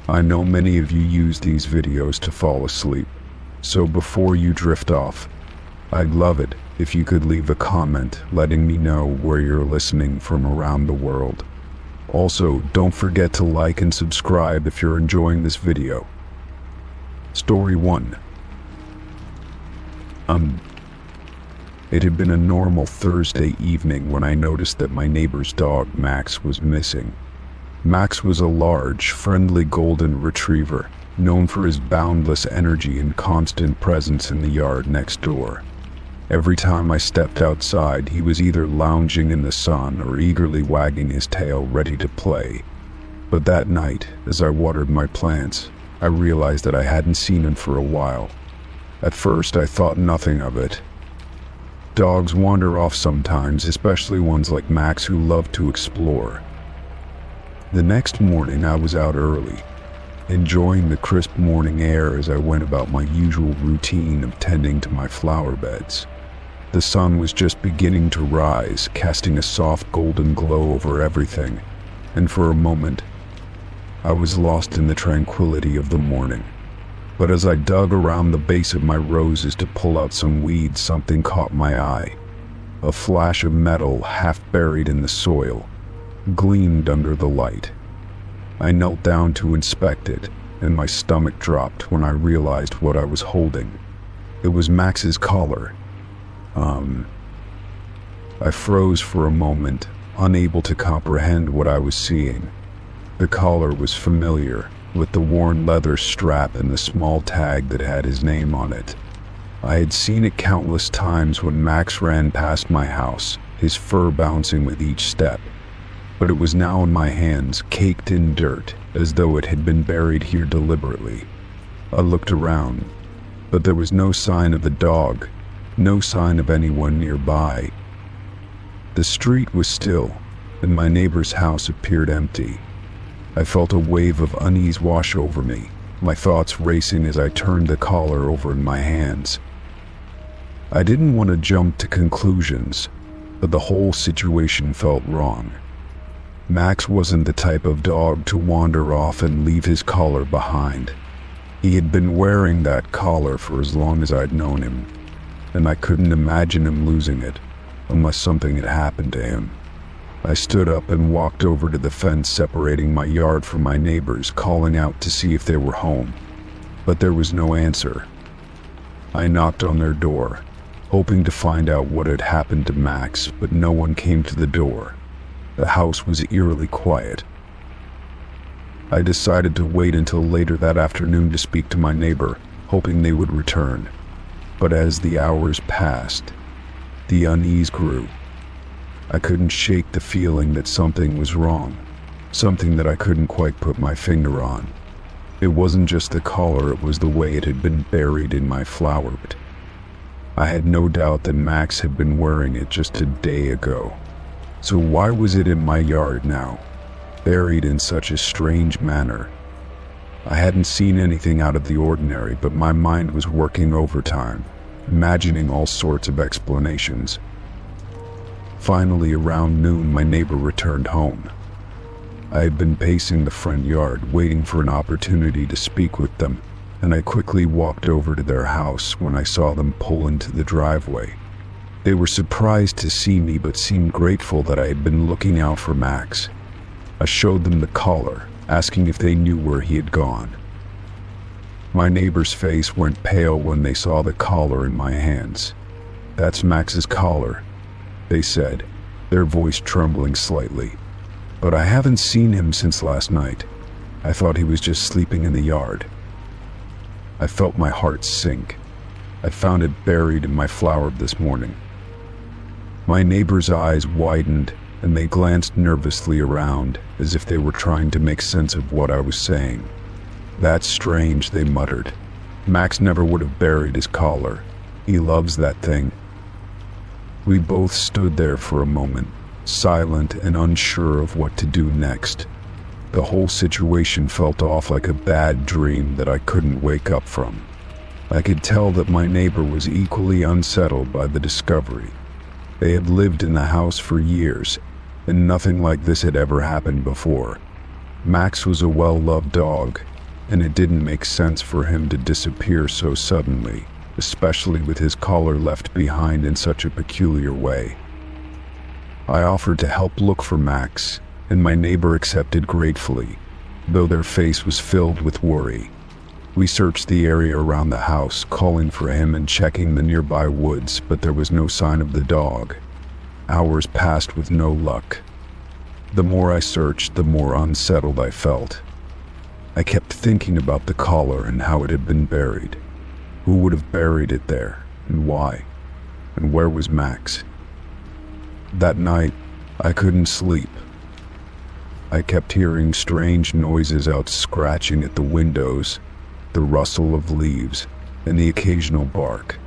I know many of you use these videos to fall asleep, so before you drift off, I'd love it if you could leave a comment letting me know where you're listening from around the world. Also, don't forget to like and subscribe if you're enjoying this video. Story 1. It had been a normal Thursday evening when I noticed that my neighbor's dog, Max, was missing. Max was a large, friendly golden retriever, known for his boundless energy and constant presence in the yard next door. Every time I stepped outside, he was either lounging in the sun or eagerly wagging his tail ready to play. But that night, as I watered my plants, I realized that I hadn't seen him for a while. At first, I thought nothing of it. Dogs wander off sometimes, especially ones like Max who love to explore. The next morning, I was out early, enjoying the crisp morning air as I went about my usual routine of tending to my flower beds. The sun was just beginning to rise, casting a soft golden glow over everything, and for a moment, I was lost in the tranquility of the morning. But as I dug around the base of my roses to pull out some weeds, something caught my eye. A flash of metal, half buried in the soil, gleamed under the light. I knelt down to inspect it, and my stomach dropped when I realized what I was holding. It was Max's collar. I froze for a moment, unable to comprehend what I was seeing. The collar was familiar, with the worn leather strap and the small tag that had his name on it. I had seen it countless times when Max ran past my house, his fur bouncing with each step. But it was now in my hands, caked in dirt, as though it had been buried here deliberately. I looked around, but there was no sign of the dog, no sign of anyone nearby. The street was still, and my neighbor's house appeared empty. I felt a wave of unease wash over me, my thoughts racing as I turned the collar over in my hands. I didn't want to jump to conclusions, but the whole situation felt wrong. Max wasn't the type of dog to wander off and leave his collar behind. He had been wearing that collar for as long as I'd known him, and I couldn't imagine him losing it, unless something had happened to him. I stood up and walked over to the fence separating my yard from my neighbors, calling out to see if they were home, but there was no answer. I knocked on their door, hoping to find out what had happened to Max, but no one came to the door. The house was eerily quiet. I decided to wait until later that afternoon to speak to my neighbor, hoping they would return. But as the hours passed, the unease grew. I couldn't shake the feeling that something was wrong, something that I couldn't quite put my finger on. It wasn't just the collar, it was the way it had been buried in my flower bed. I had no doubt that Max had been wearing it just a day ago. So why was it in my yard now, buried in such a strange manner? I hadn't seen anything out of the ordinary, but my mind was working overtime, imagining all sorts of explanations. Finally, around noon, my neighbor returned home. I had been pacing the front yard, waiting for an opportunity to speak with them, and I quickly walked over to their house when I saw them pull into the driveway. They were surprised to see me, but seemed grateful that I had been looking out for Max. I showed them the collar, asking if they knew where he had gone. My neighbor's face went pale when they saw the collar in my hands. "That's Max's collar," they said, their voice trembling slightly. "But I haven't seen him since last night. I thought he was just sleeping in the yard." I felt my heart sink. I found it buried in my flower this morning. My neighbor's eyes widened, and they glanced nervously around, as if they were trying to make sense of what I was saying. "That's strange," they muttered. "Max never would have buried his collar. He loves that thing." We both stood there for a moment, silent and unsure of what to do next. The whole situation felt off like a bad dream that I couldn't wake up from. I could tell that my neighbor was equally unsettled by the discovery. They had lived in the house for years, and nothing like this had ever happened before. Max was a well-loved dog, and it didn't make sense for him to disappear so suddenly, especially with his collar left behind in such a peculiar way. I offered to help look for Max, and my neighbor accepted gratefully, though their face was filled with worry. We searched the area around the house, calling for him and checking the nearby woods, but there was no sign of the dog. Hours passed with no luck. The more I searched, the more unsettled I felt. I kept thinking about the collar and how it had been buried. Who would have buried it there, and why? And where was Max? That night, I couldn't sleep. I kept hearing strange noises out scratching at the windows, the rustle of leaves, and the occasional bark.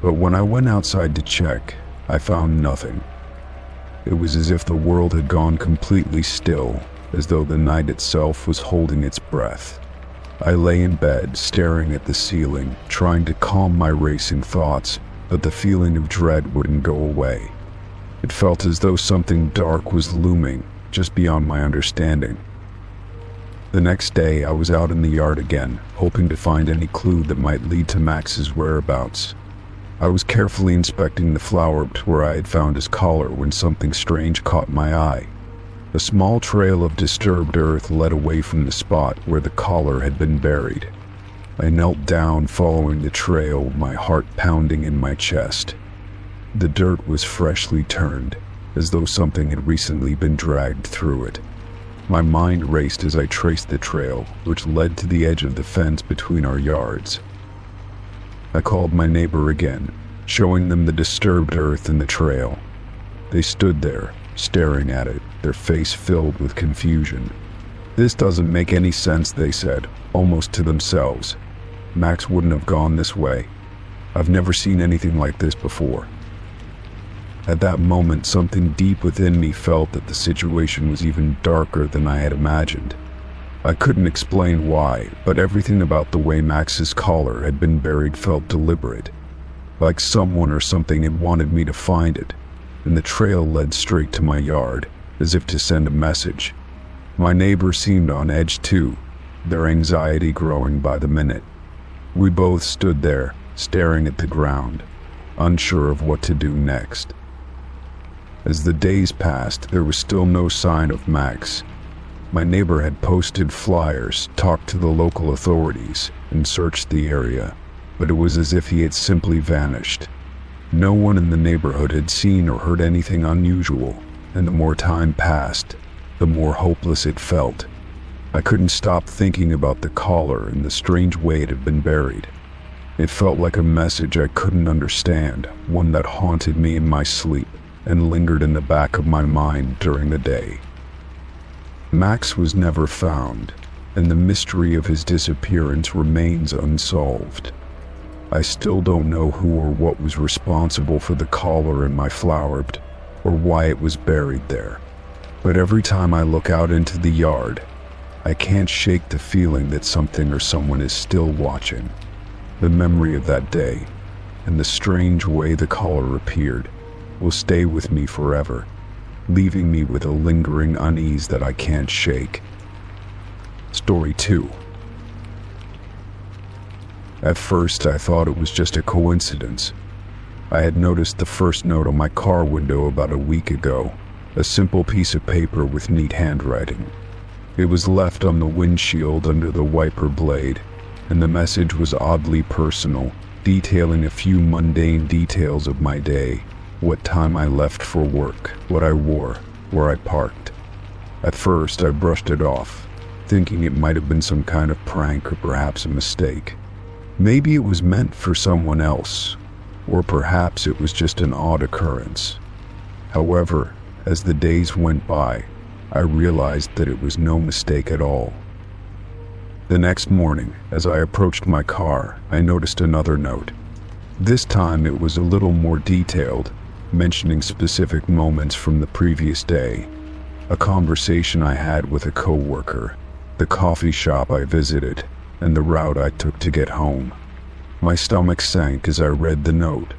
But when I went outside to check, I found nothing. It was as if the world had gone completely still, as though the night itself was holding its breath. I lay in bed, staring at the ceiling, trying to calm my racing thoughts, but the feeling of dread wouldn't go away. It felt as though something dark was looming, just beyond my understanding. The next day, I was out in the yard again, hoping to find any clue that might lead to Max's whereabouts. I was carefully inspecting the flower pit where I had found his collar when something strange caught my eye. A small trail of disturbed earth led away from the spot where the collar had been buried. I knelt down, following the trail, my heart pounding in my chest. The dirt was freshly turned, as though something had recently been dragged through it. My mind raced as I traced the trail, which led to the edge of the fence between our yards. I called my neighbor again, showing them the disturbed earth in the trail. They stood there, staring at it, their face filled with confusion. "This doesn't make any sense," they said, almost to themselves. "Max wouldn't have gone this way. I've never seen anything like this before." At that moment, something deep within me felt that the situation was even darker than I had imagined. I couldn't explain why, but everything about the way Max's collar had been buried felt deliberate, like someone or something had wanted me to find it, and the trail led straight to my yard, as if to send a message. My neighbor seemed on edge too, their anxiety growing by the minute. We both stood there, staring at the ground, unsure of what to do next. As the days passed, there was still no sign of Max. My neighbor had posted flyers, talked to the local authorities, and searched the area, but it was as if he had simply vanished. No one in the neighborhood had seen or heard anything unusual, and the more time passed, the more hopeless it felt. I couldn't stop thinking about the collar and the strange way it had been buried. It felt like a message I couldn't understand, one that haunted me in my sleep and lingered in the back of my mind during the day. Max was never found, and the mystery of his disappearance remains unsolved. I still don't know who or what was responsible for the collar in my flower pit, or why it was buried there. But every time I look out into the yard, I can't shake the feeling that something or someone is still watching. The memory of that day, and the strange way the collar appeared, will stay with me forever, leaving me with a lingering unease that I can't shake. Story 2. At first, I thought it was just a coincidence. I had noticed the first note on my car window about a week ago, a simple piece of paper with neat handwriting. It was left on the windshield under the wiper blade, and the message was oddly personal, detailing a few mundane details of my day. What time I left for work, what I wore, where I parked. At first, I brushed it off, thinking it might have been some kind of prank or perhaps a mistake. Maybe it was meant for someone else, or perhaps it was just an odd occurrence. However, as the days went by, I realized that it was no mistake at all. The next morning, as I approached my car, I noticed another note. This time it was a little more detailed, mentioning specific moments from the previous day, a conversation I had with a coworker, the coffee shop I visited, and the route I took to get home. My stomach sank as I read the note,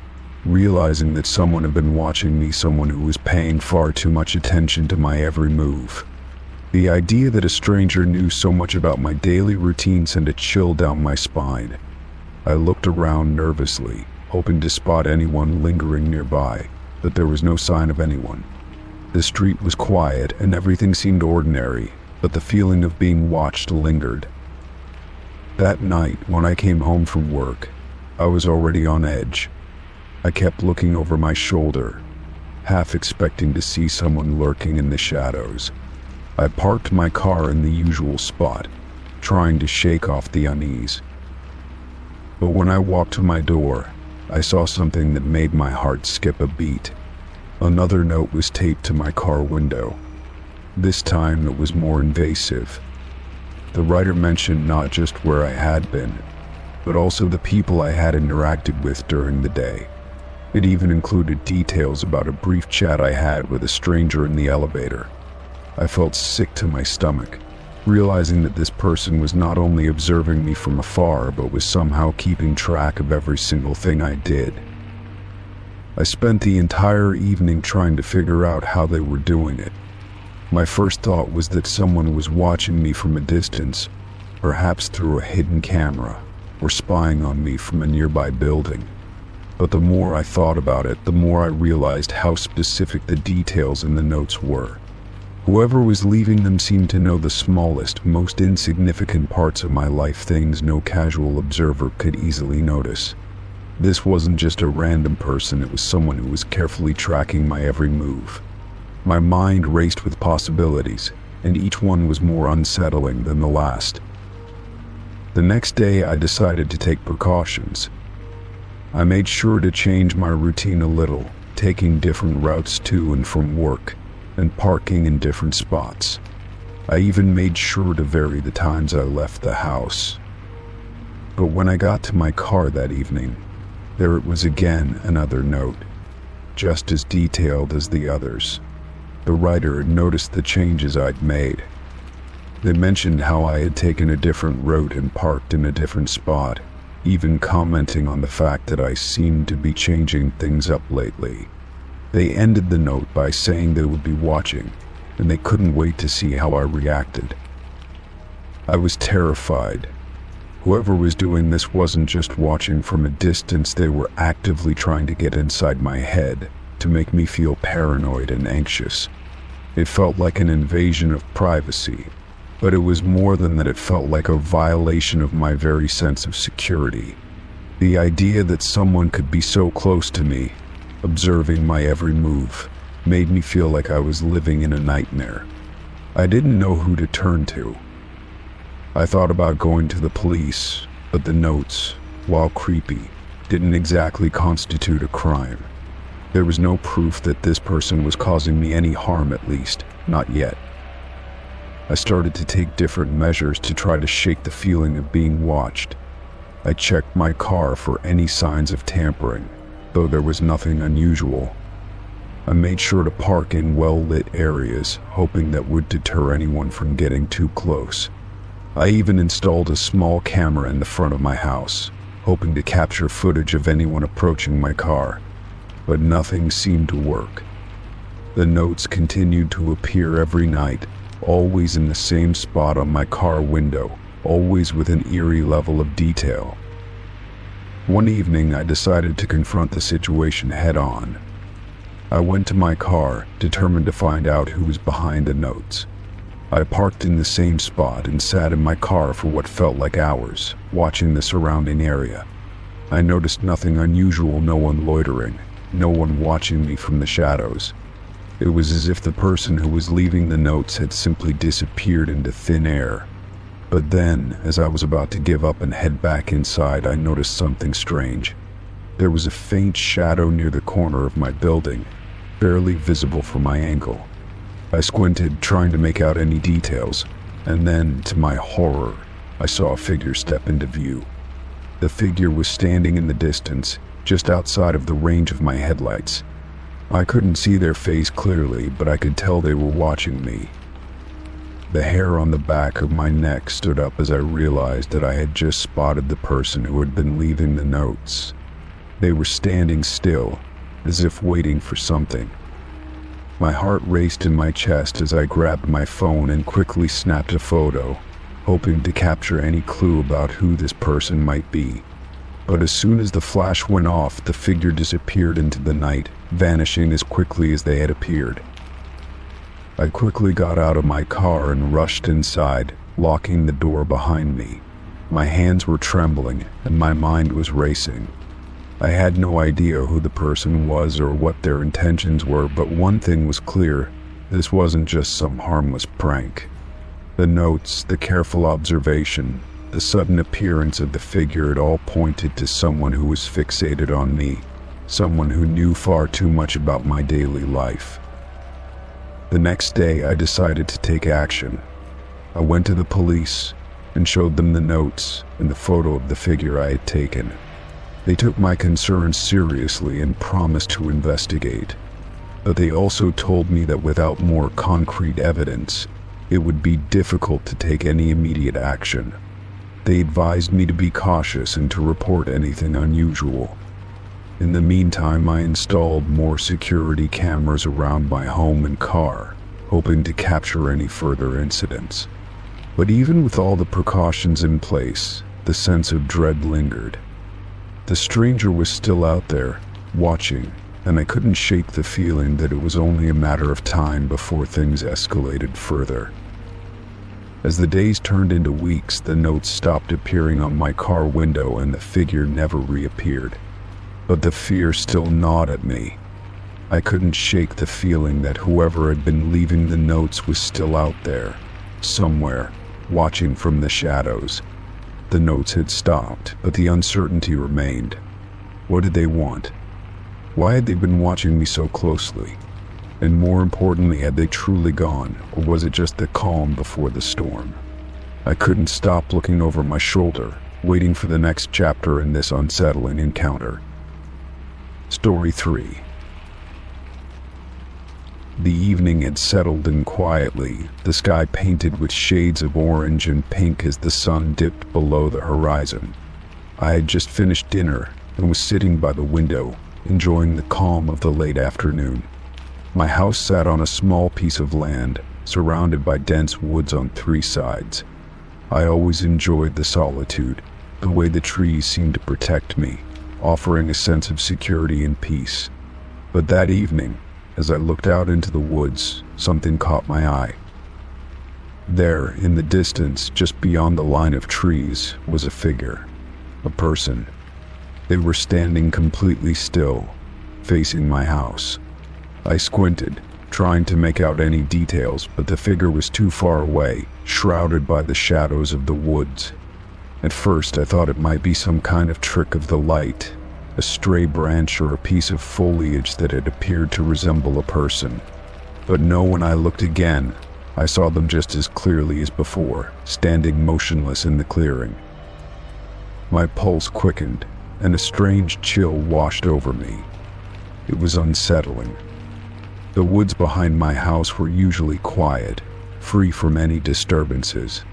realizing that someone had been watching me, someone who was paying far too much attention to my every move. The idea that a stranger knew so much about my daily routine sent a chill down my spine. I looked around nervously, hoping to spot anyone lingering nearby, but there was no sign of anyone. The street was quiet and everything seemed ordinary, but the feeling of being watched lingered. That night, when I came home from work, I was already on edge. I kept looking over my shoulder, half expecting to see someone lurking in the shadows. I parked my car in the usual spot, trying to shake off the unease. But when I walked to my door, I saw something that made my heart skip a beat. Another note was taped to my car window. This time it was more invasive. The writer mentioned not just where I had been, but also the people I had interacted with during the day. It even included details about a brief chat I had with a stranger in the elevator. I felt sick to my stomach, realizing that this person was not only observing me from afar, but was somehow keeping track of every single thing I did. I spent the entire evening trying to figure out how they were doing it. My first thought was that someone was watching me from a distance, perhaps through a hidden camera, or spying on me from a nearby building. But the more I thought about it, the more I realized how specific the details in the notes were. Whoever was leaving them seemed to know the smallest, most insignificant parts of my life, things no casual observer could easily notice. This wasn't just a random person, it was someone who was carefully tracking my every move. My mind raced with possibilities, and each one was more unsettling than the last. The next day, I decided to take precautions. I made sure to change my routine a little, taking different routes to and from work, and parking in different spots. I even made sure to vary the times I left the house. But when I got to my car that evening, there it was again, another note, just as detailed as the others. The writer had noticed the changes I'd made. They mentioned how I had taken a different route and parked in a different spot, even commenting on the fact that I seemed to be changing things up lately. They ended the note by saying they would be watching, and they couldn't wait to see how I reacted. I was terrified. Whoever was doing this wasn't just watching from a distance, they were actively trying to get inside my head to make me feel paranoid and anxious. It felt like an invasion of privacy, but it was more than that. It felt like a violation of my very sense of security. The idea that someone could be so close to me, observing my every move, made me feel like I was living in a nightmare. I didn't know who to turn to. I thought about going to the police, but the notes, while creepy, didn't exactly constitute a crime. There was no proof that this person was causing me any harm, at least, not yet. I started to take different measures to try to shake the feeling of being watched. I checked my car for any signs of tampering, though there was nothing unusual. I made sure to park in well-lit areas, hoping that would deter anyone from getting too close. I even installed a small camera in the front of my house, hoping to capture footage of anyone approaching my car, but nothing seemed to work. The notes continued to appear every night, always in the same spot on my car window, always with an eerie level of detail. One evening, I decided to confront the situation head-on. I went to my car, determined to find out who was behind the notes. I parked in the same spot and sat in my car for what felt like hours, watching the surrounding area. I noticed nothing unusual, no one loitering, no one watching me from the shadows. It was as if the person who was leaving the notes had simply disappeared into thin air. But then, as I was about to give up and head back inside, I noticed something strange. There was a faint shadow near the corner of my building, barely visible from my angle. I squinted, trying to make out any details, and then, to my horror, I saw a figure step into view. The figure was standing in the distance, just outside of the range of my headlights. I couldn't see their face clearly, but I could tell they were watching me. The hair on the back of my neck stood up as I realized that I had just spotted the person who had been leaving the notes. They were standing still, as if waiting for something. My heart raced in my chest as I grabbed my phone and quickly snapped a photo, hoping to capture any clue about who this person might be. But as soon as the flash went off, the figure disappeared into the night, vanishing as quickly as they had appeared. I quickly got out of my car and rushed inside, locking the door behind me. My hands were trembling and my mind was racing. I had no idea who the person was or what their intentions were, but one thing was clear: this wasn't just some harmless prank. The notes, the careful observation, the sudden appearance of the figure, it all pointed to someone who was fixated on me, someone who knew far too much about my daily life. The next day, I decided to take action. I went to the police and showed them the notes and the photo of the figure I had taken. They took my concerns seriously and promised to investigate, but they also told me that without more concrete evidence, it would be difficult to take any immediate action. They advised me to be cautious and to report anything unusual. In the meantime, I installed more security cameras around my home and car, hoping to capture any further incidents. But even with all the precautions in place, the sense of dread lingered. The stranger was still out there, watching, and I couldn't shake the feeling that it was only a matter of time before things escalated further. As the days turned into weeks, the notes stopped appearing on my car window and the figure never reappeared. But the fear still gnawed at me. I couldn't shake the feeling that whoever had been leaving the notes was still out there, somewhere, watching from the shadows. The notes had stopped, but the uncertainty remained. What did they want? Why had they been watching me so closely? And more importantly, had they truly gone, or was it just the calm before the storm? I couldn't stop looking over my shoulder, waiting for the next chapter in this unsettling encounter. Story 3. The evening had settled in quietly, the sky painted with shades of orange and pink as the sun dipped below the horizon. I had just finished dinner and was sitting by the window, enjoying the calm of the late afternoon. My house sat on a small piece of land, surrounded by dense woods on 3 sides. I always enjoyed the solitude, the way the trees seemed to protect me, offering a sense of security and peace. But that evening, as I looked out into the woods, something caught my eye. There, in the distance, just beyond the line of trees, was a figure, a person. They were standing completely still, facing my house. I squinted, trying to make out any details, but the figure was too far away, shrouded by the shadows of the woods. At first, I thought it might be some kind of trick of the light, a stray branch or a piece of foliage that had appeared to resemble a person. But no, when I looked again, I saw them just as clearly as before, standing motionless in the clearing. My pulse quickened, and a strange chill washed over me. It was unsettling. The woods behind my house were usually quiet, free from any disturbances.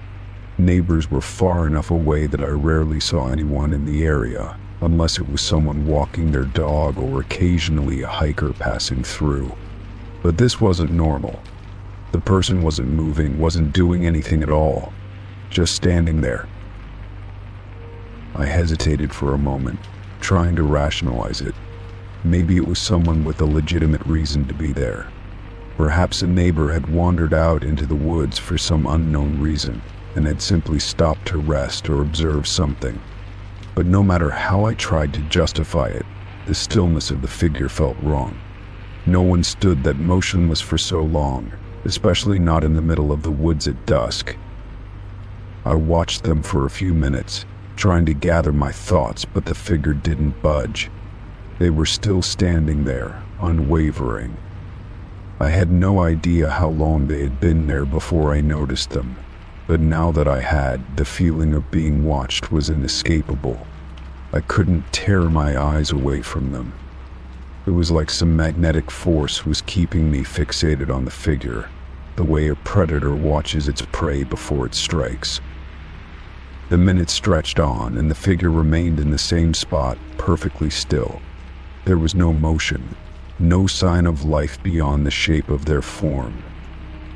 Neighbors were far enough away that I rarely saw anyone in the area, unless it was someone walking their dog or occasionally a hiker passing through. But this wasn't normal. The person wasn't moving, wasn't doing anything at all, just standing there. I hesitated for a moment, trying to rationalize it. Maybe it was someone with a legitimate reason to be there. Perhaps a neighbor had wandered out into the woods for some unknown reason and had simply stopped to rest or observe something. But no matter how I tried to justify it, the stillness of the figure felt wrong. No one stood that motionless for so long, especially not in the middle of the woods at dusk. I watched them for a few minutes, trying to gather my thoughts, but the figure didn't budge. They were still standing there, unwavering. I had no idea how long they had been there before I noticed them. But now that I had, the feeling of being watched was inescapable. I couldn't tear my eyes away from them. It was like some magnetic force was keeping me fixated on the figure, the way a predator watches its prey before it strikes. The minutes stretched on, and the figure remained in the same spot, perfectly still. There was no motion, no sign of life beyond the shape of their form.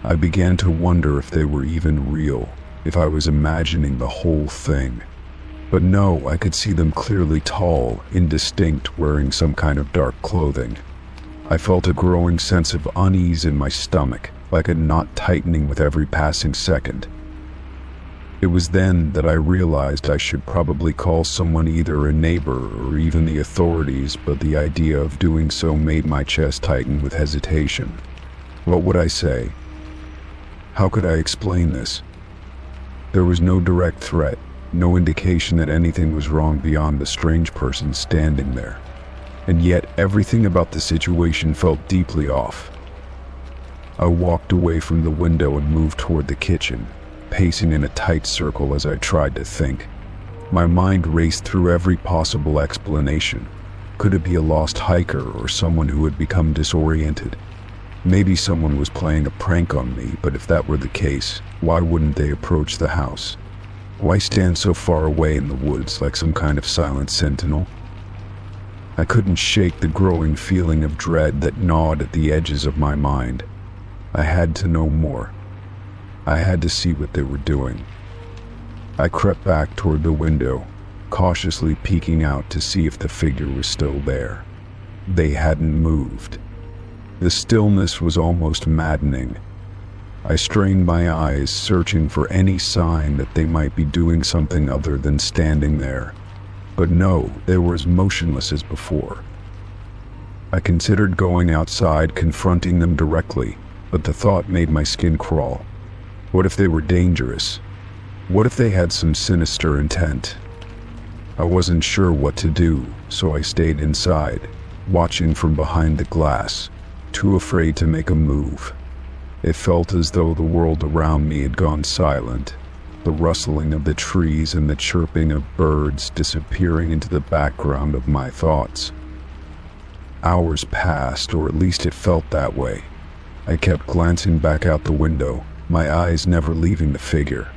I began to wonder if they were even real, if I was imagining the whole thing. But no, I could see them clearly, tall, indistinct, wearing some kind of dark clothing. I felt a growing sense of unease in my stomach, like a knot tightening with every passing second. It was then that I realized I should probably call someone, either a neighbor or even the authorities, but the idea of doing so made my chest tighten with hesitation. What would I say? How could I explain this? There was no direct threat, no indication that anything was wrong beyond the strange person standing there. And yet everything about the situation felt deeply off. I walked away from the window and moved toward the kitchen, pacing in a tight circle as I tried to think. My mind raced through every possible explanation. Could it be a lost hiker or someone who had become disoriented? Maybe someone was playing a prank on me, but if that were the case, why wouldn't they approach the house? Why stand so far away in the woods like some kind of silent sentinel? I couldn't shake the growing feeling of dread that gnawed at the edges of my mind. I had to know more. I had to see what they were doing. I crept back toward the window, cautiously peeking out to see if the figure was still there. They hadn't moved. The stillness was almost maddening. I strained my eyes, searching for any sign that they might be doing something other than standing there. But no, they were as motionless as before. I considered going outside, confronting them directly, but the thought made my skin crawl. What if they were dangerous? What if they had some sinister intent? I wasn't sure what to do, so I stayed inside, watching from behind the glass, too afraid to make a move. It felt as though the world around me had gone silent, the rustling of the trees and the chirping of birds disappearing into the background of my thoughts. Hours passed, or at least it felt that way. I kept glancing back out the window, my eyes never leaving the figure.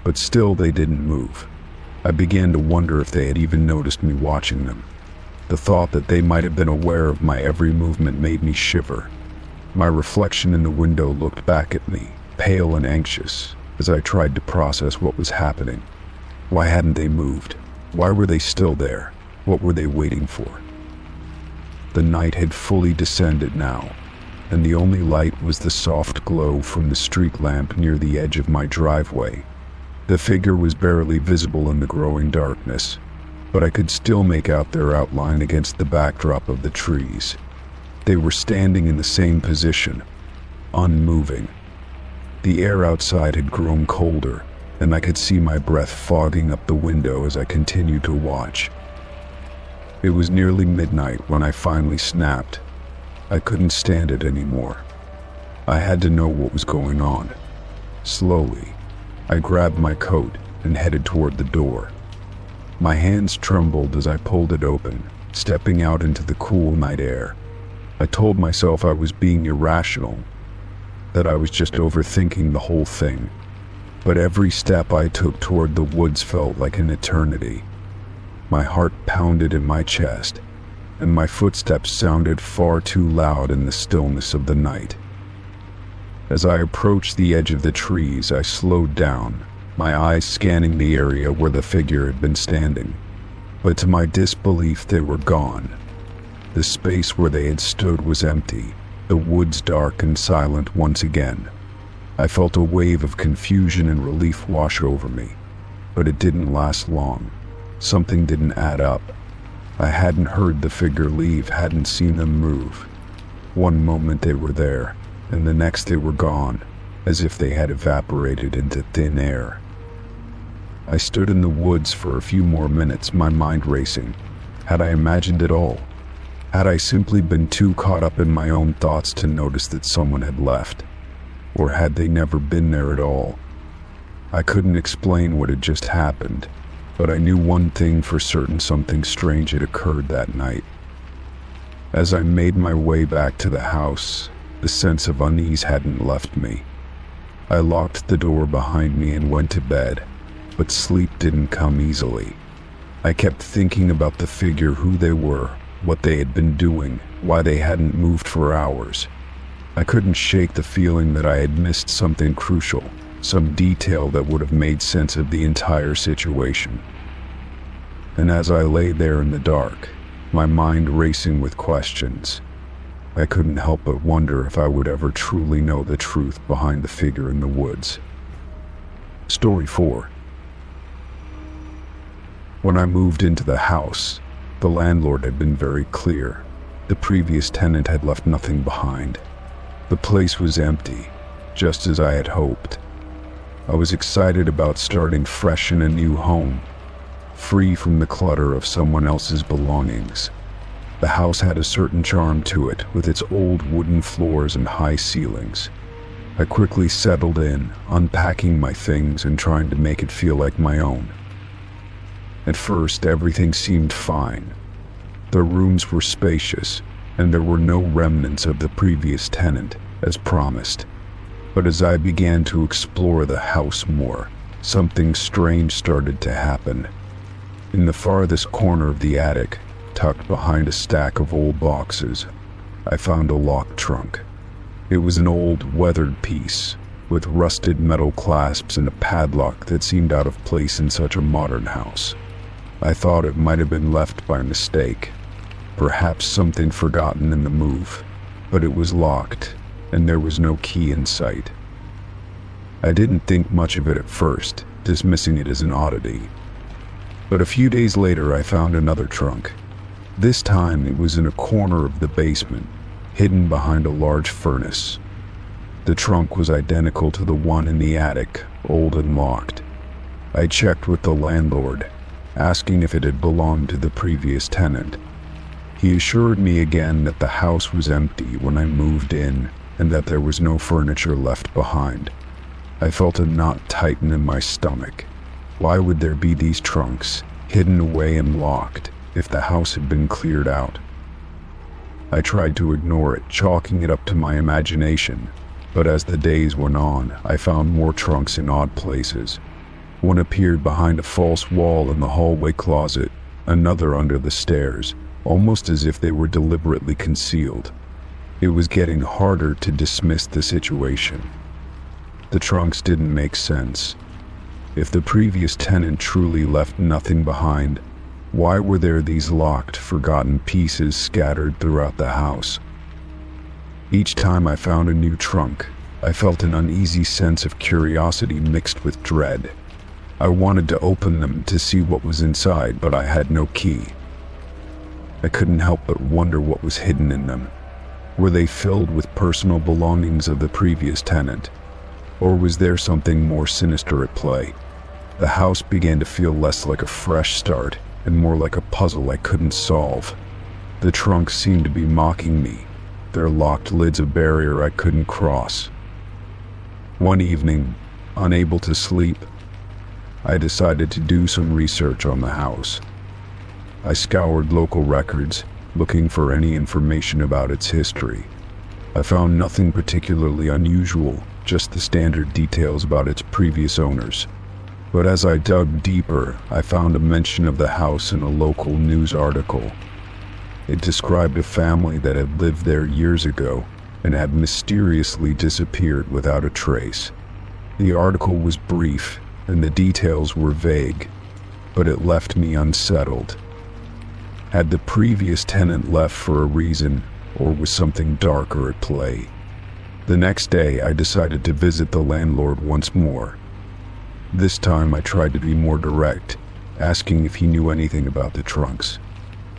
But still they didn't move. I began to wonder if they had even noticed me watching them. The thought that they might have been aware of my every movement made me shiver. My reflection in the window looked back at me, pale and anxious, as I tried to process what was happening. Why hadn't they moved? Why were they still there? What were they waiting for? The night had fully descended now, and the only light was the soft glow from the street lamp near the edge of my driveway. The figure was barely visible in the growing darkness, but I could still make out their outline against the backdrop of the trees. They were standing in the same position, unmoving. The air outside had grown colder, and I could see my breath fogging up the window as I continued to watch. It was nearly midnight when I finally snapped. I couldn't stand it anymore. I had to know what was going on. Slowly, I grabbed my coat and headed toward the door. My hands trembled as I pulled it open, stepping out into the cool night air. I told myself I was being irrational, that I was just overthinking the whole thing. But every step I took toward the woods felt like an eternity. My heart pounded in my chest, and my footsteps sounded far too loud in the stillness of the night. As I approached the edge of the trees, I slowed down, my eyes scanning the area where the figure had been standing. But to my disbelief, they were gone. The space where they had stood was empty, the woods dark and silent once again. I felt a wave of confusion and relief wash over me, but it didn't last long. Something didn't add up. I hadn't heard the figure leave, hadn't seen them move. One moment they were there, and the next they were gone, as if they had evaporated into thin air. I stood in the woods for a few more minutes, my mind racing. Had I imagined it all? Had I simply been too caught up in my own thoughts to notice that someone had left? Or had they never been there at all? I couldn't explain what had just happened, but I knew one thing for certain: something strange had occurred that night. As I made my way back to the house, the sense of unease hadn't left me. I locked the door behind me and went to bed, but sleep didn't come easily. I kept thinking about the figure, who they were, what they had been doing, why they hadn't moved for hours. I couldn't shake the feeling that I had missed something crucial, some detail that would have made sense of the entire situation. And as I lay there in the dark, my mind racing with questions, I couldn't help but wonder if I would ever truly know the truth behind the figure in the woods. Story 4. When I moved into the house, the landlord had been very clear. The previous tenant had left nothing behind. The place was empty, just as I had hoped. I was excited about starting fresh in a new home, free from the clutter of someone else's belongings. The house had a certain charm to it, with its old wooden floors and high ceilings. I quickly settled in, unpacking my things and trying to make it feel like my own. At first, everything seemed fine. The rooms were spacious, and there were no remnants of the previous tenant, as promised. But as I began to explore the house more, something strange started to happen. In the farthest corner of the attic, tucked behind a stack of old boxes, I found a locked trunk. It was an old, weathered piece, with rusted metal clasps and a padlock that seemed out of place in such a modern house. I thought it might have been left by mistake, perhaps something forgotten in the move, but it was locked, and there was no key in sight. I didn't think much of it at first, dismissing it as an oddity. But a few days later I found another trunk. This time it was in a corner of the basement, hidden behind a large furnace. The trunk was identical to the one in the attic, old and locked. I checked with the landlord, asking if it had belonged to the previous tenant. He assured me again that the house was empty when I moved in and that there was no furniture left behind. I felt a knot tighten in my stomach. Why would there be these trunks, hidden away and locked, if the house had been cleared out? I tried to ignore it, chalking it up to my imagination, but as the days went on, I found more trunks in odd places. One appeared behind a false wall in the hallway closet, another under the stairs, almost as if they were deliberately concealed. It was getting harder to dismiss the situation. The trunks didn't make sense. If the previous tenant truly left nothing behind, why were there these locked, forgotten pieces scattered throughout the house? Each time I found a new trunk, I felt an uneasy sense of curiosity mixed with dread. I wanted to open them to see what was inside, but I had no key. I couldn't help but wonder what was hidden in them. Were they filled with personal belongings of the previous tenant? Or was there something more sinister at play? The house began to feel less like a fresh start and more like a puzzle I couldn't solve. The trunks seemed to be mocking me, their locked lids a barrier I couldn't cross. One evening, unable to sleep, I decided to do some research on the house. I scoured local records, looking for any information about its history. I found nothing particularly unusual, just the standard details about its previous owners. But as I dug deeper, I found a mention of the house in a local news article. It described a family that had lived there years ago and had mysteriously disappeared without a trace. The article was brief, and the details were vague, but it left me unsettled. Had the previous tenant left for a reason, or was something darker at play? The next day, I decided to visit the landlord once more. This time, I tried to be more direct, asking if he knew anything about the trunks.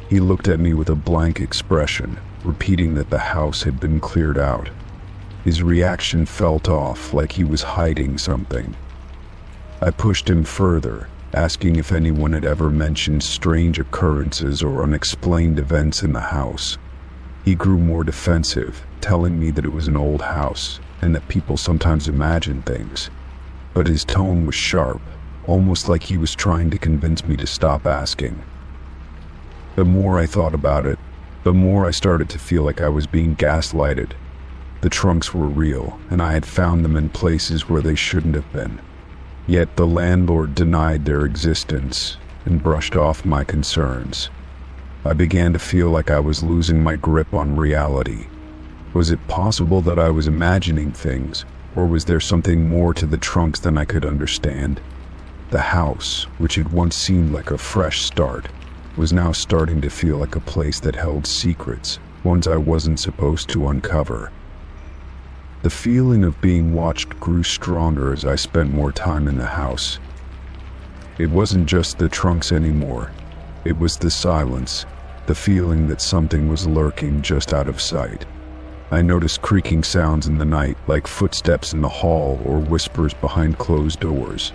He looked at me with a blank expression, repeating that the house had been cleared out. His reaction felt off, like he was hiding something. I pushed him further, asking if anyone had ever mentioned strange occurrences or unexplained events in the house. He grew more defensive, telling me that it was an old house and that people sometimes imagine things. But his tone was sharp, almost like he was trying to convince me to stop asking. The more I thought about it, the more I started to feel like I was being gaslighted. The trunks were real, and I had found them in places where they shouldn't have been. Yet the landlord denied their existence and brushed off my concerns. I began to feel like I was losing my grip on reality. Was it possible that I was imagining things, or was there something more to the trunks than I could understand? The house, which had once seemed like a fresh start, was now starting to feel like a place that held secrets, ones I wasn't supposed to uncover. The feeling of being watched grew stronger as I spent more time in the house. It wasn't just the trunks anymore. It was the silence, the feeling that something was lurking just out of sight. I noticed creaking sounds in the night, like footsteps in the hall or whispers behind closed doors.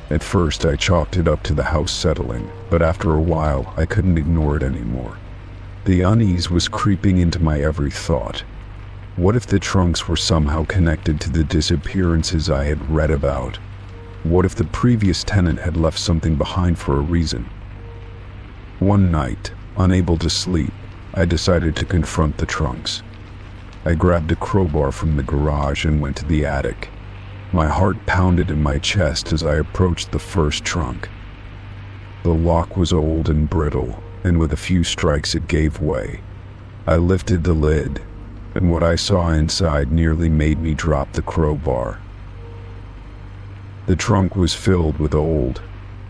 At first, I chalked it up to the house settling, but after a while, I couldn't ignore it anymore. The unease was creeping into my every thought. What if the trunks were somehow connected to the disappearances I had read about? What if the previous tenant had left something behind for a reason? One night, unable to sleep, I decided to confront the trunks. I grabbed a crowbar from the garage and went to the attic. My heart pounded in my chest as I approached the first trunk. The lock was old and brittle, and with a few strikes it gave way. I lifted the lid, and what I saw inside nearly made me drop the crowbar. The trunk was filled with old,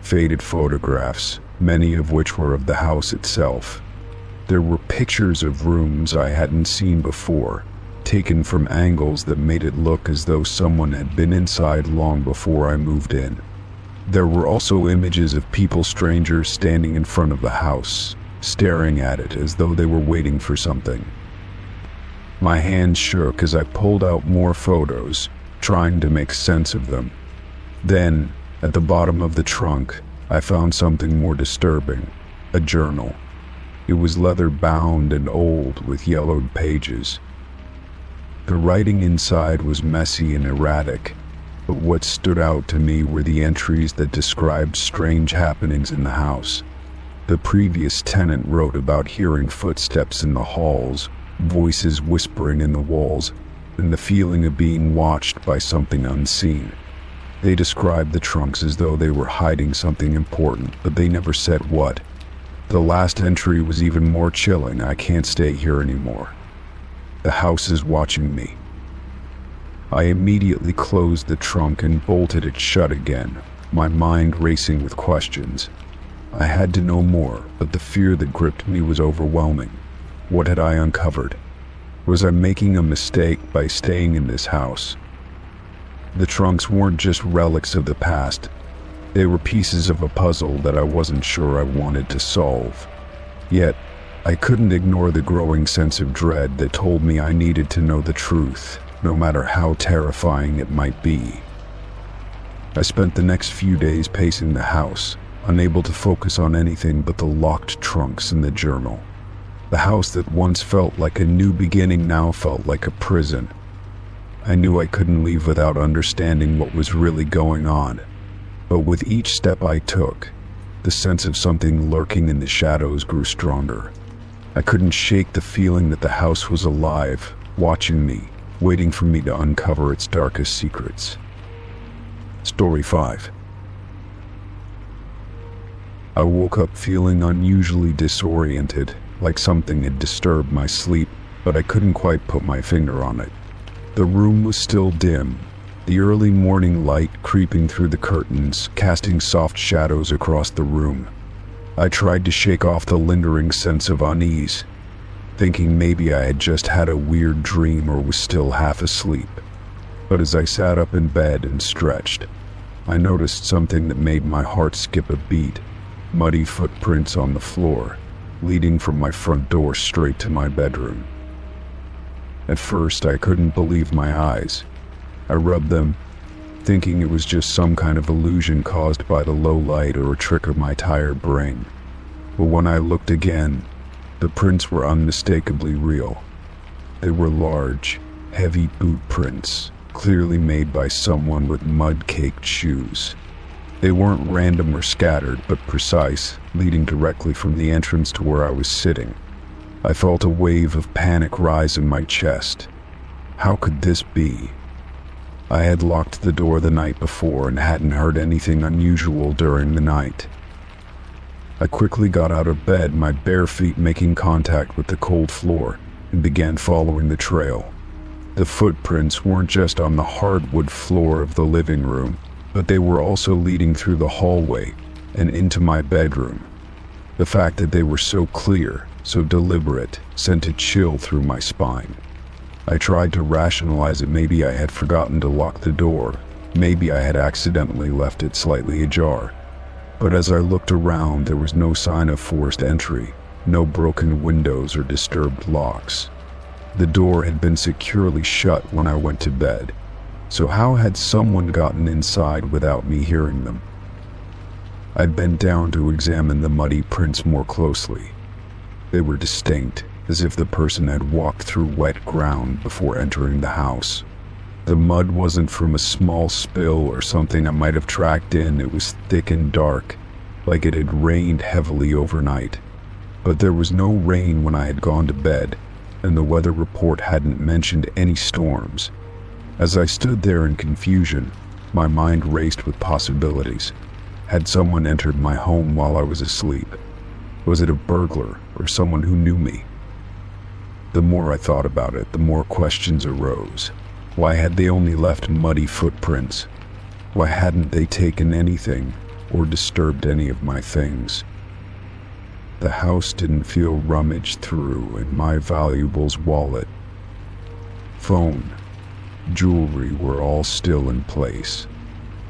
faded photographs, many of which were of the house itself. There were pictures of rooms I hadn't seen before, taken from angles that made it look as though someone had been inside long before I moved in. There were also images of strangers standing in front of the house, staring at it as though they were waiting for something. My hands shook as I pulled out more photos, trying to make sense of them. Then, at the bottom of the trunk, I found something more disturbing, a journal. It was leather-bound and old with yellowed pages. The writing inside was messy and erratic, but what stood out to me were the entries that described strange happenings in the house. The previous tenant wrote about hearing footsteps in the halls, voices whispering in the walls, and the feeling of being watched by something unseen. They described the trunks as though they were hiding something important, but they never said what. The last entry was even more chilling. I can't stay here anymore. The house is watching me. I immediately closed the trunk and bolted it shut again, my mind racing with questions. I had to know more, but the fear that gripped me was overwhelming. What had I uncovered? Was I making a mistake by staying in this house? The trunks weren't just relics of the past. They were pieces of a puzzle that I wasn't sure I wanted to solve. Yet, I couldn't ignore the growing sense of dread that told me I needed to know the truth, no matter how terrifying it might be. I spent the next few days pacing the house, unable to focus on anything but the locked trunks and the journal. The house that once felt like a new beginning now felt like a prison. I knew I couldn't leave without understanding what was really going on. But with each step I took, the sense of something lurking in the shadows grew stronger. I couldn't shake the feeling that the house was alive, watching me, waiting for me to uncover its darkest secrets. Story 5. I woke up feeling unusually disoriented, like something had disturbed my sleep, but I couldn't quite put my finger on it. The room was still dim, the early morning light creeping through the curtains, casting soft shadows across the room. I tried to shake off the lingering sense of unease, thinking maybe I had just had a weird dream or was still half asleep. But as I sat up in bed and stretched, I noticed something that made my heart skip a beat. Muddy footprints on the floor, leading from my front door straight to my bedroom. At first, I couldn't believe my eyes. I rubbed them, thinking it was just some kind of illusion caused by the low light or a trick of my tired brain. But when I looked again, the prints were unmistakably real. They were large, heavy boot prints, clearly made by someone with mud-caked shoes. They weren't random or scattered, but precise, leading directly from the entrance to where I was sitting. I felt a wave of panic rise in my chest. How could this be? I had locked the door the night before and hadn't heard anything unusual during the night. I quickly got out of bed, my bare feet making contact with the cold floor, and began following the trail. The footprints weren't just on the hardwood floor of the living room, but they were also leading through the hallway and into my bedroom. The fact that they were so clear, so deliberate, sent a chill through my spine. I tried to rationalize it. Maybe I had forgotten to lock the door. Maybe I had accidentally left it slightly ajar. But as I looked around, there was no sign of forced entry, no broken windows or disturbed locks. The door had been securely shut when I went to bed, so how had someone gotten inside without me hearing them? I bent down to examine the muddy prints more closely. They were distinct, as if the person had walked through wet ground before entering the house. The mud wasn't from a small spill or something I might have tracked in. It was thick and dark, like it had rained heavily overnight. But there was no rain when I had gone to bed, and the weather report hadn't mentioned any storms. As I stood there in confusion, my mind raced with possibilities. Had someone entered my home while I was asleep? Was it a burglar or someone who knew me? The more I thought about it, the more questions arose. Why had they only left muddy footprints? Why hadn't they taken anything or disturbed any of my things? The house didn't feel rummaged through, and my valuables, wallet, phone, jewelry were all still in place.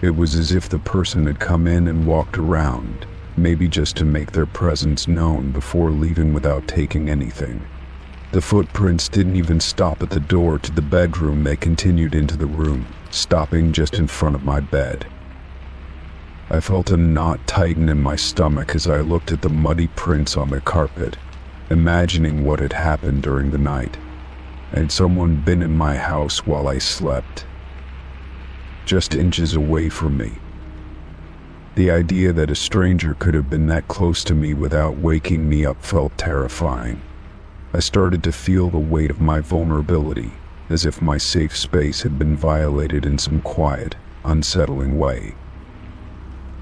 It was as if the person had come in and walked around, maybe just to make their presence known before leaving without taking anything. The footprints didn't even stop at the door to the bedroom. They continued into the room, stopping just in front of my bed. I felt a knot tighten in my stomach as I looked at the muddy prints on the carpet, imagining what had happened during the night. Had someone been in my house while I slept, just inches away from me? The idea that a stranger could have been that close to me without waking me up felt terrifying. I started to feel the weight of my vulnerability, as if my safe space had been violated in some quiet, unsettling way.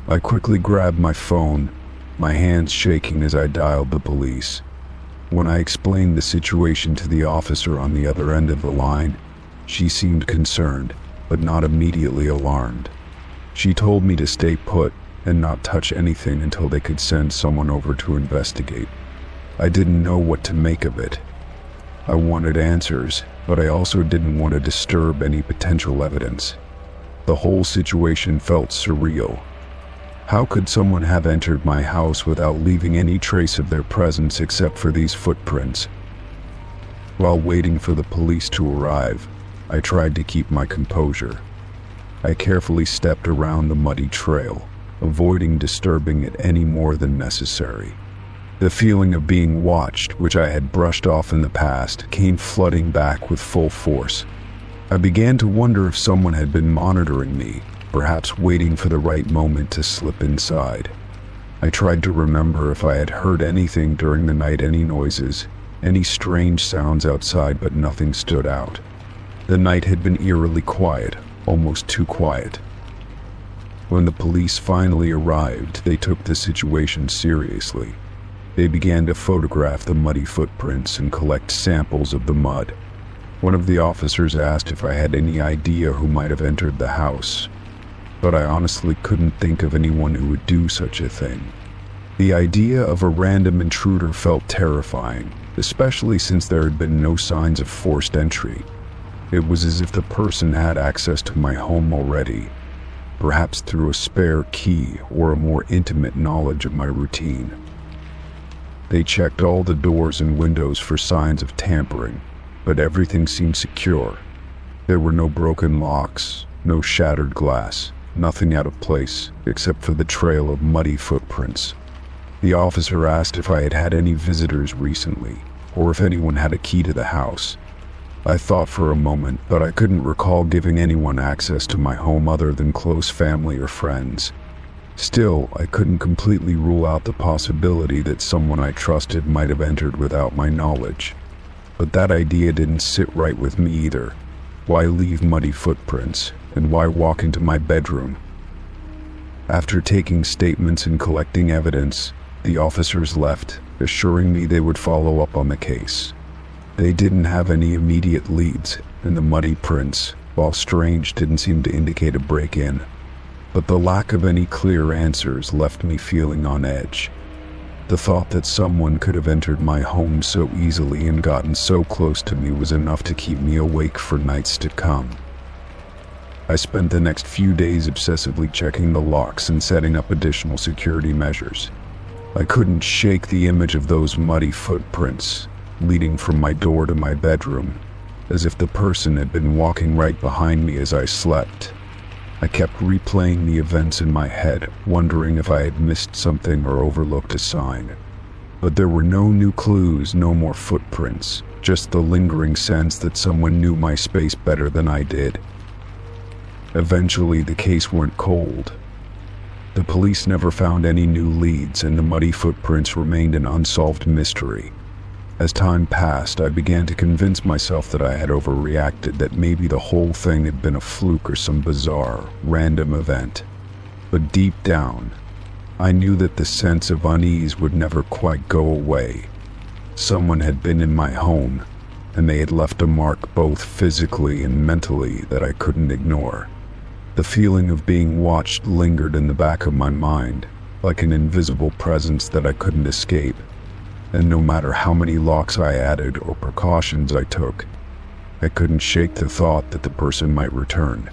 I quickly grabbed my phone, my hands shaking as I dialed the police. When I explained the situation to the officer on the other end of the line, she seemed concerned, but not immediately alarmed. She told me to stay put and not touch anything until they could send someone over to investigate. I didn't know what to make of it. I wanted answers, but I also didn't want to disturb any potential evidence. The whole situation felt surreal. How could someone have entered my house without leaving any trace of their presence except for these footprints? While waiting for the police to arrive, I tried to keep my composure. I carefully stepped around the muddy trail, avoiding disturbing it any more than necessary. The feeling of being watched, which I had brushed off in the past, came flooding back with full force. I began to wonder if someone had been monitoring me, perhaps waiting for the right moment to slip inside. I tried to remember if I had heard anything during the night, any noises, any strange sounds outside, but nothing stood out. The night had been eerily quiet, almost too quiet. When the police finally arrived, they took the situation seriously. They began to photograph the muddy footprints and collect samples of the mud. One of the officers asked if I had any idea who might have entered the house, but I honestly couldn't think of anyone who would do such a thing. The idea of a random intruder felt terrifying, especially since there had been no signs of forced entry. It was as if the person had access to my home already, perhaps through a spare key or a more intimate knowledge of my routine. They checked all the doors and windows for signs of tampering, but everything seemed secure. There were no broken locks, no shattered glass, nothing out of place except for the trail of muddy footprints. The officer asked if I had had any visitors recently, or if anyone had a key to the house. I thought for a moment, but I couldn't recall giving anyone access to my home other than close family or friends. Still, I couldn't completely rule out the possibility that someone I trusted might have entered without my knowledge. But that idea didn't sit right with me either. Why leave muddy footprints, and why walk into my bedroom? After taking statements and collecting evidence, The officers left, assuring me they would follow up on the case. They didn't have any immediate leads, and the muddy prints, while strange, didn't seem to indicate a break-in. But the lack of any clear answers left me feeling on edge. The thought that someone could have entered my home so easily and gotten so close to me was enough to keep me awake for nights to come. I spent the next few days obsessively checking the locks and setting up additional security measures. I couldn't shake the image of those muddy footprints leading from my door to my bedroom, as if the person had been walking right behind me as I slept. I kept replaying the events in my head, wondering if I had missed something or overlooked a sign. But there were no new clues, no more footprints, just the lingering sense that someone knew my space better than I did. Eventually, the case went cold. The police never found any new leads, and the muddy footprints remained an unsolved mystery. As time passed, I began to convince myself that I had overreacted, that maybe the whole thing had been a fluke or some bizarre, random event. But deep down, I knew that the sense of unease would never quite go away. Someone had been in my home, and they had left a mark both physically and mentally that I couldn't ignore. The feeling of being watched lingered in the back of my mind, like an invisible presence that I couldn't escape. And no matter how many locks I added or precautions I took, I couldn't shake the thought that the person might return.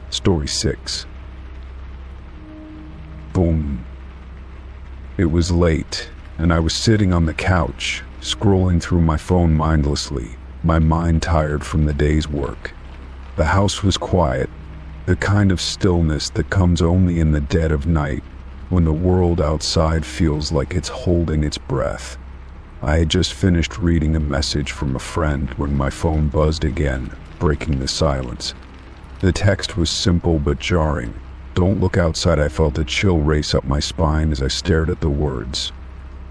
Story 6. Boom. It was late, and I was sitting on the couch, scrolling through my phone mindlessly, my mind tired from the day's work. The house was quiet, the kind of stillness that comes only in the dead of night, when the world outside feels like it's holding its breath. I had just finished reading a message from a friend when my phone buzzed again, breaking the silence. The text was simple but jarring. "Don't look outside." I felt a chill race up my spine as I stared at the words.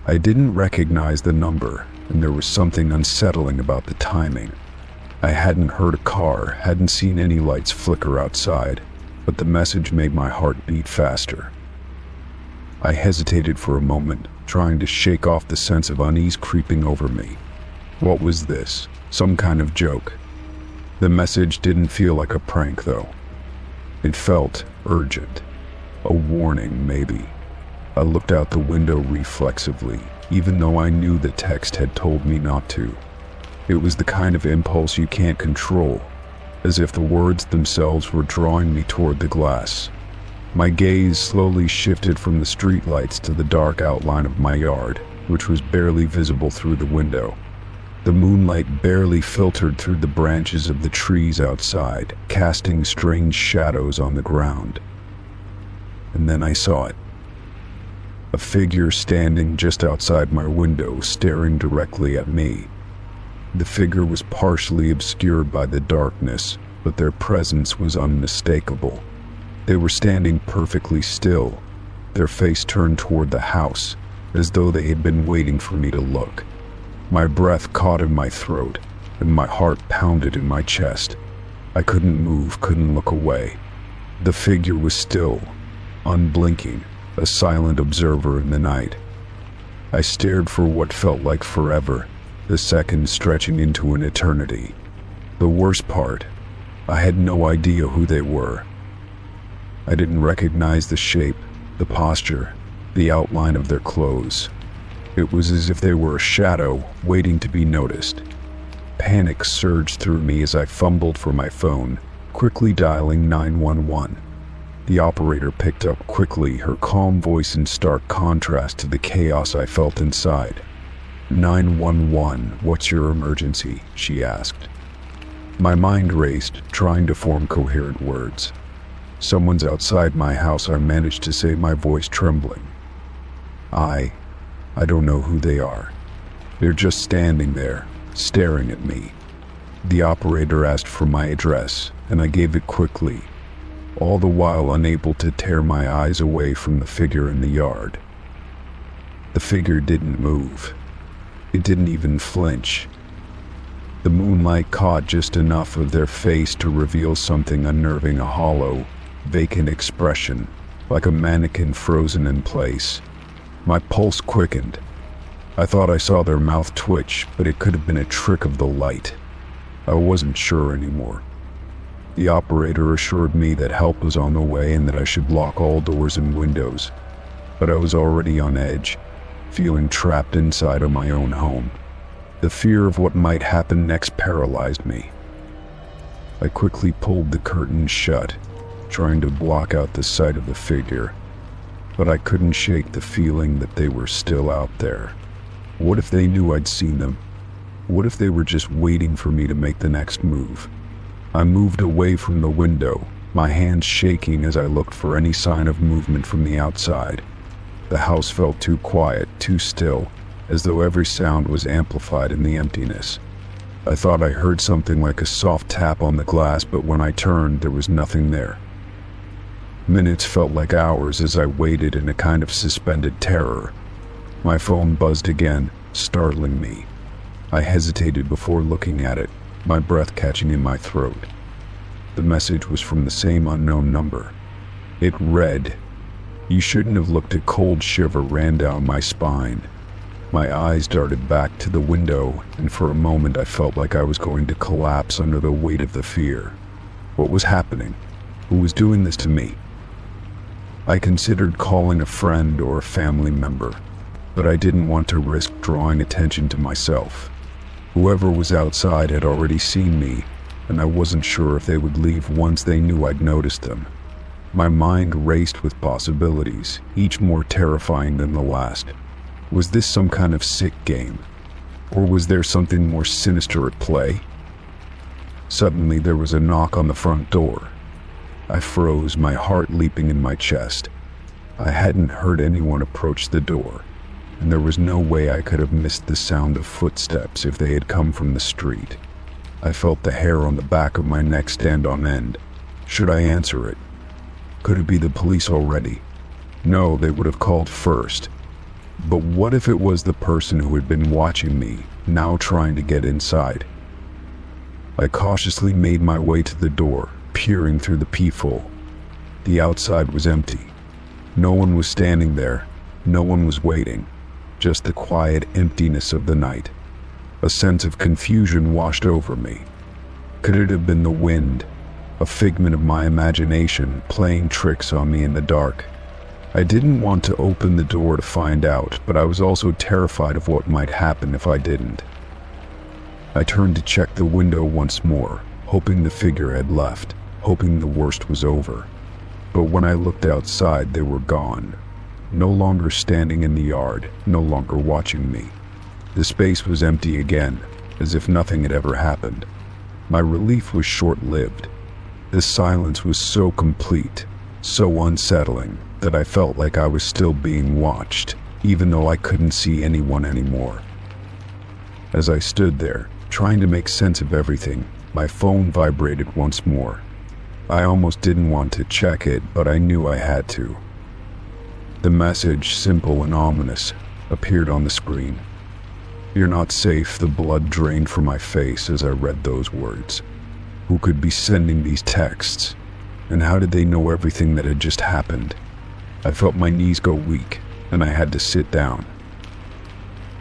I didn't recognize the number, and there was something unsettling about the timing. I hadn't heard a car, hadn't seen any lights flicker outside, but the message made my heart beat faster. I hesitated for a moment, trying to shake off the sense of unease creeping over me. What was this? Some kind of joke? The message didn't feel like a prank, though. It felt urgent. A warning, maybe. I looked out the window reflexively, even though I knew the text had told me not to. It was the kind of impulse you can't control, as if the words themselves were drawing me toward the glass. My gaze slowly shifted from the streetlights to the dark outline of my yard, which was barely visible through the window. The moonlight barely filtered through the branches of the trees outside, casting strange shadows on the ground. And then I saw it. A figure standing just outside my window, staring directly at me. The figure was partially obscured by the darkness, but their presence was unmistakable. They were standing perfectly still, their face turned toward the house, as though they had been waiting for me to look. My breath caught in my throat, and my heart pounded in my chest. I couldn't move, couldn't look away. The figure was still, unblinking, a silent observer in the night. I stared for what felt like forever, the seconds stretching into an eternity. The worst part, I had no idea who they were. I didn't recognize the shape, the posture, the outline of their clothes. It was as if they were a shadow waiting to be noticed. Panic surged through me as I fumbled for my phone, quickly dialing 911. The operator picked up quickly, her calm voice in stark contrast to the chaos I felt inside. 911, what's your emergency? She asked. My mind raced, trying to form coherent words. Someone's outside my house, I managed to say, my voice trembling. I don't know who they are. They're just standing there, staring at me. The operator asked for my address, and I gave it quickly, all the while unable to tear my eyes away from the figure in the yard. The figure didn't move. It didn't even flinch. The moonlight caught just enough of their face to reveal something unnerving, a hollow, vacant expression, like a mannequin frozen in place. My pulse quickened. I thought I saw their mouth twitch, but it could have been a trick of the light. I wasn't sure anymore. The operator assured me that help was on the way and that I should lock all doors and windows. But I was already on edge, feeling trapped inside of my own home. The fear of what might happen next paralyzed me. I quickly pulled the curtains shut, trying to block out the sight of the figure. But I couldn't shake the feeling that they were still out there. What if they knew I'd seen them? What if they were just waiting for me to make the next move? I moved away from the window, my hands shaking as I looked for any sign of movement from the outside. The house felt too quiet, too still, as though every sound was amplified in the emptiness. I thought I heard something like a soft tap on the glass, but when I turned, there was nothing there. Minutes felt like hours as I waited in a kind of suspended terror. My phone buzzed again, startling me. I hesitated before looking at it, my breath catching in my throat. The message was from the same unknown number. It read, "You shouldn't have looked." A cold shiver ran down my spine. My eyes darted back to the window, and for a moment I felt like I was going to collapse under the weight of the fear. What was happening? Who was doing this to me? I considered calling a friend or a family member, but I didn't want to risk drawing attention to myself. Whoever was outside had already seen me, and I wasn't sure if they would leave once they knew I'd noticed them. My mind raced with possibilities, each more terrifying than the last. Was this some kind of sick game? Or was there something more sinister at play? Suddenly there was a knock on the front door. I froze, my heart leaping in my chest. I hadn't heard anyone approach the door, and there was no way I could have missed the sound of footsteps if they had come from the street. I felt the hair on the back of my neck stand on end. Should I answer it? Could it be the police already? No, they would have called first. But what if it was the person who had been watching me, now trying to get inside? I cautiously made my way to the door, peering through the peephole. The outside was empty. No one was standing there. No one was waiting. Just the quiet emptiness of the night. A sense of confusion washed over me. Could it have been the wind, a figment of my imagination playing tricks on me in the dark? I didn't want to open the door to find out, but I was also terrified of what might happen if I didn't. I turned to check the window once more, hoping the figure had left, hoping the worst was over. But when I looked outside, they were gone. No longer standing in the yard, no longer watching me. The space was empty again, as if nothing had ever happened. My relief was short-lived. The silence was so complete, so unsettling, that I felt like I was still being watched, even though I couldn't see anyone anymore. As I stood there, trying to make sense of everything, my phone vibrated once more. I almost didn't want to check it, but I knew I had to. The message, simple and ominous, appeared on the screen. "You're not safe." The blood drained from my face as I read those words. Who could be sending these texts? And how did they know everything that had just happened? I felt my knees go weak, and I had to sit down.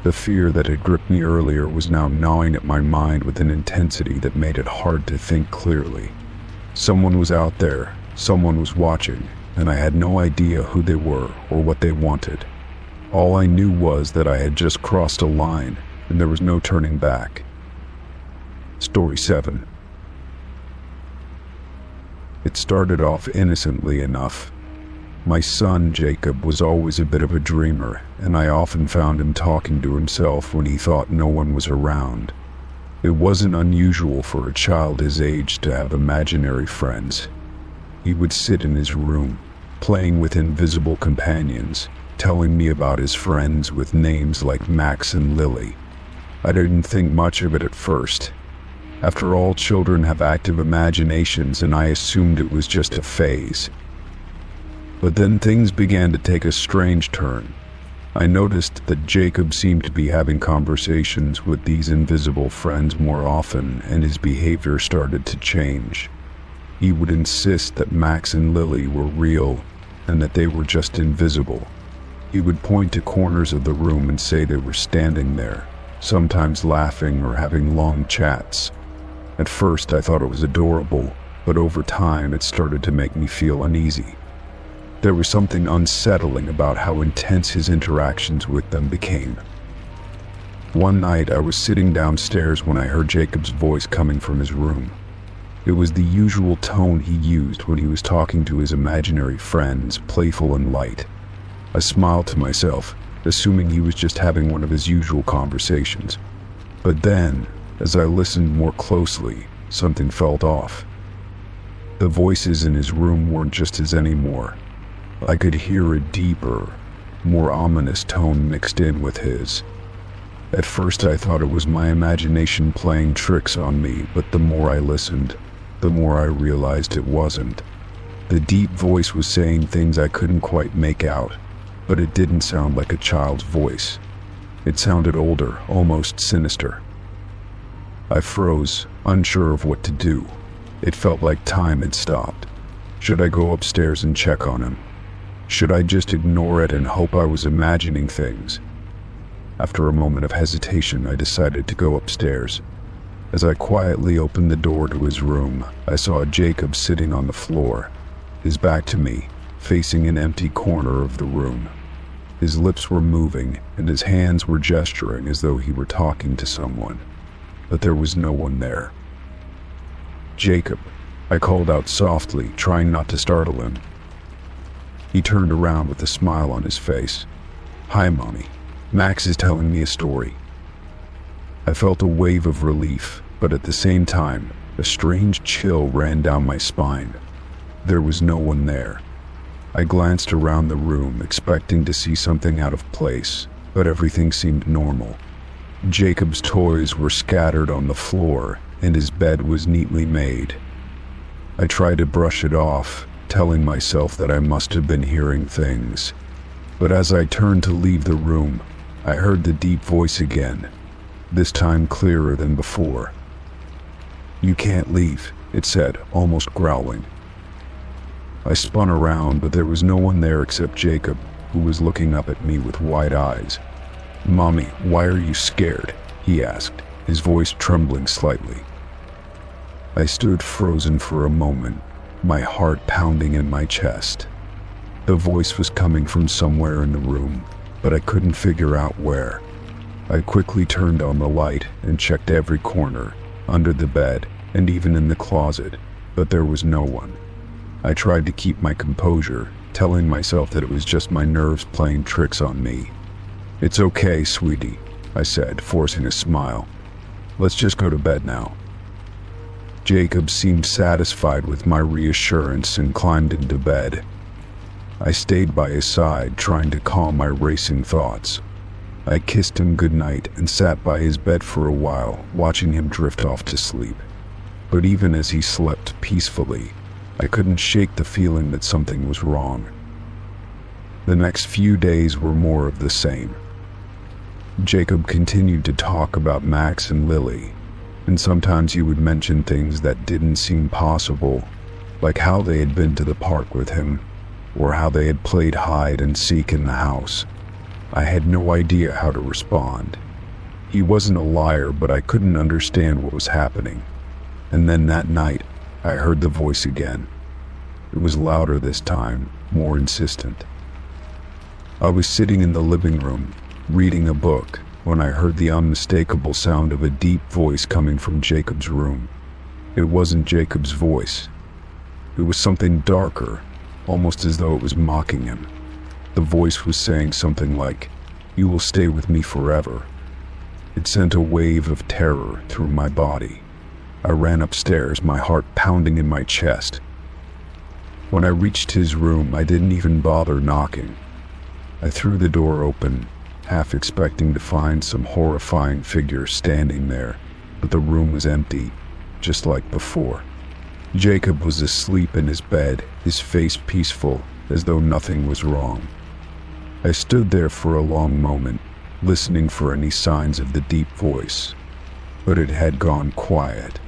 The fear that had gripped me earlier was now gnawing at my mind with an intensity that made it hard to think clearly. Someone was out there, someone was watching, and I had no idea who they were or what they wanted. All I knew was that I had just crossed a line, and there was no turning back. Story 7. It started off innocently enough. My son, Jacob, was always a bit of a dreamer, and I often found him talking to himself when he thought no one was around. It wasn't unusual for a child his age to have imaginary friends. He would sit in his room, playing with invisible companions, telling me about his friends with names like Max and Lily. I didn't think much of it at first. After all, children have active imaginations, and I assumed it was just a phase. But then things began to take a strange turn. I noticed that Jacob seemed to be having conversations with these invisible friends more often, and his behavior started to change. He would insist that Max and Lily were real, and that they were just invisible. He would point to corners of the room and say they were standing there, sometimes laughing or having long chats. At first I thought it was adorable, but over time it started to make me feel uneasy. There was something unsettling about how intense his interactions with them became. One night I was sitting downstairs when I heard Jacob's voice coming from his room. It was the usual tone he used when he was talking to his imaginary friends, playful and light. I smiled to myself, assuming he was just having one of his usual conversations. But then, as I listened more closely, something felt off. The voices in his room weren't just his anymore. I could hear a deeper, more ominous tone mixed in with his. At first I thought it was my imagination playing tricks on me, but the more I listened, the more I realized it wasn't. The deep voice was saying things I couldn't quite make out, but it didn't sound like a child's voice. It sounded older, almost sinister. I froze, unsure of what to do. It felt like time had stopped. Should I go upstairs and check on him? Should I just ignore it and hope I was imagining things? After a moment of hesitation, I decided to go upstairs. As I quietly opened the door to his room, I saw Jacob sitting on the floor, his back to me, facing an empty corner of the room. His lips were moving, and his hands were gesturing as though he were talking to someone. But there was no one there. "Jacob," I called out softly, trying not to startle him. He turned around with a smile on his face. "Hi, Mommy. Max is telling me a story." I felt a wave of relief, but at the same time, a strange chill ran down my spine. There was no one there. I glanced around the room, expecting to see something out of place, but everything seemed normal. Jacob's toys were scattered on the floor, and his bed was neatly made. I tried to brush it off, telling myself that I must have been hearing things. But as I turned to leave the room, I heard the deep voice again, this time clearer than before. "You can't leave," it said, almost growling. I spun around, but there was no one there except Jacob, who was looking up at me with wide eyes. "Mommy, why are you scared?" he asked, his voice trembling slightly. I stood frozen for a moment, my heart pounding in my chest. The voice was coming from somewhere in the room, but I couldn't figure out where. I quickly turned on the light and checked every corner, under the bed, and even in the closet, but there was no one. I tried to keep my composure, telling myself that it was just my nerves playing tricks on me. "It's okay, sweetie," I said, forcing a smile. "Let's just go to bed now." Jacob seemed satisfied with my reassurance and climbed into bed. I stayed by his side, trying to calm my racing thoughts. I kissed him goodnight and sat by his bed for a while, watching him drift off to sleep. But even as he slept peacefully, I couldn't shake the feeling that something was wrong. The next few days were more of the same. Jacob continued to talk about Max and Lily, and sometimes he would mention things that didn't seem possible, like how they had been to the park with him, or how they had played hide and seek in the house. I had no idea how to respond. He wasn't a liar, but I couldn't understand what was happening. And then that night, I heard the voice again. It was louder this time, more insistent. I was sitting in the living room, reading a book, when I heard the unmistakable sound of a deep voice coming from Jacob's room. It wasn't Jacob's voice. It was something darker, almost as though it was mocking him. The voice was saying something like, "You will stay with me forever." It sent a wave of terror through my body. I ran upstairs, my heart pounding in my chest. When I reached his room, I didn't even bother knocking. I threw the door open, half expecting to find some horrifying figure standing there, but the room was empty, just like before. Jacob was asleep in his bed, his face peaceful, as though nothing was wrong. I stood there for a long moment, listening for any signs of the deep voice, but it had gone quiet.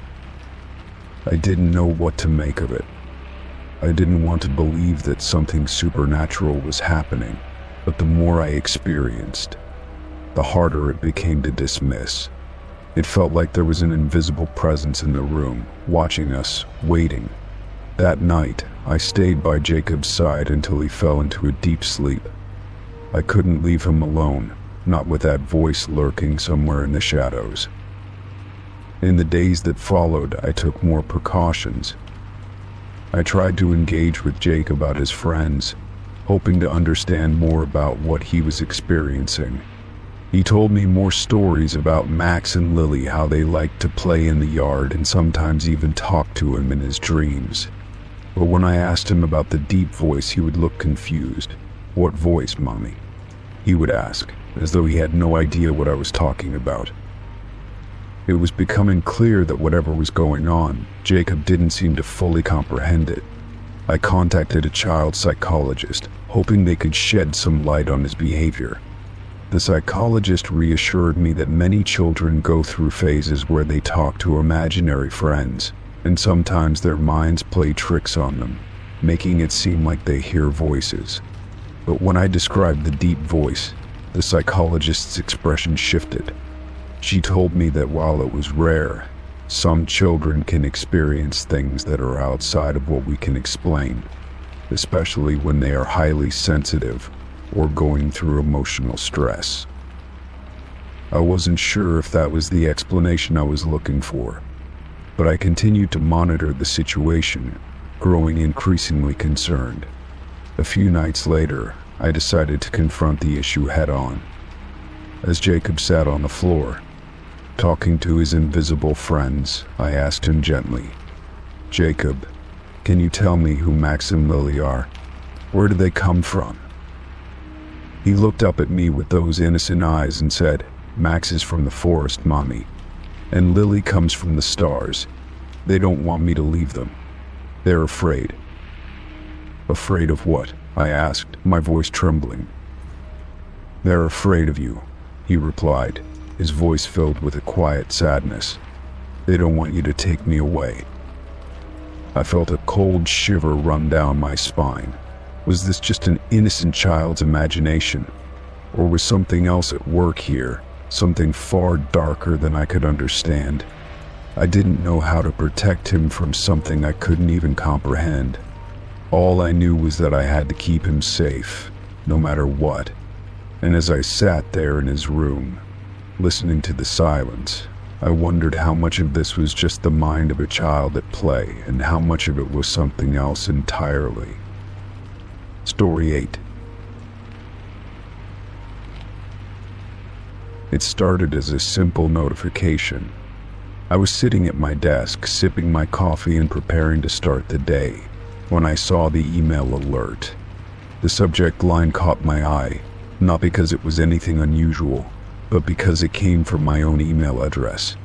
I didn't know what to make of it. I didn't want to believe that something supernatural was happening, but the more I experienced, the harder it became to dismiss. It felt like there was an invisible presence in the room, watching us, waiting. That night, I stayed by Jacob's side until he fell into a deep sleep. I couldn't leave him alone, not with that voice lurking somewhere in the shadows. In the days that followed, I took more precautions. I tried to engage with Jake about his friends, hoping to understand more about what he was experiencing. He told me more stories about Max and Lily, how they liked to play in the yard and sometimes even talk to him in his dreams. But when I asked him about the deep voice, he would look confused. "What voice, Mommy?" he would ask, as though he had no idea what I was talking about. It was becoming clear that whatever was going on, Jacob didn't seem to fully comprehend it. I contacted a child psychologist, hoping they could shed some light on his behavior. The psychologist reassured me that many children go through phases where they talk to imaginary friends, and sometimes their minds play tricks on them, making it seem like they hear voices. But when I described the deep voice, the psychologist's expression shifted. She told me that while it was rare, some children can experience things that are outside of what we can explain, especially when they are highly sensitive or going through emotional stress. I wasn't sure if that was the explanation I was looking for, but I continued to monitor the situation, growing increasingly concerned. A few nights later, I decided to confront the issue head-on. As Jacob sat on the floor, talking to his invisible friends, I asked him gently, "Jacob, can you tell me who Max and Lily are? Where do they come from?" He looked up at me with those innocent eyes and said, "Max is from the forest, Mommy, and Lily comes from the stars. They don't want me to leave them. They're afraid." "Afraid of what?" I asked, my voice trembling. "They're afraid of you," he replied, his voice filled with a quiet sadness. "They don't want you to take me away." I felt a cold shiver run down my spine. Was this just an innocent child's imagination? Or was something else at work here, something far darker than I could understand? I didn't know how to protect him from something I couldn't even comprehend. All I knew was that I had to keep him safe, no matter what. And as I sat there in his room, listening to the silence, I wondered how much of this was just the mind of a child at play and how much of it was something else entirely. Story 8. It started as a simple notification. I was sitting at my desk, sipping my coffee and preparing to start the day, when I saw the email alert. The subject line caught my eye, not because it was anything unusual, but because it came from my own email address.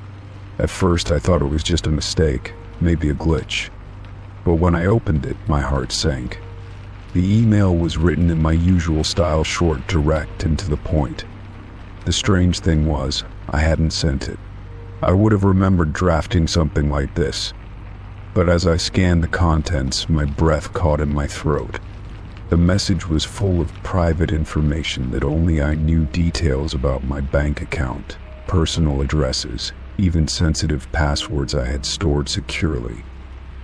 At first I thought it was just a mistake, maybe a glitch. But when I opened it, my heart sank. The email was written in my usual style, short, direct, and to the point. The strange thing was, I hadn't sent it. I would have remembered drafting something like this. But as I scanned the contents, my breath caught in my throat. The message was full of private information that only I knew, details about my bank account, personal addresses, even sensitive passwords I had stored securely.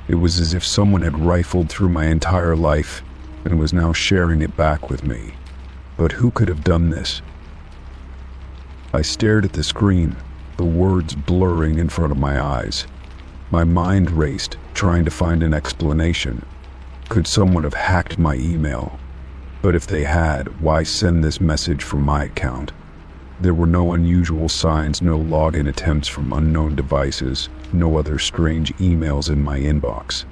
It was as if someone had rifled through my entire life and was now sharing it back with me. But who could have done this? I stared at the screen, the words blurring in front of my eyes. My mind raced, trying to find an explanation. Could someone have hacked my email? But if they had, why send this message from my account? There were no unusual signs, no login attempts from unknown devices, no other strange emails in my inbox.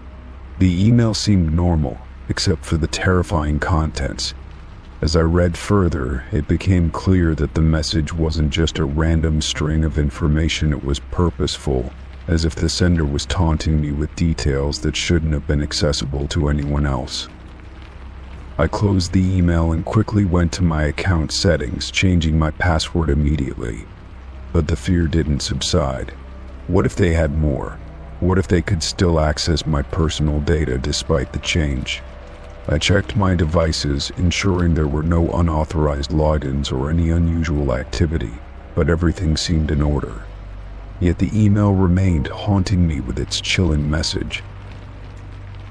The email seemed normal, except for the terrifying contents. As I read further, it became clear that the message wasn't just a random string of information, it was purposeful, as if the sender was taunting me with details that shouldn't have been accessible to anyone else. I closed the email and quickly went to my account settings, changing my password immediately. But the fear didn't subside. What if they had more? What if they could still access my personal data despite the change? I checked my devices, ensuring there were no unauthorized logins or any unusual activity, but everything seemed in order. Yet the email remained haunting me with its chilling message.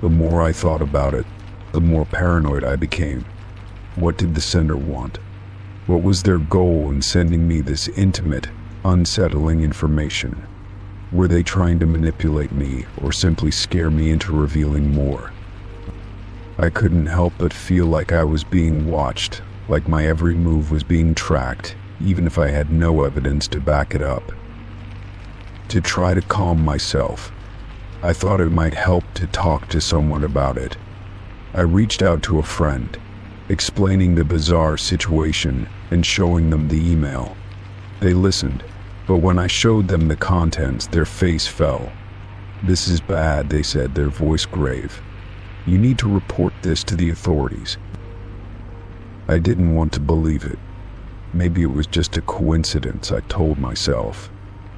The more I thought about it, the more paranoid I became. What did the sender want? What was their goal in sending me this intimate, unsettling information? Were they trying to manipulate me or simply scare me into revealing more? I couldn't help but feel like I was being watched, like my every move was being tracked, even if I had no evidence to back it up. To try to calm myself, I thought it might help to talk to someone about it. I reached out to a friend, explaining the bizarre situation and showing them the email. They listened, but when I showed them the contents, their face fell. "This is bad," they said, their voice grave. "You need to report this to the authorities." I didn't want to believe it. Maybe it was just a coincidence, I told myself.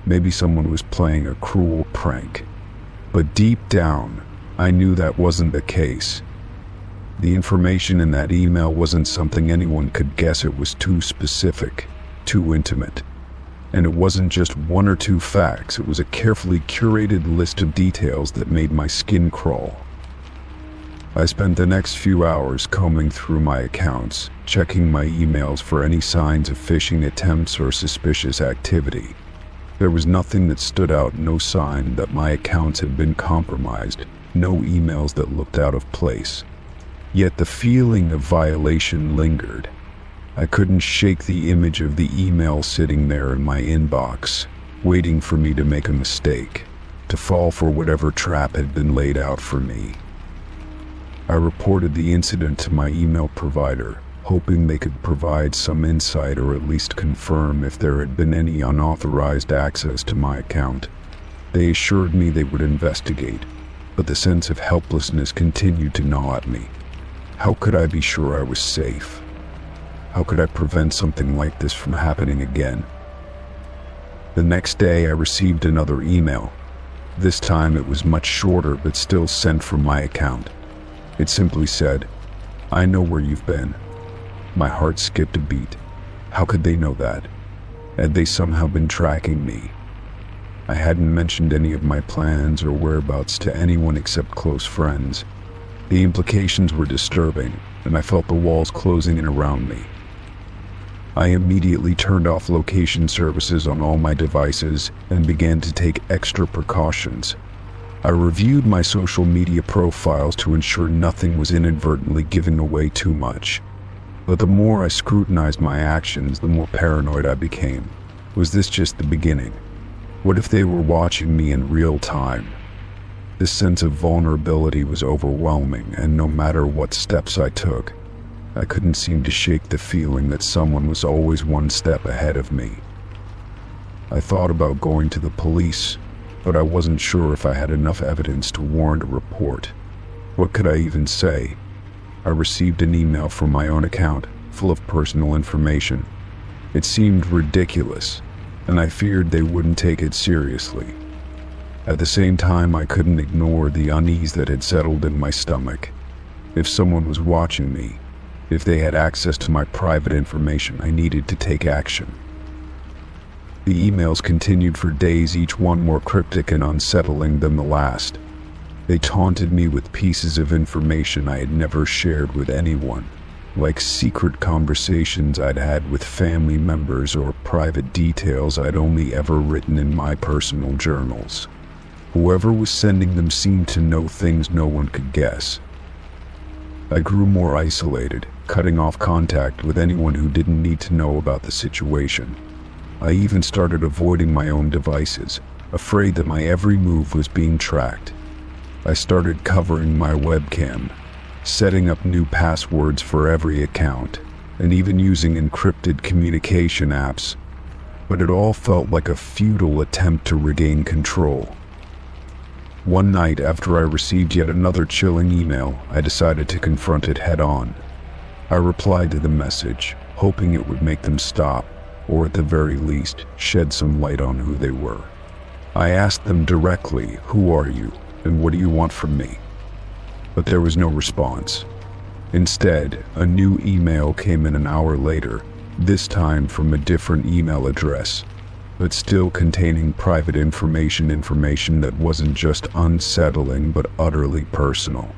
Maybe someone was playing a cruel prank. But deep down, I knew that wasn't the case. The information in that email wasn't something anyone could guess. It was too specific, too intimate. And it wasn't just one or two facts, it was a carefully curated list of details that made my skin crawl. I spent the next few hours combing through my accounts, checking my emails for any signs of phishing attempts or suspicious activity. There was nothing that stood out, no sign that my accounts had been compromised, no emails that looked out of place. Yet the feeling of violation lingered. I couldn't shake the image of the email sitting there in my inbox, waiting for me to make a mistake, to fall for whatever trap had been laid out for me. I reported the incident to my email provider, hoping they could provide some insight or at least confirm if there had been any unauthorized access to my account. They assured me they would investigate, but the sense of helplessness continued to gnaw at me. How could I be sure I was safe? How could I prevent something like this from happening again? The next day I received another email. This time it was much shorter but still sent from my account. It simply said, "I know where you've been." My heart skipped a beat. How could they know that? Had they somehow been tracking me? I hadn't mentioned any of my plans or whereabouts to anyone except close friends. The implications were disturbing, and I felt the walls closing in around me. I immediately turned off location services on all my devices and began to take extra precautions. I reviewed my social media profiles to ensure nothing was inadvertently giving away too much. But the more I scrutinized my actions, the more paranoid I became. Was this just the beginning? What if they were watching me in real time? This sense of vulnerability was overwhelming, and no matter what steps I took, I couldn't seem to shake the feeling that someone was always one step ahead of me. I thought about going to the police, but I wasn't sure if I had enough evidence to warrant a report. What could I even say? I received an email from my own account, full of personal information. It seemed ridiculous, and I feared they wouldn't take it seriously. At the same time, I couldn't ignore the unease that had settled in my stomach. If someone was watching me, if they had access to my private information, I needed to take action. The emails continued for days, each one more cryptic and unsettling than the last. They taunted me with pieces of information I had never shared with anyone, like secret conversations I'd had with family members or private details I'd only ever written in my personal journals. Whoever was sending them seemed to know things no one could guess. I grew more isolated, cutting off contact with anyone who didn't need to know about the situation. I even started avoiding my own devices, afraid that my every move was being tracked. I started covering my webcam, setting up new passwords for every account, and even using encrypted communication apps. But it all felt like a futile attempt to regain control. One night, after I received yet another chilling email, I decided to confront it head-on. I replied to the message, hoping it would make them stop, or at the very least, shed some light on who they were. I asked them directly, "Who are you, and what do you want from me?" But there was no response. Instead, a new email came in an hour later, this time from a different email address, but still containing private information that wasn't just unsettling but utterly personal.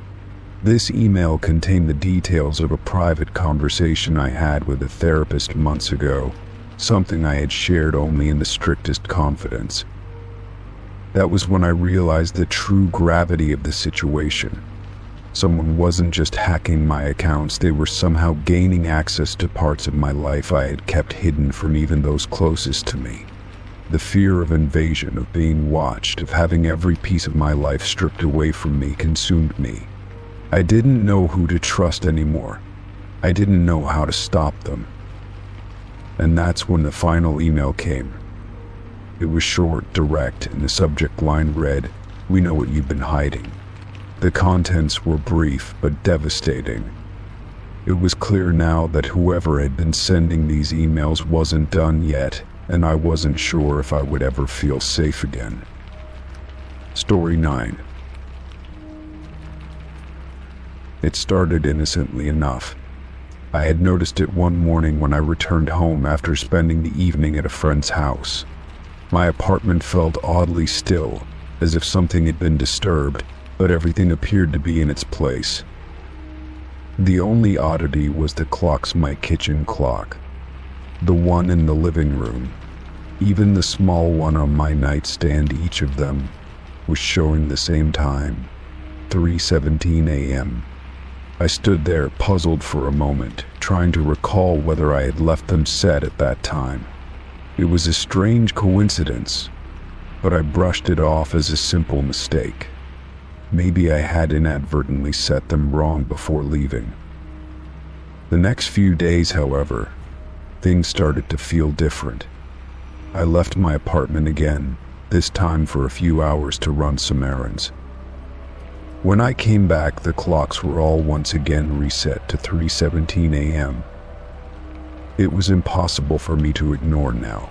This email contained the details of a private conversation I had with a therapist months ago, something I had shared only in the strictest confidence. That was when I realized the true gravity of the situation. Someone wasn't just hacking my accounts, they were somehow gaining access to parts of my life I had kept hidden from even those closest to me. The fear of invasion, of being watched, of having every piece of my life stripped away from me consumed me. I didn't know who to trust anymore. I didn't know how to stop them. And that's when the final email came. It was short, direct, and the subject line read, "We know what you've been hiding." The contents were brief but devastating. It was clear now that whoever had been sending these emails wasn't done yet, and I wasn't sure if I would ever feel safe again. Story 9. It started innocently enough. I had noticed it one morning when I returned home after spending the evening at a friend's house. My apartment felt oddly still, as if something had been disturbed, but everything appeared to be in its place. The only oddity was the clocks, my kitchen clock. The one in the living room, even the small one on my nightstand, each of them was showing the same time, 3:17 a.m. I stood there puzzled for a moment, trying to recall whether I had left them set at that time. It was a strange coincidence, but I brushed it off as a simple mistake. Maybe I had inadvertently set them wrong before leaving. The next few days, however, things started to feel different. I left my apartment again, this time for a few hours to run some errands. When I came back, the clocks were all once again reset to 3:17 a.m. It was impossible for me to ignore now.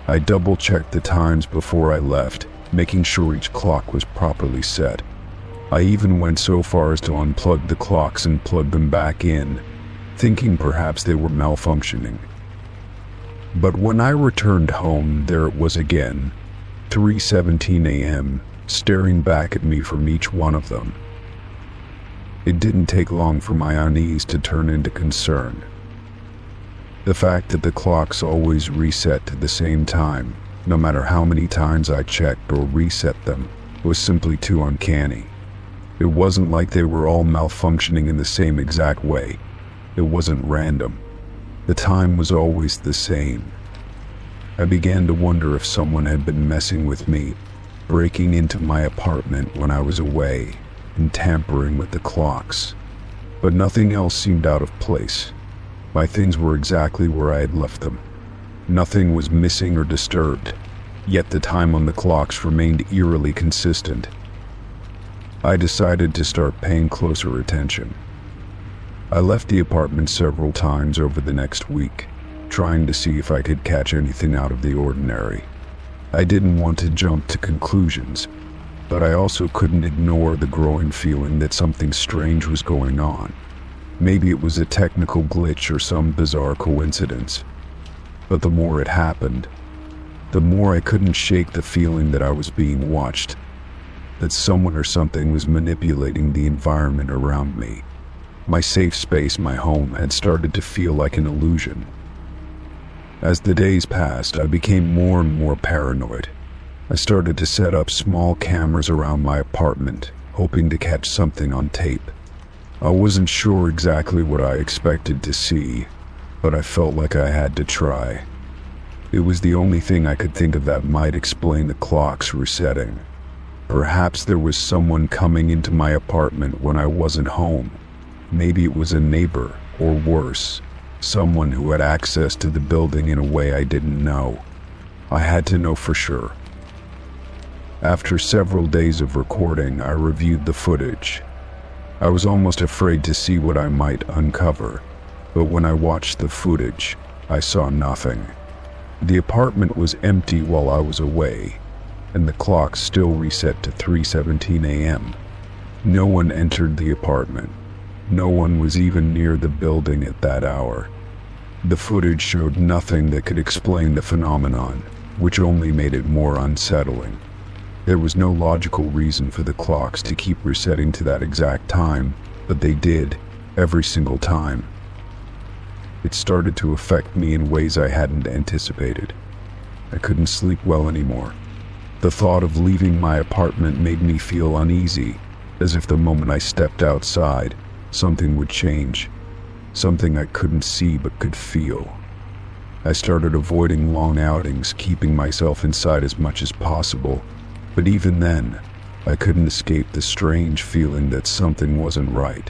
I double-checked the times before I left, making sure each clock was properly set. I even went so far as to unplug the clocks and plug them back in, thinking perhaps they were malfunctioning. But when I returned home, there it was again, 3:17 a.m., staring back at me from each one of them. It didn't take long for my unease to turn into concern. The fact that the clocks always reset to the same time, no matter how many times I checked or reset them, was simply too uncanny. It wasn't like they were all malfunctioning in the same exact way. It wasn't random. The time was always the same. I began to wonder if someone had been messing with me, breaking into my apartment when I was away, and tampering with the clocks. But nothing else seemed out of place. My things were exactly where I had left them. Nothing was missing or disturbed, yet the time on the clocks remained eerily consistent. I decided to start paying closer attention. I left the apartment several times over the next week, trying to see if I could catch anything out of the ordinary. I didn't want to jump to conclusions, but I also couldn't ignore the growing feeling that something strange was going on. Maybe it was a technical glitch or some bizarre coincidence. But the more it happened, the more I couldn't shake the feeling that I was being watched, that someone or something was manipulating the environment around me. My safe space, my home, had started to feel like an illusion. As the days passed, I became more and more paranoid. I started to set up small cameras around my apartment, hoping to catch something on tape. I wasn't sure exactly what I expected to see, but I felt like I had to try. It was the only thing I could think of that might explain the clocks resetting. Perhaps there was someone coming into my apartment when I wasn't home. Maybe it was a neighbor, or worse, someone who had access to the building in a way I didn't know. I had to know for sure. After several days of recording, I reviewed the footage. I was almost afraid to see what I might uncover, but when I watched the footage, I saw nothing. The apartment was empty while I was away, and the clock still reset to 3:17 a.m. No one entered the apartment. No one was even near the building at that hour. The footage showed nothing that could explain the phenomenon, which only made it more unsettling. There was no logical reason for the clocks to keep resetting to that exact time, but they did, every single time. It started to affect me in ways I hadn't anticipated. I couldn't sleep well anymore. The thought of leaving my apartment made me feel uneasy, as if the moment I stepped outside, something would change. Something I couldn't see but could feel. I started avoiding long outings, keeping myself inside as much as possible, but even then, I couldn't escape the strange feeling that something wasn't right.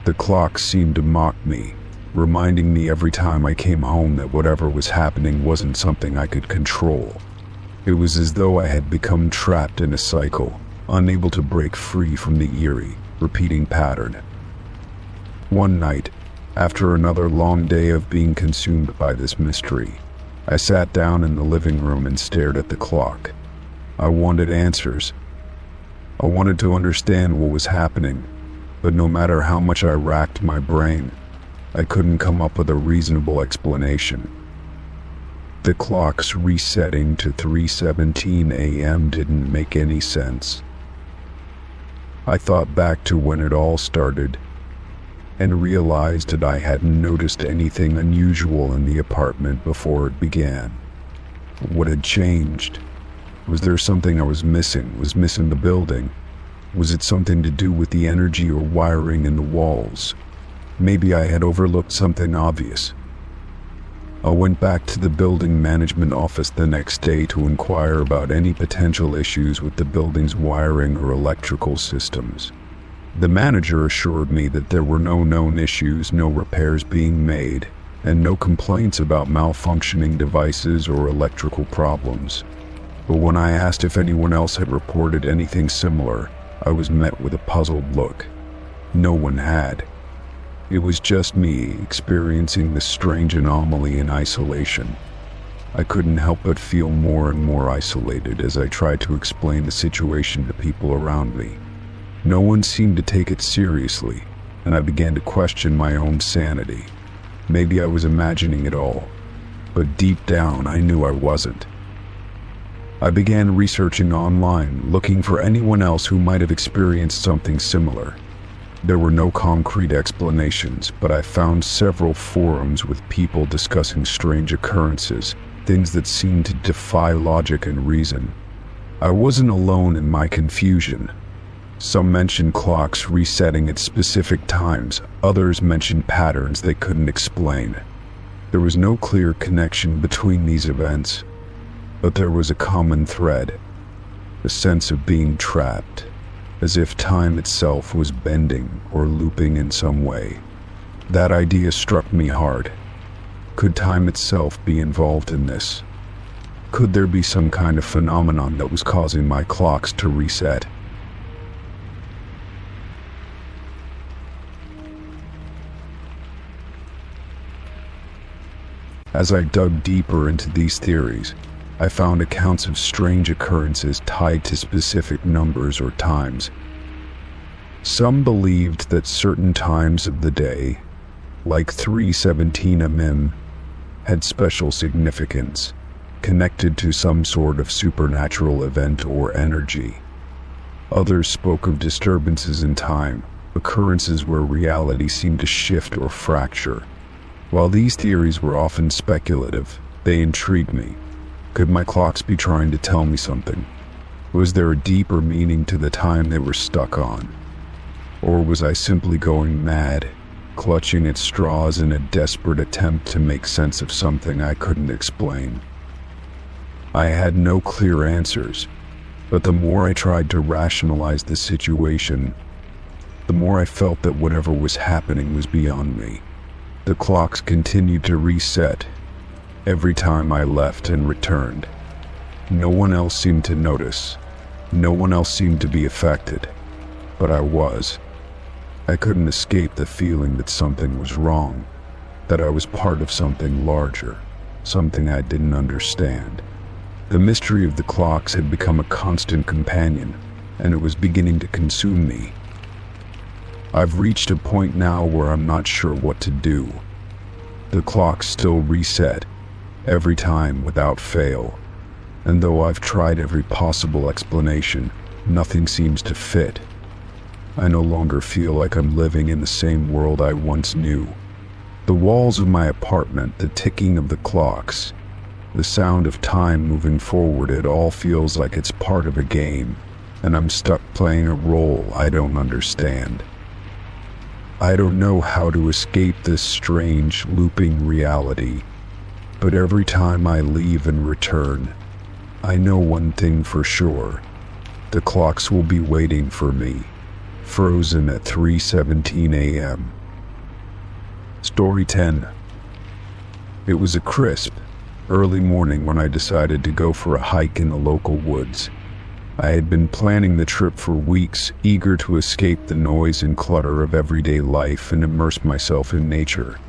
The clock seemed to mock me, reminding me every time I came home that whatever was happening wasn't something I could control. It was as though I had become trapped in a cycle, unable to break free from the eerie, repeating pattern. One night, after another long day of being consumed by this mystery, I sat down in the living room and stared at the clock. I wanted answers. I wanted to understand what was happening, but no matter how much I racked my brain, I couldn't come up with a reasonable explanation. The clock's resetting to 3:17 a.m. didn't make any sense. I thought back to when it all started, and realized that I hadn't noticed anything unusual in the apartment before it began. What had changed? Was there something I was missing? Was missing the building? Was it something to do with the energy or wiring in the walls? Maybe I had overlooked something obvious. I went back to the building management office the next day to inquire about any potential issues with the building's wiring or electrical systems. The manager assured me that there were no known issues, no repairs being made, and no complaints about malfunctioning devices or electrical problems. But when I asked if anyone else had reported anything similar, I was met with a puzzled look. No one had. It was just me experiencing this strange anomaly in isolation. I couldn't help but feel more and more isolated as I tried to explain the situation to people around me. No one seemed to take it seriously, and I began to question my own sanity. Maybe I was imagining it all, but deep down I knew I wasn't. I began researching online, looking for anyone else who might have experienced something similar. There were no concrete explanations, but I found several forums with people discussing strange occurrences, things that seemed to defy logic and reason. I wasn't alone in my confusion. Some mentioned clocks resetting at specific times, others mentioned patterns they couldn't explain. There was no clear connection between these events, but there was a common thread, a sense of being trapped, as if time itself was bending or looping in some way. That idea struck me hard. Could time itself be involved in this? Could there be some kind of phenomenon that was causing my clocks to reset? As I dug deeper into these theories, I found accounts of strange occurrences tied to specific numbers or times. Some believed that certain times of the day, like 3:17 am, had special significance, connected to some sort of supernatural event or energy. Others spoke of disturbances in time, occurrences where reality seemed to shift or fracture. While these theories were often speculative, they intrigued me. Could my clocks be trying to tell me something? Was there a deeper meaning to the time they were stuck on? Or was I simply going mad, clutching at straws in a desperate attempt to make sense of something I couldn't explain? I had no clear answers, but the more I tried to rationalize the situation, the more I felt that whatever was happening was beyond me. The clocks continued to reset every time I left and returned. No one else seemed to notice. No one else seemed to be affected. But I was. I couldn't escape the feeling that something was wrong, that I was part of something larger, something I didn't understand. The mystery of the clocks had become a constant companion, and it was beginning to consume me. I've reached a point now where I'm not sure what to do. The clocks still reset, every time without fail, and though I've tried every possible explanation, nothing seems to fit. I no longer feel like I'm living in the same world I once knew. The walls of my apartment, the ticking of the clocks, the sound of time moving forward, it all feels like it's part of a game, and I'm stuck playing a role I don't understand. I don't know how to escape this strange, looping reality, but every time I leave and return, I know one thing for sure. The clocks will be waiting for me, frozen at 3:17 a.m. Story 10. It was a crisp, early morning when I decided to go for a hike in the local woods. I had been planning the trip for weeks, eager to escape the noise and clutter of everyday life and immerse myself in nature.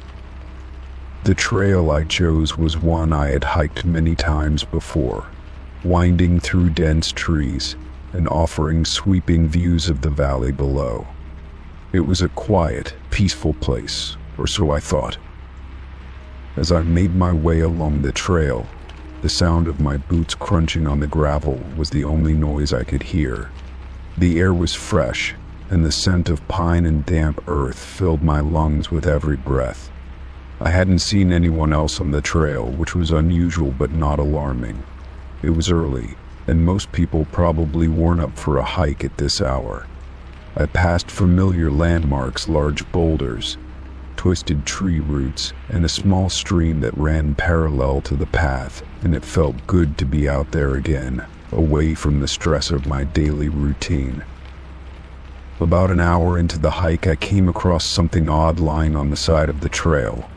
The trail I chose was one I had hiked many times before, winding through dense trees and offering sweeping views of the valley below. It was a quiet, peaceful place, or so I thought. As I made my way along the trail, the sound of my boots crunching on the gravel was the only noise I could hear. The air was fresh, and the scent of pine and damp earth filled my lungs with every breath. I hadn't seen anyone else on the trail, which was unusual but not alarming. It was early, and most people probably weren't up for a hike at this hour. I passed familiar landmarks, large boulders, twisted tree roots, and a small stream that ran parallel to the path, and it felt good to be out there again, away from the stress of my daily routine. About an hour into the hike, I came across something odd lying on the side of the trail.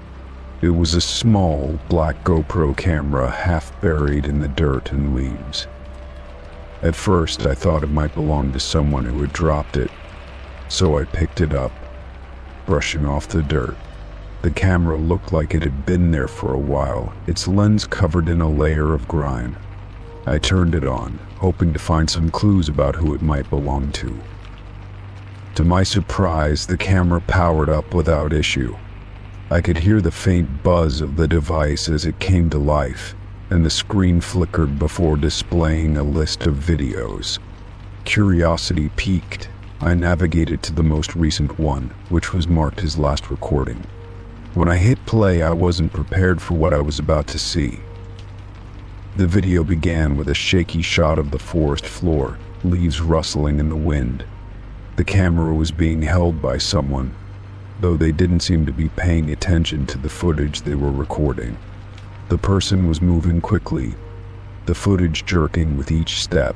It was a small, black GoPro camera, half buried in the dirt and leaves. At first, I thought it might belong to someone who had dropped it, so I picked it up, brushing off the dirt. The camera looked like it had been there for a while, its lens covered in a layer of grime. I turned it on, hoping to find some clues about who it might belong to. To my surprise, the camera powered up without issue. I could hear the faint buzz of the device as it came to life, and the screen flickered before displaying a list of videos. Curiosity piqued. I navigated to the most recent one, which was marked as last recording. When I hit play, I wasn't prepared for what I was about to see. The video began with a shaky shot of the forest floor, leaves rustling in the wind. The camera was being held by someone, though they didn't seem to be paying attention to the footage they were recording. The person was moving quickly, the footage jerking with each step.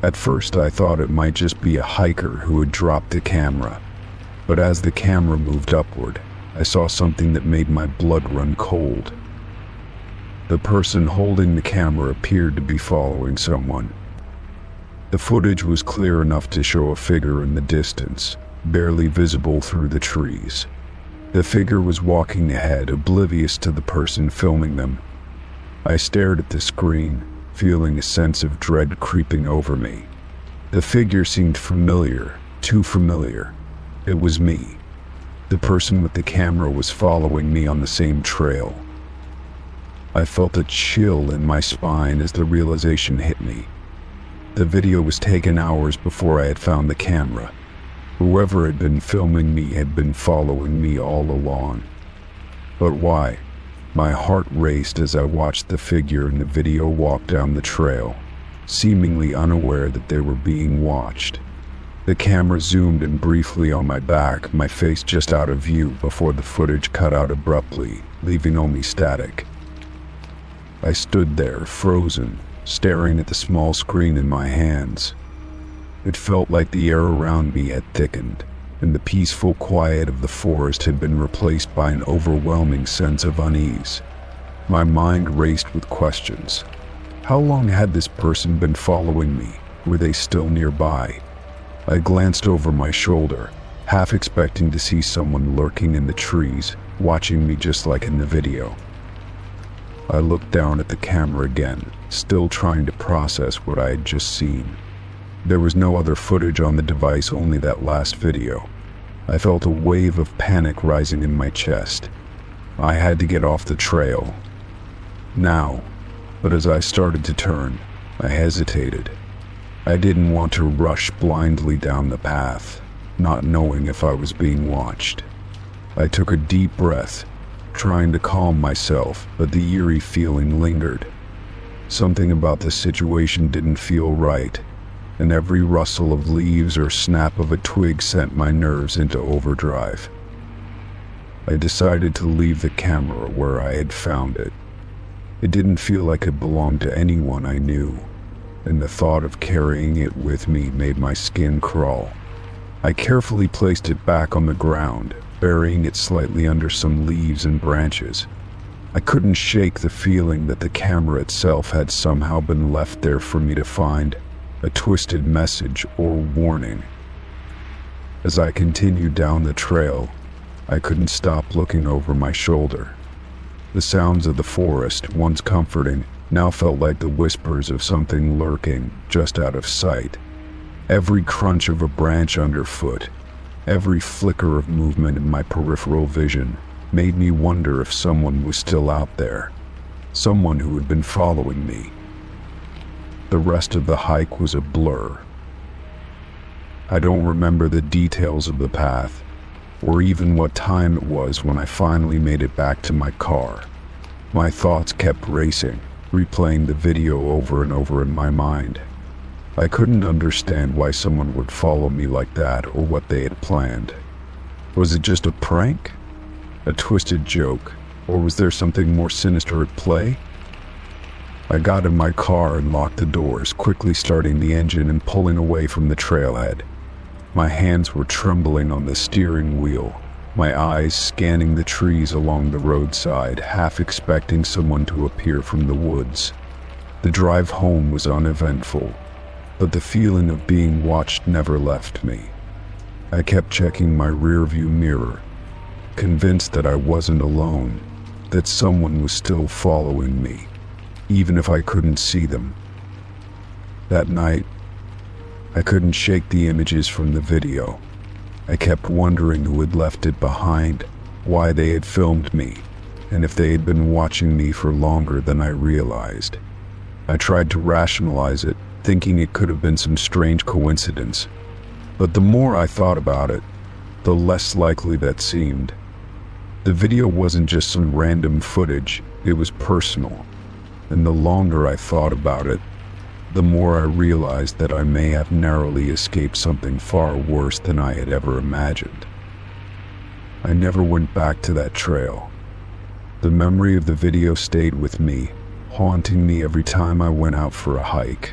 At first, I thought it might just be a hiker who had dropped the camera, but as the camera moved upward, I saw something that made my blood run cold. The person holding the camera appeared to be following someone. The footage was clear enough to show a figure in the distance, barely visible through the trees. The figure was walking ahead, oblivious to the person filming them. I stared at the screen, feeling a sense of dread creeping over me. The figure seemed familiar, too familiar. It was me. The person with the camera was following me on the same trail. I felt a chill in my spine as the realization hit me. The video was taken hours before I had found the camera. Whoever had been filming me had been following me all along. But why? My heart raced as I watched the figure in the video walk down the trail, seemingly unaware that they were being watched. The camera zoomed in briefly on my back, my face just out of view before the footage cut out abruptly, leaving only static. I stood there, frozen, staring at the small screen in my hands. It felt like the air around me had thickened, and the peaceful quiet of the forest had been replaced by an overwhelming sense of unease. My mind raced with questions. How long had this person been following me? Were they still nearby? I glanced over my shoulder, half expecting to see someone lurking in the trees, watching me just like in the video. I looked down at the camera again, still trying to process what I had just seen. There was no other footage on the device, only that last video. I felt a wave of panic rising in my chest. I had to get off the trail. Now, but as I started to turn, I hesitated. I didn't want to rush blindly down the path, not knowing if I was being watched. I took a deep breath, trying to calm myself, but the eerie feeling lingered. Something about the situation didn't feel right, and every rustle of leaves or snap of a twig sent my nerves into overdrive. I decided to leave the camera where I had found it. It didn't feel like it belonged to anyone I knew, and the thought of carrying it with me made my skin crawl. I carefully placed it back on the ground, burying it slightly under some leaves and branches. I couldn't shake the feeling that the camera itself had somehow been left there for me to find, a twisted message or warning. As I continued down the trail, I couldn't stop looking over my shoulder. The sounds of the forest, once comforting, now felt like the whispers of something lurking just out of sight. Every crunch of a branch underfoot, every flicker of movement in my peripheral vision made me wonder if someone was still out there, someone who had been following me. The rest of the hike was a blur. I don't remember the details of the path, or even what time it was when I finally made it back to my car. My thoughts kept racing, replaying the video over and over in my mind. I couldn't understand why someone would follow me like that or what they had planned. Was it just a prank? A twisted joke? Or was there something more sinister at play? I got in my car and locked the doors, quickly starting the engine and pulling away from the trailhead. My hands were trembling on the steering wheel, my eyes scanning the trees along the roadside, half expecting someone to appear from the woods. The drive home was uneventful, but the feeling of being watched never left me. I kept checking my rearview mirror, convinced that I wasn't alone, that someone was still following me, even if I couldn't see them. That night, I couldn't shake the images from the video. I kept wondering who had left it behind, why they had filmed me, and if they had been watching me for longer than I realized. I tried to rationalize it, thinking it could have been some strange coincidence. But the more I thought about it, the less likely that seemed. The video wasn't just some random footage, it was personal. And the longer I thought about it, the more I realized that I may have narrowly escaped something far worse than I had ever imagined. I never went back to that trail. The memory of the video stayed with me, haunting me every time I went out for a hike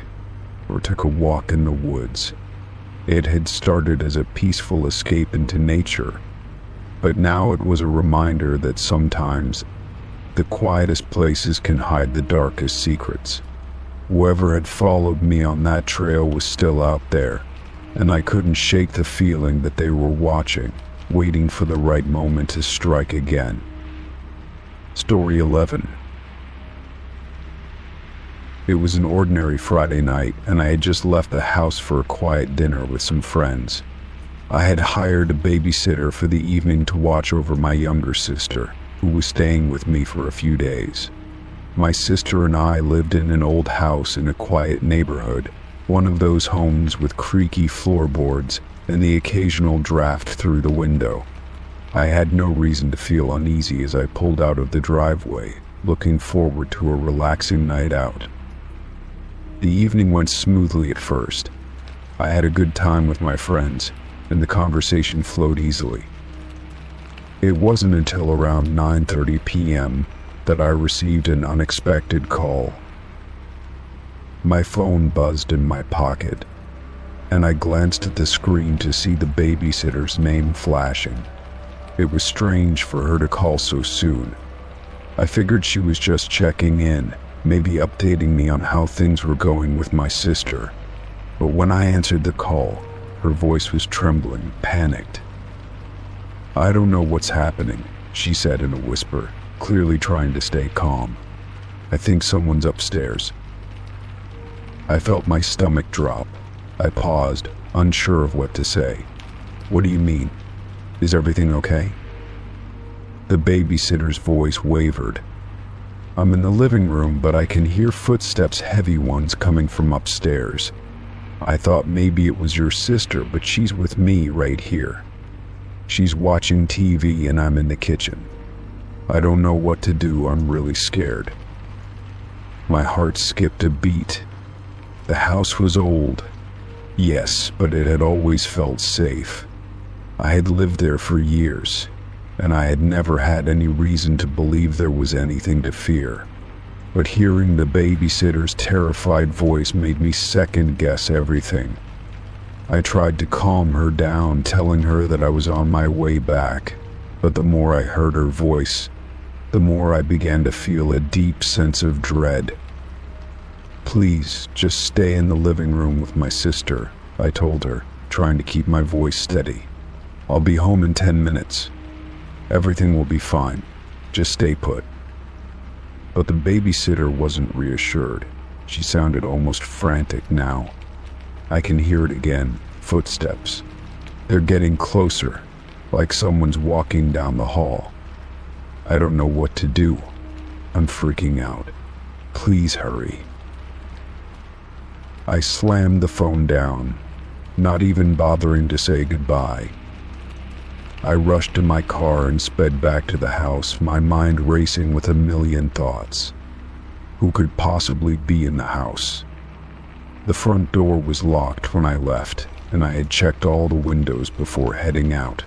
or took a walk in the woods. It had started as a peaceful escape into nature, but now it was a reminder that sometimes the quietest places can hide the darkest secrets. Whoever had followed me on that trail was still out there, and I couldn't shake the feeling that they were watching, waiting for the right moment to strike again. Story 11. It was an ordinary Friday night, and I had just left the house for a quiet dinner with some friends. I had hired a babysitter for the evening to watch over my younger sister, who was staying with me for a few days. My sister and I lived in an old house in a quiet neighborhood, one of those homes with creaky floorboards and the occasional draft through the window. I had no reason to feel uneasy as I pulled out of the driveway, looking forward to a relaxing night out. The evening went smoothly at first. I had a good time with my friends, and the conversation flowed easily. It wasn't until around 9:30 p.m. that I received an unexpected call. My phone buzzed in my pocket, and I glanced at the screen to see the babysitter's name flashing. It was strange for her to call so soon. I figured she was just checking in, maybe updating me on how things were going with my sister. But when I answered the call, her voice was trembling, panicked. "I don't know what's happening," she said in a whisper, clearly trying to stay calm. "I think someone's upstairs." I felt my stomach drop. I paused, unsure of what to say. "What do you mean?" Is everything okay?" The babysitter's voice wavered. "I'm in the living room, but I can hear footsteps, heavy ones, coming from upstairs. I thought maybe it was your sister, but she's with me right here. She's watching TV and I'm in the kitchen. I don't know what to do. I'm really scared." My heart skipped a beat. The house was old, yes, but it had always felt safe. I had lived there for years, and I had never had any reason to believe there was anything to fear. But hearing the babysitter's terrified voice made me second-guess everything. I tried to calm her down, telling her that I was on my way back, but the more I heard her voice, the more I began to feel a deep sense of dread. "Please, just stay in the living room with my sister," I told her, trying to keep my voice steady. "I'll be home in 10 minutes. Everything will be fine. Just stay put." But the babysitter wasn't reassured. She sounded almost frantic now. I can hear it again, footsteps. They're getting closer, like someone's walking down the hall. I don't know what to do. I'm freaking out. Please hurry. I slammed the phone down, not even bothering to say goodbye. I rushed to my car and sped back to the house, my mind racing with a million thoughts. Who could possibly be in the house? The front door was locked when I left, and I had checked all the windows before heading out.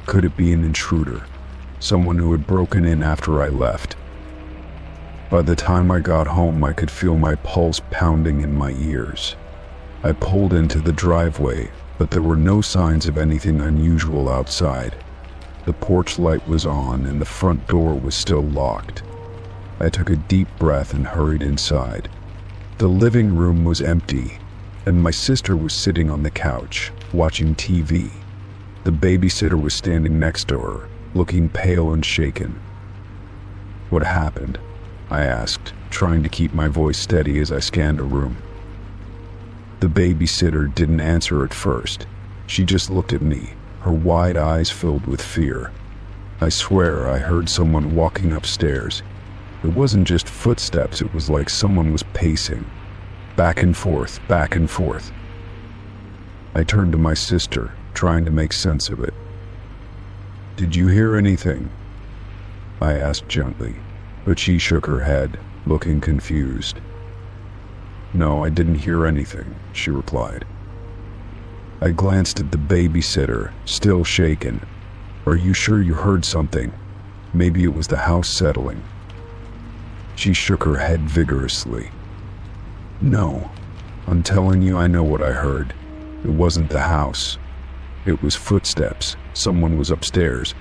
Could it be an intruder? Someone who had broken in after I left? By the time I got home, I could feel my pulse pounding in my ears. I pulled into the driveway, but there were no signs of anything unusual outside. The porch light was on and the front door was still locked. I took a deep breath and hurried inside. The living room was empty, and my sister was sitting on the couch, watching TV. The babysitter was standing next to her, looking pale and shaken. "What happened?" I asked, trying to keep my voice steady as I scanned a room. The babysitter didn't answer at first. She just looked at me, her wide eyes filled with fear. I swear I heard someone walking upstairs. It wasn't just footsteps, it was like someone was pacing, back and forth, back and forth. I turned to my sister, trying to make sense of it. "Did you hear anything?" I asked gently, but she shook her head, looking confused. "No, I didn't hear anything," she replied. I glanced at the babysitter, still shaken. "Are you sure you heard something? Maybe it was the house settling." She shook her head vigorously. "No, I'm telling you I know what I heard. It wasn't the house. It was footsteps. Someone was upstairs."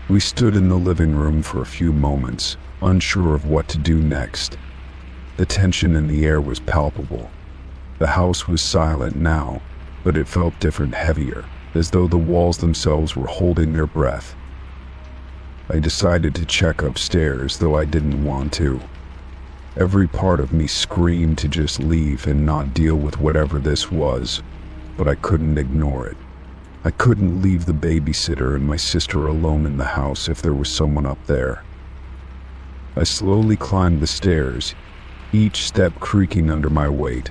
We stood in the living room for a few moments, unsure of what to do next. The tension in the air was palpable. The house was silent now, but it felt different, heavier, as though the walls themselves were holding their breath. I decided to check upstairs, though I didn't want to. Every part of me screamed to just leave and not deal with whatever this was, but I couldn't ignore it. I couldn't leave the babysitter and my sister alone in the house if there was someone up there. I slowly climbed the stairs, each step creaking under my weight.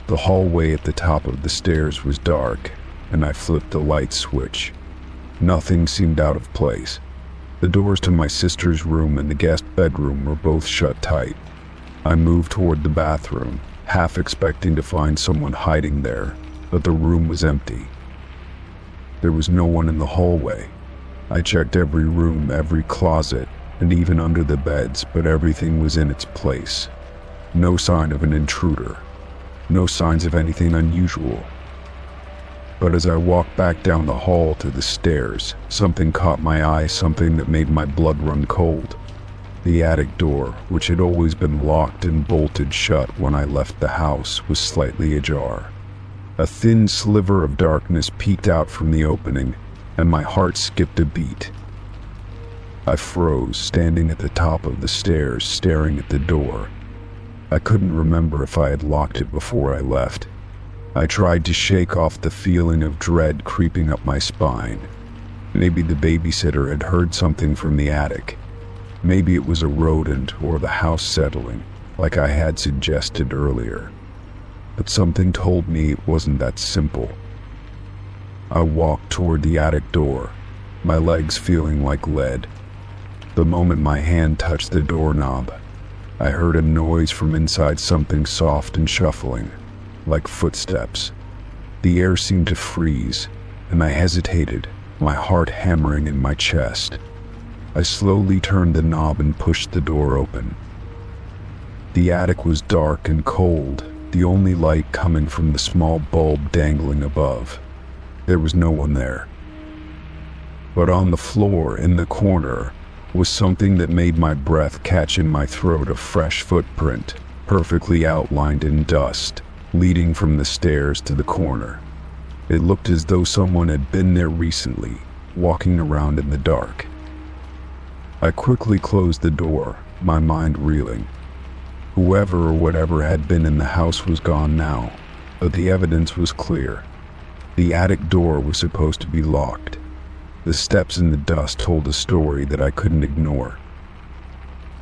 The hallway at the top of the stairs was dark, and I flipped the light switch. Nothing seemed out of place. The doors to my sister's room and the guest bedroom were both shut tight. I moved toward the bathroom, half expecting to find someone hiding there, but the room was empty. There was no one in the hallway. I checked every room, every closet, and even under the beds, but everything was in its place. No sign of an intruder. No signs of anything unusual. But as I walked back down the hall to the stairs, something caught my eye, something that made my blood run cold. The attic door, which had always been locked and bolted shut when I left the house, was slightly ajar. A thin sliver of darkness peeked out from the opening, and my heart skipped a beat. I froze, standing at the top of the stairs, staring at the door. I couldn't remember if I had locked it before I left. I tried to shake off the feeling of dread creeping up my spine. Maybe the babysitter had heard something from the attic. Maybe it was a rodent or the house settling, like I had suggested earlier. But something told me it wasn't that simple. I walked toward the attic door, my legs feeling like lead. The moment my hand touched the doorknob, I heard a noise from inside, something soft and shuffling, like footsteps. The air seemed to freeze, and I hesitated, my heart hammering in my chest. I slowly turned the knob and pushed the door open. The attic was dark and cold, the only light coming from the small bulb dangling above. There was no one there. But on the floor in the corner was something that made my breath catch in my throat, a fresh footprint, perfectly outlined in dust, leading from the stairs to the corner. It looked as though someone had been there recently, walking around in the dark. I quickly closed the door, my mind reeling. Whoever or whatever had been in the house was gone now, but the evidence was clear. The attic door was supposed to be locked. The steps in the dust told a story that I couldn't ignore.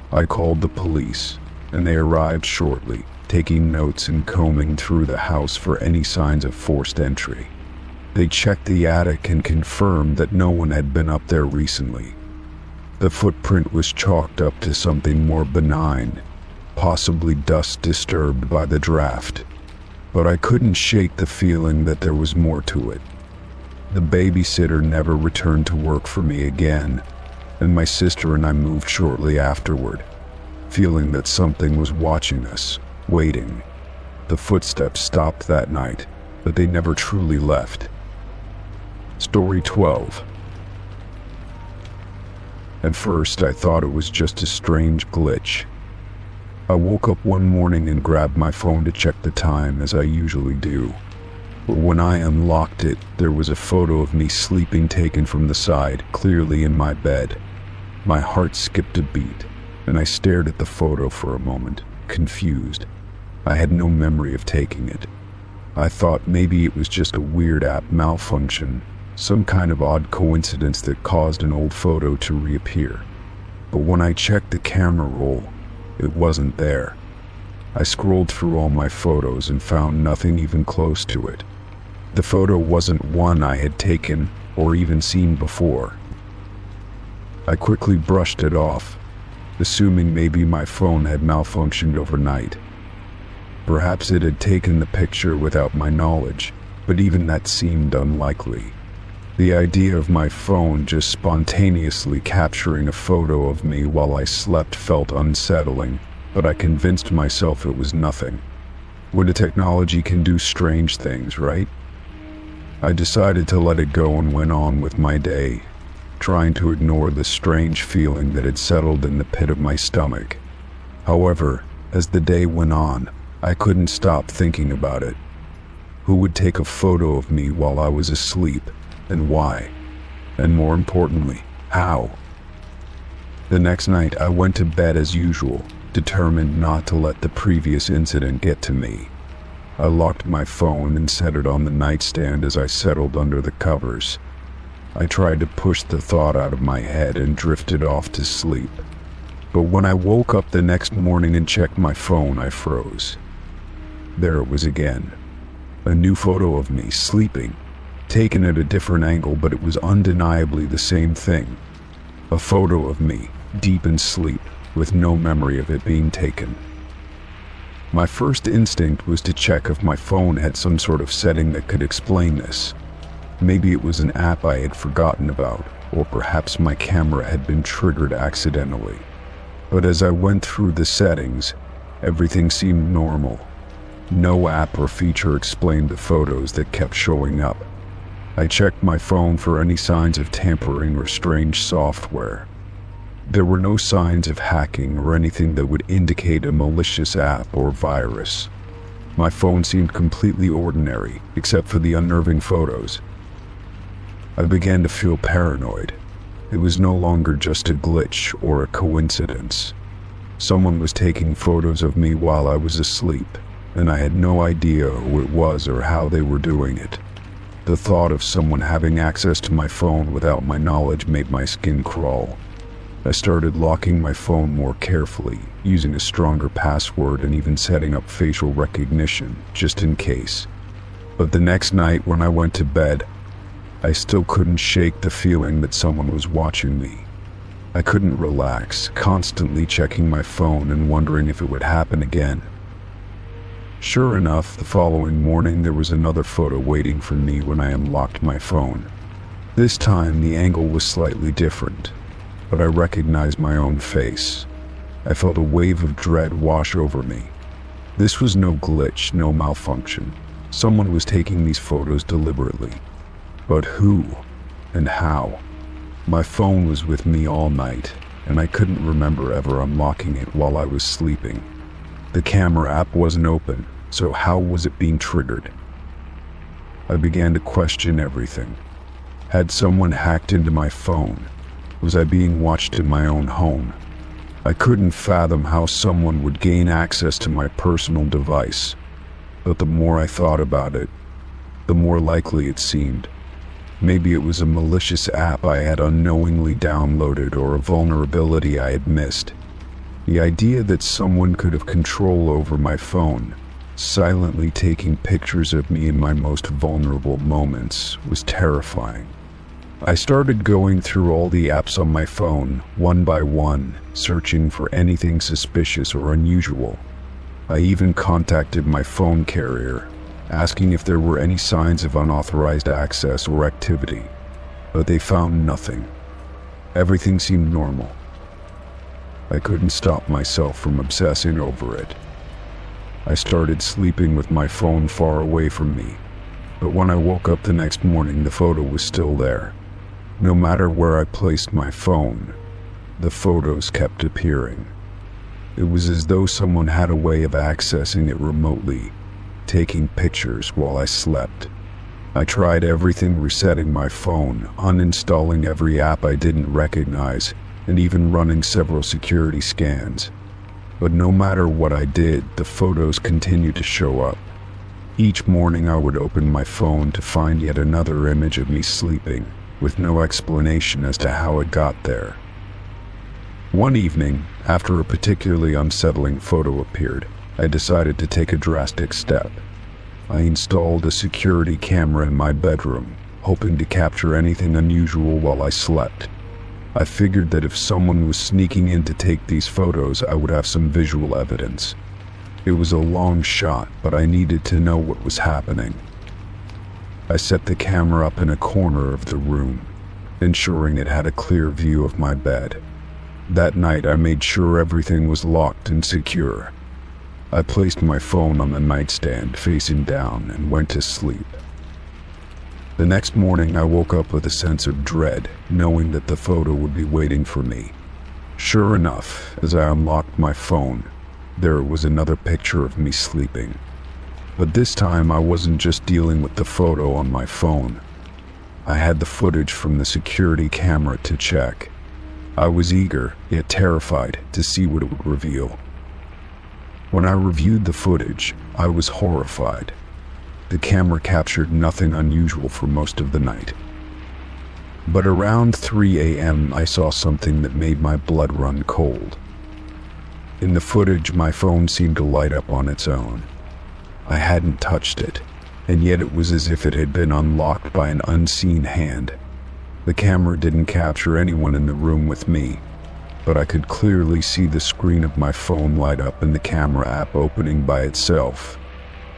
I called the police, and they arrived shortly, taking notes and combing through the house for any signs of forced entry. They checked the attic and confirmed that no one had been up there recently. The footprint was chalked up to something more benign, possibly dust disturbed by the draft, but I couldn't shake the feeling that there was more to it. The babysitter never returned to work for me again, and my sister and I moved shortly afterward, feeling that something was watching us, waiting. The footsteps stopped that night, but they never truly left. Story 12. At first, I thought it was just a strange glitch. I woke up one morning and grabbed my phone to check the time, as I usually do. But when I unlocked it, there was a photo of me sleeping taken from the side, clearly in my bed. My heart skipped a beat, and I stared at the photo for a moment, confused. I had no memory of taking it. I thought maybe it was just a weird app malfunction, some kind of odd coincidence that caused an old photo to reappear. But when I checked the camera roll, it wasn't there. I scrolled through all my photos and found nothing even close to it. The photo wasn't one I had taken or even seen before. I quickly brushed it off, assuming maybe my phone had malfunctioned overnight. Perhaps it had taken the picture without my knowledge, but even that seemed unlikely. The idea of my phone just spontaneously capturing a photo of me while I slept felt unsettling, but I convinced myself it was nothing. When a technology can do strange things, right? I decided to let it go and went on with my day, trying to ignore the strange feeling that had settled in the pit of my stomach. However, as the day went on, I couldn't stop thinking about it. Who would take a photo of me while I was asleep, and why? And more importantly, how? The next night, I went to bed as usual, determined not to let the previous incident get to me. I locked my phone and set it on the nightstand as I settled under the covers. I tried to push the thought out of my head and drifted off to sleep. But when I woke up the next morning and checked my phone, I froze. There it was again. A new photo of me sleeping, taken at a different angle, but it was undeniably the same thing. A photo of me, deep in sleep, with no memory of it being taken. My first instinct was to check if my phone had some sort of setting that could explain this. Maybe it was an app I had forgotten about, or perhaps my camera had been triggered accidentally. But as I went through the settings, everything seemed normal. No app or feature explained the photos that kept showing up. I checked my phone for any signs of tampering or strange software. There were no signs of hacking or anything that would indicate a malicious app or virus. My phone seemed completely ordinary, except for the unnerving photos. I began to feel paranoid. It was no longer just a glitch or a coincidence. Someone was taking photos of me while I was asleep, and I had no idea who it was or how they were doing it. The thought of someone having access to my phone without my knowledge made my skin crawl. I started locking my phone more carefully, using a stronger password and even setting up facial recognition, just in case. But the next night when I went to bed, I still couldn't shake the feeling that someone was watching me. I couldn't relax, constantly checking my phone and wondering if it would happen again. Sure enough, the following morning there was another photo waiting for me when I unlocked my phone. This time the angle was slightly different, but I recognized my own face. I felt a wave of dread wash over me. This was no glitch, no malfunction. Someone was taking these photos deliberately. But who and how? My phone was with me all night, and I couldn't remember ever unlocking it while I was sleeping. The camera app wasn't open, so how was it being triggered? I began to question everything. Had someone hacked into my phone? Was I being watched in my own home? I couldn't fathom how someone would gain access to my personal device. But the more I thought about it, the more likely it seemed. Maybe it was a malicious app I had unknowingly downloaded or a vulnerability I had missed. The idea that someone could have control over my phone, silently taking pictures of me in my most vulnerable moments, was terrifying. I started going through all the apps on my phone, one by one, searching for anything suspicious or unusual. I even contacted my phone carrier, asking if there were any signs of unauthorized access or activity, but they found nothing. Everything seemed normal. I couldn't stop myself from obsessing over it. I started sleeping with my phone far away from me, but when I woke up the next morning, the photo was still there. No matter where I placed my phone, the photos kept appearing. It was as though someone had a way of accessing it remotely, taking pictures while I slept. I tried everything, resetting my phone, uninstalling every app I didn't recognize, and even running several security scans. But no matter what I did, the photos continued to show up. Each morning I would open my phone to find yet another image of me sleeping, with no explanation as to how it got there. One evening, after a particularly unsettling photo appeared, I decided to take a drastic step. I installed a security camera in my bedroom, hoping to capture anything unusual while I slept. I figured that if someone was sneaking in to take these photos, I would have some visual evidence. It was a long shot, but I needed to know what was happening. I set the camera up in a corner of the room, ensuring it had a clear view of my bed. That night I made sure everything was locked and secure. I placed my phone on the nightstand facing down and went to sleep. The next morning I woke up with a sense of dread, knowing that the photo would be waiting for me. Sure enough, as I unlocked my phone, there was another picture of me sleeping. But this time I wasn't just dealing with the photo on my phone. I had the footage from the security camera to check. I was eager, yet terrified, to see what it would reveal. When I reviewed the footage, I was horrified. The camera captured nothing unusual for most of the night. But around 3 a.m. I saw something that made my blood run cold. In the footage, my phone seemed to light up on its own. I hadn't touched it, and yet it was as if it had been unlocked by an unseen hand. The camera didn't capture anyone in the room with me, but I could clearly see the screen of my phone light up and the camera app opening by itself.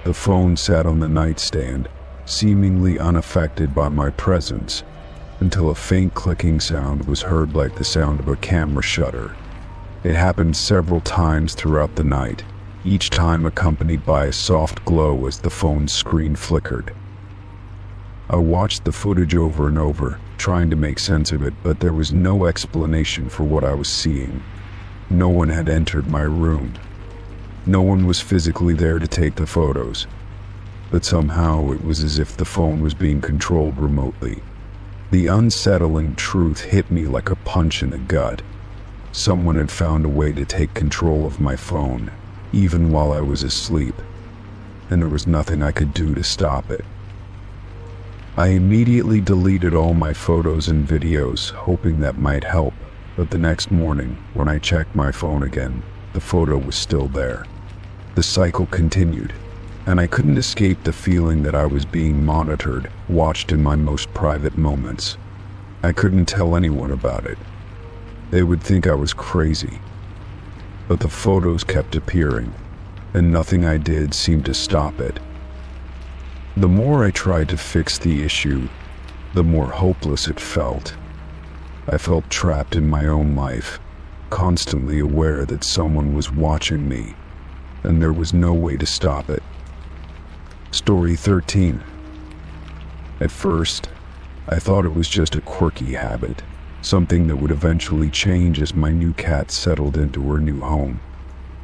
The phone sat on the nightstand, seemingly unaffected by my presence, until a faint clicking sound was heard like the sound of a camera shutter. It happened several times throughout the night, each time accompanied by a soft glow as the phone's screen flickered. I watched the footage over and over, trying to make sense of it, but there was no explanation for what I was seeing. No one had entered my room. No one was physically there to take the photos, but somehow it was as if the phone was being controlled remotely. The unsettling truth hit me like a punch in the gut. Someone had found a way to take control of my phone, even while I was asleep, and there was nothing I could do to stop it. I immediately deleted all my photos and videos, hoping that might help, but the next morning, when I checked my phone again, the photo was still there. The cycle continued, and I couldn't escape the feeling that I was being monitored, watched in my most private moments. I couldn't tell anyone about it. They would think I was crazy. But the photos kept appearing, and nothing I did seemed to stop it. The more I tried to fix the issue, the more hopeless it felt. I felt trapped in my own life, constantly aware that someone was watching me, and there was no way to stop it. Story 13. At first, I thought it was just a quirky habit, something that would eventually change as my new cat settled into her new home.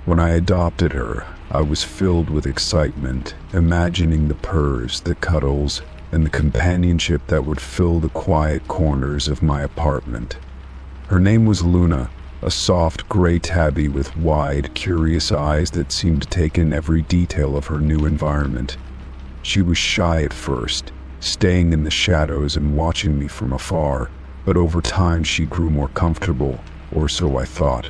When I adopted her, I was filled with excitement, imagining the purrs, the cuddles, and the companionship that would fill the quiet corners of my apartment. Her name was Luna, a soft gray tabby with wide, curious eyes that seemed to take in every detail of her new environment. She was shy at first, staying in the shadows and watching me from afar, but over time she grew more comfortable, or so I thought.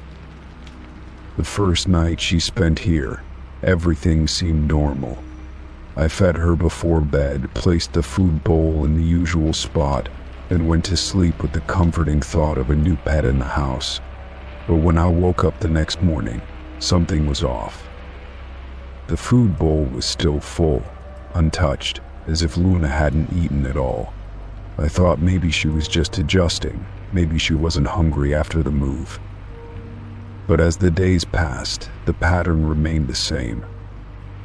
The first night she spent here, everything seemed normal. I fed her before bed, placed the food bowl in the usual spot, and went to sleep with the comforting thought of a new pet in the house. But when I woke up the next morning, something was off. The food bowl was still full, untouched, as if Luna hadn't eaten at all. I thought maybe she was just adjusting, maybe she wasn't hungry after the move. But as the days passed, the pattern remained the same.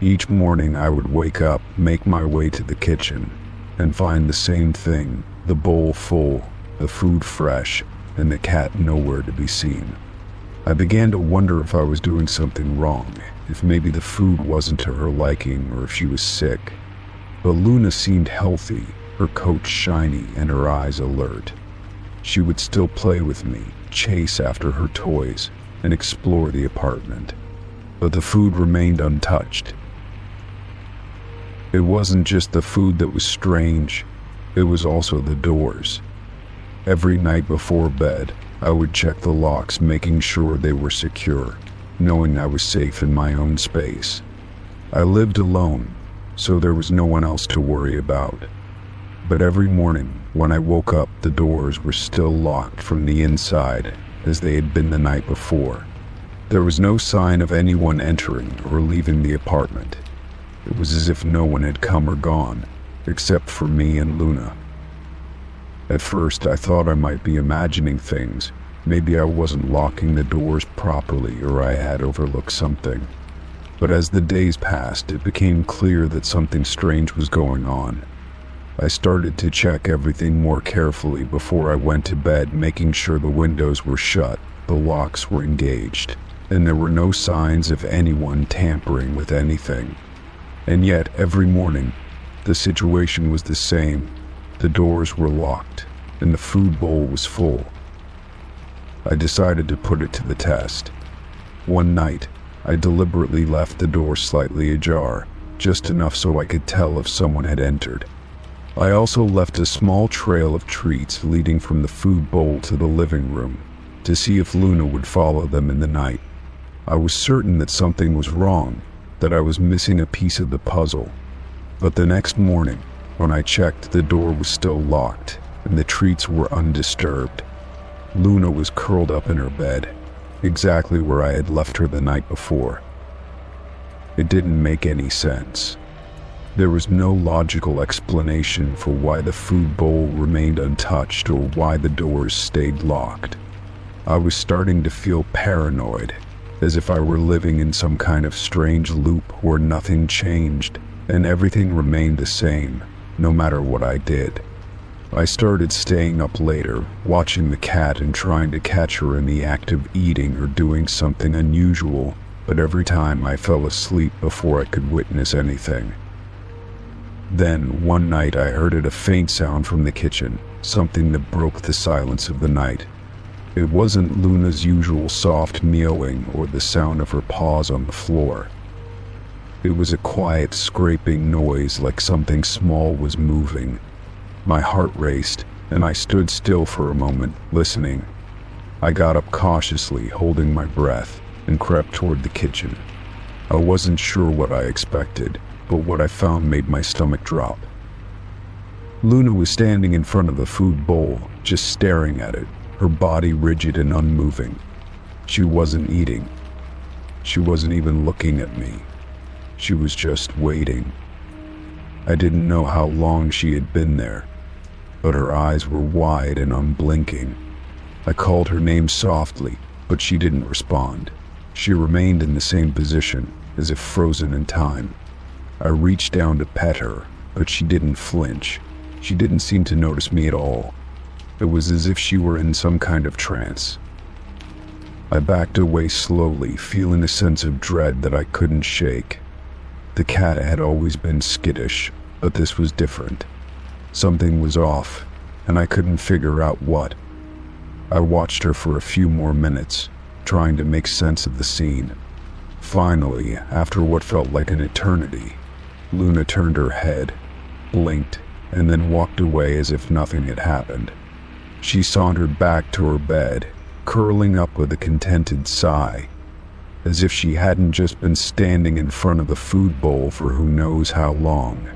Each morning I would wake up, make my way to the kitchen, and find the same thing, the bowl full, the food fresh, and the cat nowhere to be seen. I began to wonder if I was doing something wrong, if maybe the food wasn't to her liking or if she was sick. But Luna seemed healthy, her coat shiny and her eyes alert. She would still play with me, chase after her toys, and explore the apartment. But the food remained untouched. It wasn't just the food that was strange, it was also the doors. Every night before bed, I would check the locks, making sure they were secure, knowing I was safe in my own space. I lived alone, so there was no one else to worry about. But every morning, when I woke up, the doors were still locked from the inside, as they had been the night before. There was no sign of anyone entering or leaving the apartment. It was as if no one had come or gone, except for me and Luna. At first, I thought I might be imagining things. Maybe I wasn't locking the doors properly, or I had overlooked something. But as the days passed, it became clear that something strange was going on. I started to check everything more carefully before I went to bed, making sure the windows were shut, the locks were engaged, and there were no signs of anyone tampering with anything. And yet, every morning, the situation was the same. The doors were locked, and the food bowl was full. I decided to put it to the test. One night, I deliberately left the door slightly ajar, just enough so I could tell if someone had entered. I also left a small trail of treats leading from the food bowl to the living room, to see if Luna would follow them in the night. I was certain that something was wrong, that I was missing a piece of the puzzle. But the next morning, when I checked, the door was still locked, and the treats were undisturbed. Luna was curled up in her bed, exactly where I had left her the night before. It didn't make any sense. There was no logical explanation for why the food bowl remained untouched or why the doors stayed locked. I was starting to feel paranoid, as if I were living in some kind of strange loop where nothing changed and everything remained the same, no matter what I did. I started staying up later, watching the cat and trying to catch her in the act of eating or doing something unusual, but every time I fell asleep before I could witness anything. Then, one night I heard a faint sound from the kitchen, something that broke the silence of the night. It wasn't Luna's usual soft meowing or the sound of her paws on the floor. It was a quiet scraping noise, like something small was moving. My heart raced, and I stood still for a moment, listening. I got up cautiously, holding my breath, and crept toward the kitchen. I wasn't sure what I expected, but what I found made my stomach drop. Luna was standing in front of the food bowl, just staring at it, her body rigid and unmoving. She wasn't eating. She wasn't even looking at me. She was just waiting. I didn't know how long she had been there, but her eyes were wide and unblinking. I called her name softly, but she didn't respond. She remained in the same position, as if frozen in time. I reached down to pet her, but she didn't flinch. She didn't seem to notice me at all. It was as if she were in some kind of trance. I backed away slowly, feeling a sense of dread that I couldn't shake. The cat had always been skittish, but this was different. Something was off, and I couldn't figure out what. I watched her for a few more minutes, trying to make sense of the scene. Finally, after what felt like an eternity, Luna turned her head, blinked, and then walked away as if nothing had happened. She sauntered back to her bed, curling up with a contented sigh, as if she hadn't just been standing in front of the food bowl for who knows how long.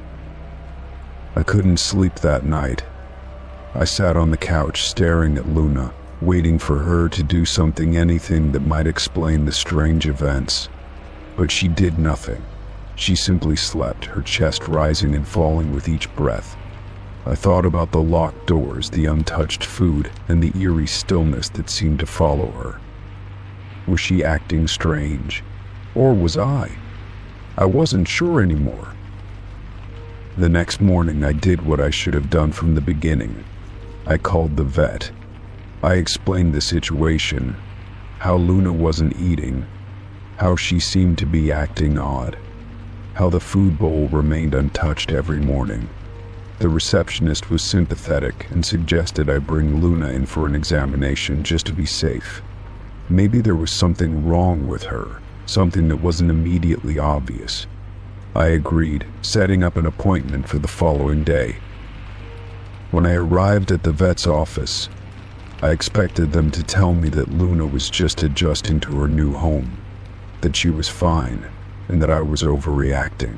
I couldn't sleep that night. I sat on the couch staring at Luna, waiting for her to do anything that might explain the strange events. But she did nothing. She simply slept, her chest rising and falling with each breath. I thought about the locked doors, the untouched food, and the eerie stillness that seemed to follow her. Was she acting strange? Or was I? I wasn't sure anymore. The next morning I did what I should have done from the beginning. I called the vet. I explained the situation, how Luna wasn't eating, how she seemed to be acting odd, how the food bowl remained untouched every morning. The receptionist was sympathetic and suggested I bring Luna in for an examination just to be safe. Maybe there was something wrong with her, something that wasn't immediately obvious. I agreed, setting up an appointment for the following day. When I arrived at the vet's office, I expected them to tell me that Luna was just adjusting to her new home, that she was fine, and that I was overreacting.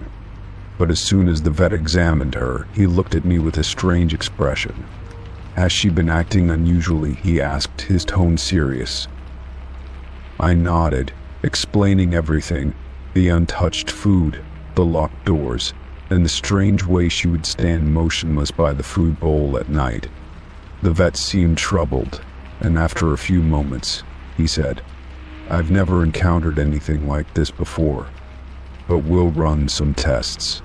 But as soon as the vet examined her, he looked at me with a strange expression. "Has she been acting unusually?" he asked, his tone serious. I nodded, explaining everything, the untouched food, the locked doors, and the strange way she would stand motionless by the food bowl at night. The vet seemed troubled, and after a few moments, he said, "I've never encountered anything like this before, but we'll run some tests,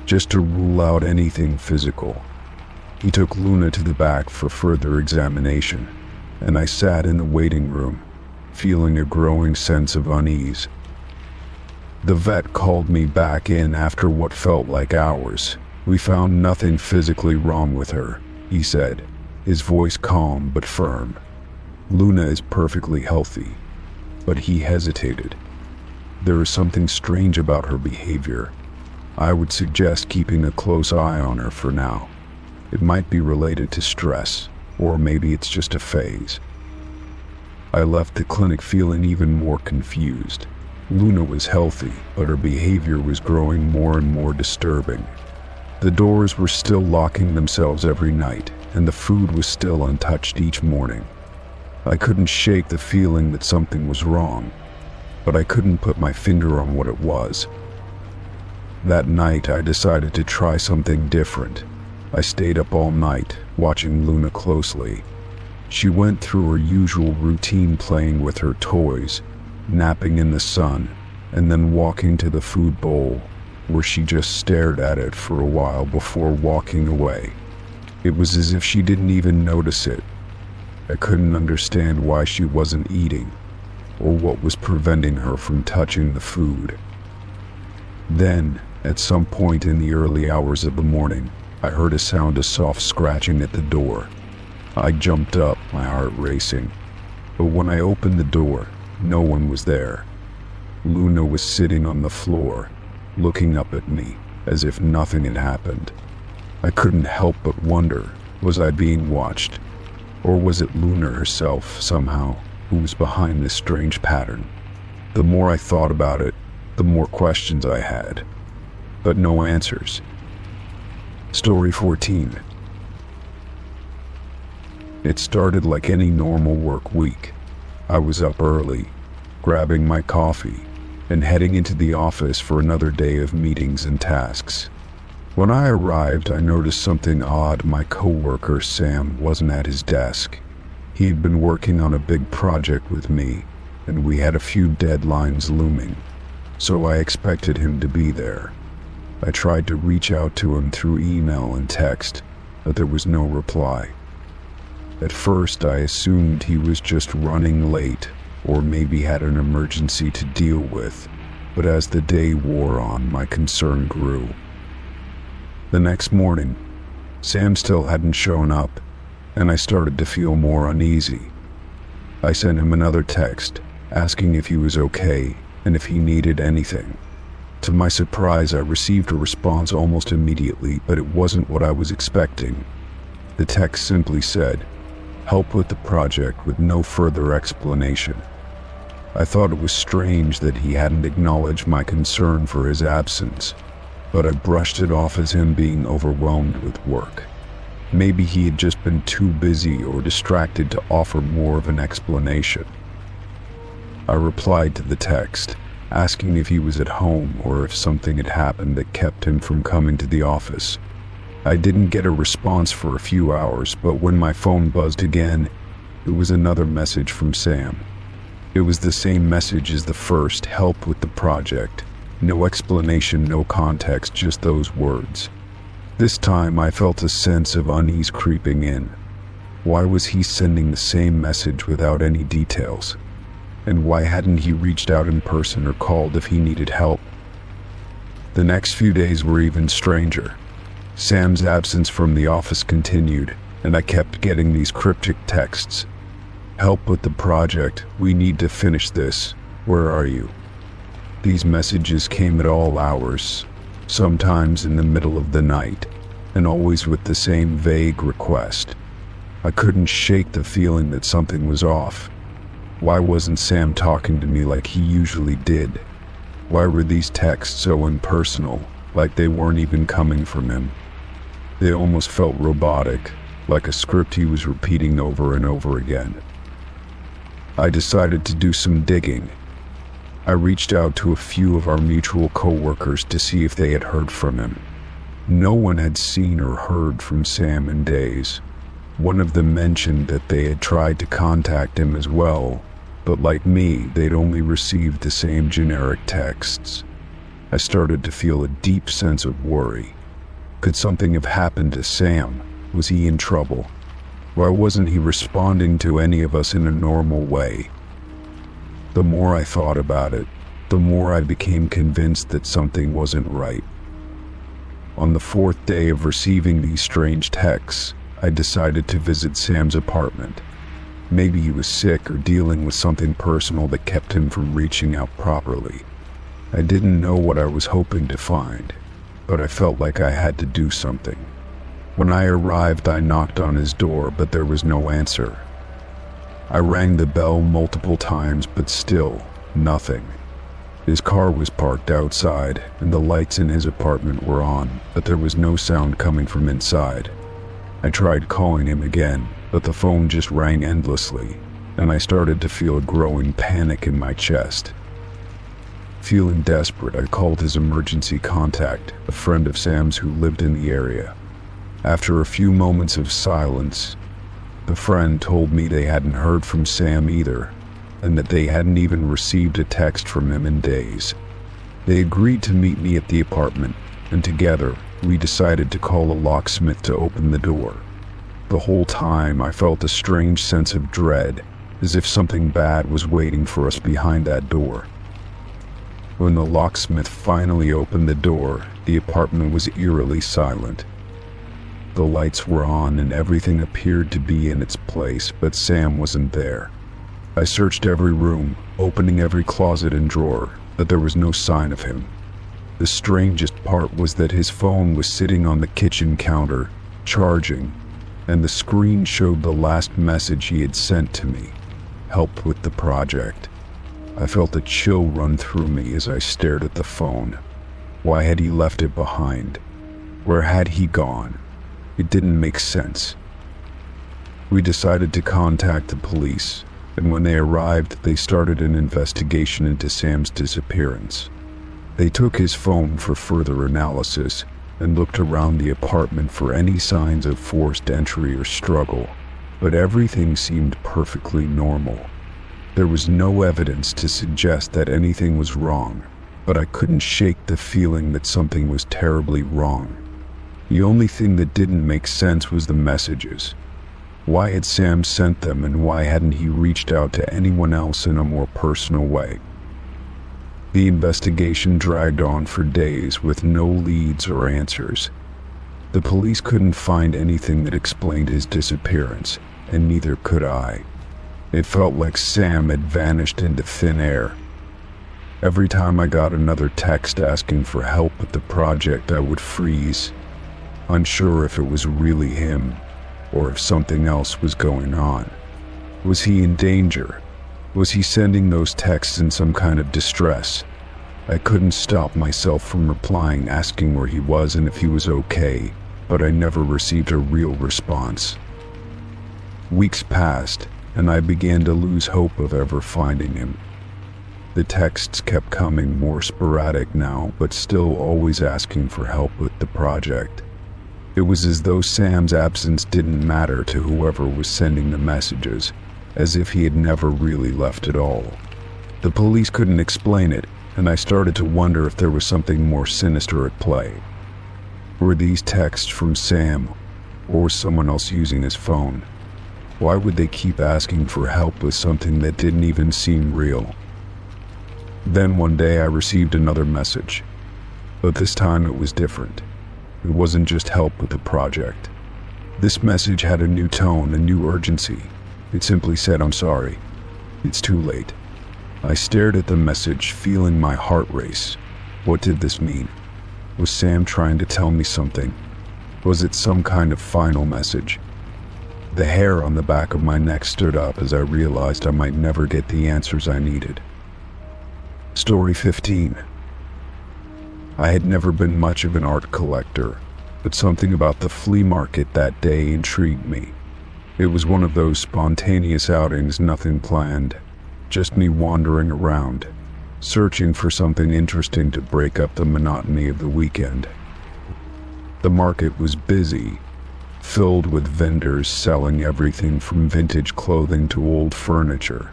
just to rule out anything physical." He took Luna to the back for further examination, and I sat in the waiting room, feeling a growing sense of unease. The vet called me back in after what felt like hours. "We found nothing physically wrong with her," he said, his voice calm but firm. "Luna is perfectly healthy." But he hesitated. "There is something strange about her behavior. I would suggest keeping a close eye on her for now. It might be related to stress, or maybe it's just a phase." I left the clinic feeling even more confused. Luna was healthy, but her behavior was growing more and more disturbing. The doors were still locking themselves every night, and the food was still untouched each morning. I couldn't shake the feeling that something was wrong, but I couldn't put my finger on what it was. That night, I decided to try something different. I stayed up all night, watching Luna closely. She went through her usual routine, playing with her toys, napping in the sun, and then walking to the food bowl, where she just stared at it for a while before walking away. It was as if she didn't even notice it. I couldn't understand why she wasn't eating, or what was preventing her from touching the food. Then, at some point in the early hours of the morning, I heard a sound of soft scratching at the door. I jumped up, my heart racing. But when I opened the door, no one was there. Luna was sitting on the floor, looking up at me, as if nothing had happened. I couldn't help but wonder, was I being watched? Or was it Luna herself, somehow, who was behind this strange pattern? The more I thought about it, the more questions I had, but no answers. Story 14. It started like any normal work week. I was up early, grabbing my coffee, and heading into the office for another day of meetings and tasks. When I arrived, I noticed something odd. My coworker, Sam, wasn't at his desk. He had been working on a big project with me, and we had a few deadlines looming, so I expected him to be there. I tried to reach out to him through email and text, but there was no reply. At first, I assumed he was just running late, or maybe had an emergency to deal with, but as the day wore on, my concern grew. The next morning, Sam still hadn't shown up, and I started to feel more uneasy. I sent him another text, asking if he was okay and if he needed anything. To my surprise, I received a response almost immediately, but it wasn't what I was expecting. The text simply said, "Help with the project," with no further explanation. I thought it was strange that he hadn't acknowledged my concern for his absence, but I brushed it off as him being overwhelmed with work. Maybe he had just been too busy or distracted to offer more of an explanation. I replied to the text, asking if he was at home or if something had happened that kept him from coming to the office. I didn't get a response for a few hours, but when my phone buzzed again, it was another message from Sam. It was the same message as the first, "Help with the project." No explanation, no context, just those words. This time I felt a sense of unease creeping in. Why was he sending the same message without any details? And why hadn't he reached out in person or called if he needed help? The next few days were even stranger. Sam's absence from the office continued, and I kept getting these cryptic texts. "Help with the project. We need to finish this. Where are you?" These messages came at all hours, sometimes in the middle of the night, and always with the same vague request. I couldn't shake the feeling that something was off. Why wasn't Sam talking to me like he usually did? Why were these texts so impersonal, like they weren't even coming from him? They almost felt robotic, like a script he was repeating over and over again. I decided to do some digging. I reached out to a few of our mutual coworkers to see if they had heard from him. No one had seen or heard from Sam in days. One of them mentioned that they had tried to contact him as well, but like me, they'd only received the same generic texts. I started to feel a deep sense of worry. Could something have happened to Sam? Was he in trouble? Why wasn't he responding to any of us in a normal way? The more I thought about it, the more I became convinced that something wasn't right. On the fourth day of receiving these strange texts, I decided to visit Sam's apartment. Maybe he was sick or dealing with something personal that kept him from reaching out properly. I didn't know what I was hoping to find, but I felt like I had to do something. When I arrived, I knocked on his door, but there was no answer. I rang the bell multiple times, but still, nothing. His car was parked outside, and the lights in his apartment were on, but there was no sound coming from inside. I tried calling him again, but the phone just rang endlessly, and I started to feel a growing panic in my chest. Feeling desperate, I called his emergency contact, a friend of Sam's who lived in the area. After a few moments of silence, the friend told me they hadn't heard from Sam either, and that they hadn't even received a text from him in days. They agreed to meet me at the apartment, and together, we decided to call a locksmith to open the door. The whole time, I felt a strange sense of dread, as if something bad was waiting for us behind that door. When the locksmith finally opened the door, the apartment was eerily silent. The lights were on and everything appeared to be in its place, but Sam wasn't there. I searched every room, opening every closet and drawer, but there was no sign of him. The strangest part was that his phone was sitting on the kitchen counter, charging, and the screen showed the last message he had sent to me: help with the project. I felt a chill run through me as I stared at the phone. Why had he left it behind? Where had he gone? It didn't make sense. We decided to contact the police, and when they arrived, they started an investigation into Sam's disappearance. They took his phone for further analysis and looked around the apartment for any signs of forced entry or struggle, but everything seemed perfectly normal. There was no evidence to suggest that anything was wrong, but I couldn't shake the feeling that something was terribly wrong. The only thing that didn't make sense was the messages. Why had Sam sent them, and why hadn't he reached out to anyone else in a more personal way? The investigation dragged on for days with no leads or answers. The police couldn't find anything that explained his disappearance, and neither could I. It felt like Sam had vanished into thin air. Every time I got another text asking for help with the project, I would freeze, unsure if it was really him, or if something else was going on. Was he in danger? Was he sending those texts in some kind of distress? I couldn't stop myself from replying, asking where he was and if he was okay, but I never received a real response. Weeks passed, and I began to lose hope of ever finding him. The texts kept coming, more sporadic now, but still always asking for help with the project. It was as though Sam's absence didn't matter to whoever was sending the messages, as if he had never really left at all. The police couldn't explain it, and I started to wonder if there was something more sinister at play. Were these texts from Sam, or was someone else using his phone? Why would they keep asking for help with something that didn't even seem real? Then one day I received another message, but this time it was different. It wasn't just help with the project. This message had a new tone, a new urgency. It simply said, "I'm sorry. It's too late." I stared at the message, feeling my heart race. What did this mean? Was Sam trying to tell me something? Was it some kind of final message? The hair on the back of my neck stood up as I realized I might never get the answers I needed. Story 15. I had never been much of an art collector, but something about the flea market that day intrigued me. It was one of those spontaneous outings, nothing planned, just me wandering around, searching for something interesting to break up the monotony of the weekend. The market was busy, filled with vendors selling everything from vintage clothing to old furniture.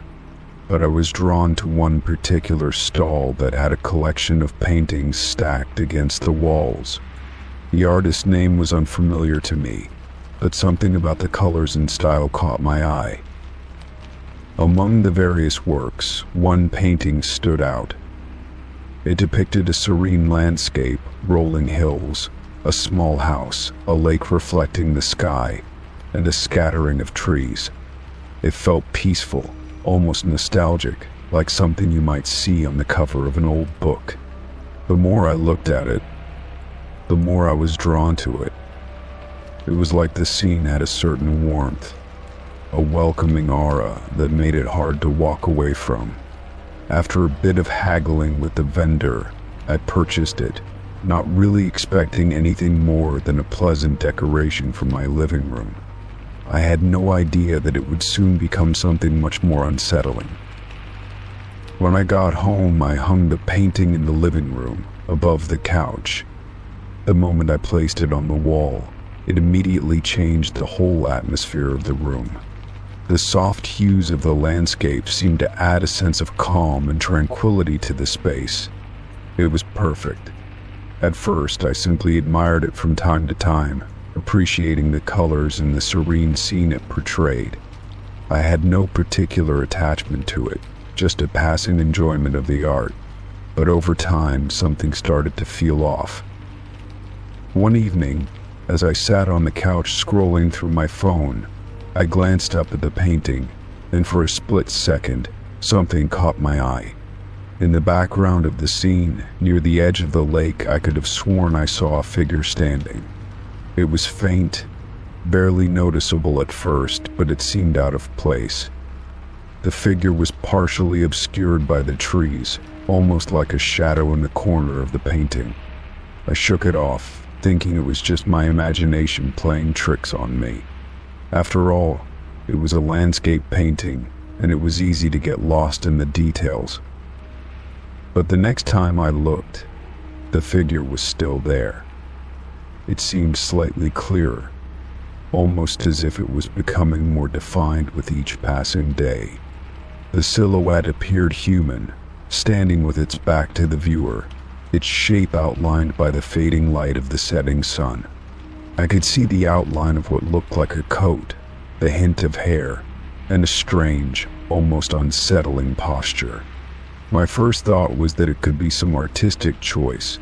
But I was drawn to one particular stall that had a collection of paintings stacked against the walls. The artist's name was unfamiliar to me, but something about the colors and style caught my eye. Among the various works, one painting stood out. It depicted a serene landscape, rolling hills, a small house, a lake reflecting the sky, and a scattering of trees. It felt peaceful, almost nostalgic, like something you might see on the cover of an old book. The more I looked at it, the more I was drawn to it. It was like the scene had a certain warmth, a welcoming aura that made it hard to walk away from. After a bit of haggling with the vendor, I purchased it, not really expecting anything more than a pleasant decoration for my living room. I had no idea that it would soon become something much more unsettling. When I got home, I hung the painting in the living room, above the couch. The moment I placed it on the wall, it immediately changed the whole atmosphere of the room. The soft hues of the landscape seemed to add a sense of calm and tranquility to the space. It was perfect. At first, I simply admired it from time to time, appreciating the colors and the serene scene it portrayed. I had no particular attachment to it, just a passing enjoyment of the art. But over time, something started to feel off. One evening, as I sat on the couch scrolling through my phone, I glanced up at the painting, and for a split second, something caught my eye. In the background of the scene, near the edge of the lake, I could have sworn I saw a figure standing. It was faint, barely noticeable at first, but it seemed out of place. The figure was partially obscured by the trees, almost like a shadow in the corner of the painting. I shook it off, thinking it was just my imagination playing tricks on me. After all, it was a landscape painting, and it was easy to get lost in the details. But the next time I looked, the figure was still there. It seemed slightly clearer, almost as if it was becoming more defined with each passing day. The silhouette appeared human, standing with its back to the viewer, its shape outlined by the fading light of the setting sun. I could see the outline of what looked like a coat, the hint of hair, and a strange, almost unsettling posture. My first thought was that it could be some artistic choice,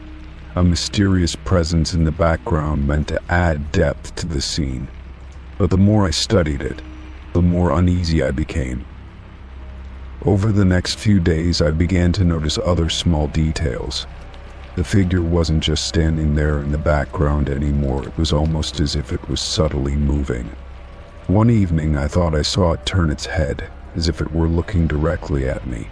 a mysterious presence in the background meant to add depth to the scene. But the more I studied it, the more uneasy I became. Over the next few days, I began to notice other small details. The figure wasn't just standing there in the background anymore, it was almost as if it was subtly moving. One evening, I thought I saw it turn its head, as if it were looking directly at me.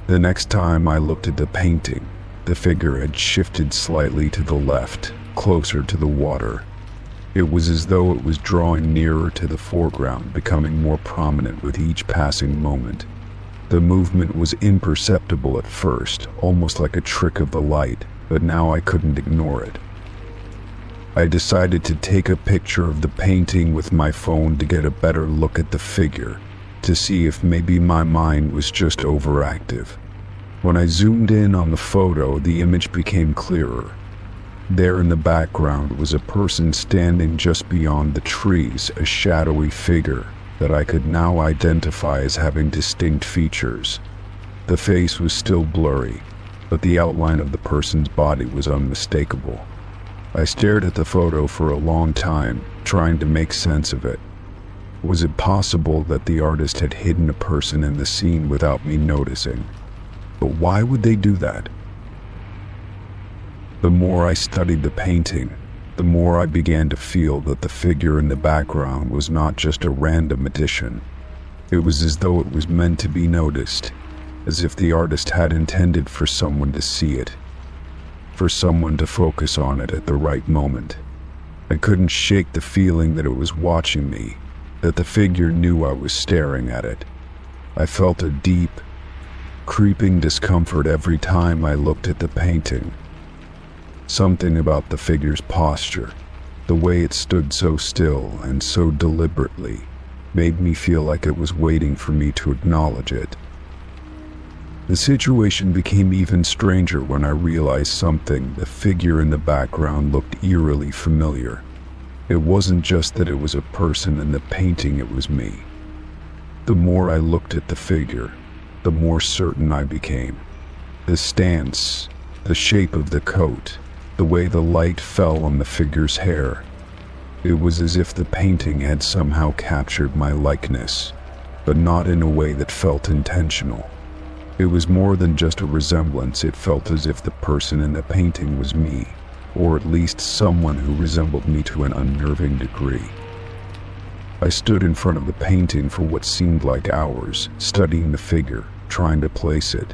The next time I looked at the painting, the figure had shifted slightly to the left, closer to the water. It was as though it was drawing nearer to the foreground, becoming more prominent with each passing moment. The movement was imperceptible at first, almost like a trick of the light, but now I couldn't ignore it. I decided to take a picture of the painting with my phone to get a better look at the figure, to see if maybe my mind was just overactive. When I zoomed in on the photo, the image became clearer. There in the background was a person standing just beyond the trees, a shadowy figure that I could now identify as having distinct features. The face was still blurry, but the outline of the person's body was unmistakable. I stared at the photo for a long time, trying to make sense of it. Was it possible that the artist had hidden a person in the scene without me noticing? But why would they do that? The more I studied the painting, the more I began to feel that the figure in the background was not just a random addition. It was as though it was meant to be noticed, as if the artist had intended for someone to see it, for someone to focus on it at the right moment. I couldn't shake the feeling that it was watching me, that the figure knew I was staring at it. I felt a deep, creeping discomfort every time I looked at the painting. Something about the figure's posture, the way it stood so still and so deliberately, made me feel like it was waiting for me to acknowledge it. The situation became even stranger when I realized something. The figure in the background looked eerily familiar. It wasn't just that it was a person in the painting, it was me. The more I looked at the figure, the more certain I became. The stance, the shape of the coat, the way the light fell on the figure's hair. It was as if the painting had somehow captured my likeness, but not in a way that felt intentional. It was more than just a resemblance. It felt as if the person in the painting was me, or at least someone who resembled me to an unnerving degree. I stood in front of the painting for what seemed like hours, studying the figure, trying to place it.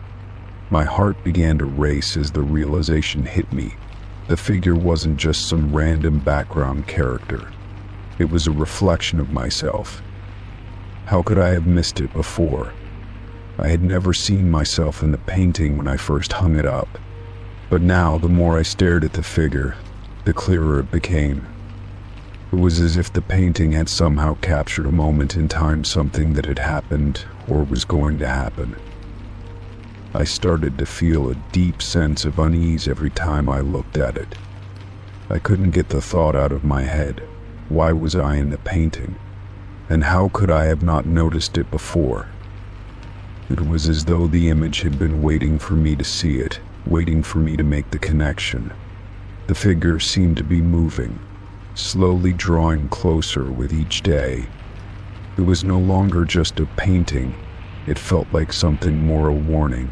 My heart began to race as the realization hit me. The figure wasn't just some random background character. It was a reflection of myself. How could I have missed it before? I had never seen myself in the painting when I first hung it up. But now, the more I stared at the figure, the clearer it became. It was as if the painting had somehow captured a moment in time, something that had happened or was going to happen. I started to feel a deep sense of unease every time I looked at it. I couldn't get the thought out of my head. Why was I in the painting? And how could I have not noticed it before? It was as though the image had been waiting for me to see it, waiting for me to make the connection. The figure seemed to be moving, slowly drawing closer with each day. It was no longer just a painting. It felt like something more, a warning,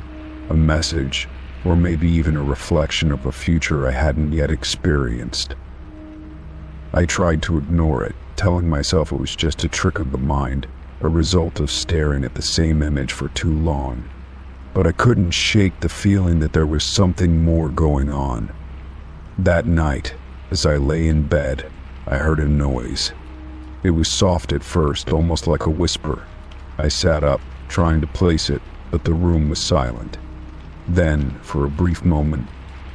a message, or maybe even a reflection of a future I hadn't yet experienced. I tried to ignore it, telling myself it was just a trick of the mind, a result of staring at the same image for too long. But I couldn't shake the feeling that there was something more going on. That night, as I lay in bed, I heard a noise. It was soft at first, almost like a whisper. I sat up, trying to place it, but the room was silent. Then, for a brief moment,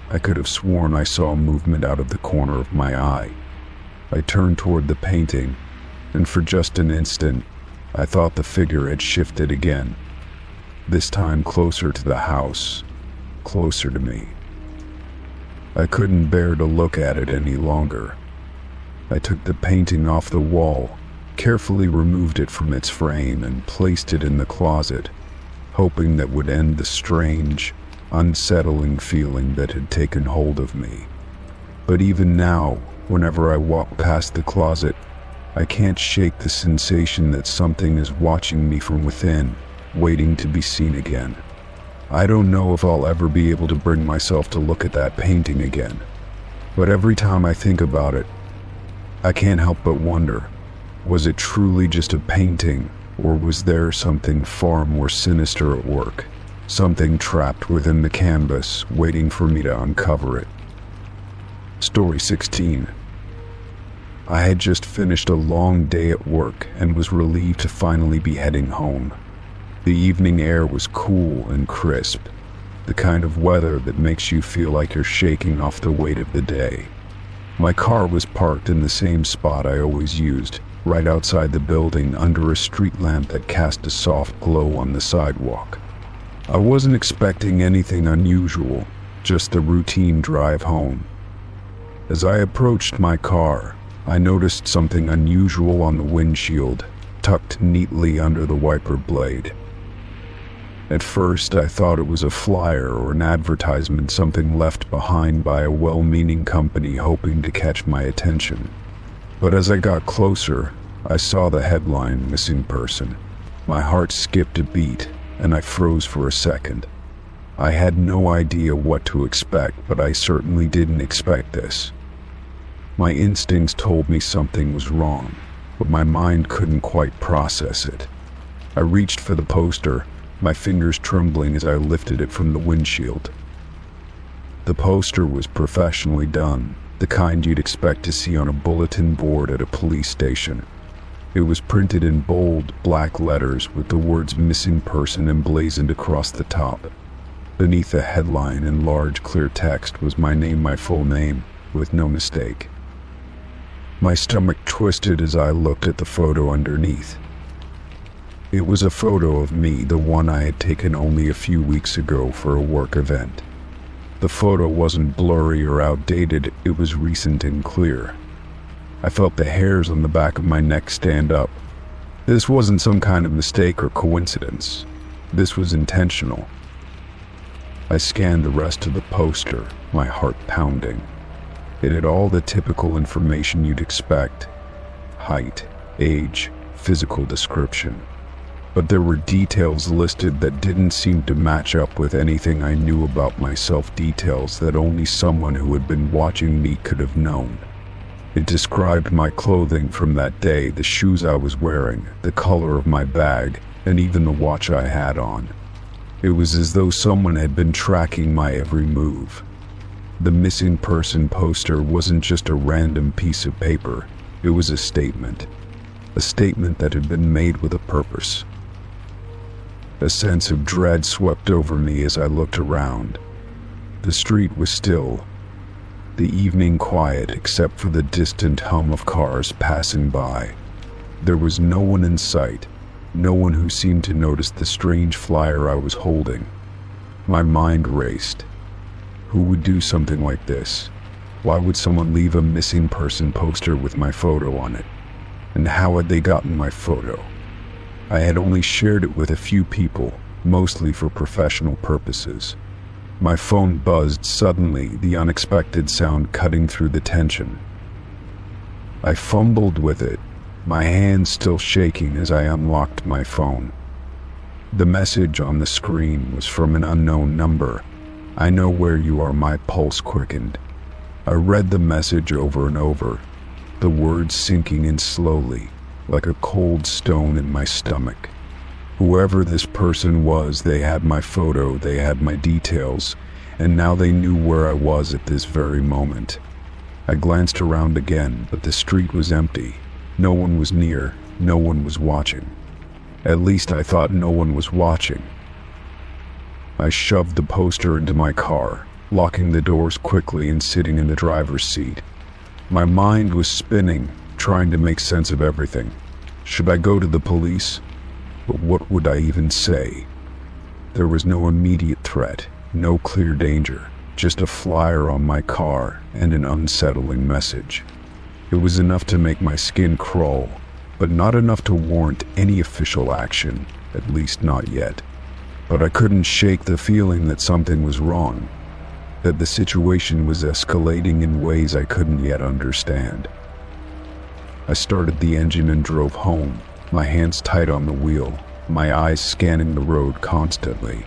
I could have sworn I saw movement out of the corner of my eye. I turned toward the painting, and for just an instant, I thought the figure had shifted again. This time closer to the house, closer to me. I couldn't bear to look at it any longer. I took the painting off the wall, carefully removed it from its frame and placed it in the closet, hoping that would end the strange, unsettling feeling that had taken hold of me. But even now, whenever I walk past the closet, I can't shake the sensation that something is watching me from within, waiting to be seen again. I don't know if I'll ever be able to bring myself to look at that painting again, but every time I think about it, I can't help but wonder, was it truly just a painting, or was there something far more sinister at work? Something trapped within the canvas, waiting for me to uncover it. Story 16. I had just finished a long day at work and was relieved to finally be heading home. The evening air was cool and crisp, the kind of weather that makes you feel like you're shaking off the weight of the day. My car was parked in the same spot I always used, right outside the building under a street lamp that cast a soft glow on the sidewalk. I wasn't expecting anything unusual, just the routine drive home. As I approached my car, I noticed something unusual on the windshield, tucked neatly under the wiper blade. At first, I thought it was a flyer or an advertisement, something left behind by a well-meaning company hoping to catch my attention. But as I got closer, I saw the headline, "Missing Person." My heart skipped a beat, and I froze for a second. I had no idea what to expect, but I certainly didn't expect this. My instincts told me something was wrong, but my mind couldn't quite process it. I reached for the poster, my fingers trembling as I lifted it from the windshield. The poster was professionally done, the kind you'd expect to see on a bulletin board at a police station. It was printed in bold, black letters with the words "Missing Person" emblazoned across the top. Beneath the headline in large, clear text was my name, my full name, with no mistake. My stomach twisted as I looked at the photo underneath. It was a photo of me, the one I had taken only a few weeks ago for a work event. The photo wasn't blurry or outdated, it was recent and clear. I felt the hairs on the back of my neck stand up. This wasn't some kind of mistake or coincidence. This was intentional. I scanned the rest of the poster, my heart pounding. It had all the typical information you'd expect: height, age, physical description. But there were details listed that didn't seem to match up with anything I knew about myself, details that only someone who had been watching me could have known. It described my clothing from that day, the shoes I was wearing, the color of my bag, and even the watch I had on. It was as though someone had been tracking my every move. The missing person poster wasn't just a random piece of paper, it was a statement that had been made with a purpose. A sense of dread swept over me as I looked around. The street was still, the evening quiet except for the distant hum of cars passing by. There was no one in sight, no one who seemed to notice the strange flyer I was holding. My mind raced. Who would do something like this? Why would someone leave a missing person poster with my photo on it? And how had they gotten my photo? I had only shared it with a few people, mostly for professional purposes. My phone buzzed suddenly, the unexpected sound cutting through the tension. I fumbled with it, my hands still shaking as I unlocked my phone. The message on the screen was from an unknown number. "I know where you are." My pulse quickened. I read the message over and over, the words sinking in slowly, like a cold stone in my stomach. Whoever this person was, they had my photo, they had my details, and now they knew where I was at this very moment. I glanced around again, but the street was empty. No one was near, no one was watching. At least I thought no one was watching. I shoved the poster into my car, locking the doors quickly and sitting in the driver's seat. My mind was spinning, trying to make sense of everything. Should I go to the police? But what would I even say? There was no immediate threat, no clear danger, just a flyer on my car and an unsettling message. It was enough to make my skin crawl, but not enough to warrant any official action, at least not yet. But I couldn't shake the feeling that something was wrong, that the situation was escalating in ways I couldn't yet understand. I started the engine and drove home, my hands tight on the wheel, my eyes scanning the road constantly.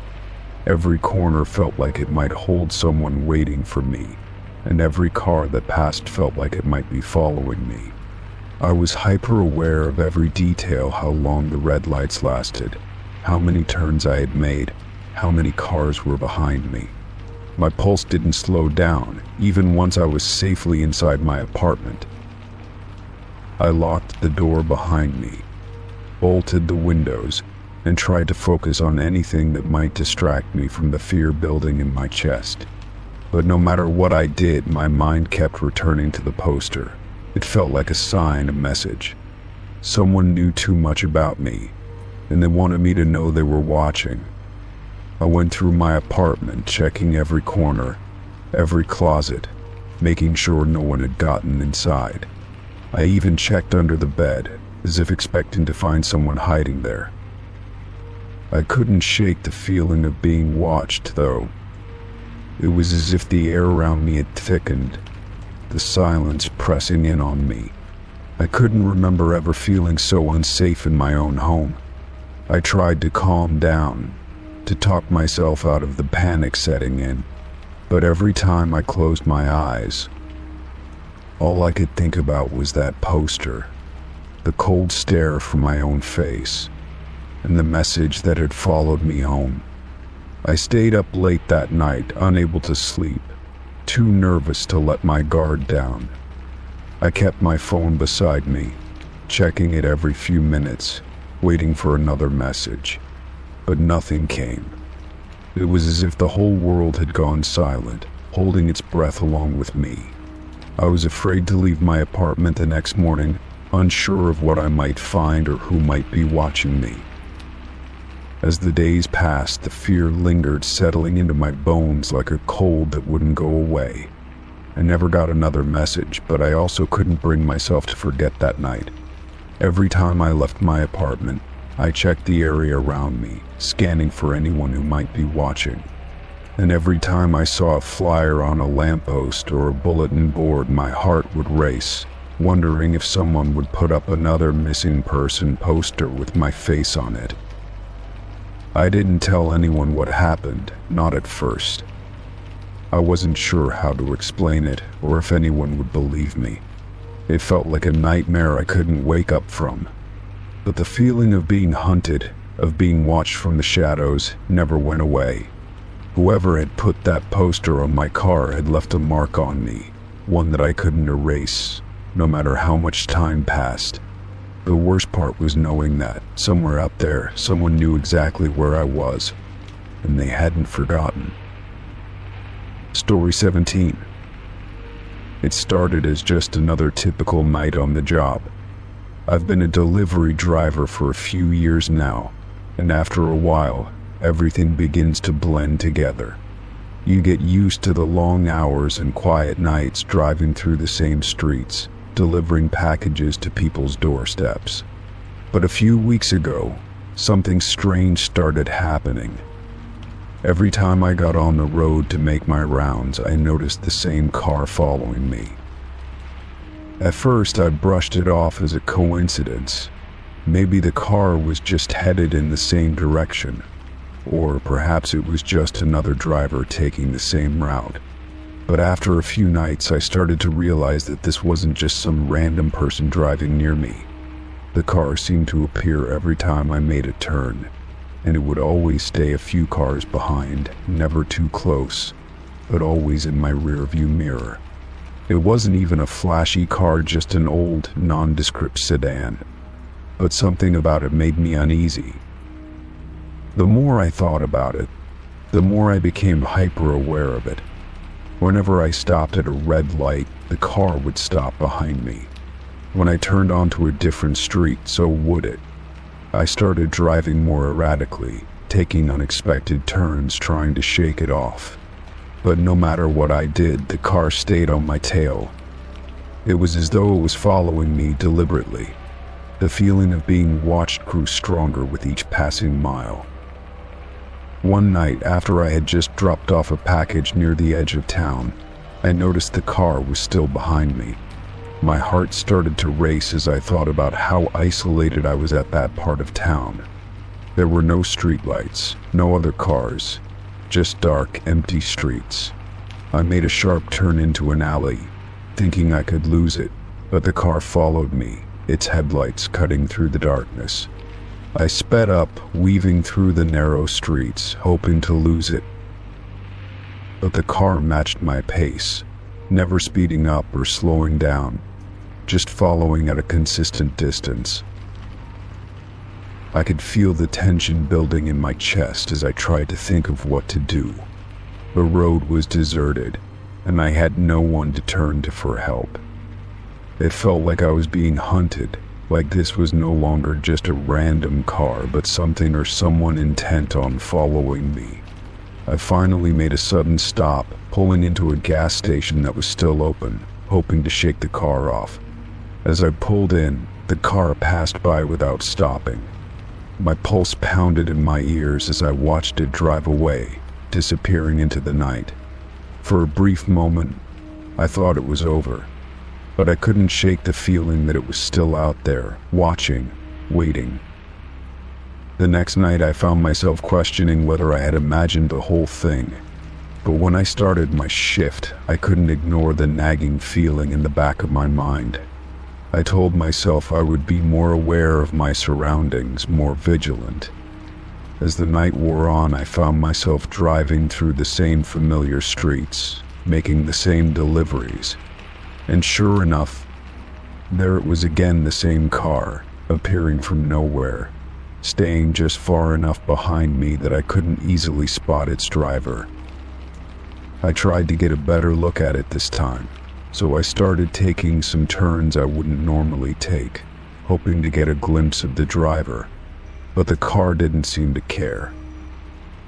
Every corner felt like it might hold someone waiting for me, and every car that passed felt like it might be following me. I was hyper-aware of every detail: how long the red lights lasted, how many turns I had made, how many cars were behind me. My pulse didn't slow down, even once I was safely inside my apartment. I locked the door behind me, bolted the windows, and tried to focus on anything that might distract me from the fear building in my chest. But no matter what I did, my mind kept returning to the poster. It felt like a sign, a message. Someone knew too much about me, and they wanted me to know they were watching. I went through my apartment, checking every corner, every closet, making sure no one had gotten inside. I even checked under the bed, as if expecting to find someone hiding there. I couldn't shake the feeling of being watched, though. It was as if the air around me had thickened, the silence pressing in on me. I couldn't remember ever feeling so unsafe in my own home. I tried to calm down, to talk myself out of the panic setting in, but every time I closed my eyes, all I could think about was that poster, the cold stare from my own face, and the message that had followed me home. I stayed up late that night, unable to sleep, too nervous to let my guard down. I kept my phone beside me, checking it every few minutes, waiting for another message. But nothing came. It was as if the whole world had gone silent, holding its breath along with me. I was afraid to leave my apartment the next morning, unsure of what I might find or who might be watching me. As the days passed, the fear lingered, settling into my bones like a cold that wouldn't go away. I never got another message, but I also couldn't bring myself to forget that night. Every time I left my apartment, I checked the area around me, scanning for anyone who might be watching. And every time I saw a flyer on a lamppost or a bulletin board, my heart would race, wondering if someone would put up another missing person poster with my face on it. I didn't tell anyone what happened, not at first. I wasn't sure how to explain it or if anyone would believe me. It felt like a nightmare I couldn't wake up from. But the feeling of being hunted, of being watched from the shadows, never went away. Whoever had put that poster on my car had left a mark on me, one that I couldn't erase, no matter how much time passed. The worst part was knowing that, somewhere out there, someone knew exactly where I was, and they hadn't forgotten. Story 17. It started as just another typical night on the job. I've been a delivery driver for a few years now, and after a while, everything begins to blend together. You get used to the long hours and quiet nights driving through the same streets, delivering packages to people's doorsteps. But a few weeks ago, something strange started happening. Every time I got on the road to make my rounds, I noticed the same car following me. At first, I brushed it off as a coincidence, Maybe the car was just headed in the same direction, or perhaps it was just another driver taking the same route. But after a few nights, I started to realize that this wasn't just some random person driving near me. The car seemed to appear every time I made a turn, and it would always stay a few cars behind, never too close, but always in my rearview mirror. It wasn't even a flashy car, just an old, nondescript sedan. But something about it made me uneasy. The more I thought about it, the more I became hyper-aware of it. Whenever I stopped at a red light, the car would stop behind me. When I turned onto a different street, so would it. I started driving more erratically, taking unexpected turns, trying to shake it off. But no matter what I did, the car stayed on my tail. It was as though it was following me deliberately. The feeling of being watched grew stronger with each passing mile. One night, after I had just dropped off a package near the edge of town, I noticed the car was still behind me. My heart started to race as I thought about how isolated I was at that part of town. There were no streetlights, no other cars, just dark, empty streets. I made a sharp turn into an alley, thinking I could lose it, but the car followed me, its headlights cutting through the darkness. I sped up, weaving through the narrow streets, hoping to lose it. But the car matched my pace, never speeding up or slowing down, just following at a consistent distance. I could feel the tension building in my chest as I tried to think of what to do. The road was deserted, and I had no one to turn to for help. It felt like I was being hunted, like this was no longer just a random car, but something or someone intent on following me. I finally made a sudden stop, pulling into a gas station that was still open, hoping to shake the car off. As I pulled in, the car passed by without stopping. My pulse pounded in my ears as I watched it drive away, disappearing into the night. For a brief moment, I thought it was over. But I couldn't shake the feeling that it was still out there, watching, waiting. The next night I found myself questioning whether I had imagined the whole thing. But when I started my shift, I couldn't ignore the nagging feeling in the back of my mind. I told myself I would be more aware of my surroundings, more vigilant. As the night wore on, I found myself driving through the same familiar streets, making the same deliveries. And sure enough, there it was again, the same car, appearing from nowhere, staying just far enough behind me that I couldn't easily spot its driver. I tried to get a better look at it this time, so I started taking some turns I wouldn't normally take, hoping to get a glimpse of the driver, but the car didn't seem to care.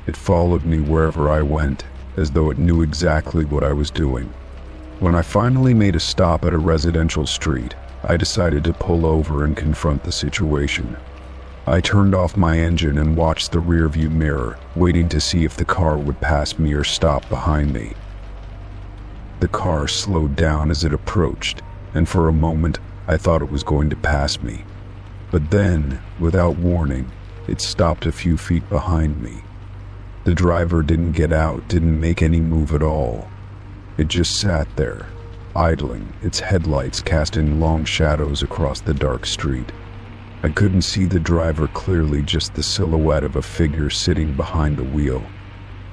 It followed me wherever I went, as though it knew exactly what I was doing. When I finally made a stop at a residential street, I decided to pull over and confront the situation. I turned off my engine and watched the rearview mirror, waiting to see if the car would pass me or stop behind me. The car slowed down as it approached, and for a moment I thought it was going to pass me. But then, without warning, it stopped a few feet behind me. The driver didn't get out, didn't make any move at all. It just sat there, idling, its headlights casting long shadows across the dark street. I couldn't see the driver clearly, just the silhouette of a figure sitting behind the wheel.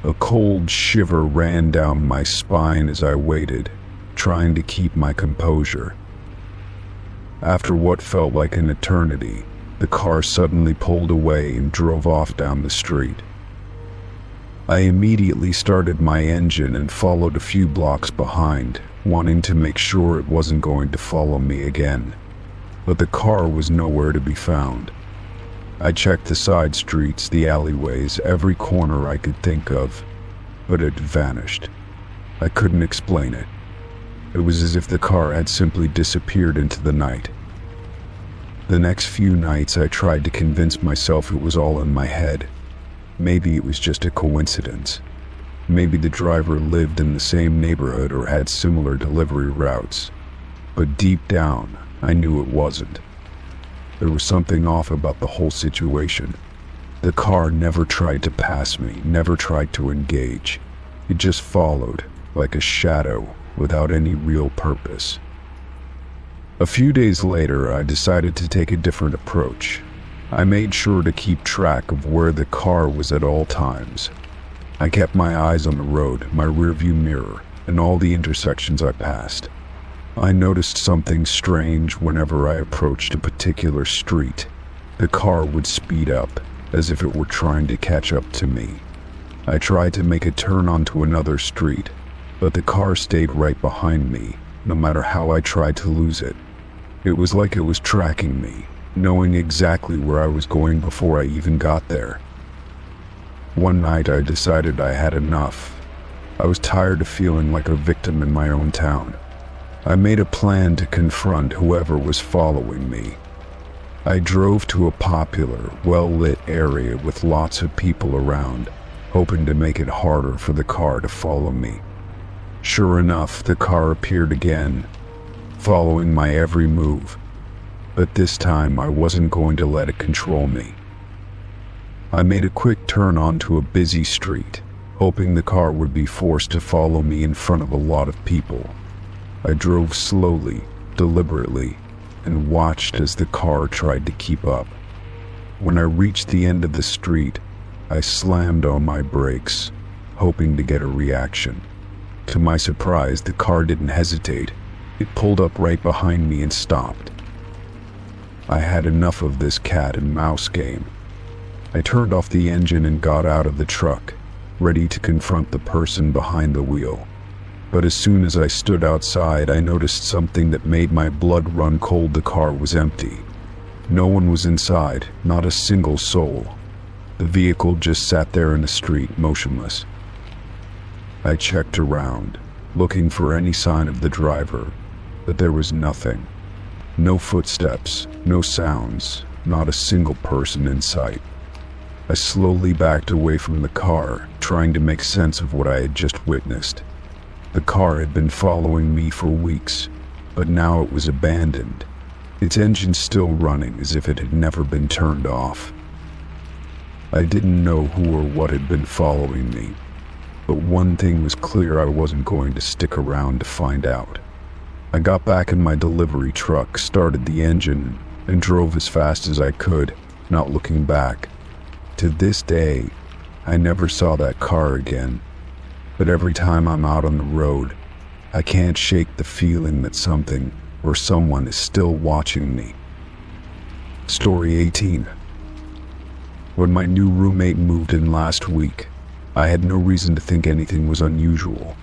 A cold shiver ran down my spine as I waited, trying to keep my composure. After what felt like an eternity, the car suddenly pulled away and drove off down the street. I immediately started my engine and followed a few blocks behind, wanting to make sure it wasn't going to follow me again. But the car was nowhere to be found. I checked the side streets, the alleyways, every corner I could think of, but it had vanished. I couldn't explain it. It was as if the car had simply disappeared into the night. The next few nights I tried to convince myself it was all in my head. Maybe it was just a coincidence. Maybe the driver lived in the same neighborhood or had similar delivery routes. But deep down, I knew it wasn't. There was something off about the whole situation. The car never tried to pass me, never tried to engage. It just followed, like a shadow, without any real purpose. A few days later, I decided to take a different approach. I made sure to keep track of where the car was at all times. I kept my eyes on the road, my rearview mirror, and all the intersections I passed. I noticed something strange whenever I approached a particular street. The car would speed up, as if it were trying to catch up to me. I tried to make a turn onto another street, but the car stayed right behind me, no matter how I tried to lose it. It was like it was tracking me, knowing exactly where I was going before I even got there. One night I decided I had enough. I was tired of feeling like a victim in my own town. I made a plan to confront whoever was following me. I drove to a popular, well-lit area with lots of people around, hoping to make it harder for the car to follow me. Sure enough, the car appeared again, following my every move. But this time I wasn't going to let it control me. I made a quick turn onto a busy street, hoping the car would be forced to follow me in front of a lot of people. I drove slowly, deliberately, and watched as the car tried to keep up. When I reached the end of the street, I slammed on my brakes, hoping to get a reaction. To my surprise, the car didn't hesitate. It pulled up right behind me and stopped. I had enough of this cat and mouse game. I turned off the engine and got out of the truck, ready to confront the person behind the wheel. But as soon as I stood outside, I noticed something that made my blood run cold. The car was empty. No one was inside, not a single soul. The vehicle just sat there in the street, motionless. I checked around, looking for any sign of the driver, but there was nothing. No footsteps, no sounds, not a single person in sight. I slowly backed away from the car, trying to make sense of what I had just witnessed. The car had been following me for weeks, but now it was abandoned, its engine still running as if it had never been turned off. I didn't know who or what had been following me, but one thing was clear: I wasn't going to stick around to find out. I got back in my delivery truck, started the engine, and drove as fast as I could, not looking back. To this day, I never saw that car again. But every time I'm out on the road, I can't shake the feeling that something or someone is still watching me. Story 18. When my new roommate moved in last week, I had no reason to think anything was unusual.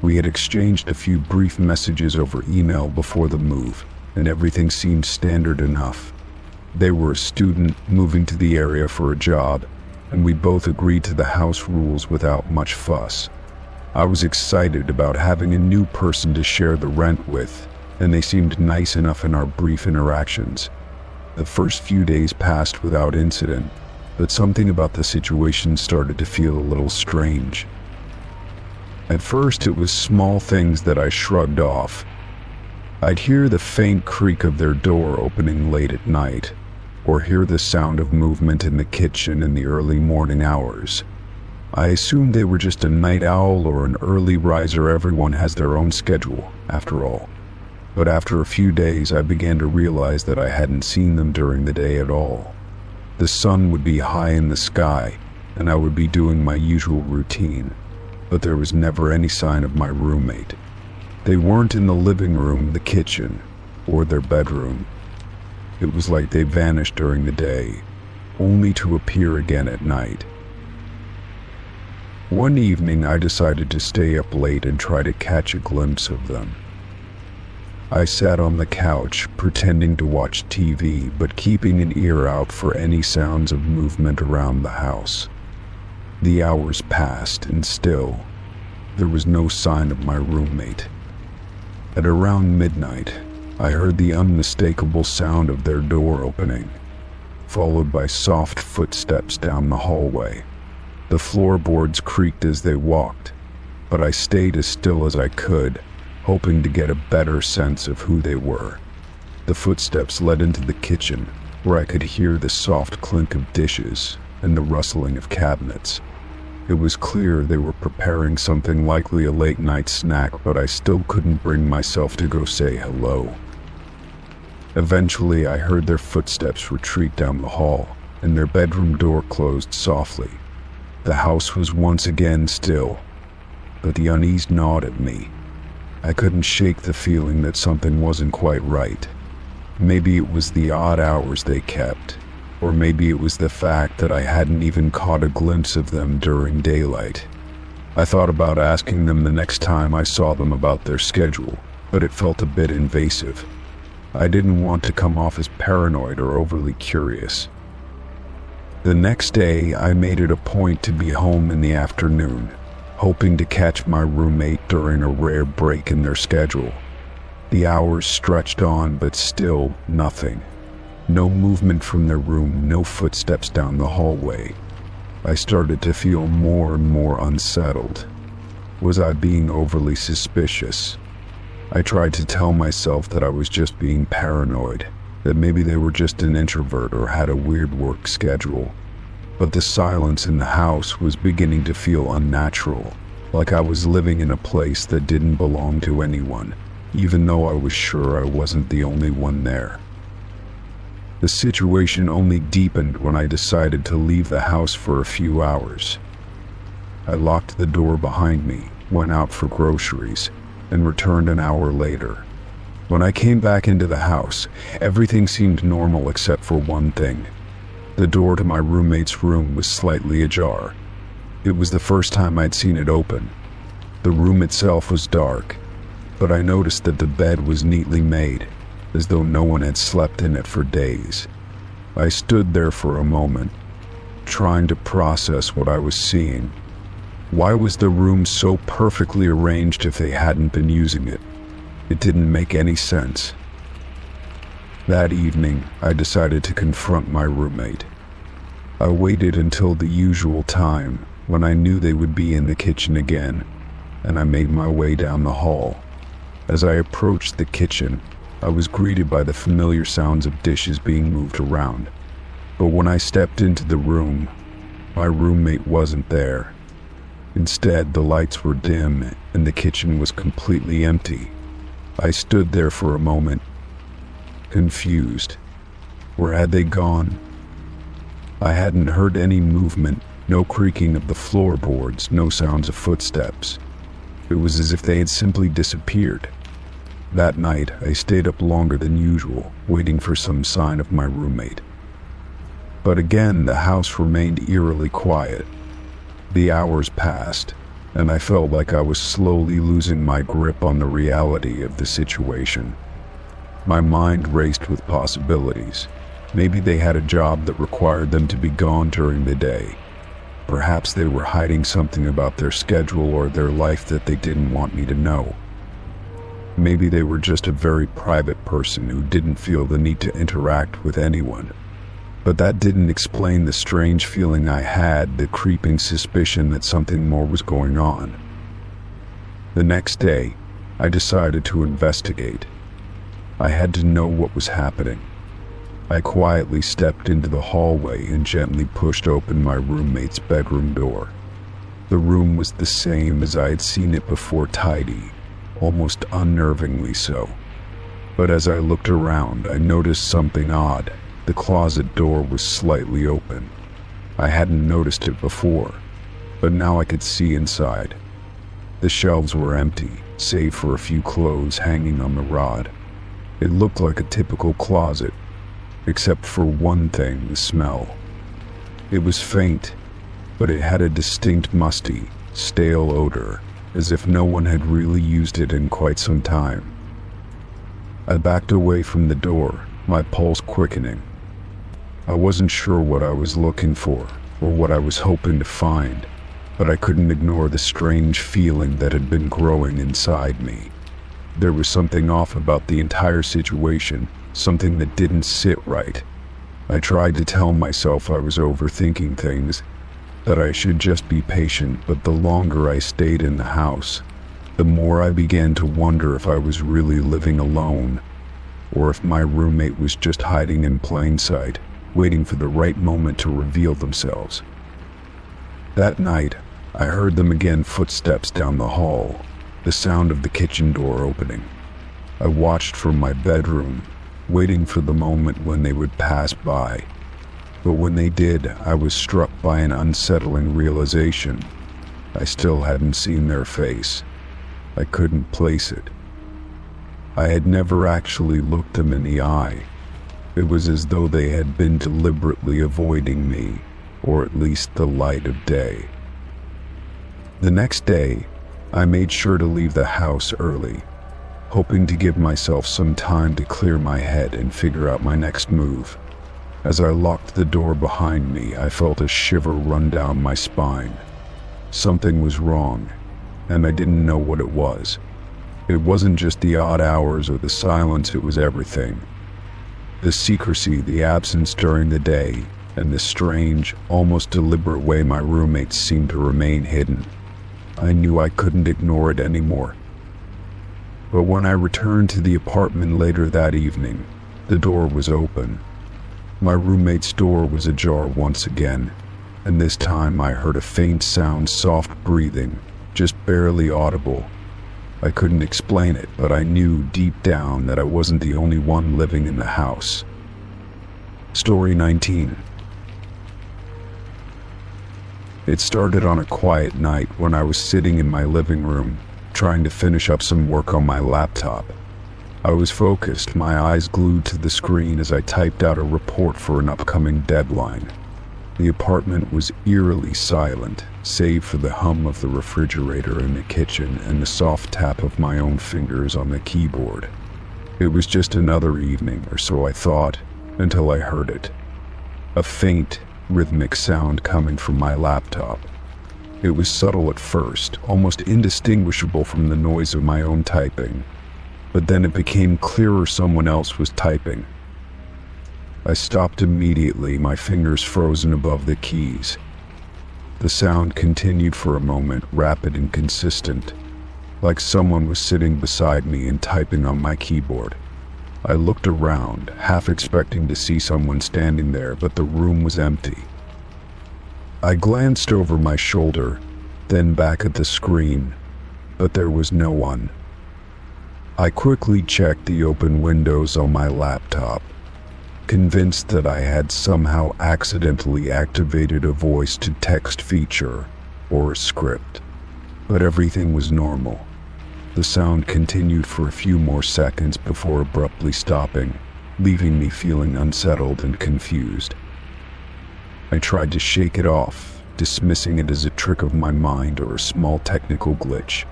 We had exchanged a few brief messages over email before the move, and everything seemed standard enough. They were a student moving to the area for a job, and we both agreed to the house rules without much fuss. I was excited about having a new person to share the rent with, and they seemed nice enough in our brief interactions. The first few days passed without incident, but something about the situation started to feel a little strange. At first, it was small things that I shrugged off. I'd hear the faint creak of their door opening late at night, or hear the sound of movement in the kitchen in the early morning hours. I assumed they were just a night owl or an early riser. Everyone has their own schedule, after all. But after a few days, I began to realize that I hadn't seen them during the day at all. The sun would be high in the sky, and I would be doing my usual routine, but there was never any sign of my roommate. They weren't in the living room, the kitchen, or their bedroom. It was like they vanished during the day, only to appear again at night. One evening, I decided to stay up late and try to catch a glimpse of them. I sat on the couch, pretending to watch TV, but keeping an ear out for any sounds of movement around the house. The hours passed, and still, there was no sign of my roommate. At around midnight, I heard the unmistakable sound of their door opening, followed by soft footsteps down the hallway. The floorboards creaked as they walked, but I stayed as still as I could, hoping to get a better sense of who they were. The footsteps led into the kitchen, where I could hear the soft clink of dishes and the rustling of cabinets. It was clear they were preparing something, likely a late-night snack, but I still couldn't bring myself to go say hello. Eventually, I heard their footsteps retreat down the hall, and their bedroom door closed softly. The house was once again still, but the unease gnawed at me. I couldn't shake the feeling that something wasn't quite right. Maybe it was the odd hours they kept, or maybe it was the fact that I hadn't even caught a glimpse of them during daylight. I thought about asking them the next time I saw them about their schedule, but it felt a bit invasive. I didn't want to come off as paranoid or overly curious. The next day, I made it a point to be home in the afternoon, hoping to catch my roommate during a rare break in their schedule. The hours stretched on, but still nothing. No movement from their room, no footsteps down the hallway. I started to feel more and more unsettled. Was I being overly suspicious? I tried to tell myself that I was just being paranoid, that maybe they were just an introvert or had a weird work schedule. But the silence in the house was beginning to feel unnatural, like I was living in a place that didn't belong to anyone, even though I was sure I wasn't the only one there. The situation only deepened when I decided to leave the house for a few hours. I locked the door behind me, went out for groceries, and returned an hour later. When I came back into the house, everything seemed normal except for one thing. The door to my roommate's room was slightly ajar. It was the first time I'd seen it open. The room itself was dark, but I noticed that the bed was neatly made, as though no one had slept in it for days. I stood there for a moment, trying to process what I was seeing. Why was the room so perfectly arranged if they hadn't been using it? It didn't make any sense. That evening, I decided to confront my roommate. I waited until the usual time, when I knew they would be in the kitchen again, and I made my way down the hall. As I approached the kitchen, I was greeted by the familiar sounds of dishes being moved around. But when I stepped into the room, my roommate wasn't there. Instead, the lights were dim and the kitchen was completely empty. I stood there for a moment, confused. Where had they gone? I hadn't heard any movement, no creaking of the floorboards, no sounds of footsteps. It was as if they had simply disappeared. That night, I stayed up longer than usual, waiting for some sign of my roommate. But again, the house remained eerily quiet. The hours passed, and I felt like I was slowly losing my grip on the reality of the situation. My mind raced with possibilities. Maybe they had a job that required them to be gone during the day. Perhaps they were hiding something about their schedule or their life that they didn't want me to know. Maybe they were just a very private person who didn't feel the need to interact with anyone. But that didn't explain the strange feeling I had, the creeping suspicion that something more was going on. The next day, I decided to investigate. I had to know what was happening. I quietly stepped into the hallway and gently pushed open my roommate's bedroom door. The room was the same as I had seen it before, tidy, almost unnervingly so. But as I looked around, I noticed something odd. The closet door was slightly open. I hadn't noticed it before, but now I could see inside. The shelves were empty, save for a few clothes hanging on the rod. It looked like a typical closet, except for one thing: the smell. It was faint, but it had a distinct musty, stale odor, as if no one had really used it in quite some time. I backed away from the door, my pulse quickening. I wasn't sure what I was looking for, or what I was hoping to find, but I couldn't ignore the strange feeling that had been growing inside me. There was something off about the entire situation, something that didn't sit right. I tried to tell myself I was overthinking things, that I should just be patient, but the longer I stayed in the house, the more I began to wonder if I was really living alone. or if my roommate was just hiding in plain sight, waiting for the right moment to reveal themselves. That night, I heard them again, footsteps down the hall, the sound of the kitchen door opening. I watched from my bedroom, waiting for the moment when they would pass by. But when they did, I was struck by an unsettling realization. I still hadn't seen their face. I couldn't place it. I had never actually looked them in the eye. It was as though they had been deliberately avoiding me, or at least the light of day. The next day, I made sure to leave the house early, hoping to give myself some time to clear my head and figure out my next move. As I locked the door behind me, I felt a shiver run down my spine. Something was wrong, and I didn't know what it was. It wasn't just the odd hours or the silence, it was everything. The secrecy, the absence during the day, and the strange, almost deliberate way my roommates seemed to remain hidden. I knew I couldn't ignore it anymore. But when I returned to the apartment later that evening, the door was open. My roommate's door was ajar once again, and this time I heard a faint sound, soft breathing, just barely audible. I couldn't explain it, but I knew deep down that I wasn't the only one living in the house. Story 19. It started on a quiet night when I was sitting in my living room, trying to finish up some work on my laptop. I was focused, my eyes glued to the screen as I typed out a report for an upcoming deadline. The apartment was eerily silent, save for the hum of the refrigerator in the kitchen and the soft tap of my own fingers on the keyboard. It was just another evening, or so I thought, until I heard it. A faint, rhythmic sound coming from my laptop. It was subtle at first, almost indistinguishable from the noise of my own typing, but then it became clearer someone else was typing. I stopped immediately, my fingers frozen above the keys. The sound continued for a moment, rapid and consistent, like someone was sitting beside me and typing on my keyboard. I looked around, half expecting to see someone standing there, but the room was empty. I glanced over my shoulder, then back at the screen, but there was no one. I quickly checked the open windows on my laptop, convinced that I had somehow accidentally activated a voice-to-text feature or a script, but everything was normal. The sound continued for a few more seconds before abruptly stopping, leaving me feeling unsettled and confused. I tried to shake it off, dismissing it as a trick of my mind or a small technical glitch.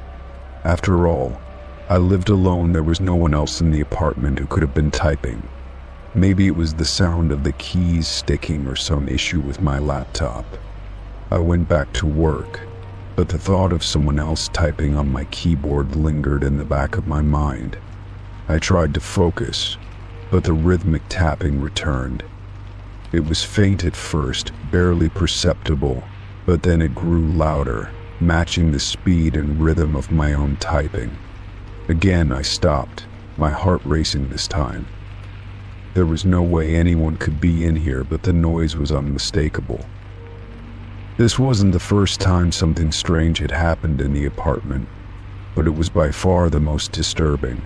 After all, I lived alone. There was no one else in the apartment who could have been typing. Maybe it was the sound of the keys sticking or some issue with my laptop. I went back to work, but the thought of someone else typing on my keyboard lingered in the back of my mind. I tried to focus, but the rhythmic tapping returned. It was faint at first, barely perceptible, but then it grew louder, matching the speed and rhythm of my own typing. Again, I stopped, my heart racing this time. There was no way anyone could be in here, but the noise was unmistakable. This wasn't the first time something strange had happened in the apartment, but it was by far the most disturbing.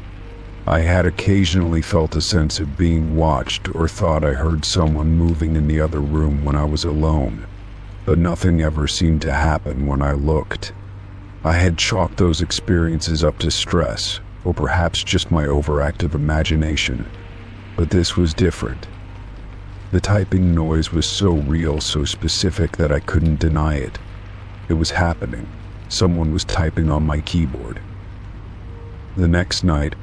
I had occasionally felt a sense of being watched or thought I heard someone moving in the other room when I was alone, but nothing ever seemed to happen when I looked. I had chalked those experiences up to stress, or perhaps just my overactive imagination, but this was different. The typing noise was so real, so specific that I couldn't deny it. It was happening. Someone was typing on my keyboard. The next night,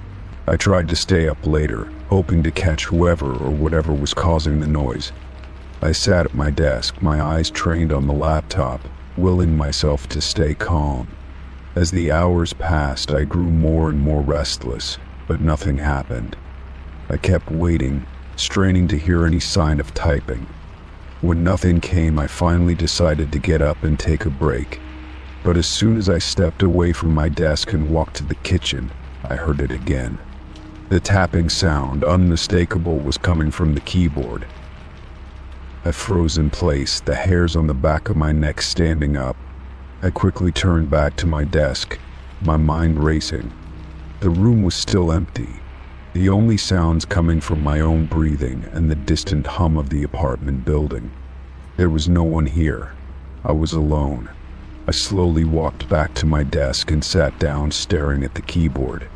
I tried to stay up later, hoping to catch whoever or whatever was causing the noise. I sat at my desk, my eyes trained on the laptop, willing myself to stay calm. As the hours passed, I grew more and more restless, but nothing happened. I kept waiting, straining to hear any sign of typing. When nothing came, I finally decided to get up and take a break. But as soon as I stepped away from my desk and walked to the kitchen, I heard it again. The tapping sound, unmistakable, was coming from the keyboard. I froze in place, the hairs on the back of my neck standing up. I quickly turned back to my desk, my mind racing. The room was still empty, the only sounds coming from my own breathing and the distant hum of the apartment building. There was no one here. I was alone. I slowly walked back to my desk and sat down, staring at the keyboard.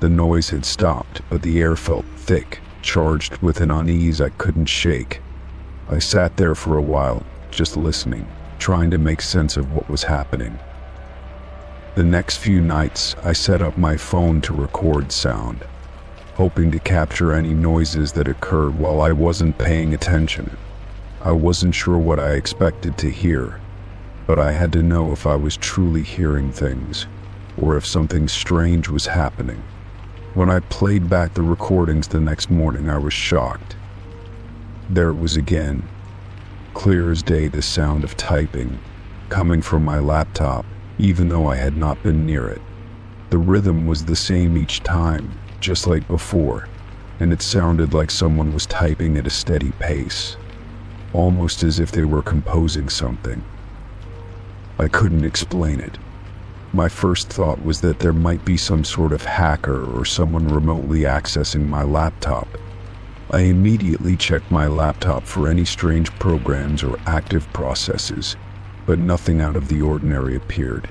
The noise had stopped, but the air felt thick, charged with an unease I couldn't shake. I sat there for a while, just listening, trying to make sense of what was happening. The next few nights, I set up my phone to record sound, hoping to capture any noises that occurred while I wasn't paying attention. I wasn't sure what I expected to hear, but I had to know if I was truly hearing things, or if something strange was happening. When I played back the recordings the next morning, I was shocked. There it was again, clear as day, the sound of typing, coming from my laptop, even though I had not been near it. The rhythm was the same each time, just like before, and it sounded like someone was typing at a steady pace, almost as if they were composing something. I couldn't explain it. My first thought was that there might be some sort of hacker or someone remotely accessing my laptop. I immediately checked my laptop for any strange programs or active processes, but nothing out of the ordinary appeared.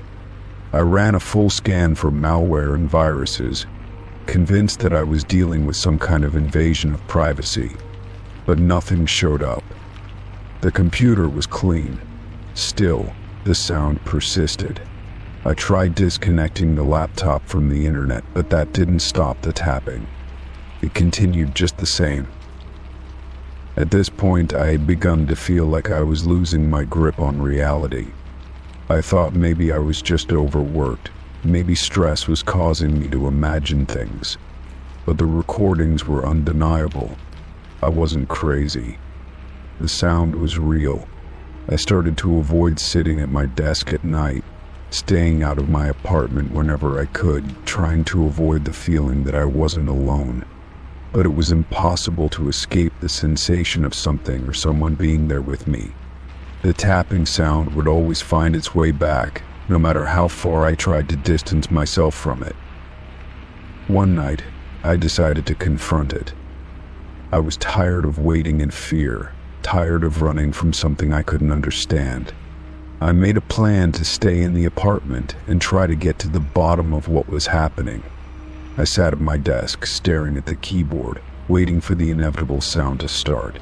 I ran a full scan for malware and viruses, convinced that I was dealing with some kind of invasion of privacy, but nothing showed up. The computer was clean. Still, the sound persisted. I tried disconnecting the laptop from the internet, but that didn't stop the tapping. It continued just the same. At this point, I had begun to feel like I was losing my grip on reality. I thought maybe I was just overworked. Maybe stress was causing me to imagine things. But the recordings were undeniable. I wasn't crazy. The sound was real. I started to avoid sitting at my desk at night, staying out of my apartment whenever I could, trying to avoid the feeling that I wasn't alone. But it was impossible to escape the sensation of something or someone being there with me. The tapping sound would always find its way back, no matter how far I tried to distance myself from it. One night, I decided to confront it. I was tired of waiting in fear, tired of running from something I couldn't understand. I made a plan to stay in the apartment and try to get to the bottom of what was happening. I sat at my desk, staring at the keyboard, waiting for the inevitable sound to start.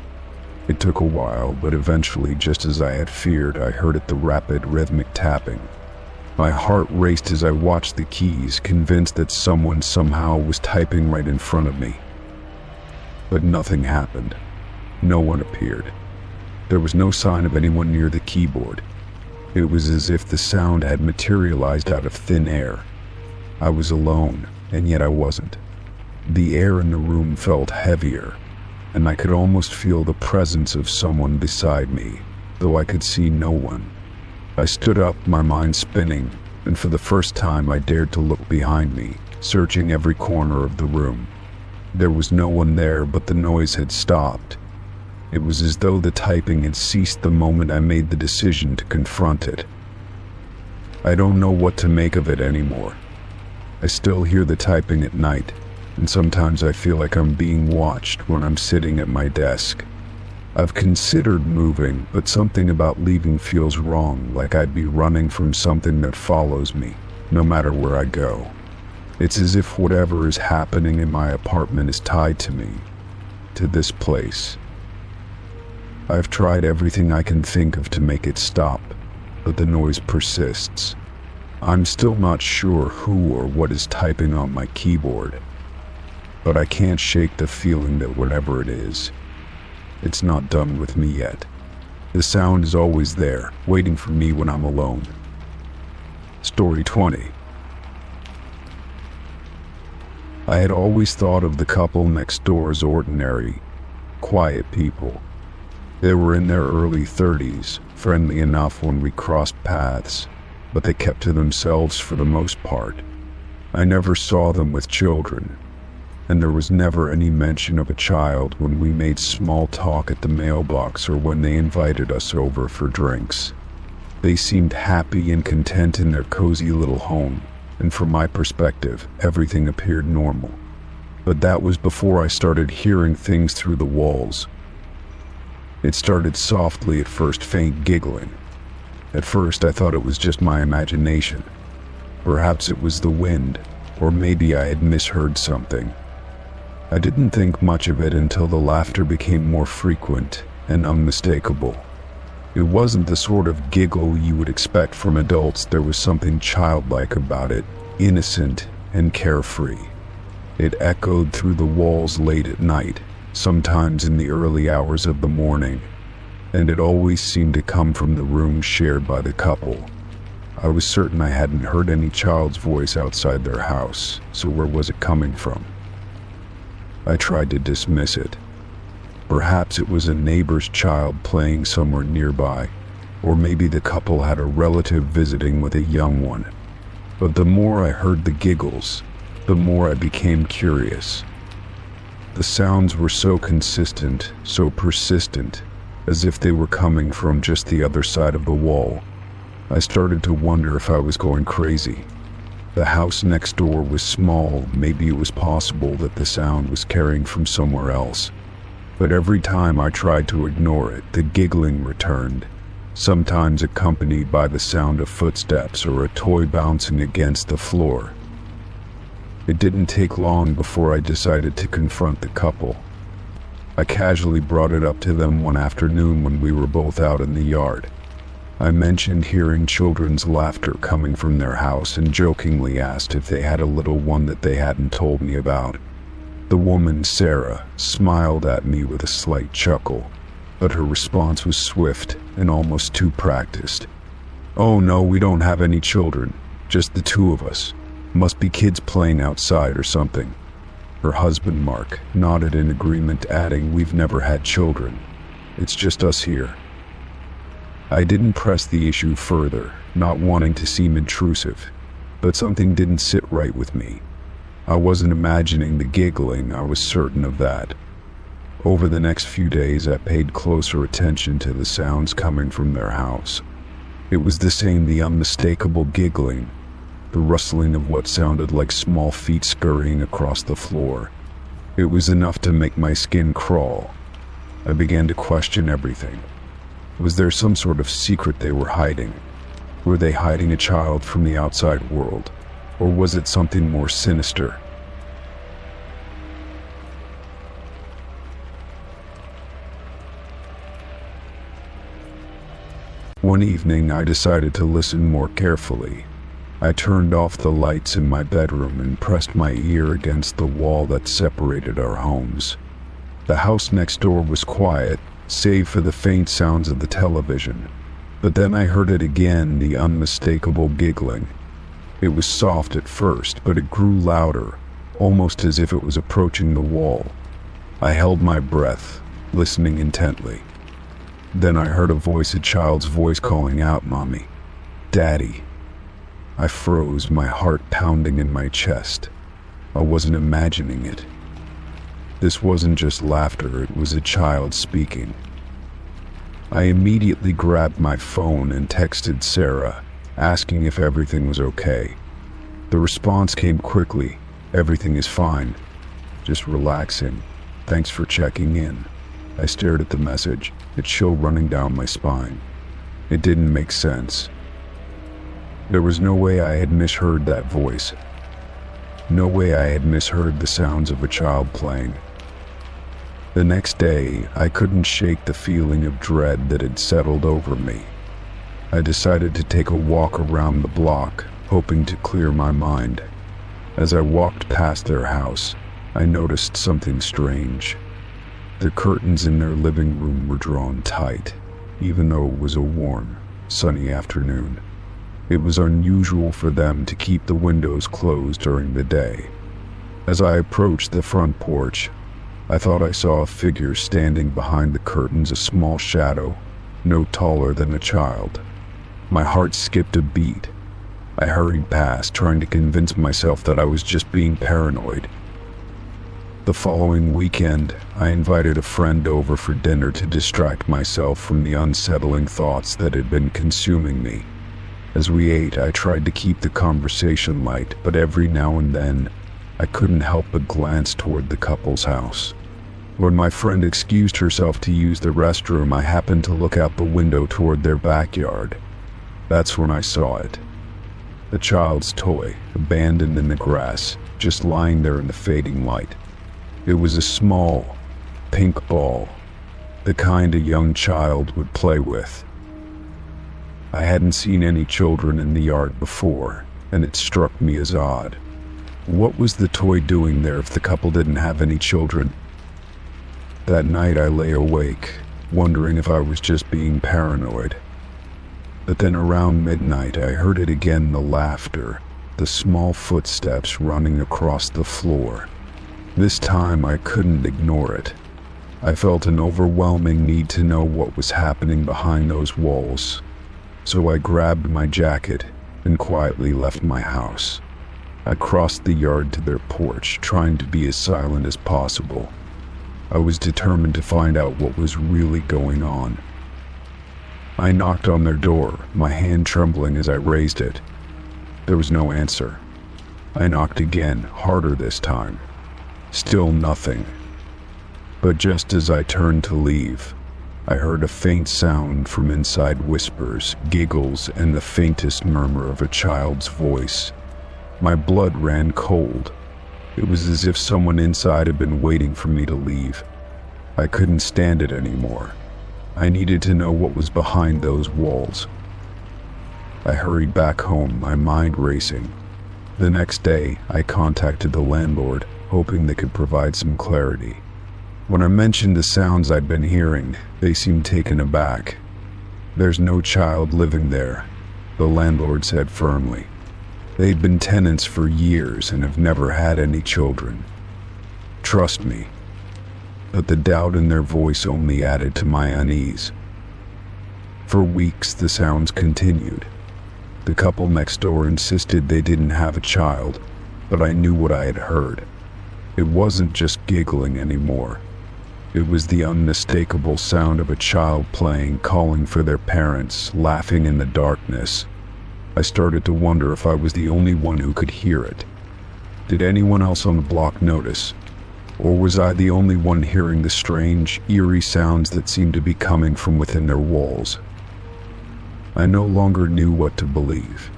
It took a while, but eventually, just as I had feared, I heard the rapid, rhythmic tapping. My heart raced as I watched the keys, convinced that someone somehow was typing right in front of me. But nothing happened. No one appeared. There was no sign of anyone near the keyboard. It was as if the sound had materialized out of thin air. I was alone, and yet I wasn't. The air in the room felt heavier, and I could almost feel the presence of someone beside me, though I could see no one. I stood up, my mind spinning, and for the first time I dared to look behind me, searching every corner of the room. There was no one there, but the noise had stopped. It was as though the typing had ceased the moment I made the decision to confront it. I don't know what to make of it anymore. I still hear the typing at night, and sometimes I feel like I'm being watched when I'm sitting at my desk. I've considered moving, but something about leaving feels wrong, like I'd be running from something that follows me, no matter where I go. It's as if whatever is happening in my apartment is tied to me, to this place. I've tried everything I can think of to make it stop, but the noise persists. I'm still not sure who or what is typing on my keyboard, but I can't shake the feeling that whatever it is, it's not done with me yet. The sound is always there, waiting for me when I'm alone. Story 20. I had always thought of the couple next door as ordinary, quiet people. They were in their early 30s, friendly enough when we crossed paths, but they kept to themselves for the most part. I never saw them with children. and there was never any mention of a child when we made small talk at the mailbox or when they invited us over for drinks. They seemed happy and content in their cozy little home, and from my perspective, everything appeared normal. But that was before I started hearing things through the walls. It started softly at first, faint giggling. At first I thought it was just my imagination. Perhaps it was the wind, or maybe I had misheard something. I didn't think much of it until the laughter became more frequent and unmistakable. It wasn't the sort of giggle you would expect from adults. There was something childlike about it, innocent and carefree. It echoed through the walls late at night, sometimes in the early hours of the morning, and it always seemed to come from the room shared by the couple. I was certain I hadn't heard any child's voice outside their house, so where was it coming from? I tried to dismiss it. Perhaps it was a neighbor's child playing somewhere nearby, or maybe the couple had a relative visiting with a young one. But the more I heard the giggles, the more I became curious. The sounds were so consistent, so persistent, as if they were coming from just the other side of the wall. I started to wonder if I was going crazy. The house next door was small. Maybe it was possible that the sound was carrying from somewhere else. But every time I tried to ignore it, the giggling returned, sometimes accompanied by the sound of footsteps or a toy bouncing against the floor. It didn't take long before I decided to confront the couple. I casually brought it up to them one afternoon when we were both out in the yard. I mentioned hearing children's laughter coming from their house and jokingly asked if they had a little one that they hadn't told me about. The woman, Sarah, smiled at me with a slight chuckle, but her response was swift and almost too practiced. "Oh no, we don't have any children, just the two of us. Must be kids playing outside or something." Her husband, Mark, nodded in agreement, adding, "We've never had children. It's just us here." I didn't press the issue further, not wanting to seem intrusive, but something didn't sit right with me. I wasn't imagining the giggling, I was certain of that. Over the next few days, I paid closer attention to the sounds coming from their house. It was the same, the unmistakable giggling, the rustling of what sounded like small feet scurrying across the floor. It was enough to make my skin crawl. I began to question everything. Was there some sort of secret they were hiding? Were they hiding a child from the outside world? Or was it something more sinister? One evening, I decided to listen more carefully. I turned off the lights in my bedroom and pressed my ear against the wall that separated our homes. The house next door was quiet, save for the faint sounds of the television. But then I heard it again, the unmistakable giggling. It was soft at first, but it grew louder, almost as if it was approaching the wall. I held my breath, listening intently. Then I heard a child's voice calling out, "Mommy, Daddy." I froze, my heart pounding in my chest. I wasn't imagining it. This wasn't just laughter, it was a child speaking. I immediately grabbed my phone and texted Sarah, asking if everything was okay. The response came quickly, "Everything is fine. Just relaxing. Thanks for checking in." I stared at the message, a chill running down my spine. It didn't make sense. There was no way I had misheard that voice. No way I had misheard the sounds of a child playing. The next day, I couldn't shake the feeling of dread that had settled over me. I decided to take a walk around the block, hoping to clear my mind. As I walked past their house, I noticed something strange. The curtains in their living room were drawn tight, even though it was a warm, sunny afternoon. It was unusual for them to keep the windows closed during the day. As I approached the front porch, I thought I saw a figure standing behind the curtains, a small shadow, no taller than a child. My heart skipped a beat. I hurried past, trying to convince myself that I was just being paranoid. The following weekend, I invited a friend over for dinner to distract myself from the unsettling thoughts that had been consuming me. As we ate, I tried to keep the conversation light, but every now and then, I couldn't help but glance toward the couple's house. When my friend excused herself to use the restroom, I happened to look out the window toward their backyard. That's when I saw it. A child's toy, abandoned in the grass, just lying there in the fading light. It was a small, pink ball, the kind a young child would play with. I hadn't seen any children in the yard before, and it struck me as odd. What was the toy doing there if the couple didn't have any children? That night I lay awake, wondering if I was just being paranoid. But then around midnight I heard it again, the laughter, the small footsteps running across the floor. This time I couldn't ignore it. I felt an overwhelming need to know what was happening behind those walls. So I grabbed my jacket and quietly left my house. I crossed the yard to their porch, trying to be as silent as possible. I was determined to find out what was really going on. I knocked on their door, my hand trembling as I raised it. There was no answer. I knocked again, harder this time. Still nothing. But just as I turned to leave, I heard a faint sound from inside, whispers, giggles, and the faintest murmur of a child's voice. My blood ran cold. It was as if someone inside had been waiting for me to leave. I couldn't stand it anymore. I needed to know what was behind those walls. I hurried back home, my mind racing. The next day, I contacted the landlord, hoping they could provide some clarity. When I mentioned the sounds I'd been hearing, they seemed taken aback. "There's no child living there," the landlord said firmly. They'd been tenants for years and have never had any children. Trust me. But the doubt in their voice only added to my unease. For weeks, the sounds continued. The couple next door insisted they didn't have a child, but I knew what I had heard. It wasn't just giggling anymore. It was the unmistakable sound of a child playing, calling for their parents, laughing in the darkness. I started to wonder if I was the only one who could hear it. Did anyone else on the block notice? Or was I the only one hearing the strange, eerie sounds that seemed to be coming from within their walls? I no longer knew what to believe.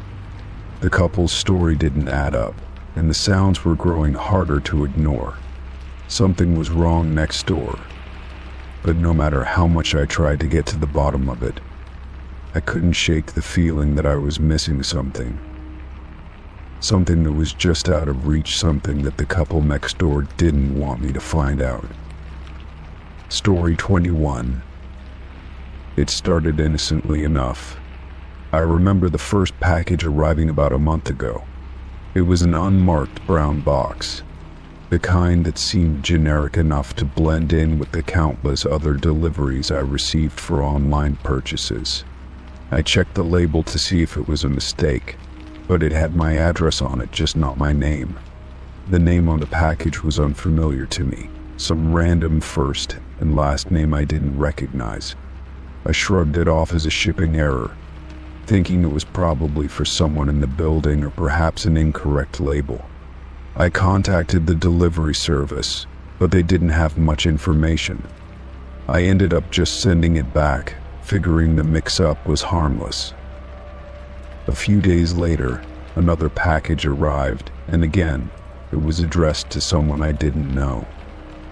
The couple's story didn't add up, and the sounds were growing harder to ignore. Something was wrong next door. But no matter how much I tried to get to the bottom of it, I couldn't shake the feeling that I was missing something. Something that was just out of reach, something that the couple next door didn't want me to find out. Story 21. It started innocently enough. I remember the first package arriving about a month ago. It was an unmarked brown box, the kind that seemed generic enough to blend in with the countless other deliveries I received for online purchases. I checked the label to see if it was a mistake, but it had my address on it, just not my name. The name on the package was unfamiliar to me, some random first and last name I didn't recognize. I shrugged it off as a shipping error, thinking it was probably for someone in the building or perhaps an incorrect label. I contacted the delivery service, but they didn't have much information. I ended up just sending it back, figuring the mix-up was harmless. A few days later, another package arrived, and again, it was addressed to someone I didn't know.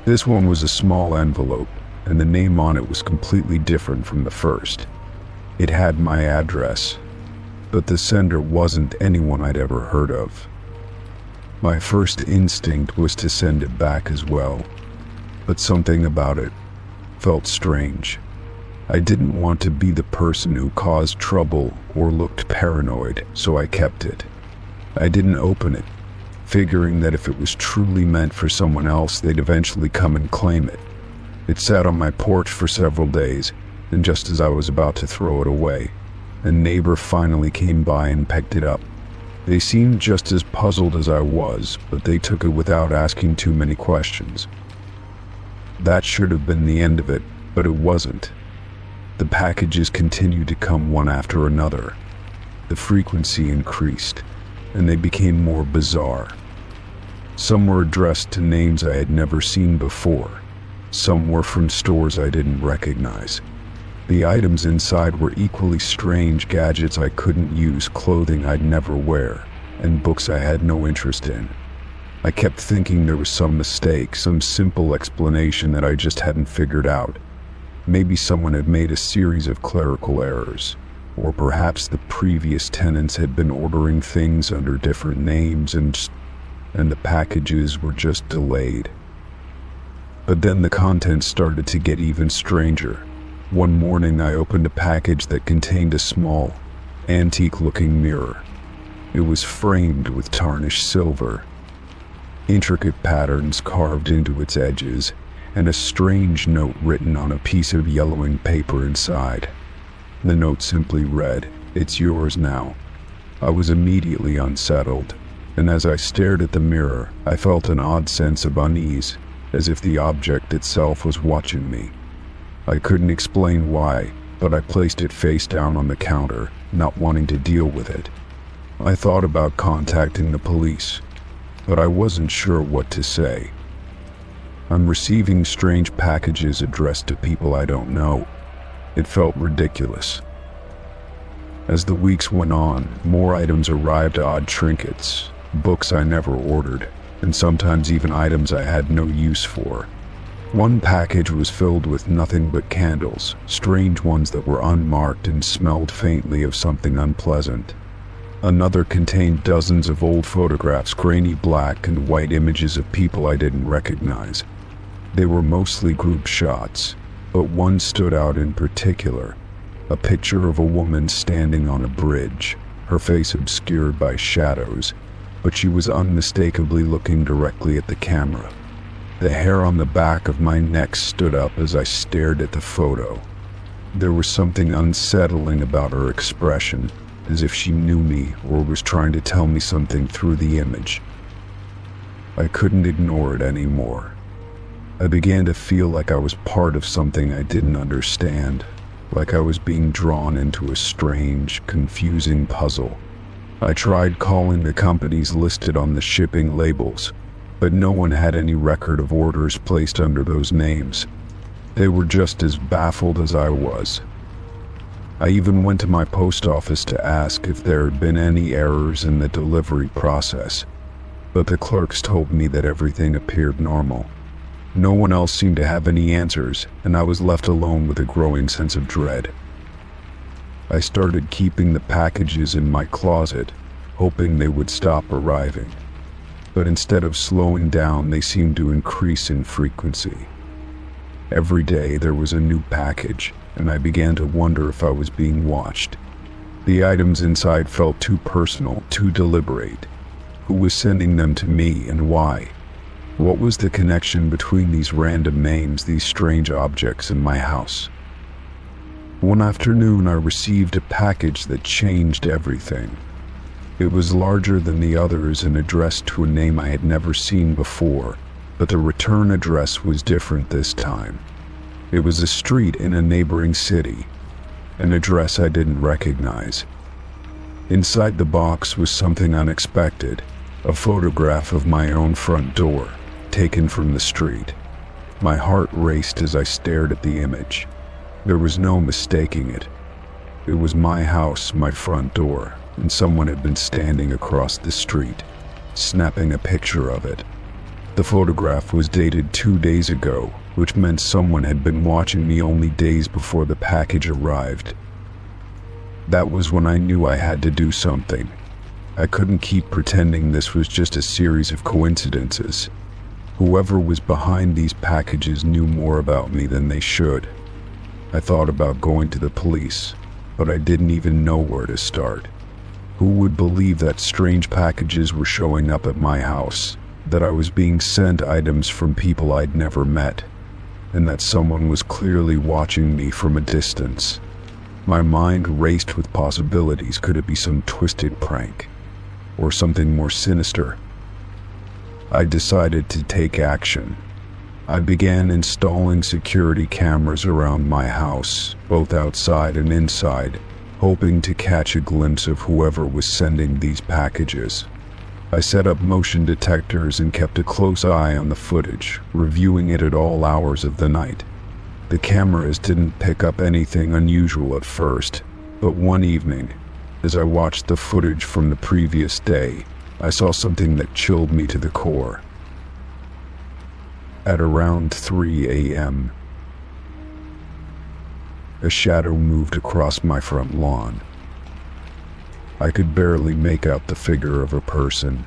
This one was a small envelope, and the name on it was completely different from the first. It had my address, but the sender wasn't anyone I'd ever heard of. My first instinct was to send it back as well, but something about it felt strange. I didn't want to be the person who caused trouble or looked paranoid, so I kept it. I didn't open it, figuring that if it was truly meant for someone else, they'd eventually come and claim it. It sat on my porch for several days, and just as I was about to throw it away, a neighbor finally came by and picked it up. They seemed just as puzzled as I was, but they took it without asking too many questions. That should have been the end of it, but it wasn't. The packages continued to come one after another. The frequency increased, and they became more bizarre. Some were addressed to names I had never seen before. Some were from stores I didn't recognize. The items inside were equally strange: gadgets I couldn't use, clothing I'd never wear, and books I had no interest in. I kept thinking there was some mistake, some simple explanation that I just hadn't figured out. Maybe someone had made a series of clerical errors, or perhaps the previous tenants had been ordering things under different names and the packages were just delayed. But then the contents started to get even stranger. One morning I opened a package that contained a small, antique-looking mirror. It was framed with tarnished silver, intricate patterns carved into its edges, and a strange note written on a piece of yellowing paper inside. The note simply read, "It's yours now." I was immediately unsettled, and as I stared at the mirror, I felt an odd sense of unease, as if the object itself was watching me. I couldn't explain why, but I placed it face down on the counter, not wanting to deal with it. I thought about contacting the police, but I wasn't sure what to say. I'm receiving strange packages addressed to people I don't know. It felt ridiculous. As the weeks went on, more items arrived: odd trinkets, books I never ordered, and sometimes even items I had no use for. One package was filled with nothing but candles, strange ones that were unmarked and smelled faintly of something unpleasant. Another contained dozens of old photographs, grainy black and white images of people I didn't recognize. They were mostly group shots, but one stood out in particular: a picture of a woman standing on a bridge, her face obscured by shadows, but she was unmistakably looking directly at the camera. The hair on the back of my neck stood up as I stared at the photo. There was something unsettling about her expression, as if she knew me or was trying to tell me something through the image. I couldn't ignore it anymore. I began to feel like I was part of something I didn't understand, like I was being drawn into a strange, confusing puzzle. I tried calling the companies listed on the shipping labels, but no one had any record of orders placed under those names. They were just as baffled as I was. I even went to my post office to ask if there had been any errors in the delivery process, but the clerks told me that everything appeared normal. No one else seemed to have any answers, and I was left alone with a growing sense of dread. I started keeping the packages in my closet, hoping they would stop arriving. But instead of slowing down, they seemed to increase in frequency. Every day there was a new package, and I began to wonder if I was being watched. The items inside felt too personal, too deliberate. Who was sending them to me, and why? What was the connection between these random names, these strange objects in my house? One afternoon I received a package that changed everything. It was larger than the others and addressed to a name I had never seen before, but the return address was different this time. It was a street in a neighboring city, an address I didn't recognize. Inside the box was something unexpected: a photograph of my own front door, taken from the street. My heart raced as I stared at the image. There was no mistaking it. It was my house, my front door, and someone had been standing across the street, snapping a picture of it. The photograph was dated 2 days ago, which meant someone had been watching me only days before the package arrived. That was when I knew I had to do something. I couldn't keep pretending this was just a series of coincidences. Whoever was behind these packages knew more about me than they should. I thought about going to the police, but I didn't even know where to start. Who would believe that strange packages were showing up at my house, that I was being sent items from people I'd never met, and that someone was clearly watching me from a distance? My mind raced with possibilities. Could it be some twisted prank? or something more sinister. I decided to take action. I began installing security cameras around my house, both outside and inside, hoping to catch a glimpse of whoever was sending these packages. I set up motion detectors and kept a close eye on the footage, reviewing it at all hours of the night. The cameras didn't pick up anything unusual at first, but one evening, as I watched the footage from the previous day, I saw something that chilled me to the core. At around 3 a.m., a shadow moved across my front lawn. I could barely make out the figure of a person,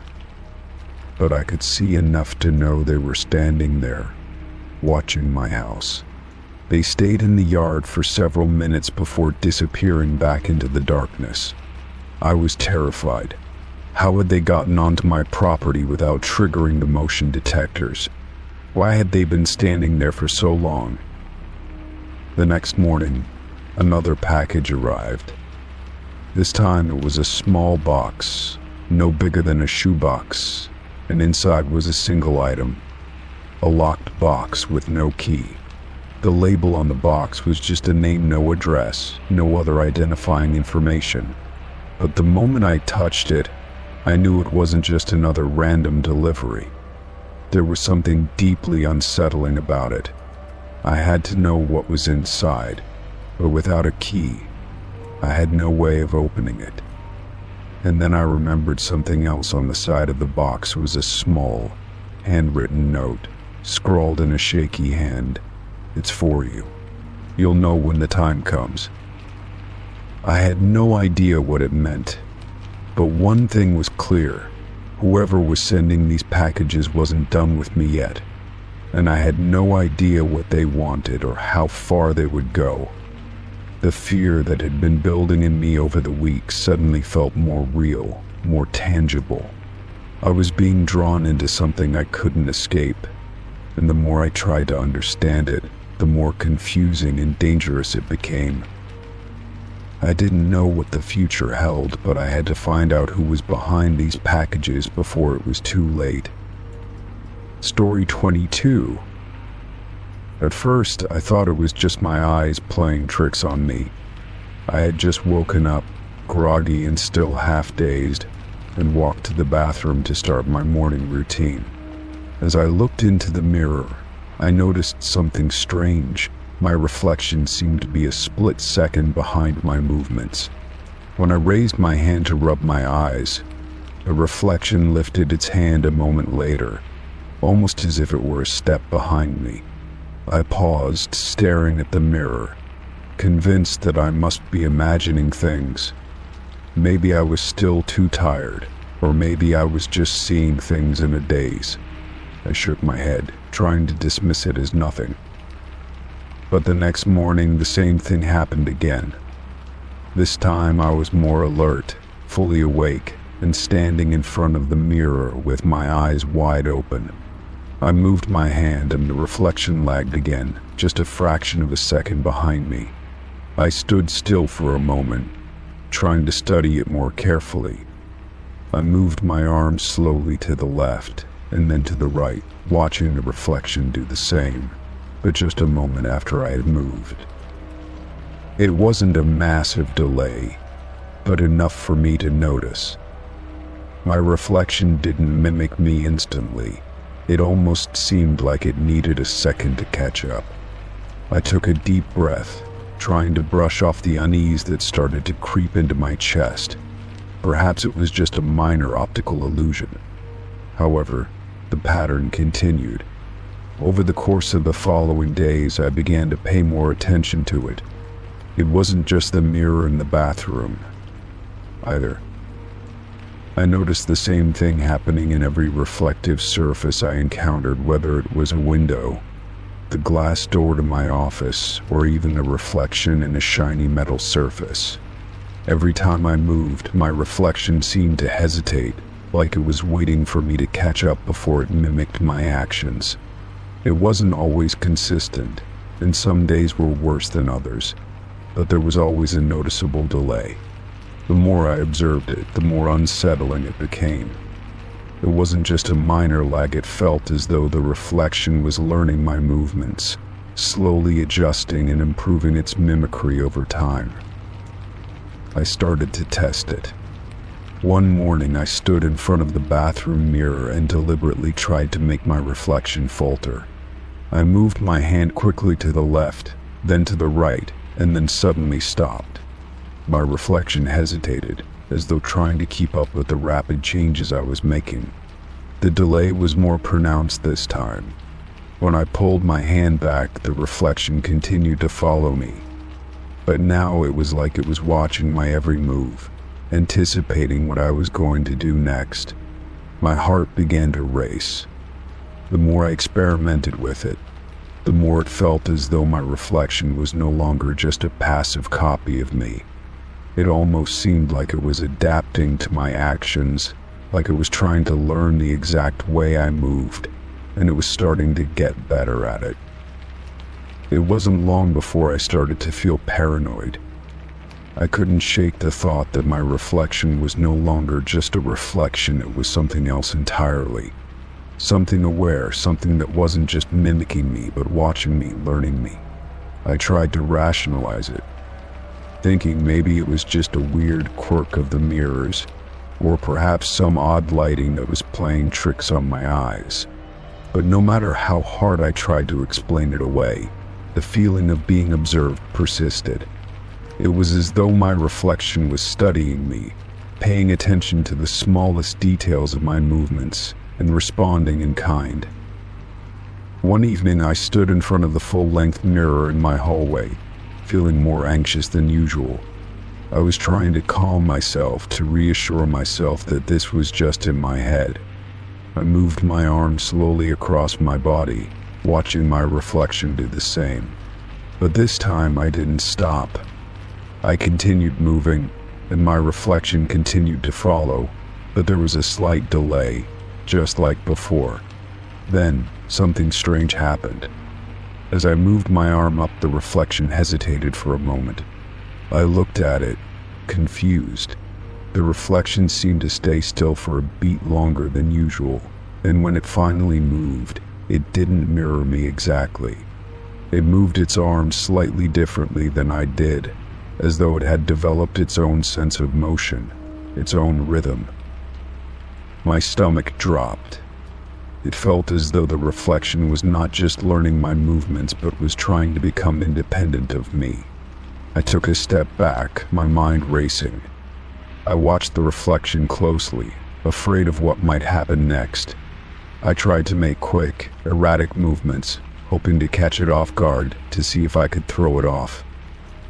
but I could see enough to know they were standing there, watching my house. They stayed in the yard for several minutes before disappearing back into the darkness. I was terrified. How had they gotten onto my property without triggering the motion detectors? Why had they been standing there for so long? The next morning, another package arrived. This time it was a small box, no bigger than a shoebox, and inside was a single item, a locked box with no key. The label on the box was just a name, no address, no other identifying information. But the moment I touched it, I knew it wasn't just another random delivery. There was something deeply unsettling about it. I had to know what was inside, but without a key, I had no way of opening it. And then I remembered something else on the side of the box was a small, handwritten note, scrawled in a shaky hand. "It's for you. You'll know when the time comes." I had no idea what it meant, but one thing was clear. Whoever was sending these packages wasn't done with me yet, and I had no idea what they wanted or how far they would go. The fear that had been building in me over the weeks suddenly felt more real, more tangible. I was being drawn into something I couldn't escape, and the more I tried to understand it, the more confusing and dangerous it became. I didn't know what the future held, but I had to find out who was behind these packages before it was too late. Story 22. At first, I thought it was just my eyes playing tricks on me. I had just woken up, groggy and still half-dazed, and walked to the bathroom to start my morning routine. As I looked into the mirror, I noticed something strange. My reflection seemed to be a split second behind my movements. When I raised my hand to rub my eyes, the reflection lifted its hand a moment later, almost as if it were a step behind me. I paused, staring at the mirror, convinced that I must be imagining things. Maybe I was still too tired, or maybe I was just seeing things in a daze. I shook my head, trying to dismiss it as nothing. But the next morning, the same thing happened again. This time I was more alert, fully awake, and standing in front of the mirror with my eyes wide open. I moved my hand and the reflection lagged again, just a fraction of a second behind me. I stood still for a moment, trying to study it more carefully. I moved my arm slowly to the left and then to the right, watching the reflection do the same, but just a moment after I had moved. It wasn't a massive delay, but enough for me to notice. My reflection didn't mimic me instantly. It almost seemed like it needed a second to catch up. I took a deep breath, trying to brush off the unease that started to creep into my chest. Perhaps it was just a minor optical illusion. However, the pattern continued. Over the course of the following days, I began to pay more attention to it. It wasn't just the mirror in the bathroom, either. I noticed the same thing happening in every reflective surface I encountered, whether it was a window, the glass door to my office, or even a reflection in a shiny metal surface. Every time I moved, my reflection seemed to hesitate, like it was waiting for me to catch up before it mimicked my actions. It wasn't always consistent, and some days were worse than others, but there was always a noticeable delay. The more I observed it, the more unsettling it became. It wasn't just a minor lag, it felt as though the reflection was learning my movements, slowly adjusting and improving its mimicry over time. I started to test it. One morning I stood in front of the bathroom mirror and deliberately tried to make my reflection falter. I moved my hand quickly to the left, then to the right, and then suddenly stopped. My reflection hesitated, as though trying to keep up with the rapid changes I was making. The delay was more pronounced this time. When I pulled my hand back, the reflection continued to follow me. But now it was like it was watching my every move, anticipating what I was going to do next. My heart began to race. The more I experimented with it, the more it felt as though my reflection was no longer just a passive copy of me. It almost seemed like it was adapting to my actions, like it was trying to learn the exact way I moved, and it was starting to get better at it. It wasn't long before I started to feel paranoid. I couldn't shake the thought that my reflection was no longer just a reflection, it was something else entirely. Something aware, something that wasn't just mimicking me, but watching me, learning me. I tried to rationalize it, thinking maybe it was just a weird quirk of the mirrors, or perhaps some odd lighting that was playing tricks on my eyes. But no matter how hard I tried to explain it away, the feeling of being observed persisted. It was as though my reflection was studying me, paying attention to the smallest details of my movements, and responding in kind. One evening I stood in front of the full-length mirror in my hallway, feeling more anxious than usual. I was trying to calm myself, to reassure myself that this was just in my head. I moved my arm slowly across my body, watching my reflection do the same. But this time I didn't stop. I continued moving, and my reflection continued to follow, but there was a slight delay, just like before. Then, something strange happened. As I moved my arm up, the reflection hesitated for a moment. I looked at it, confused. The reflection seemed to stay still for a beat longer than usual, and when it finally moved, it didn't mirror me exactly. It moved its arm slightly differently than I did, as though it had developed its own sense of motion, its own rhythm. My stomach dropped. It felt as though the reflection was not just learning my movements, but was trying to become independent of me. I took a step back, my mind racing. I watched the reflection closely, afraid of what might happen next. I tried to make quick, erratic movements, hoping to catch it off guard, to see if I could throw it off.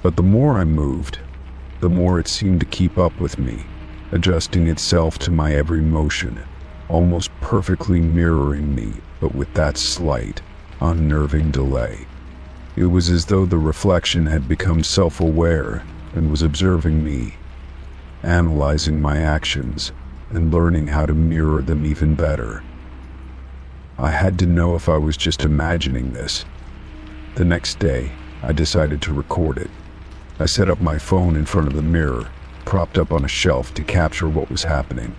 But the more I moved, the more it seemed to keep up with me, adjusting itself to my every motion, almost perfectly mirroring me, but with that slight, unnerving delay. It was as though the reflection had become self-aware and was observing me, analyzing my actions, and learning how to mirror them even better. I had to know if I was just imagining this. The next day, I decided to record it. I set up my phone in front of the mirror, propped up on a shelf to capture what was happening.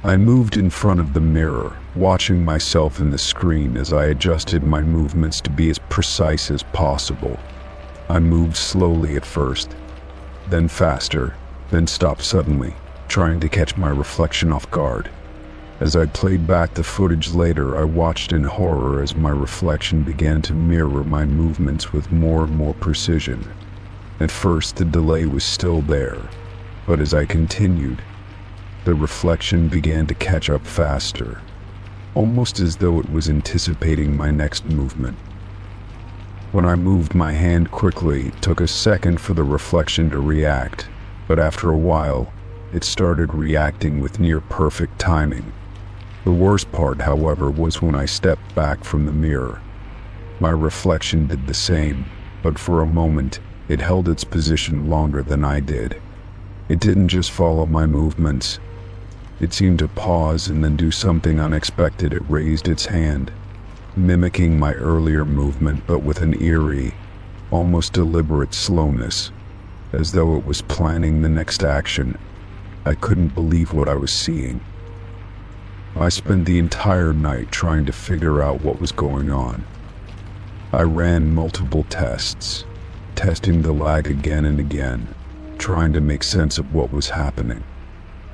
I moved in front of the mirror, watching myself in the screen as I adjusted my movements to be as precise as possible. I moved slowly at first, then faster, then stopped suddenly, trying to catch my reflection off guard. As I played back the footage later, I watched in horror as my reflection began to mirror my movements with more and more precision. At first, the delay was still there, but as I continued, the reflection began to catch up faster, almost as though it was anticipating my next movement. When I moved my hand quickly, it took a second for the reflection to react, but after a while, it started reacting with near-perfect timing. The worst part, however, was when I stepped back from the mirror. My reflection did the same, but for a moment, it held its position longer than I did. It didn't just follow my movements. It seemed to pause and then do something unexpected. It raised its hand, mimicking my earlier movement, but with an eerie, almost deliberate slowness. as though it was planning the next action. I couldn't believe what I was seeing. I spent the entire night trying to figure out what was going on. I ran multiple tests, testing the lag again and again, trying to make sense of what was happening.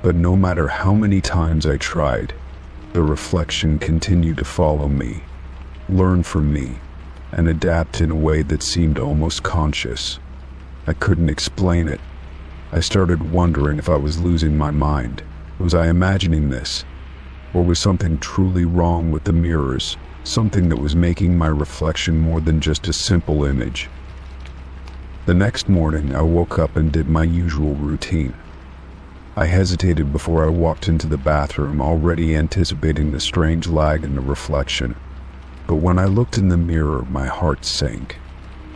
But no matter how many times I tried, the reflection continued to follow me, learn from me, and adapt in a way that seemed almost conscious. I couldn't explain it. I started wondering if I was losing my mind. Was I imagining this? Or was something truly wrong with the mirrors? Something that was making my reflection more than just a simple image. The next morning, I woke up and did my usual routine. I hesitated before I walked into the bathroom, already anticipating the strange lag in the reflection. But when I looked in the mirror, my heart sank.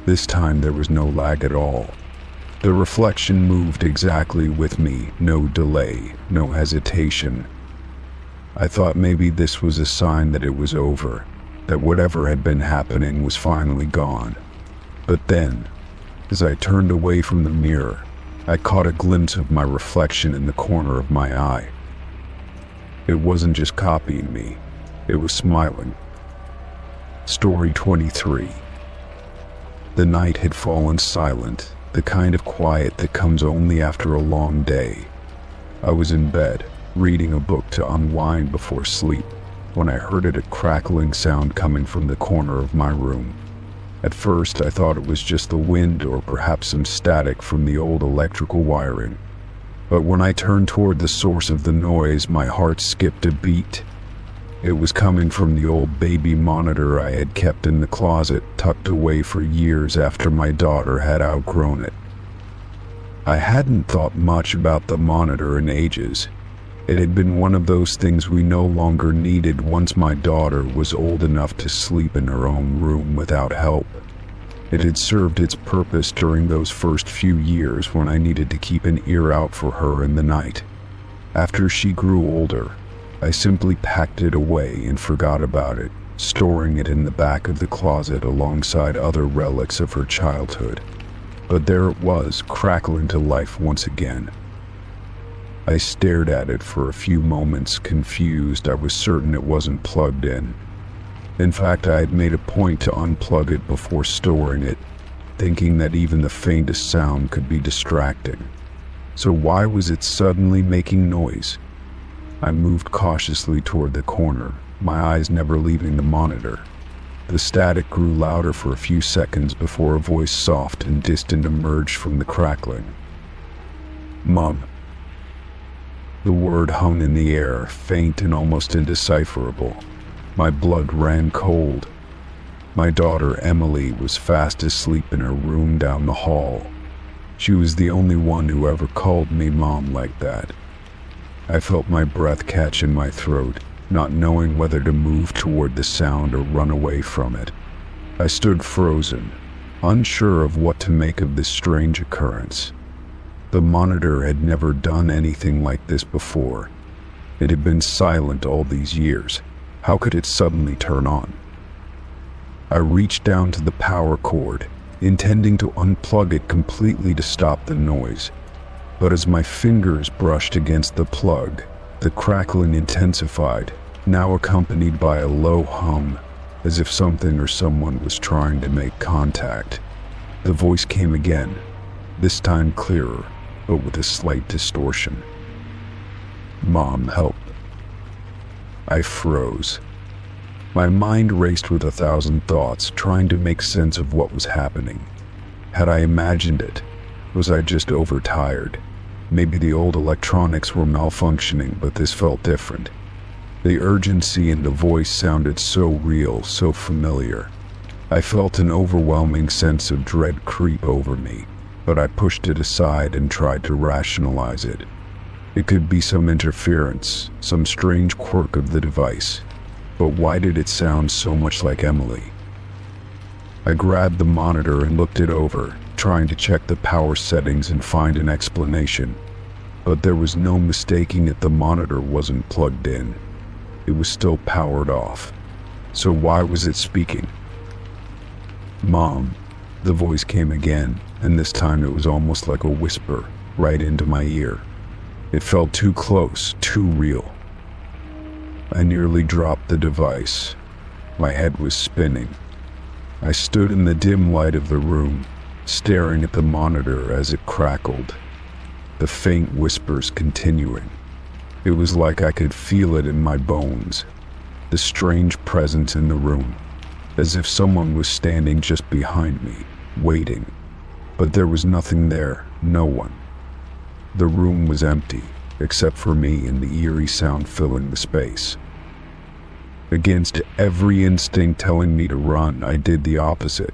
This time there was no lag at all. The reflection moved exactly with me, no delay, no hesitation. I thought maybe this was a sign that it was over, that whatever had been happening was finally gone. But then, as I turned away from the mirror, I caught a glimpse of my reflection in the corner of my eye. It wasn't just copying me, it was smiling. Story 23. The night had fallen silent, the kind of quiet that comes only after a long day. I was in bed, reading a book to unwind before sleep, when I heard a crackling sound coming from the corner of my room. At first, I thought it was just the wind or perhaps some static from the old electrical wiring. But when I turned toward the source of the noise, my heart skipped a beat. It was coming from the old baby monitor I had kept in the closet, tucked away for years after my daughter had outgrown it. I hadn't thought much about the monitor in ages. It had been one of those things we no longer needed once my daughter was old enough to sleep in her own room without help. It had served its purpose during those first few years when I needed to keep an ear out for her in the night. After she grew older, I simply packed it away and forgot about it, storing it in the back of the closet alongside other relics of her childhood. But there it was, crackling to life once again. I stared at it for a few moments, confused. I was certain it wasn't plugged in. In fact, I had made a point to unplug it before storing it, thinking that even the faintest sound could be distracting. So why was it suddenly making noise? I moved cautiously toward the corner, my eyes never leaving the monitor. The static grew louder for a few seconds before a voice soft and distant emerged from the crackling. "Mom." The word hung in the air, faint and almost indecipherable. My blood ran cold. My daughter Emily was fast asleep in her room down the hall. She was the only one who ever called me Mom like that. I felt my breath catch in my throat, not knowing whether to move toward the sound or run away from it. I stood frozen, unsure of what to make of this strange occurrence. The monitor had never done anything like this before. It had been silent all these years. How could it suddenly turn on? I reached down to the power cord, intending to unplug it completely to stop the noise. But as my fingers brushed against the plug, the crackling intensified, now accompanied by a low hum, as if something or someone was trying to make contact. The voice came again, this time clearer, but with a slight distortion. "Mom, help." I froze. My mind raced with 1,000 thoughts, trying to make sense of what was happening. Had I imagined it? Was I just overtired? Maybe the old electronics were malfunctioning, but this felt different. The urgency in the voice sounded so real, so familiar. I felt an overwhelming sense of dread creep over me, but I pushed it aside and tried to rationalize it. It could be some interference, some strange quirk of the device. But why did it sound so much like Emily? I grabbed the monitor and looked it over, trying to check the power settings and find an explanation. But there was no mistaking it, the monitor wasn't plugged in. It was still powered off. So why was it speaking? "Mom, The voice came again, and this time it was almost like a whisper, right into my ear. It felt too close, too real. I nearly dropped the device. My head was spinning. I stood in the dim light of the room, staring at the monitor as it crackled, the faint whispers continuing. It was like I could feel it in my bones, the strange presence in the room, as if someone was standing just behind me, waiting. But there was nothing there, no one. The room was empty, except for me and the eerie sound filling the space. Against every instinct telling me to run, I did the opposite.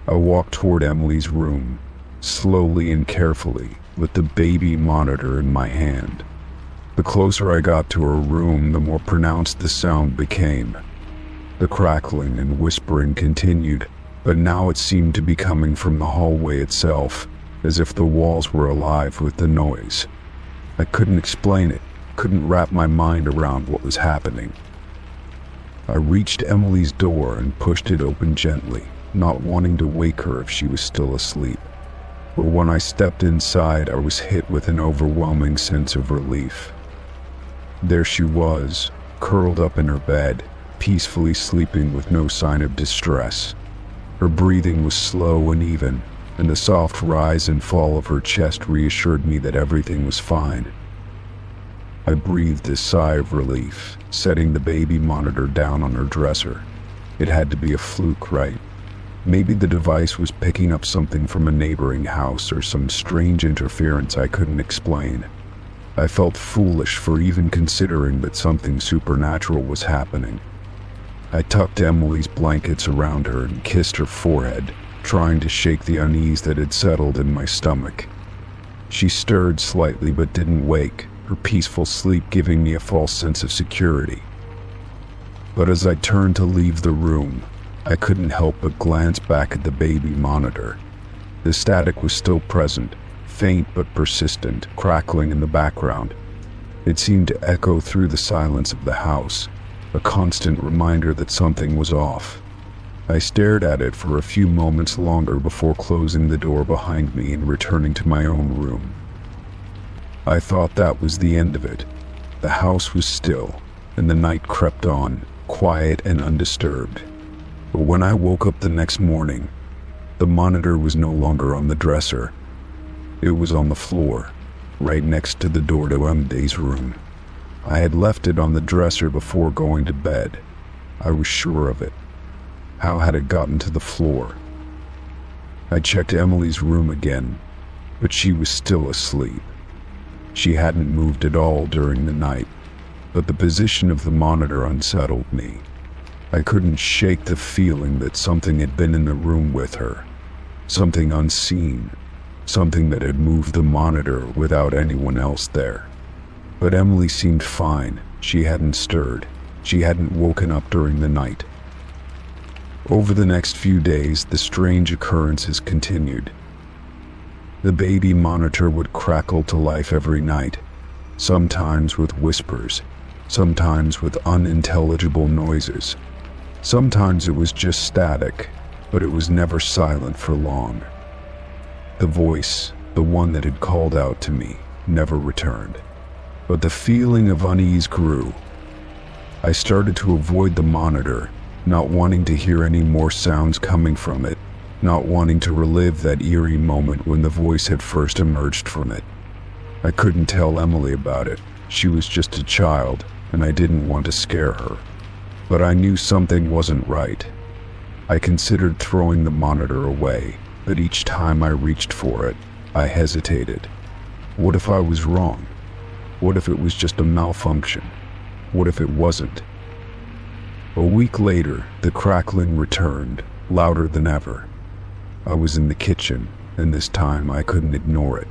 I walked toward Emily's room, slowly and carefully, with the baby monitor in my hand. The closer I got to her room, the more pronounced the sound became. The crackling and whispering continued, but now it seemed to be coming from the hallway itself, as if the walls were alive with the noise. I couldn't explain it, couldn't wrap my mind around what was happening. I reached Emily's door and pushed it open gently, not wanting to wake her if she was still asleep. But when I stepped inside, I was hit with an overwhelming sense of relief. There she was, curled up in her bed, peacefully sleeping with no sign of distress. Her breathing was slow and even, and the soft rise and fall of her chest reassured me that everything was fine. I breathed a sigh of relief, setting the baby monitor down on her dresser. It had to be a fluke, right? Maybe the device was picking up something from a neighboring house or some strange interference I couldn't explain. I felt foolish for even considering that something supernatural was happening. I tucked Emily's blankets around her and kissed her forehead, trying to shake the unease that had settled in my stomach. She stirred slightly but didn't wake, her peaceful sleep giving me a false sense of security. But as I turned to leave the room, I couldn't help but glance back at the baby monitor. The static was still present, faint but persistent, crackling in the background. It seemed to echo through the silence of the house, a constant reminder that something was off. I stared at it for a few moments longer before closing the door behind me and returning to my own room. I thought that was the end of it. The house was still, and the night crept on, quiet and undisturbed. But when I woke up the next morning, the monitor was no longer on the dresser. It was on the floor, right next to the door to Emily's room. I had left it on the dresser before going to bed. I was sure of it. How had it gotten to the floor? I checked Emily's room again, but she was still asleep. She hadn't moved at all during the night, but the position of the monitor unsettled me. I couldn't shake the feeling that something had been in the room with her. Something unseen. Something that had moved the monitor without anyone else there. But Emily seemed fine. She hadn't stirred. She hadn't woken up during the night. Over the next few days, the strange occurrences continued. The baby monitor would crackle to life every night, sometimes with whispers, sometimes with unintelligible noises. Sometimes it was just static, but it was never silent for long. The voice, the one that had called out to me, never returned. But the feeling of unease grew. I started to avoid the monitor, not wanting to hear any more sounds coming from it, not wanting to relive that eerie moment when the voice had first emerged from it. I couldn't tell Emily about it. She was just a child, and I didn't want to scare her. But I knew something wasn't right. I considered throwing the monitor away, but each time I reached for it, I hesitated. What if I was wrong? What if it was just a malfunction? What if it wasn't? A week later, the crackling returned, louder than ever. I was in the kitchen, and this time I couldn't ignore it.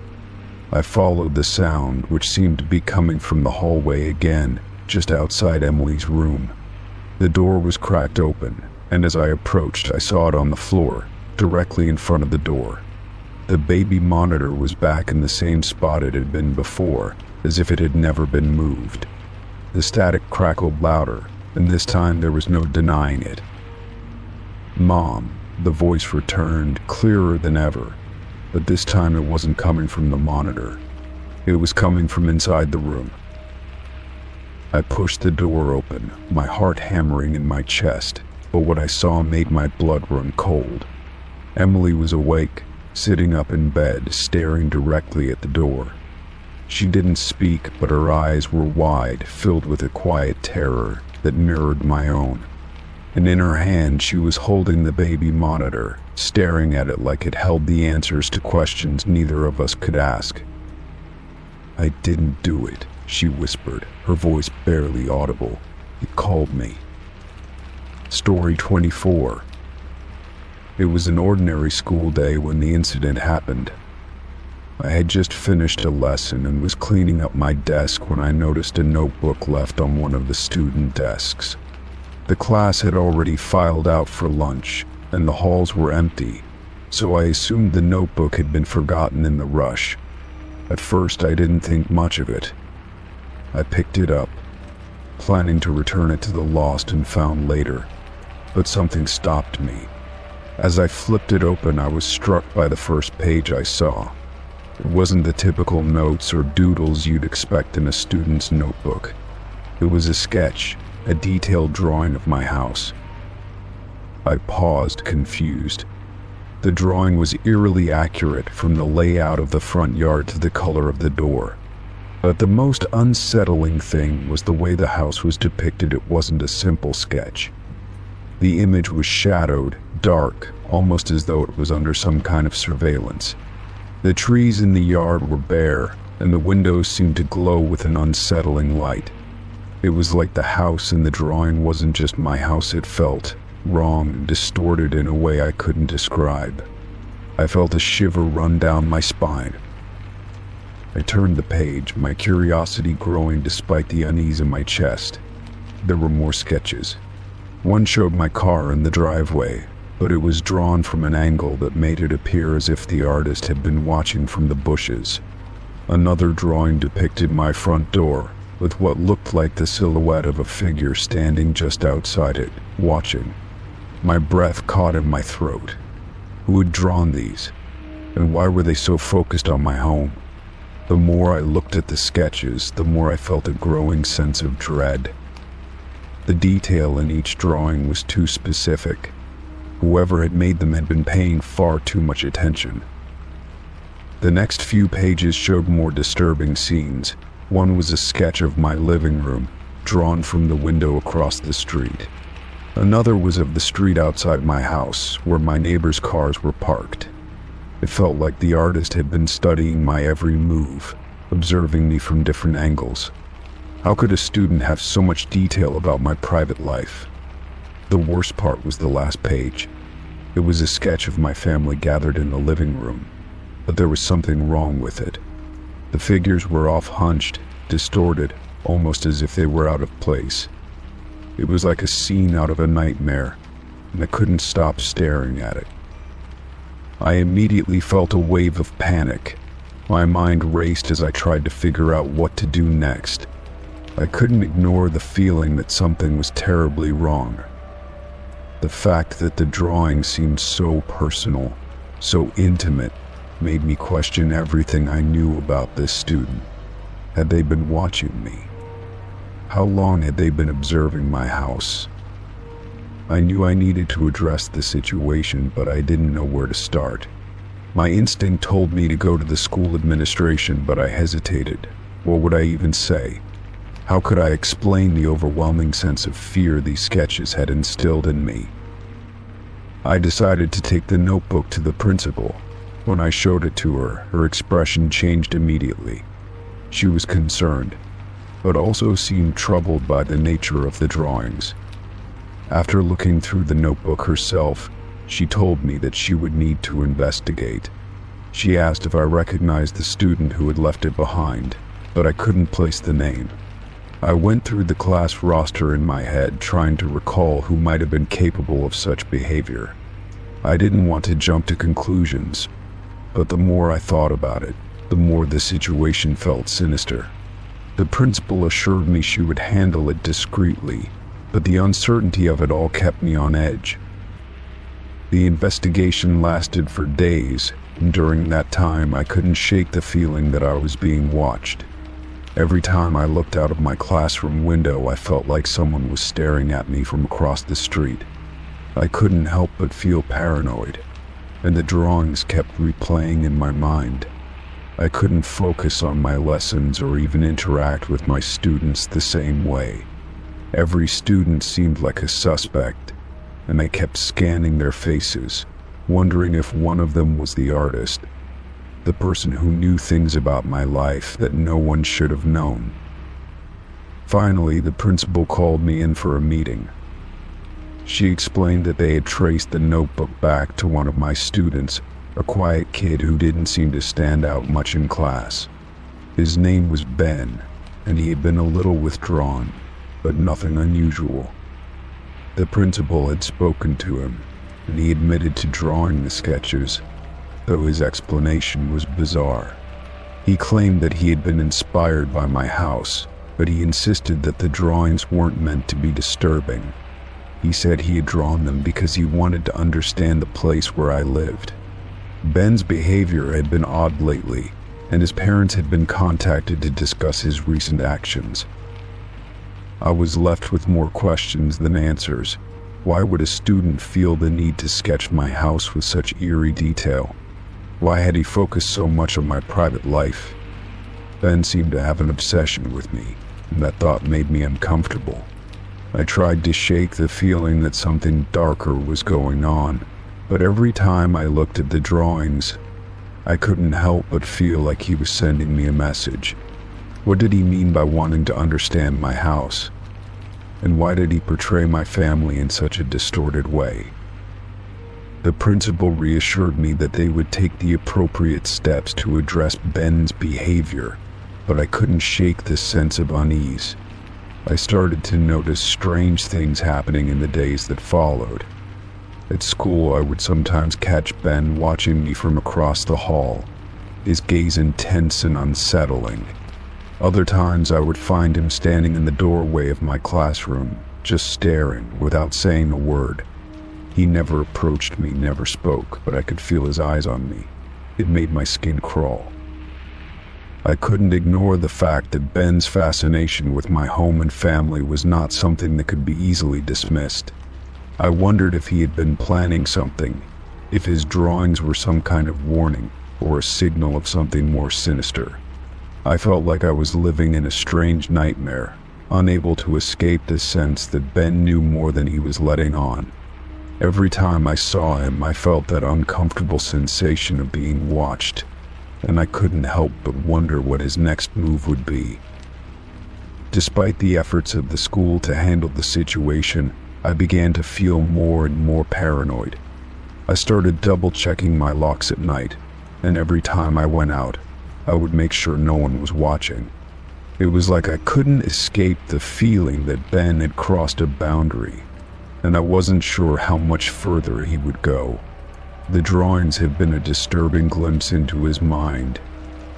I followed the sound, which seemed to be coming from the hallway again, just outside Emily's room. The door was cracked open, and as I approached, I saw it on the floor, directly in front of the door. The baby monitor was back in the same spot it had been before, as if it had never been moved. The static crackled louder, and this time there was no denying it. "Mom," The voice returned, clearer than ever, but this time it wasn't coming from the monitor. It was coming from inside the room. I pushed the door open, my heart hammering in my chest, but what I saw made my blood run cold. Emily was awake, sitting up in bed, staring directly at the door. She didn't speak, but her eyes were wide, filled with a quiet terror that mirrored my own. And in her hand she was holding the baby monitor, staring at it like it held the answers to questions neither of us could ask. "I didn't do it," she whispered, her voice barely audible. "It called me." Story 24. It was an ordinary school day when the incident happened. I had just finished a lesson and was cleaning up my desk when I noticed a notebook left on one of the student desks. The class had already filed out for lunch, and the halls were empty, so I assumed the notebook had been forgotten in the rush. At first, I didn't think much of it. I picked it up, planning to return it to the lost and found later, but something stopped me. As I flipped it open, I was struck by the first page I saw. It wasn't the typical notes or doodles you'd expect in a student's notebook. It was a sketch, a detailed drawing of my house. I paused, confused. The drawing was eerily accurate, from the layout of the front yard to the color of the door. But the most unsettling thing was the way the house was depicted. It wasn't a simple sketch. The image was shadowed, dark, almost as though it was under some kind of surveillance. The trees in the yard were bare, and the windows seemed to glow with an unsettling light. It was like the house in the drawing wasn't just my house. It felt wrong and distorted in a way I couldn't describe. I felt a shiver run down my spine. I turned the page, my curiosity growing despite the unease in my chest. There were more sketches. One showed my car in the driveway, but it was drawn from an angle that made it appear as if the artist had been watching from the bushes. Another drawing depicted my front door, with what looked like the silhouette of a figure standing just outside it, watching. My breath caught in my throat. Who had drawn these? And why were they so focused on my home? The more I looked at the sketches, the more I felt a growing sense of dread. The detail in each drawing was too specific. Whoever had made them had been paying far too much attention. The next few pages showed more disturbing scenes. One was a sketch of my living room, drawn from the window across the street. Another was of the street outside my house, where my neighbors' cars were parked. It felt like the artist had been studying my every move, observing me from different angles. How could a student have so much detail about my private life? The worst part was the last page. It was a sketch of my family gathered in the living room, but there was something wrong with it. The figures were off-hunched, distorted, almost as if they were out of place. It was like a scene out of a nightmare, and I couldn't stop staring at it. I immediately felt a wave of panic. My mind raced as I tried to figure out what to do next. I couldn't ignore the feeling that something was terribly wrong. The fact that the drawing seemed so personal, so intimate, made me question everything I knew about this student. Had they been watching me? How long had they been observing my house? I knew I needed to address the situation, but I didn't know where to start. My instinct told me to go to the school administration, but I hesitated. What would I even say? How could I explain the overwhelming sense of fear these sketches had instilled in me? I decided to take the notebook to the principal. When I showed it to her, her expression changed immediately. She was concerned, but also seemed troubled by the nature of the drawings. After looking through the notebook herself, she told me that she would need to investigate. She asked if I recognized the student who had left it behind, but I couldn't place the name. I went through the class roster in my head, trying to recall who might have been capable of such behavior. I didn't want to jump to conclusions, but the more I thought about it, the more the situation felt sinister. The principal assured me she would handle it discreetly, but the uncertainty of it all kept me on edge. The investigation lasted for days, and during that time I couldn't shake the feeling that I was being watched. Every time I looked out of my classroom window, I felt like someone was staring at me from across the street. I couldn't help but feel paranoid, and the drawings kept replaying in my mind. I couldn't focus on my lessons or even interact with my students the same way. Every student seemed like a suspect, and I kept scanning their faces, wondering if one of them was the artist, the person who knew things about my life that no one should have known. Finally, the principal called me in for a meeting. She explained that they had traced the notebook back to one of my students, a quiet kid who didn't seem to stand out much in class. His name was Ben, and he had been a little withdrawn, but nothing unusual. The principal had spoken to him, and he admitted to drawing the sketches, though his explanation was bizarre. He claimed that he had been inspired by my house, but he insisted that the drawings weren't meant to be disturbing. He said he had drawn them because he wanted to understand the place where I lived. Ben's behavior had been odd lately, and his parents had been contacted to discuss his recent actions. I was left with more questions than answers. Why would a student feel the need to sketch my house with such eerie detail? Why had he focused so much on my private life? Ben seemed to have an obsession with me, and that thought made me uncomfortable. I tried to shake the feeling that something darker was going on, but every time I looked at the drawings, I couldn't help but feel like he was sending me a message. What did he mean by wanting to understand my house? And why did he portray my family in such a distorted way? The principal reassured me that they would take the appropriate steps to address Ben's behavior, but I couldn't shake this sense of unease. I started to notice strange things happening in the days that followed. At school, I would sometimes catch Ben watching me from across the hall, his gaze intense and unsettling. Other times, I would find him standing in the doorway of my classroom, just staring without saying a word. He never approached me, never spoke, but I could feel his eyes on me. It made my skin crawl. I couldn't ignore the fact that Ben's fascination with my home and family was not something that could be easily dismissed. I wondered if he had been planning something, if his drawings were some kind of warning or a signal of something more sinister. I felt like I was living in a strange nightmare, unable to escape the sense that Ben knew more than he was letting on. Every time I saw him, I felt that uncomfortable sensation of being watched, and I couldn't help but wonder what his next move would be. Despite the efforts of the school to handle the situation, I began to feel more and more paranoid. I started double-checking my locks at night, and every time I went out, I would make sure no one was watching. It was like I couldn't escape the feeling that Ben had crossed a boundary, and I wasn't sure how much further he would go. The drawings had been a disturbing glimpse into his mind,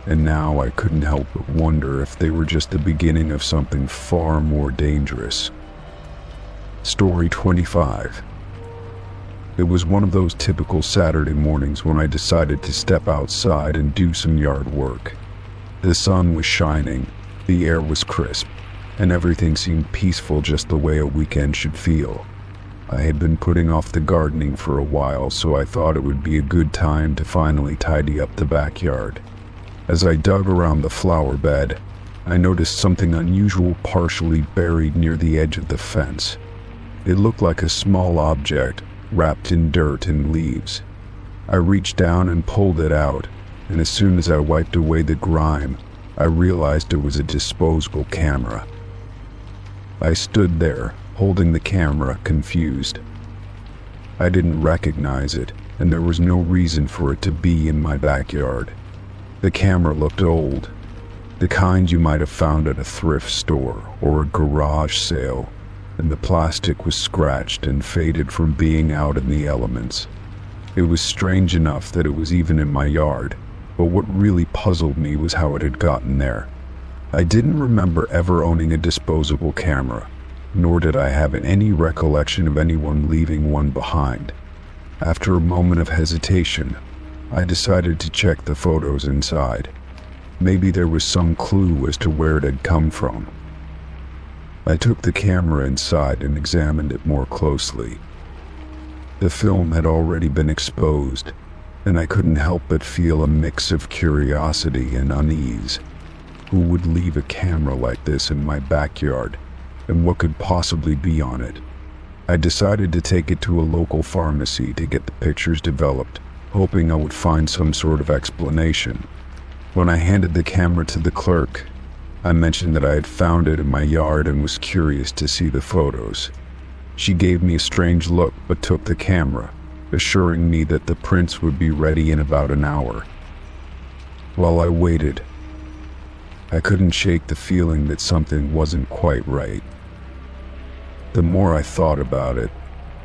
and now I couldn't help but wonder if they were just the beginning of something far more dangerous. Story 25. It was one of those typical Saturday mornings when I decided to step outside and do some yard work. The sun was shining, the air was crisp, and everything seemed peaceful just the way a weekend should feel. I had been putting off the gardening for a while, so I thought it would be a good time to finally tidy up the backyard. As I dug around the flower bed, I noticed something unusual partially buried near the edge of the fence. It looked like a small object, wrapped in dirt and leaves. I reached down and pulled it out, and as soon as I wiped away the grime, I realized it was a disposable camera. I stood there, holding the camera, confused. I didn't recognize it, and there was no reason for it to be in my backyard. The camera looked old, the kind you might have found at a thrift store or a garage sale, and the plastic was scratched and faded from being out in the elements. It was strange enough that it was even in my yard, but what really puzzled me was how it had gotten there. I didn't remember ever owning a disposable camera, nor did I have any recollection of anyone leaving one behind. After a moment of hesitation, I decided to check the photos inside. Maybe there was some clue as to where it had come from. I took the camera inside and examined it more closely. The film had already been exposed, and I couldn't help but feel a mix of curiosity and unease. Who would leave a camera like this in my backyard, and what could possibly be on it? I decided to take it to a local pharmacy to get the pictures developed, hoping I would find some sort of explanation. When I handed the camera to the clerk, I mentioned that I had found it in my yard and was curious to see the photos. She gave me a strange look but took the camera, assuring me that the prints would be ready in about an hour. While I waited, I couldn't shake the feeling that something wasn't quite right. The more I thought about it,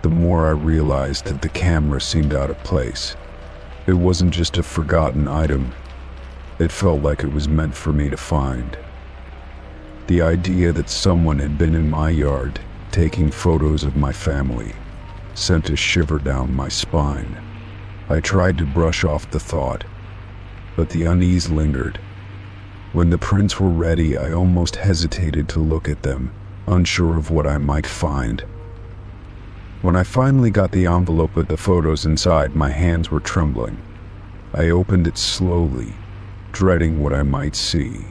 the more I realized that the camera seemed out of place. It wasn't just a forgotten item. It felt like it was meant for me to find. The idea that someone had been in my yard taking photos of my family sent a shiver down my spine. I tried to brush off the thought, but the unease lingered. When the prints were ready, I almost hesitated to look at them, unsure of what I might find. When I finally got the envelope with the photos inside, my hands were trembling. I opened it slowly, dreading what I might see.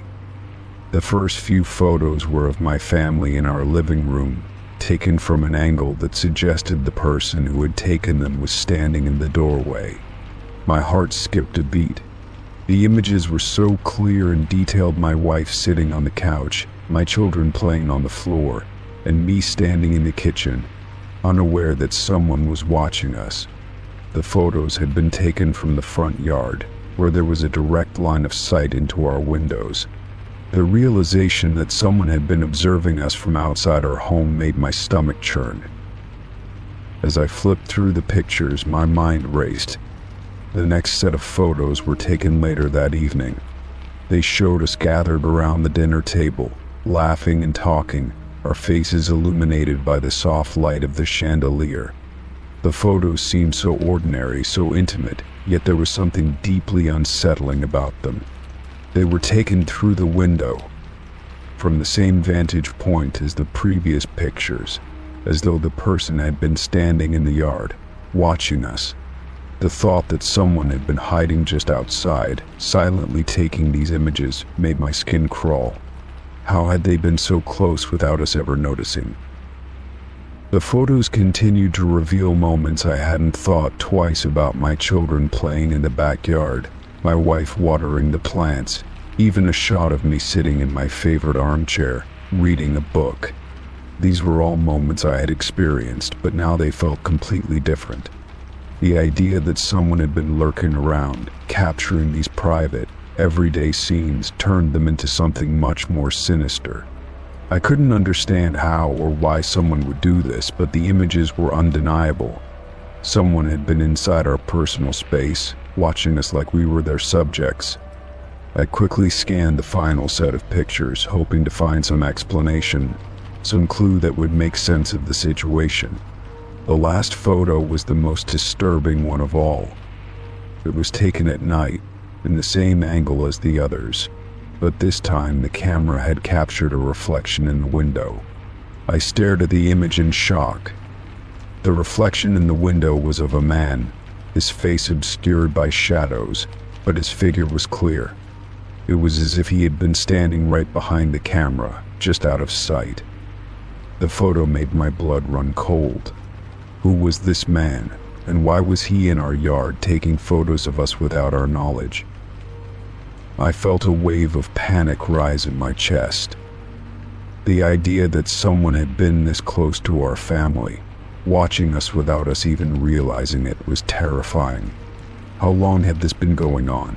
The first few photos were of my family in our living room, taken from an angle that suggested the person who had taken them was standing in the doorway. My heart skipped a beat. The images were so clear and detailed: my wife sitting on the couch, my children playing on the floor, and me standing in the kitchen, unaware that someone was watching us. The photos had been taken from the front yard, where there was a direct line of sight into our windows. The realization that someone had been observing us from outside our home made my stomach churn. As I flipped through the pictures, my mind raced. The next set of photos were taken later that evening. They showed us gathered around the dinner table, laughing and talking, our faces illuminated by the soft light of the chandelier. The photos seemed so ordinary, so intimate, yet there was something deeply unsettling about them. They were taken through the window, from the same vantage point as the previous pictures, as though the person had been standing in the yard, watching us. The thought that someone had been hiding just outside, silently taking these images, made my skin crawl. How had they been so close without us ever noticing? The photos continued to reveal moments I hadn't thought twice about: my children playing in the backyard, my wife watering the plants, even a shot of me sitting in my favorite armchair, reading a book. These were all moments I had experienced, but now they felt completely different. The idea that someone had been lurking around, capturing these private, everyday scenes, turned them into something much more sinister. I couldn't understand how or why someone would do this, but the images were undeniable. Someone had been inside our personal space, watching us like we were their subjects. I quickly scanned the final set of pictures, hoping to find some explanation, some clue that would make sense of the situation. The last photo was the most disturbing one of all. It was taken at night, in the same angle as the others, but this time the camera had captured a reflection in the window. I stared at the image in shock. The reflection in the window was of a man, his face obscured by shadows, but his figure was clear. It was as if he had been standing right behind the camera, just out of sight. The photo made my blood run cold. Who was this man, and why was he in our yard taking photos of us without our knowledge? I felt a wave of panic rise in my chest. The idea that someone had been this close to our family, watching us without us even realizing it, was terrifying. How long had this been going on?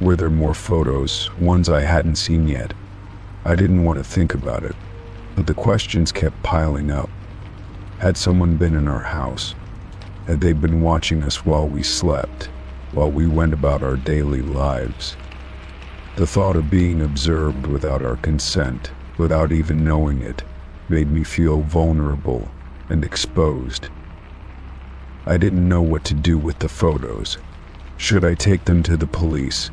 Were there more photos, ones I hadn't seen yet? I didn't want to think about it, but the questions kept piling up. Had someone been in our house? Had they been watching us while we slept, while we went about our daily lives? The thought of being observed without our consent, without even knowing it, made me feel vulnerable and exposed. I didn't know what to do with the photos. Should I take them to the police?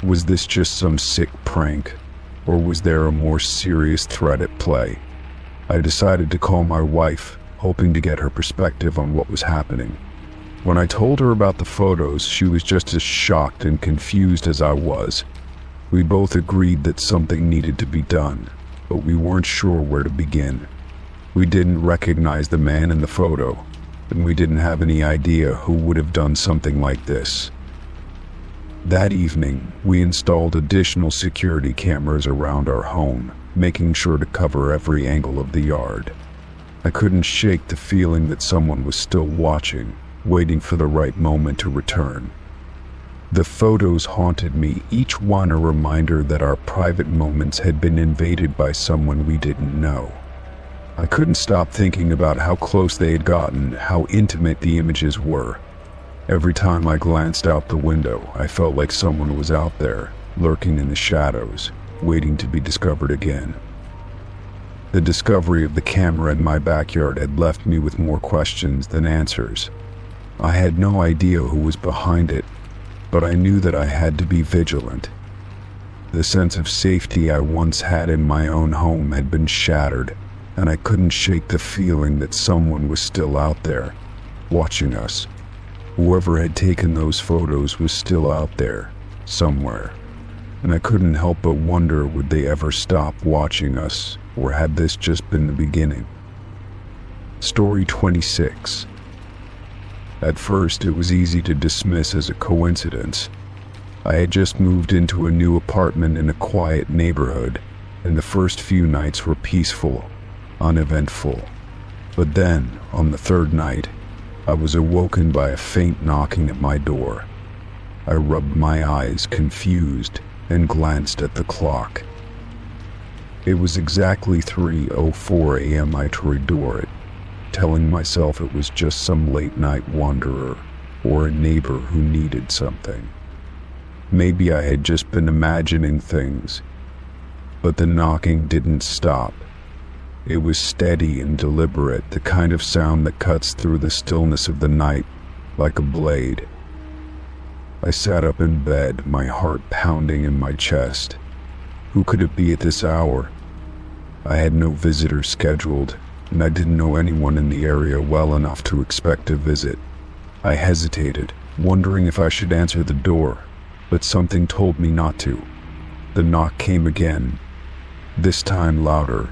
Was this just some sick prank, or was there a more serious threat at play? I decided to call my wife, hoping to get her perspective on what was happening. When I told her about the photos, she was just as shocked and confused as I was. We both agreed that something needed to be done, but we weren't sure where to begin. We didn't recognize the man in the photo, and we didn't have any idea who would have done something like this. That evening, we installed additional security cameras around our home, making sure to cover every angle of the yard. I couldn't shake the feeling that someone was still watching, waiting for the right moment to return. The photos haunted me, each one a reminder that our private moments had been invaded by someone we didn't know. I couldn't stop thinking about how close they had gotten, how intimate the images were. Every time I glanced out the window, I felt like someone was out there, lurking in the shadows, waiting to be discovered again. The discovery of the camera in my backyard had left me with more questions than answers. I had no idea who was behind it, but I knew that I had to be vigilant. The sense of safety I once had in my own home had been shattered, and I couldn't shake the feeling that someone was still out there, watching us. Whoever had taken those photos was still out there, somewhere, and I couldn't help but wonder, would they ever stop watching us, or had this just been the beginning? Story 26. At first, it was easy to dismiss as a coincidence. I had just moved into a new apartment in a quiet neighborhood, and the first few nights were peaceful, uneventful. But then, on the third night, I was awoken by a faint knocking at my door. I rubbed my eyes, confused, and glanced at the clock. It was exactly 3:04 a.m. I tried it, telling myself it was just some late-night wanderer or a neighbor who needed something. Maybe I had just been imagining things, but the knocking didn't stop. It was steady and deliberate, the kind of sound that cuts through the stillness of the night like a blade. I sat up in bed, my heart pounding in my chest. Who could it be at this hour? I had no visitors scheduled, and I didn't know anyone in the area well enough to expect a visit. I hesitated, wondering if I should answer the door, but something told me not to. The knock came again, this time louder,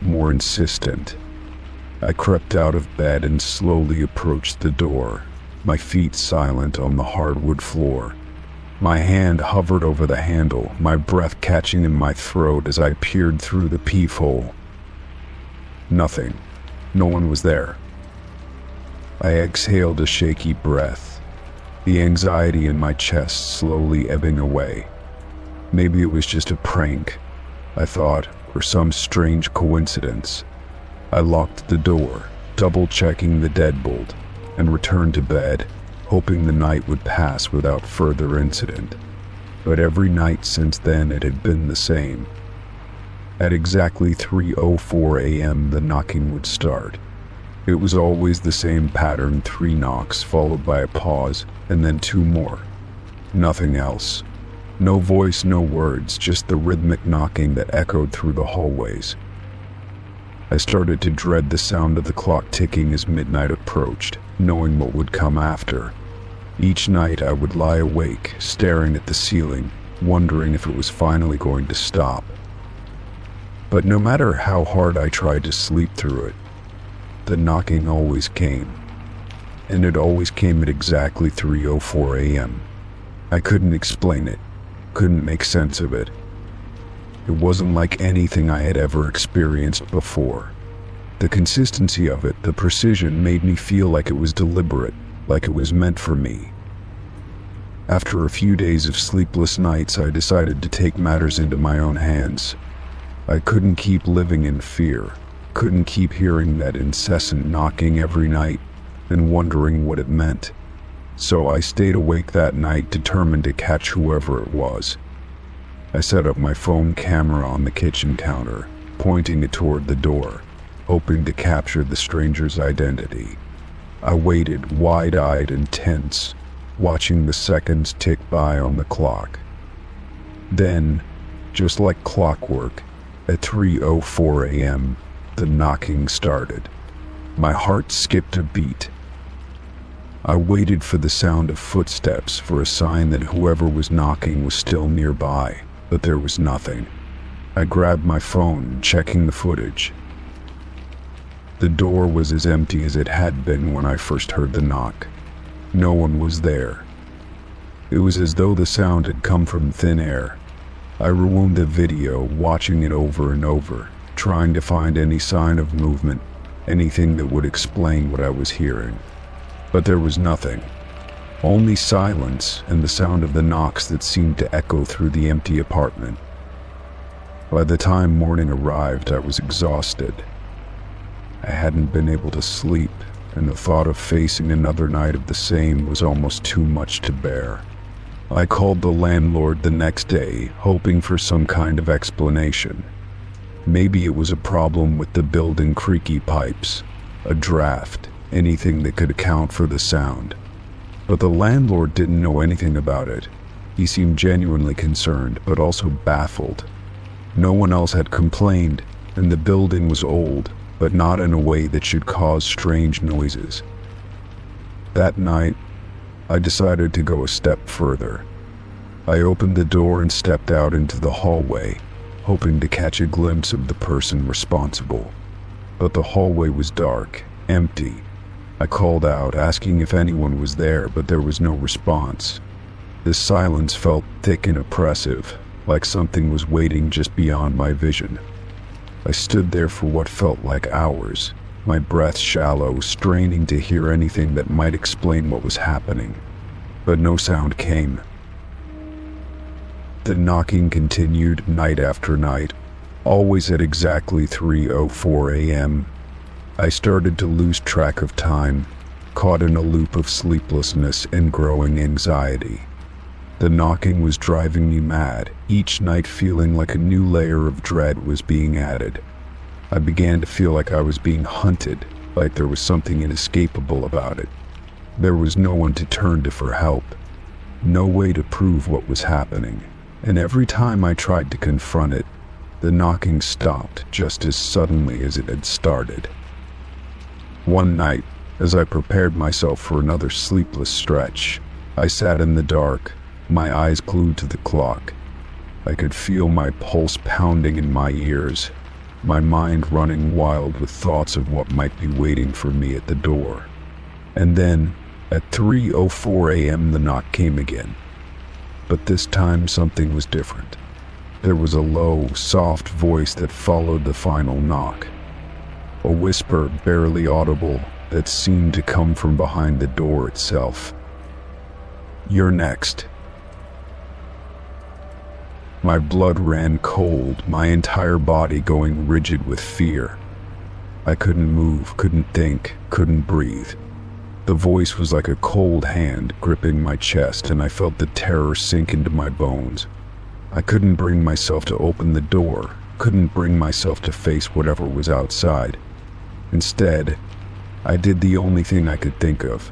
more insistent. I crept out of bed and slowly approached the door, my feet silent on the hardwood floor. My hand hovered over the handle, my breath catching in my throat as I peered through the peephole. Nothing. No one was there. I exhaled a shaky breath, the anxiety in my chest slowly ebbing away. Maybe it was just a prank, I thought, or some strange coincidence. I locked the door, double-checking the deadbolt, and returned to bed, hoping the night would pass without further incident. But every night since then it had been the same. At exactly 3:04 a.m. the knocking would start. It was always the same pattern, 3 knocks followed by a pause, and then 2 more. Nothing else. No voice, no words, just the rhythmic knocking that echoed through the hallways. I started to dread the sound of the clock ticking as midnight approached, knowing what would come after. Each night I would lie awake, staring at the ceiling, wondering if it was finally going to stop. But no matter how hard I tried to sleep through it, the knocking always came. And it always came at exactly 3:04 a.m. I couldn't explain it, couldn't make sense of it. It wasn't like anything I had ever experienced before. The consistency of it, the precision, made me feel like it was deliberate, like it was meant for me. After a few days of sleepless nights, I decided to take matters into my own hands. I couldn't keep living in fear, couldn't keep hearing that incessant knocking every night and wondering what it meant. So I stayed awake that night, determined to catch whoever it was. I set up my phone camera on the kitchen counter, pointing it toward the door, hoping to capture the stranger's identity. I waited, wide-eyed and tense, watching the seconds tick by on the clock. Then, just like clockwork, at 3:04 a.m., the knocking started. My heart skipped a beat. I waited for the sound of footsteps, for a sign that whoever was knocking was still nearby, but there was nothing. I grabbed my phone, checking the footage. The door was as empty as it had been when I first heard the knock. No one was there. It was as though the sound had come from thin air. I rewound the video, watching it over and over, trying to find any sign of movement, anything that would explain what I was hearing. But there was nothing. Only silence and the sound of the knocks that seemed to echo through the empty apartment. By the time morning arrived, I was exhausted. I hadn't been able to sleep, and the thought of facing another night of the same was almost too much to bear. I called the landlord the next day, hoping for some kind of explanation. Maybe it was a problem with the building creaky pipes, a draft, anything that could account for the sound. But the landlord didn't know anything about it. He seemed genuinely concerned, but also baffled. No one else had complained, and the building was old, but not in a way that should cause strange noises. That night, I decided to go a step further. I opened the door and stepped out into the hallway, hoping to catch a glimpse of the person responsible. But the hallway was dark, empty. I called out, asking if anyone was there, but there was no response. The silence felt thick and oppressive, like something was waiting just beyond my vision. I stood there for what felt like hours, my breath shallow, straining to hear anything that might explain what was happening. But no sound came. The knocking continued night after night, always at exactly 3:04 a.m. I started to lose track of time, caught in a loop of sleeplessness and growing anxiety. The knocking was driving me mad, each night feeling like a new layer of dread was being added. I began to feel like I was being hunted, like there was something inescapable about it. There was no one to turn to for help, no way to prove what was happening, and every time I tried to confront it, the knocking stopped just as suddenly as it had started. One night, as I prepared myself for another sleepless stretch, I sat in the dark, my eyes glued to the clock. I could feel my pulse pounding in my ears, my mind running wild with thoughts of what might be waiting for me at the door. And then, at 3:04 a.m., the knock came again. But this time something was different. There was a low, soft voice that followed the final knock. A whisper, barely audible, that seemed to come from behind the door itself. "You're next." My blood ran cold, my entire body going rigid with fear. I couldn't move, couldn't think, couldn't breathe. The voice was like a cold hand gripping my chest, and I felt the terror sink into my bones. I couldn't bring myself to open the door, couldn't bring myself to face whatever was outside. Instead, I did the only thing I could think of.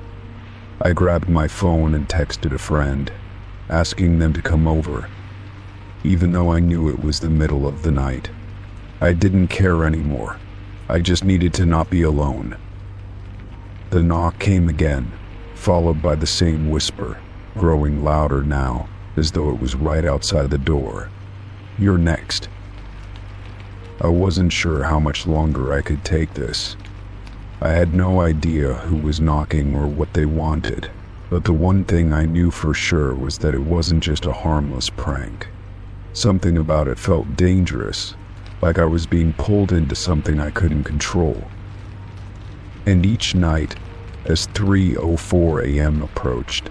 I grabbed my phone and texted a friend, asking them to come over. Even though I knew it was the middle of the night, I didn't care anymore. I just needed to not be alone. The knock came again, followed by the same whisper, growing louder now, as though it was right outside the door. "You're next." I wasn't sure how much longer I could take this. I had no idea who was knocking or what they wanted, but the one thing I knew for sure was that it wasn't just a harmless prank. Something about it felt dangerous, like I was being pulled into something I couldn't control. And each night, as 3:04 a.m. approached,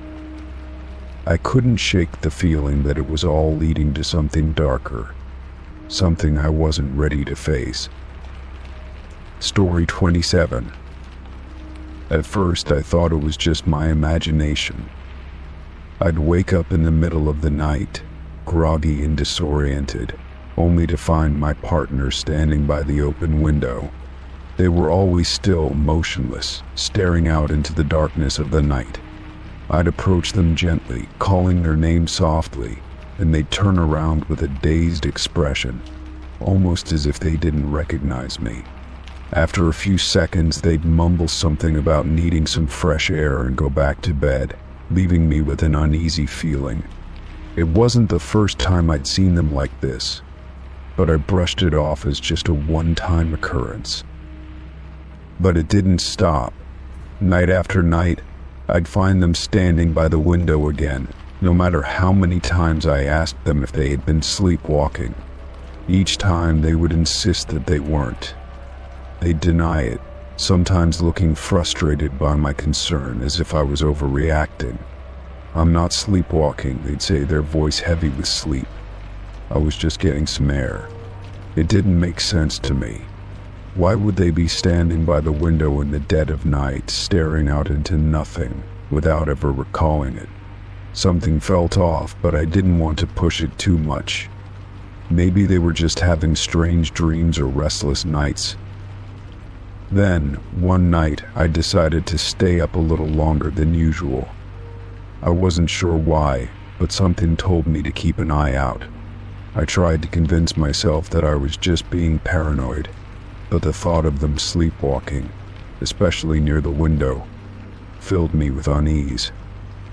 I couldn't shake the feeling that it was all leading to something darker, something I wasn't ready to face. Story 27. At first, I thought it was just my imagination. I'd wake up in the middle of the night, groggy and disoriented, only to find my partner standing by the open window. They were always still, motionless, staring out into the darkness of the night. I'd approach them gently, calling their name softly, and they'd turn around with a dazed expression, almost as if they didn't recognize me. After a few seconds, they'd mumble something about needing some fresh air and go back to bed, leaving me with an uneasy feeling. It wasn't the first time I'd seen them like this, but I brushed it off as just a one-time occurrence. But it didn't stop. Night after night, I'd find them standing by the window again, no matter how many times I asked them if they had been sleepwalking. Each time they would insist that they weren't. They'd deny it, sometimes looking frustrated by my concern as if I was overreacting. "I'm not sleepwalking," they'd say, their voice heavy with sleep. I was just getting some air. It didn't make sense to me. Why would they be standing by the window in the dead of night, staring out into nothing, without ever recalling it? Something felt off, but I didn't want to push it too much. Maybe they were just having strange dreams or restless nights. Then, one night, I decided to stay up a little longer than usual. I wasn't sure why, but something told me to keep an eye out. I tried to convince myself that I was just being paranoid, but the thought of them sleepwalking, especially near the window, filled me with unease.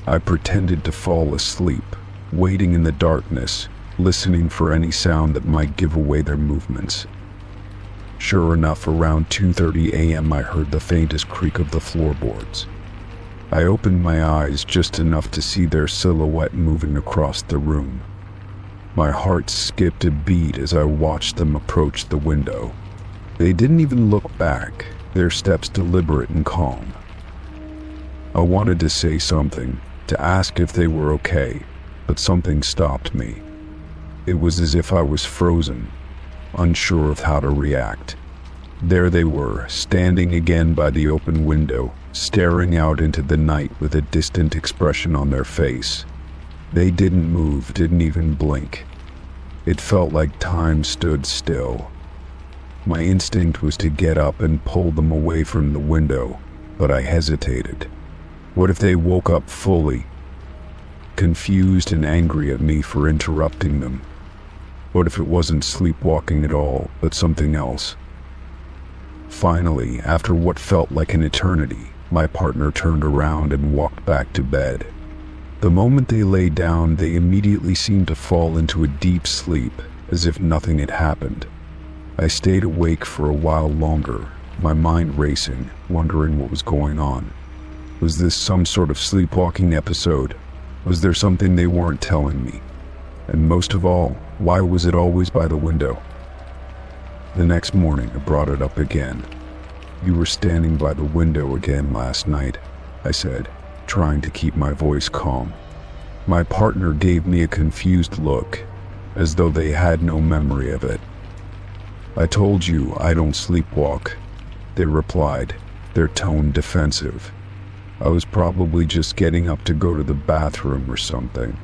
I pretended to fall asleep, waiting in the darkness, listening for any sound that might give away their movements. Sure enough, around 2:30 a.m. I heard the faintest creak of the floorboards. I opened my eyes just enough to see their silhouette moving across the room. My heart skipped a beat as I watched them approach the window. They didn't even look back, their steps deliberate and calm. I wanted to say something, to ask if they were okay, but something stopped me. It was as if I was frozen, unsure of how to react. There they were, standing again by the open window, staring out into the night with a distant expression on their face. They didn't move, didn't even blink. It felt like time stood still. My instinct was to get up and pull them away from the window, but I hesitated. What if they woke up fully, confused and angry at me for interrupting them? What if it wasn't sleepwalking at all, but something else? Finally, after what felt like an eternity, my partner turned around and walked back to bed. The moment they lay down, they immediately seemed to fall into a deep sleep, as if nothing had happened. I stayed awake for a while longer, my mind racing, wondering what was going on. Was this some sort of sleepwalking episode? Was there something they weren't telling me? And most of all, why was it always by the window? The next morning, I brought it up again. "You were standing by the window again last night," I said, trying to keep my voice calm. My partner gave me a confused look, as though they had no memory of it. "I told you I don't sleepwalk," they replied, their tone defensive. I was probably just getting up to go to the bathroom or something.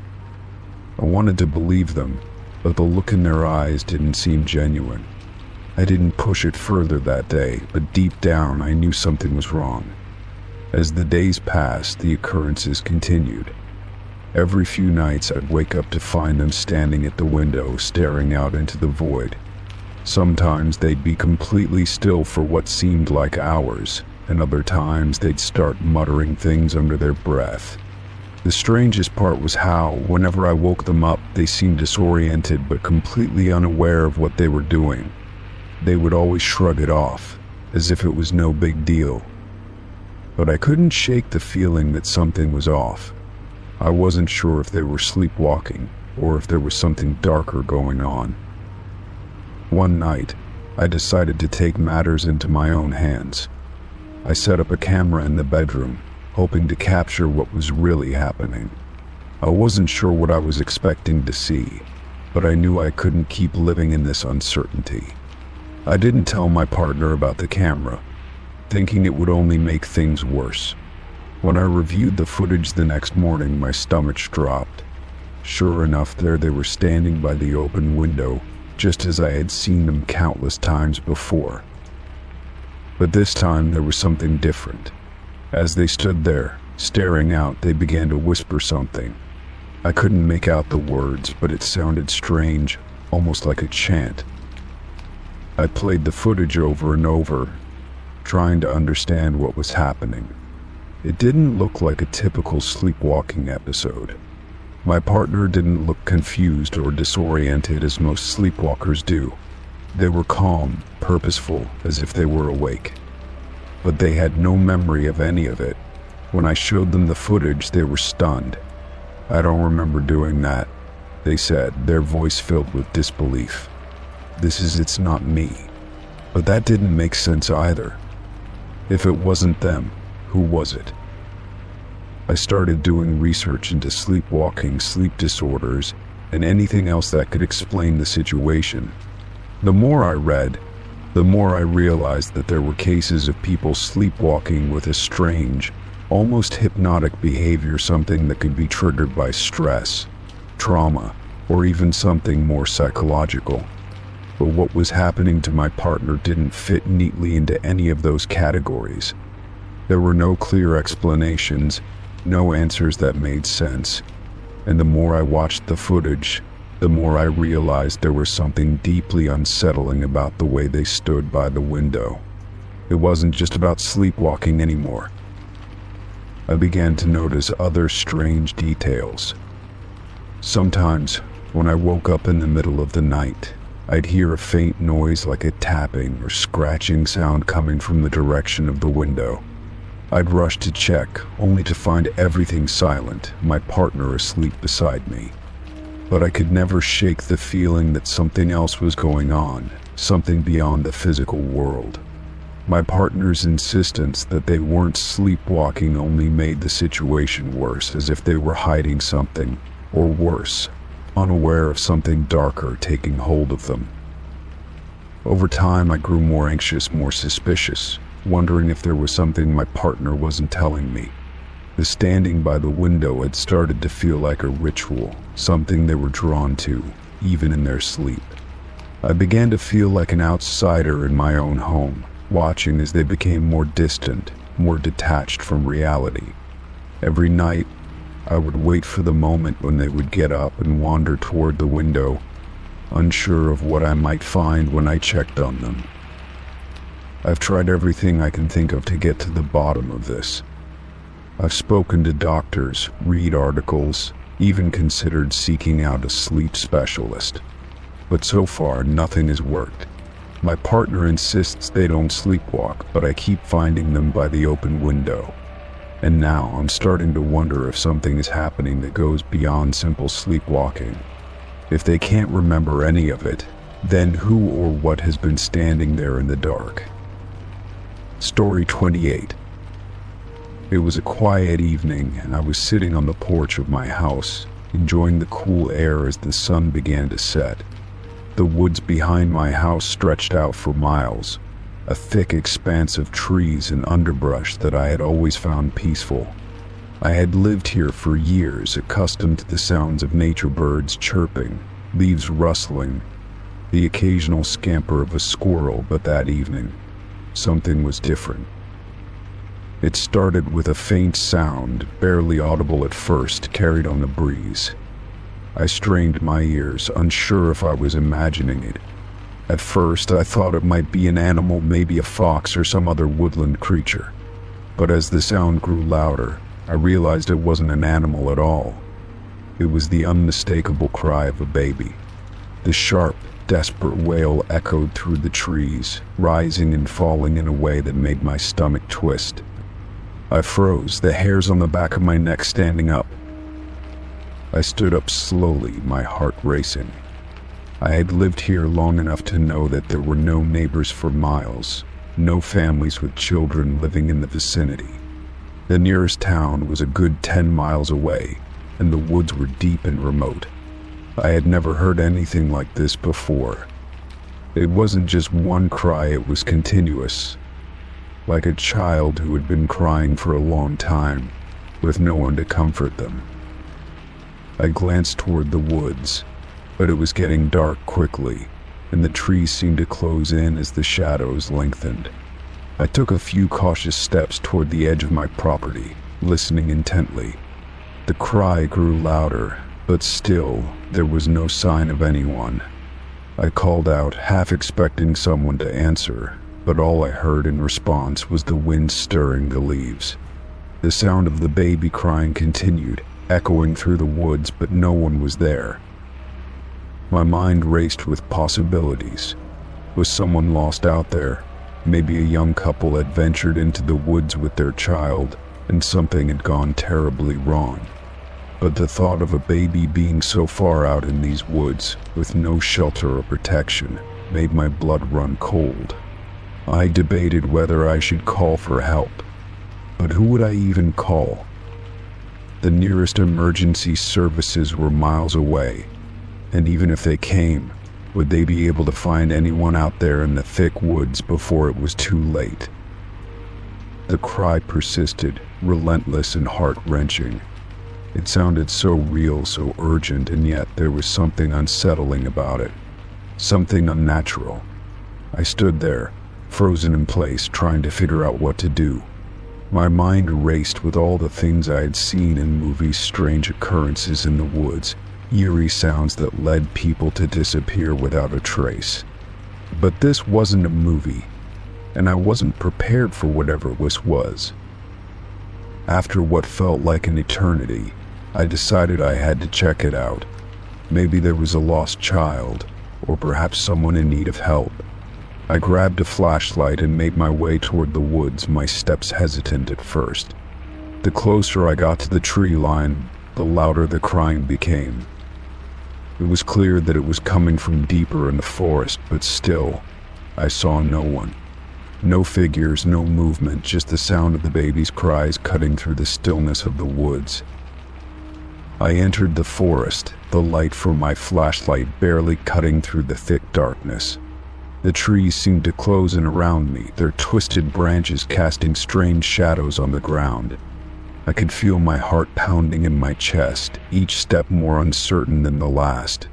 I wanted to believe them, but the look in their eyes didn't seem genuine. I didn't push it further that day, but deep down I knew something was wrong. As the days passed, the occurrences continued. Every few nights I'd wake up to find them standing at the window, staring out into the void. Sometimes they'd be completely still for what seemed like hours, and other times they'd start muttering things under their breath. The strangest part was how, whenever I woke them up, they seemed disoriented but completely unaware of what they were doing. They would always shrug it off, as if it was no big deal. But I couldn't shake the feeling that something was off. I wasn't sure if they were sleepwalking, or if there was something darker going on. One night, I decided to take matters into my own hands. I set up a camera in the bedroom, hoping to capture what was really happening. I wasn't sure what I was expecting to see, but I knew I couldn't keep living in this uncertainty. I didn't tell my partner about the camera, thinking it would only make things worse. When I reviewed the footage the next morning, my stomach dropped. Sure enough, there they were standing by the open window, just as I had seen them countless times before. But this time there was something different. As they stood there, staring out, they began to whisper something. I couldn't make out the words, but it sounded strange, almost like a chant. I played the footage over and over, trying to understand what was happening. It didn't look like a typical sleepwalking episode. My partner didn't look confused or disoriented as most sleepwalkers do. They were calm, purposeful, as if they were awake. But they had no memory of any of it. When I showed them the footage, they were stunned. "I don't remember doing that," they said, their voice filled with disbelief. It's not me." But that didn't make sense either. If it wasn't them, who was it? I started doing research into sleepwalking, sleep disorders, and anything else that could explain the situation. The more I read, the more I realized that there were cases of people sleepwalking with a strange, almost hypnotic behavior, something that could be triggered by stress, trauma, or even something more psychological. But what was happening to my partner didn't fit neatly into any of those categories. There were no clear explanations, no answers that made sense. And the more I watched the footage, the more I realized there was something deeply unsettling about the way they stood by the window. It wasn't just about sleepwalking anymore. I began to notice other strange details. Sometimes, when I woke up in the middle of the night, I'd hear a faint noise like a tapping or scratching sound coming from the direction of the window. I'd rush to check, only to find everything silent, my partner asleep beside me. But I could never shake the feeling that something else was going on, something beyond the physical world. My partner's insistence that they weren't sleepwalking only made the situation worse, as if they were hiding something, or worse, unaware of something darker taking hold of them. Over time, I grew more anxious, more suspicious, wondering if there was something my partner wasn't telling me. The standing by the window had started to feel like a ritual, something they were drawn to, even in their sleep. I began to feel like an outsider in my own home, watching as they became more distant, more detached from reality. Every night, I would wait for the moment when they would get up and wander toward the window, unsure of what I might find when I checked on them. I've tried everything I can think of to get to the bottom of this. I've spoken to doctors, read articles, even considered seeking out a sleep specialist. But so far, nothing has worked. My partner insists they don't sleepwalk, but I keep finding them by the open window. And now I'm starting to wonder if something is happening that goes beyond simple sleepwalking. If they can't remember any of it, then who or what has been standing there in the dark? Story 28. It was a quiet evening, and I was sitting on the porch of my house, enjoying the cool air as the sun began to set. The woods behind my house stretched out for miles, a thick expanse of trees and underbrush that I had always found peaceful. I had lived here for years, accustomed to the sounds of nature, birds chirping, leaves rustling, the occasional scamper of a squirrel, but that evening, something was different. It started with a faint sound, barely audible at first, carried on the breeze. I strained my ears, unsure if I was imagining it. At first, I thought it might be an animal, maybe a fox or some other woodland creature. But as the sound grew louder, I realized it wasn't an animal at all. It was the unmistakable cry of a baby. The sharp, desperate wail echoed through the trees, rising and falling in a way that made my stomach twist. I froze, the hairs on the back of my neck standing up. I stood up slowly, my heart racing. I had lived here long enough to know that there were no neighbors for miles, no families with children living in the vicinity. The nearest town was a good 10 miles away, and the woods were deep and remote. I had never heard anything like this before. It wasn't just one cry, it was continuous, like a child who had been crying for a long time, with no one to comfort them. I glanced toward the woods, but it was getting dark quickly, and the trees seemed to close in as the shadows lengthened. I took a few cautious steps toward the edge of my property, listening intently. The cry grew louder, but still, there was no sign of anyone. I called out, half expecting someone to answer, but all I heard in response was the wind stirring the leaves. The sound of the baby crying continued, echoing through the woods, but no one was there. My mind raced with possibilities. Was someone lost out there? Maybe a young couple had ventured into the woods with their child, and something had gone terribly wrong. But the thought of a baby being so far out in these woods, with no shelter or protection, made my blood run cold. I debated whether I should call for help. But who would I even call? The nearest emergency services were miles away, and even if they came, would they be able to find anyone out there in the thick woods before it was too late? The cry persisted, relentless and heart-wrenching. It sounded so real, so urgent, and yet there was something unsettling about it. Something unnatural. I stood there, frozen in place, trying to figure out what to do. My mind raced with all the things I had seen in movies, strange occurrences in the woods, eerie sounds that led people to disappear without a trace. But this wasn't a movie, and I wasn't prepared for whatever this was. After what felt like an eternity, I decided I had to check it out. Maybe there was a lost child, or perhaps someone in need of help. I grabbed a flashlight and made my way toward the woods, my steps hesitant at first. The closer I got to the tree line, the louder the crying became. It was clear that it was coming from deeper in the forest, but still, I saw no one. No figures, no movement, just the sound of the baby's cries cutting through the stillness of the woods. I entered the forest, the light from my flashlight barely cutting through the thick darkness. The trees seemed to close in around me, their twisted branches casting strange shadows on the ground. I could feel my heart pounding in my chest, each step more uncertain than the last.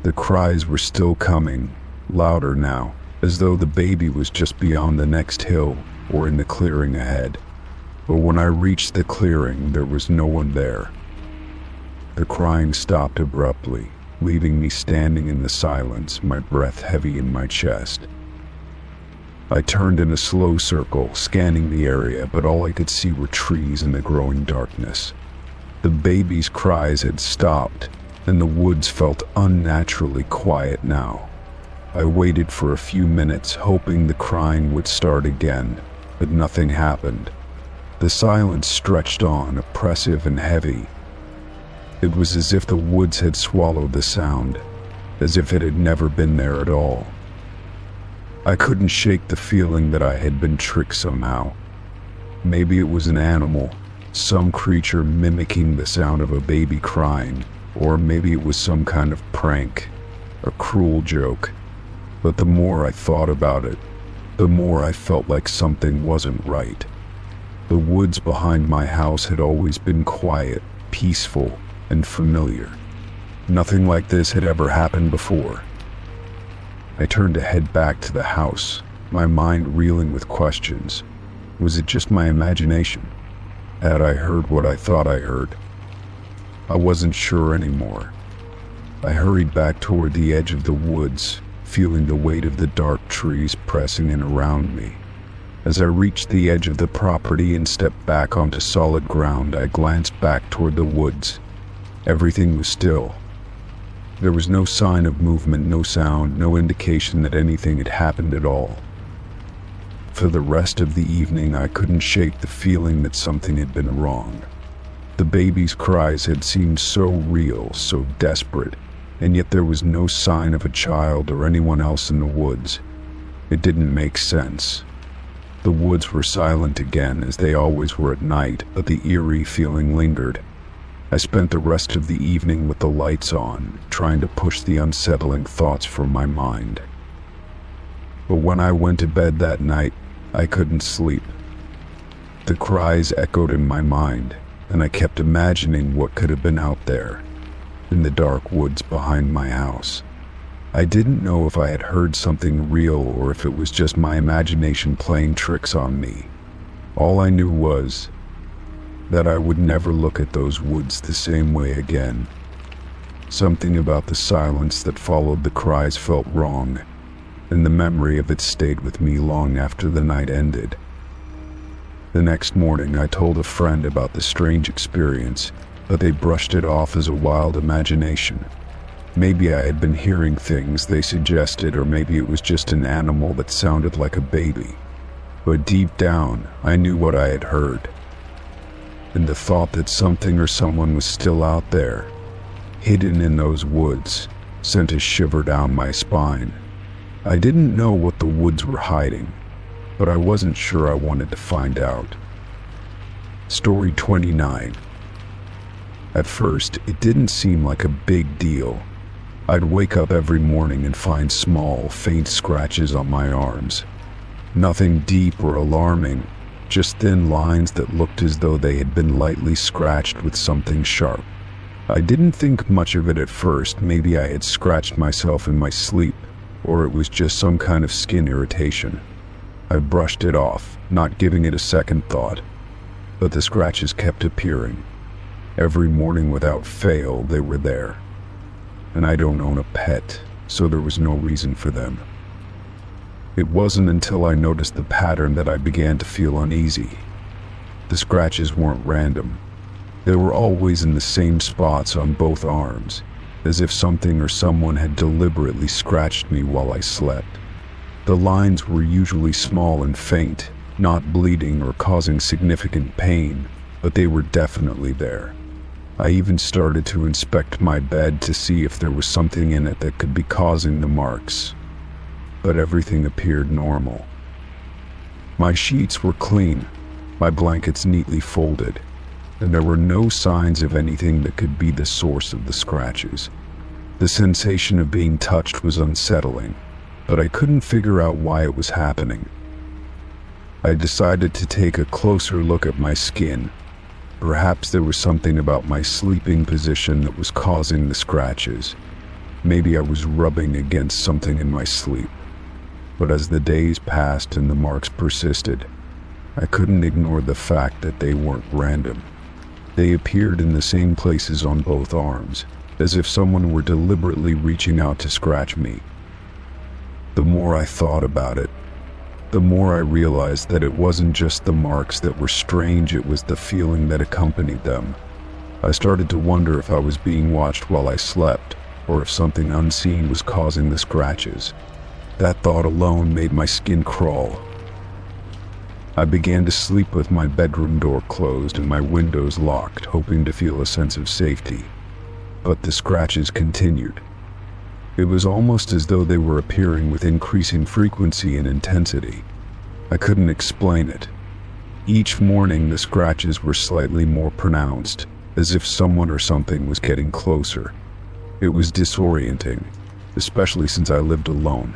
The cries were still coming, louder now, as though the baby was just beyond the next hill or in the clearing ahead. But when I reached the clearing, there was no one there. The crying stopped abruptly, leaving me standing in the silence, my breath heavy in my chest. I turned in a slow circle, scanning the area, but all I could see were trees in the growing darkness. The baby's cries had stopped, and the woods felt unnaturally quiet now. I waited for a few minutes, hoping the crying would start again, but nothing happened. The silence stretched on, oppressive and heavy. It was as if the woods had swallowed the sound, as if it had never been there at all. I couldn't shake the feeling that I had been tricked somehow. Maybe it was an animal, some creature mimicking the sound of a baby crying, or maybe it was some kind of prank, a cruel joke. But the more I thought about it, the more I felt like something wasn't right. The woods behind my house had always been quiet, peaceful, and familiar. Nothing like this had ever happened before. I turned to head back to the house, my mind reeling with questions. Was it just my imagination? Had I heard what I thought I heard? I wasn't sure anymore. I hurried back toward the edge of the woods, feeling the weight of the dark trees pressing in around me. As I reached the edge of the property and stepped back onto solid ground, I glanced back toward the woods. Everything was still. There was no sign of movement, no sound, no indication that anything had happened at all. For the rest of the evening, I couldn't shake the feeling that something had been wrong. The baby's cries had seemed so real, so desperate, and yet there was no sign of a child or anyone else in the woods. It didn't make sense. The woods were silent again, as they always were at night, but the eerie feeling lingered. I spent the rest of the evening with the lights on, trying to push the unsettling thoughts from my mind. But when I went to bed that night, I couldn't sleep. The cries echoed in my mind, and I kept imagining what could have been out there, in the dark woods behind my house. I didn't know if I had heard something real or if it was just my imagination playing tricks on me. All I knew was that I would never look at those woods the same way again. Something about the silence that followed the cries felt wrong, and the memory of it stayed with me long after the night ended. The next morning, I told a friend about the strange experience, but they brushed it off as a wild imagination. Maybe I had been hearing things they suggested, or maybe it was just an animal that sounded like a baby. But deep down, I knew what I had heard. And the thought that something or someone was still out there, hidden in those woods, sent a shiver down my spine. I didn't know what the woods were hiding, but I wasn't sure I wanted to find out. Story 29. At first, it didn't seem like a big deal. I'd wake up every morning and find small, faint scratches on my arms. Nothing deep or alarming, just thin lines that looked as though they had been lightly scratched with something sharp. I didn't think much of it at first. Maybe I had scratched myself in my sleep, or it was just some kind of skin irritation. I brushed it off, not giving it a second thought. But the scratches kept appearing. Every morning without fail, they were there. And I don't own a pet, so there was no reason for them. It wasn't until I noticed the pattern that I began to feel uneasy. The scratches weren't random. They were always in the same spots on both arms, as if something or someone had deliberately scratched me while I slept. The lines were usually small and faint, not bleeding or causing significant pain, but they were definitely there. I even started to inspect my bed to see if there was something in it that could be causing the marks. But everything appeared normal. My sheets were clean, my blankets neatly folded, and there were no signs of anything that could be the source of the scratches. The sensation of being touched was unsettling, but I couldn't figure out why it was happening. I decided to take a closer look at my skin. Perhaps there was something about my sleeping position that was causing the scratches. Maybe I was rubbing against something in my sleep. But as the days passed and the marks persisted, I couldn't ignore the fact that they weren't random. They appeared in the same places on both arms, as if someone were deliberately reaching out to scratch me. The more I thought about it, the more I realized that it wasn't just the marks that were strange, it was the feeling that accompanied them. I started to wonder if I was being watched while I slept, or if something unseen was causing the scratches. That thought alone made my skin crawl. I began to sleep with my bedroom door closed and my windows locked, hoping to feel a sense of safety. But the scratches continued. It was almost as though they were appearing with increasing frequency and intensity. I couldn't explain it. Each morning the scratches were slightly more pronounced, as if someone or something was getting closer. It was disorienting, especially since I lived alone.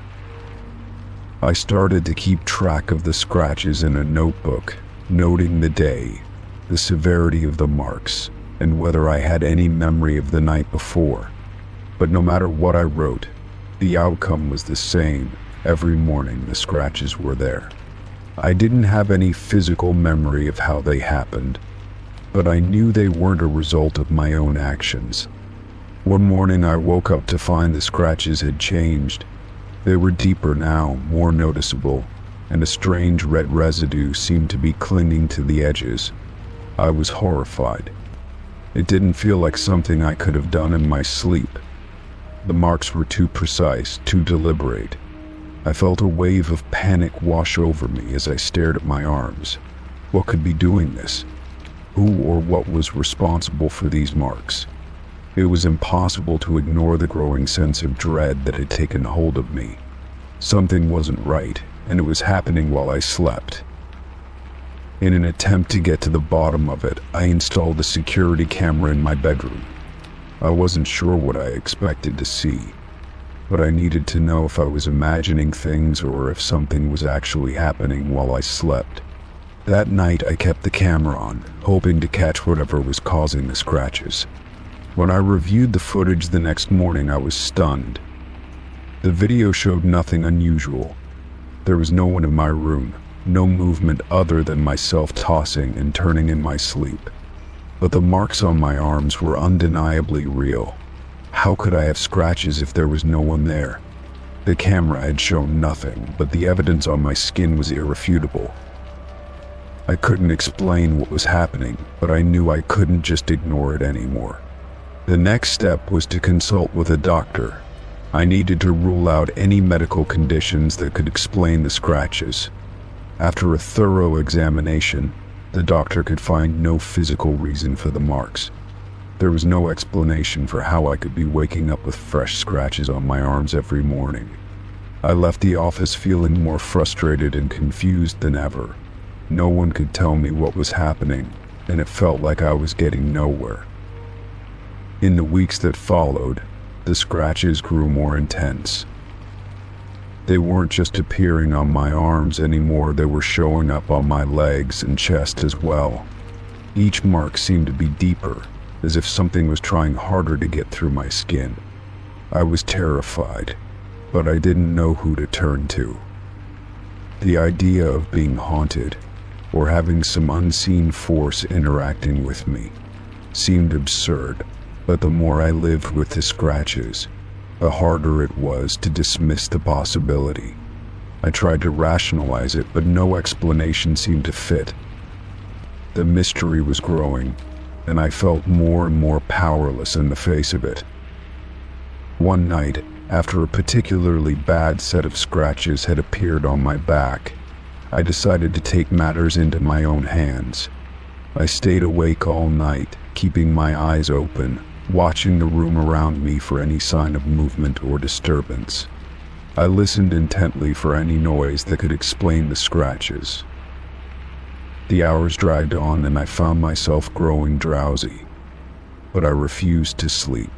I started to keep track of the scratches in a notebook, noting the day, the severity of the marks, and whether I had any memory of the night before. But no matter what I wrote, the outcome was the same. Every morning the scratches were there. I didn't have any physical memory of how they happened, but I knew they weren't a result of my own actions. One morning I woke up to find the scratches had changed. They were deeper now, more noticeable, and a strange red residue seemed to be clinging to the edges. I was horrified. It didn't feel like something I could have done in my sleep. The marks were too precise, too deliberate. I felt a wave of panic wash over me as I stared at my arms. What could be doing this? Who or what was responsible for these marks? It was impossible to ignore the growing sense of dread that had taken hold of me. Something wasn't right, and it was happening while I slept. In an attempt to get to the bottom of it, I installed a security camera in my bedroom. I wasn't sure what I expected to see, but I needed to know if I was imagining things or if something was actually happening while I slept. That night I kept the camera on, hoping to catch whatever was causing the scratches. When I reviewed the footage the next morning, I was stunned. The video showed nothing unusual. There was no one in my room, no movement other than myself tossing and turning in my sleep. But the marks on my arms were undeniably real. How could I have scratches if there was no one there? The camera had shown nothing, but the evidence on my skin was irrefutable. I couldn't explain what was happening, but I knew I couldn't just ignore it anymore. The next step was to consult with a doctor. I needed to rule out any medical conditions that could explain the scratches. After a thorough examination, the doctor could find no physical reason for the marks. There was no explanation for how I could be waking up with fresh scratches on my arms every morning. I left the office feeling more frustrated and confused than ever. No one could tell me what was happening, and it felt like I was getting nowhere. In the weeks that followed, the scratches grew more intense. They weren't just appearing on my arms anymore, they were showing up on my legs and chest as well. Each mark seemed to be deeper, as if something was trying harder to get through my skin. I was terrified, but I didn't know who to turn to. The idea of being haunted, or having some unseen force interacting with me, seemed absurd, but the more I lived with the scratches, the harder it was to dismiss the possibility. I tried to rationalize it, but no explanation seemed to fit. The mystery was growing, and I felt more and more powerless in the face of it. One night, after a particularly bad set of scratches had appeared on my back, I decided to take matters into my own hands. I stayed awake all night, keeping my eyes open, watching the room around me for any sign of movement or disturbance. I listened intently for any noise that could explain the scratches. The hours dragged on and I found myself growing drowsy, but I refused to sleep.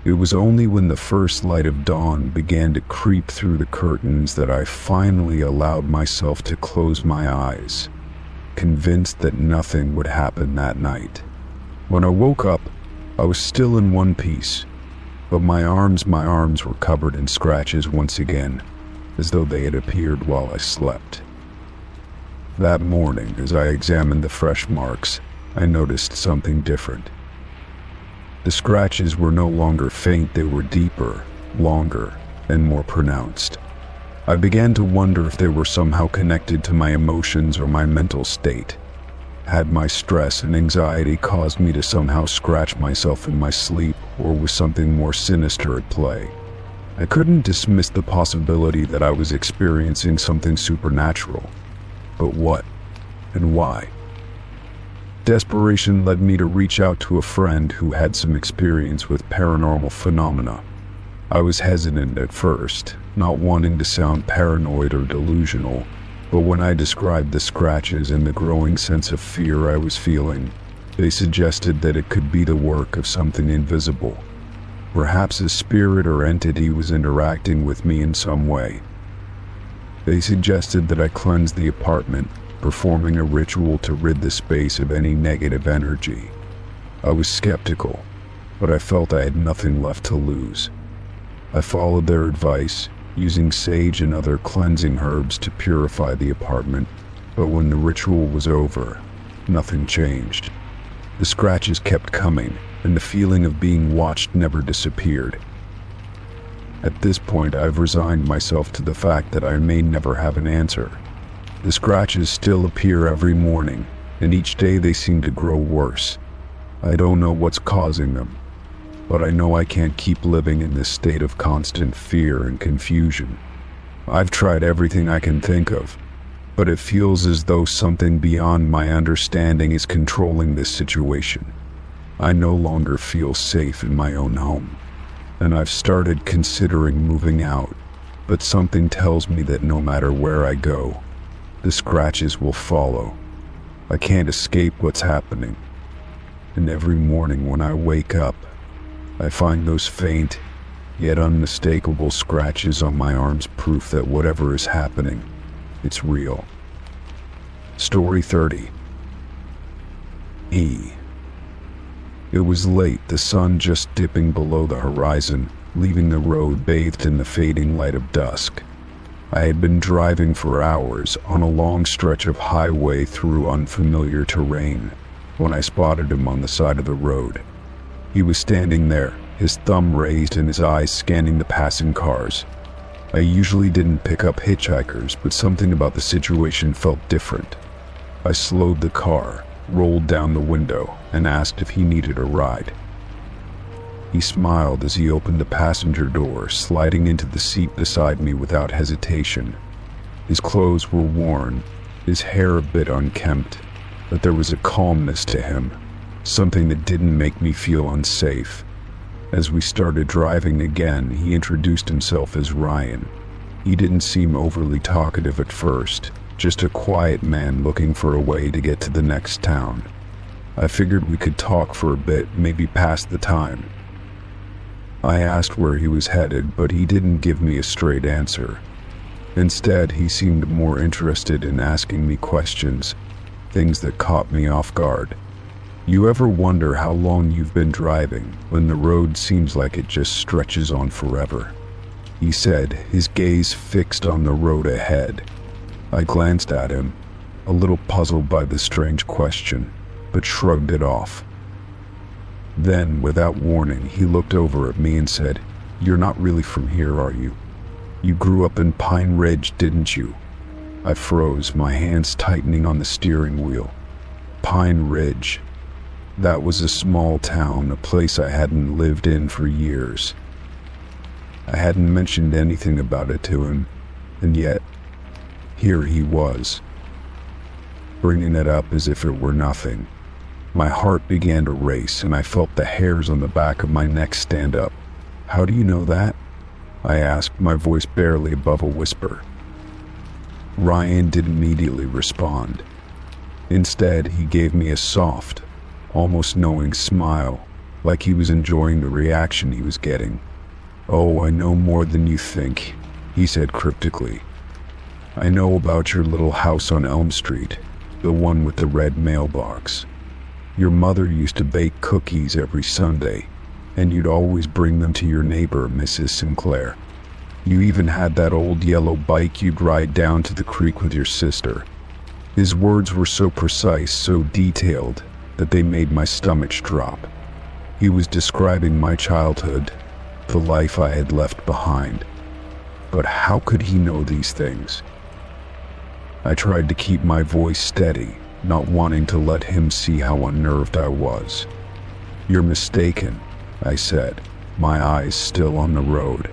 It was only when the first light of dawn began to creep through the curtains that I finally allowed myself to close my eyes, convinced that nothing would happen that night. When I woke up, I was still in one piece, but my arms were covered in scratches once again, as though they had appeared while I slept. That morning, as I examined the fresh marks, I noticed something different. The scratches were no longer faint, they were deeper, longer, and more pronounced. I began to wonder if they were somehow connected to my emotions or my mental state. Had my stress and anxiety caused me to somehow scratch myself in my sleep, or was something more sinister at play? I couldn't dismiss the possibility that I was experiencing something supernatural. But what and why? Desperation led me to reach out to a friend who had some experience with paranormal phenomena. I was hesitant at first, not wanting to sound paranoid or delusional, but when I described the scratches and the growing sense of fear I was feeling, they suggested that it could be the work of something invisible. Perhaps a spirit or entity was interacting with me in some way. They suggested that I cleanse the apartment, performing a ritual to rid the space of any negative energy. I was skeptical, but I felt I had nothing left to lose. I followed their advice, using sage and other cleansing herbs to purify the apartment, but when the ritual was over, nothing changed. The scratches kept coming, and the feeling of being watched never disappeared. At this point, I've resigned myself to the fact that I may never have an answer. The scratches still appear every morning, and each day they seem to grow worse. I don't know what's causing them, but I know I can't keep living in this state of constant fear and confusion. I've tried everything I can think of, but it feels as though something beyond my understanding is controlling this situation. I no longer feel safe in my own home, and I've started considering moving out, but something tells me that no matter where I go, the scratches will follow. I can't escape what's happening, and every morning when I wake up, I find those faint, yet unmistakable scratches on my arms, proof that whatever is happening, it's real. Story 30. E. It was late, the sun just dipping below the horizon, leaving the road bathed in the fading light of dusk. I had been driving for hours on a long stretch of highway through unfamiliar terrain when I spotted him on the side of the road. He was standing there, his thumb raised and his eyes scanning the passing cars. I usually didn't pick up hitchhikers, but something about the situation felt different. I slowed the car, rolled down the window, and asked if he needed a ride. He smiled as he opened the passenger door, sliding into the seat beside me without hesitation. His clothes were worn, his hair a bit unkempt, but there was a calmness to him, something that didn't make me feel unsafe. As we started driving again, he introduced himself as Ryan. He didn't seem overly talkative at first, just a quiet man looking for a way to get to the next town. I figured we could talk for a bit, maybe pass the time. I asked where he was headed, but he didn't give me a straight answer. Instead, he seemed more interested in asking me questions, things that caught me off guard. You ever wonder how long you've been driving when the road seems like it just stretches on forever? He said, his gaze fixed on the road ahead. I glanced at him, a little puzzled by the strange question, but shrugged it off. Then, without warning, he looked over at me and said, "You're not really from here, are you? You grew up in Pine Ridge, didn't you?" I froze, my hands tightening on the steering wheel. Pine Ridge. That was a small town, a place I hadn't lived in for years. I hadn't mentioned anything about it to him, and yet, here he was, bringing it up as if it were nothing. My heart began to race, and I felt the hairs on the back of my neck stand up. "How do you know that?" I asked, my voice barely above a whisper. Ryan didn't immediately respond. Instead, he gave me a soft, almost knowing smile, like he was enjoying the reaction he was getting. "Oh, I know more than you think," he said cryptically. "I know about your little house on Elm Street, the one with the red mailbox. Your mother used to bake cookies every Sunday, and you'd always bring them to your neighbor, Mrs. Sinclair. You even had that old yellow bike you'd ride down to the creek with your sister." His words were so precise, so detailed, that they made my stomach drop. He was describing my childhood, the life I had left behind. But how could he know these things? I tried to keep my voice steady, not wanting to let him see how unnerved I was. "You're mistaken," I said, my eyes still on the road.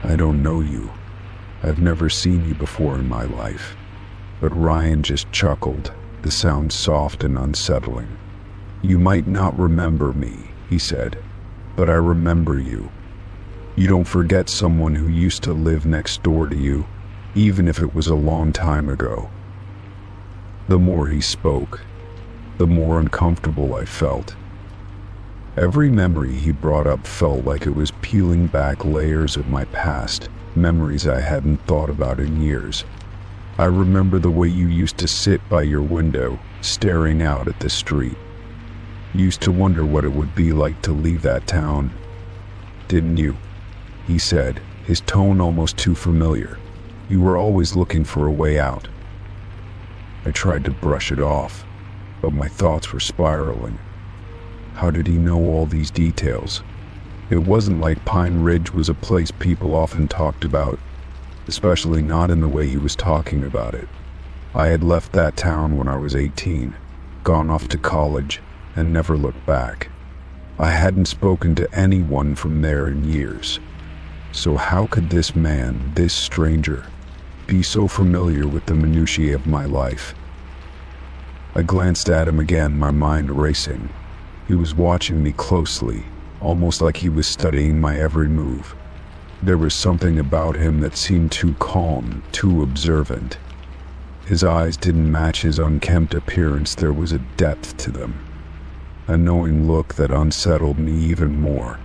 "I don't know you. I've never seen you before in my life." But Ryan just chuckled, the sound soft and unsettling. "You might not remember me," he said, "but I remember you. You don't forget someone who used to live next door to you, even if it was a long time ago." The more he spoke, the more uncomfortable I felt. Every memory he brought up felt like it was peeling back layers of my past, memories I hadn't thought about in years. "I remember the way you used to sit by your window, staring out at the street. Used to wonder what it would be like to leave that town. Didn't you?" he said, his tone almost too familiar. "You were always looking for a way out." I tried to brush it off, but my thoughts were spiraling. How did he know all these details? It wasn't like Pine Ridge was a place people often talked about, especially not in the way he was talking about it. I had left that town when I was 18, gone off to college, and never looked back. I hadn't spoken to anyone from there in years. So how could this man, this stranger, be so familiar with the minutiae of my life? I glanced at him again, my mind racing. He was watching me closely, almost like he was studying my every move. There was something about him that seemed too calm, too observant. His eyes didn't match his unkempt appearance. There was a depth to them, a knowing look that unsettled me even more.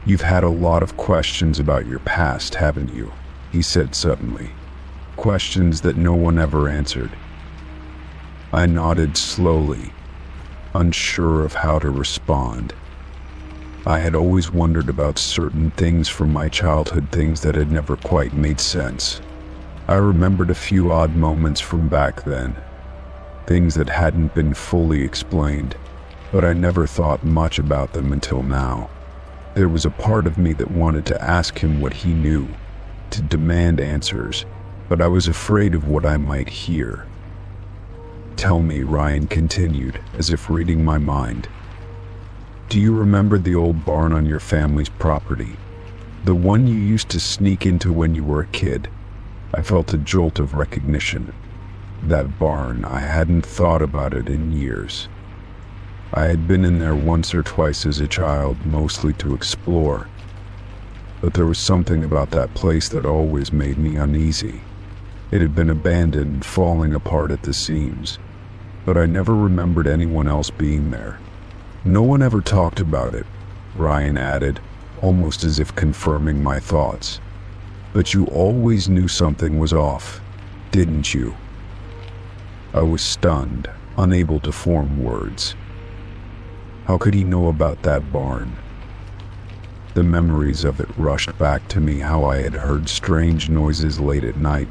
"You've had a lot of questions about your past, haven't you?" he said suddenly. "Questions that no one ever answered." I nodded slowly, unsure of how to respond. I had always wondered about certain things from my childhood, things that had never quite made sense. I remembered a few odd moments from back then, things that hadn't been fully explained, but I never thought much about them until now. There was a part of me that wanted to ask him what he knew, to demand answers, but I was afraid of what I might hear. "Tell me," Ryan continued, as if reading my mind. "Do you remember the old barn on your family's property? The one you used to sneak into when you were a kid?" I felt a jolt of recognition. That barn, I hadn't thought about it in years. I had been in there once or twice as a child, mostly to explore. But there was something about that place that always made me uneasy. It had been abandoned, falling apart at the seams. But I never remembered anyone else being there. "No one ever talked about it," Ryan added, almost as if confirming my thoughts. "But you always knew something was off, didn't you?" I was stunned, unable to form words. How could he know about that barn? The memories of it rushed back to me, how I had heard strange noises late at night,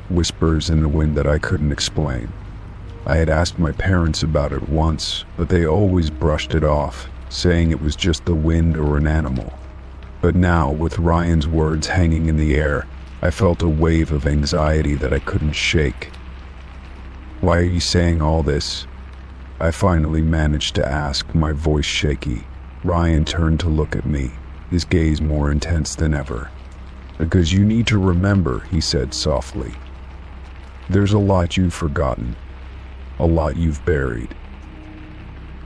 whispers in the wind that I couldn't explain. I had asked my parents about it once, but they always brushed it off, saying it was just the wind or an animal. But now, with Ryan's words hanging in the air, I felt a wave of anxiety that I couldn't shake. "Why are you saying all this?" I finally managed to ask, my voice shaky. Ryan turned to look at me, his gaze more intense than ever. "Because you need to remember," he said softly. "There's a lot you've forgotten. A lot you've buried."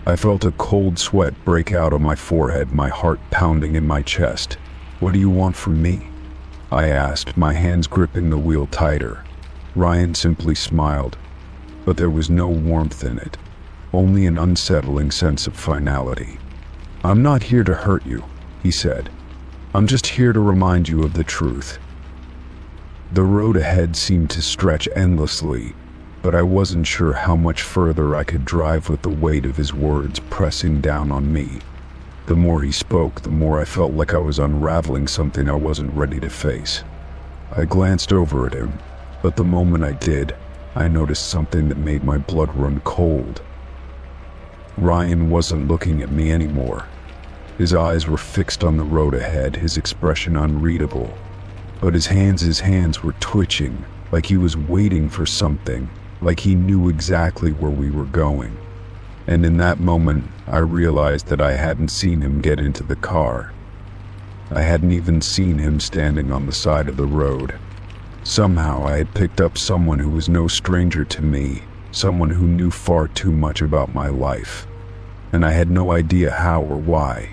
I felt a cold sweat break out on my forehead, my heart pounding in my chest. "What do you want from me?" I asked, my hands gripping the wheel tighter. Ryan simply smiled, but there was no warmth in it, only an unsettling sense of finality. "I'm not here to hurt you," he said. "I'm just here to remind you of the truth." The road ahead seemed to stretch endlessly, but I wasn't sure how much further I could drive with the weight of his words pressing down on me. The more he spoke, the more I felt like I was unraveling something I wasn't ready to face. I glanced over at him, but the moment I did, I noticed something that made my blood run cold. Ryan wasn't looking at me anymore. His eyes were fixed on the road ahead, his expression unreadable. But his hands were twitching, like he was waiting for something, like he knew exactly where we were going. And in that moment, I realized that I hadn't seen him get into the car. I hadn't even seen him standing on the side of the road. Somehow I had picked up someone who was no stranger to me, someone who knew far too much about my life, and I had no idea how or why.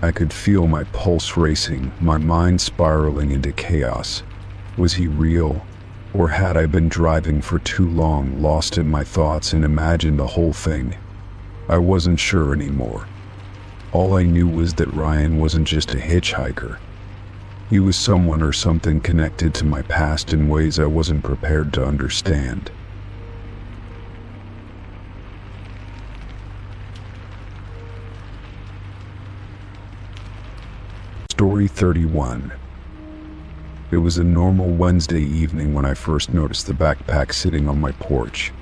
I could feel my pulse racing, my mind spiraling into chaos. Was he real? Or had I been driving for too long, lost in my thoughts and imagined the whole thing? I wasn't sure anymore. All I knew was that Ryan wasn't just a hitchhiker. He was someone or something connected to my past in ways I wasn't prepared to understand. Story 31. It was a normal Wednesday evening when I first noticed the backpack sitting on my porch.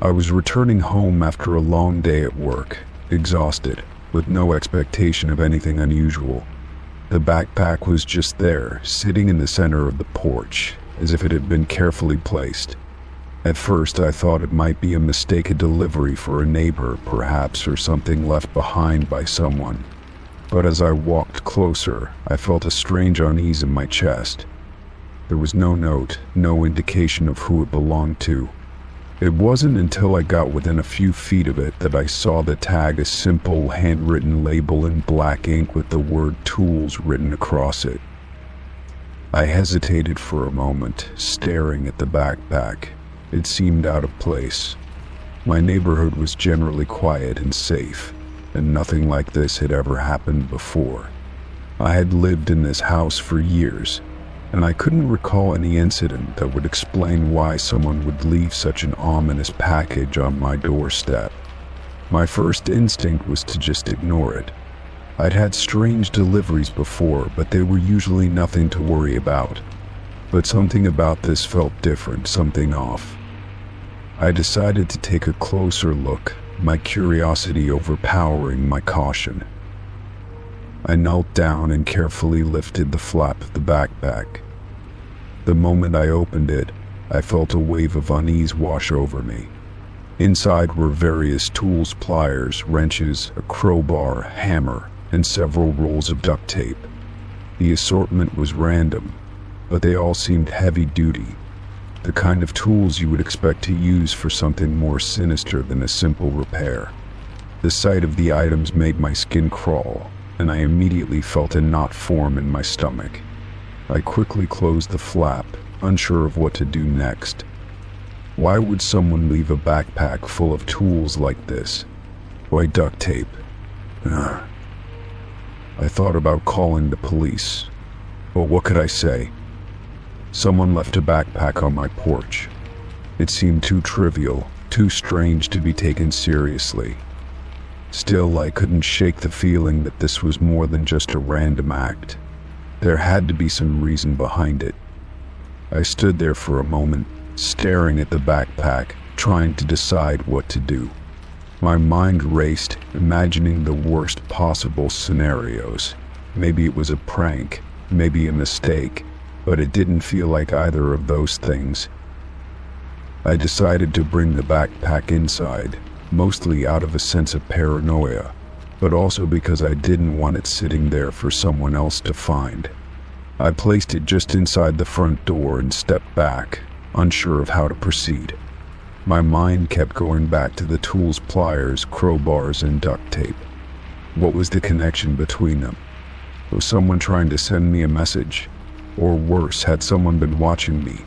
I was returning home after a long day at work, exhausted, with no expectation of anything unusual. The backpack was just there, sitting in the center of the porch, as if it had been carefully placed. At first I thought it might be a mistaken delivery for a neighbor, perhaps, or something left behind by someone. But as I walked closer, I felt a strange unease in my chest. There was no note, no indication of who it belonged to. It wasn't until I got within a few feet of it that I saw the tag, a simple handwritten label in black ink with the word tools written across it. I hesitated for a moment, staring at the backpack. It seemed out of place. My neighborhood was generally quiet and safe, and nothing like this had ever happened before. I had lived in this house for years, and I couldn't recall any incident that would explain why someone would leave such an ominous package on my doorstep. My first instinct was to just ignore it. I'd had strange deliveries before, but they were usually nothing to worry about. But something about this felt different, something off. I decided to take a closer look, my curiosity overpowering my caution. I knelt down and carefully lifted the flap of the backpack. The moment I opened it, I felt a wave of unease wash over me. Inside were various tools, pliers, wrenches, a crowbar, hammer, and several rolls of duct tape. The assortment was random, but they all seemed heavy-duty, the kind of tools you would expect to use for something more sinister than a simple repair. The sight of the items made my skin crawl, and I immediately felt a knot form in my stomach. I quickly closed the flap, unsure of what to do next. Why would someone leave a backpack full of tools like this? Why duct tape? I thought about calling the police, but what could I say? Someone left a backpack on my porch. It seemed too trivial, too strange to be taken seriously. Still, I couldn't shake the feeling that this was more than just a random act. There had to be some reason behind it. I stood there for a moment, staring at the backpack, trying to decide what to do. My mind raced, imagining the worst possible scenarios. Maybe it was a prank, maybe a mistake, but it didn't feel like either of those things. I decided to bring the backpack inside, mostly out of a sense of paranoia, but also because I didn't want it sitting there for someone else to find. I placed it just inside the front door and stepped back, unsure of how to proceed. My mind kept going back to the tools, pliers, crowbars, and duct tape. What was the connection between them? Was someone trying to send me a message? Or worse, had someone been watching me?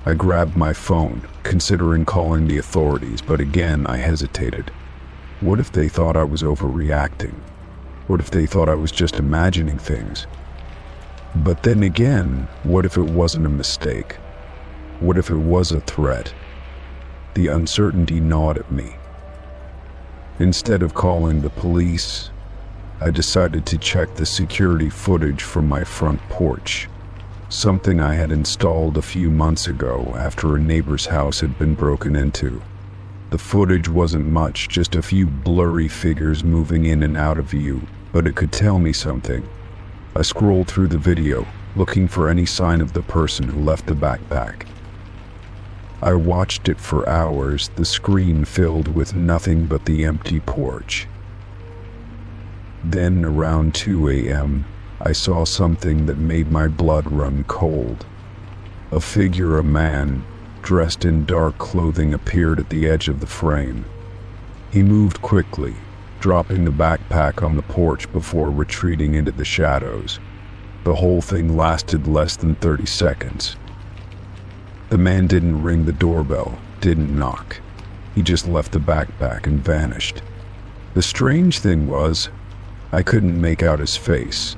I grabbed my phone, considering calling the authorities, but again I hesitated. What if they thought I was overreacting? What if they thought I was just imagining things? But then again, what if it wasn't a mistake? What if it was a threat? The uncertainty gnawed at me. Instead of calling the police, I decided to check the security footage from my front porch, something I had installed a few months ago after a neighbor's house had been broken into. The footage wasn't much, just a few blurry figures moving in and out of view, but it could tell me something. I scrolled through the video, looking for any sign of the person who left the backpack. I watched it for hours, the screen filled with nothing but the empty porch. Then, around 2 a.m., I saw something that made my blood run cold. A figure, a man, dressed in dark clothing, appeared at the edge of the frame. He moved quickly, dropping the backpack on the porch before retreating into the shadows. The whole thing lasted less than 30 seconds. The man didn't ring the doorbell, didn't knock. He just left the backpack and vanished. The strange thing was, I couldn't make out his face.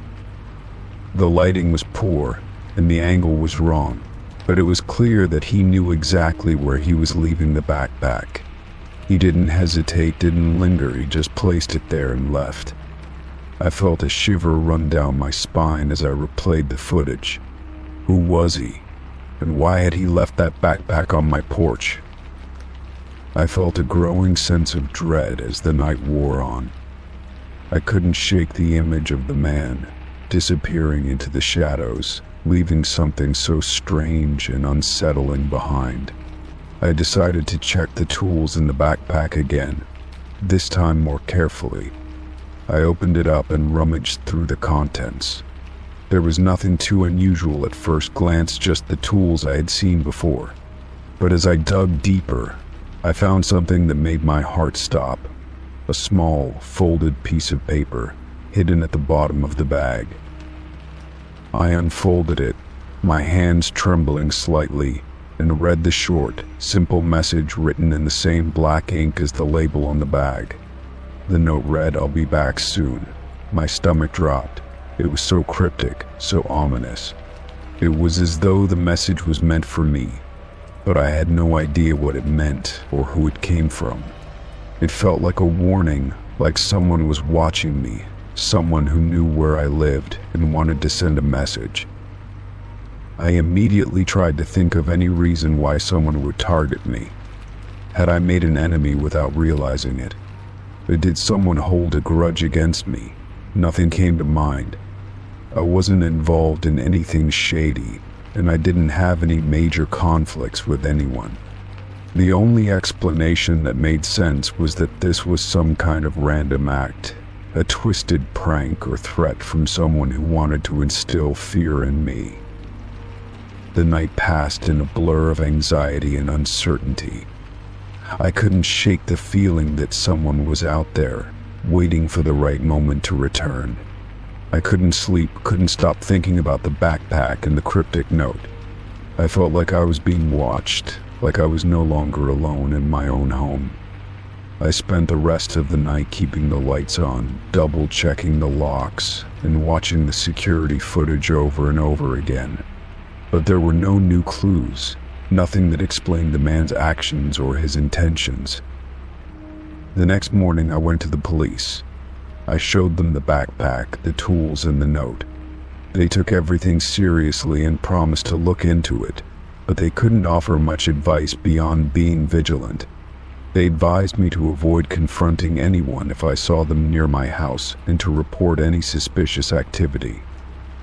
The lighting was poor, and the angle was wrong, but it was clear that he knew exactly where he was leaving the backpack. He didn't hesitate, didn't linger, he just placed it there and left. I felt a shiver run down my spine as I replayed the footage. Who was he? And why had he left that backpack on my porch? I felt a growing sense of dread as the night wore on. I couldn't shake the image of the man, disappearing into the shadows, leaving something so strange and unsettling behind. I decided to check the tools in the backpack again, this time more carefully. I opened it up and rummaged through the contents. There was nothing too unusual at first glance, just the tools I had seen before. But as I dug deeper, I found something that made my heart stop. A small, folded piece of paper, hidden at the bottom of the bag. I unfolded it, my hands trembling slightly, and read the short, simple message written in the same black ink as the label on the bag. The note read, "I'll be back soon." My stomach dropped. It was so cryptic, so ominous. It was as though the message was meant for me, but I had no idea what it meant or who it came from. It felt like a warning, like someone was watching me, someone who knew where I lived and wanted to send a message. I immediately tried to think of any reason why someone would target me. Had I made an enemy without realizing it? Or did someone hold a grudge against me? Nothing came to mind. I wasn't involved in anything shady, and I didn't have any major conflicts with anyone. The only explanation that made sense was that this was some kind of random act, a twisted prank or threat from someone who wanted to instill fear in me. The night passed in a blur of anxiety and uncertainty. I couldn't shake the feeling that someone was out there, waiting for the right moment to return. I couldn't sleep, couldn't stop thinking about the backpack and the cryptic note. I felt like I was being watched, like I was no longer alone in my own home. I spent the rest of the night keeping the lights on, double-checking the locks, and watching the security footage over and over again. But there were no new clues, nothing that explained the man's actions or his intentions. The next morning I went to the police. I showed them the backpack, the tools, and the note. They took everything seriously and promised to look into it, but they couldn't offer much advice beyond being vigilant. They advised me to avoid confronting anyone if I saw them near my house and to report any suspicious activity.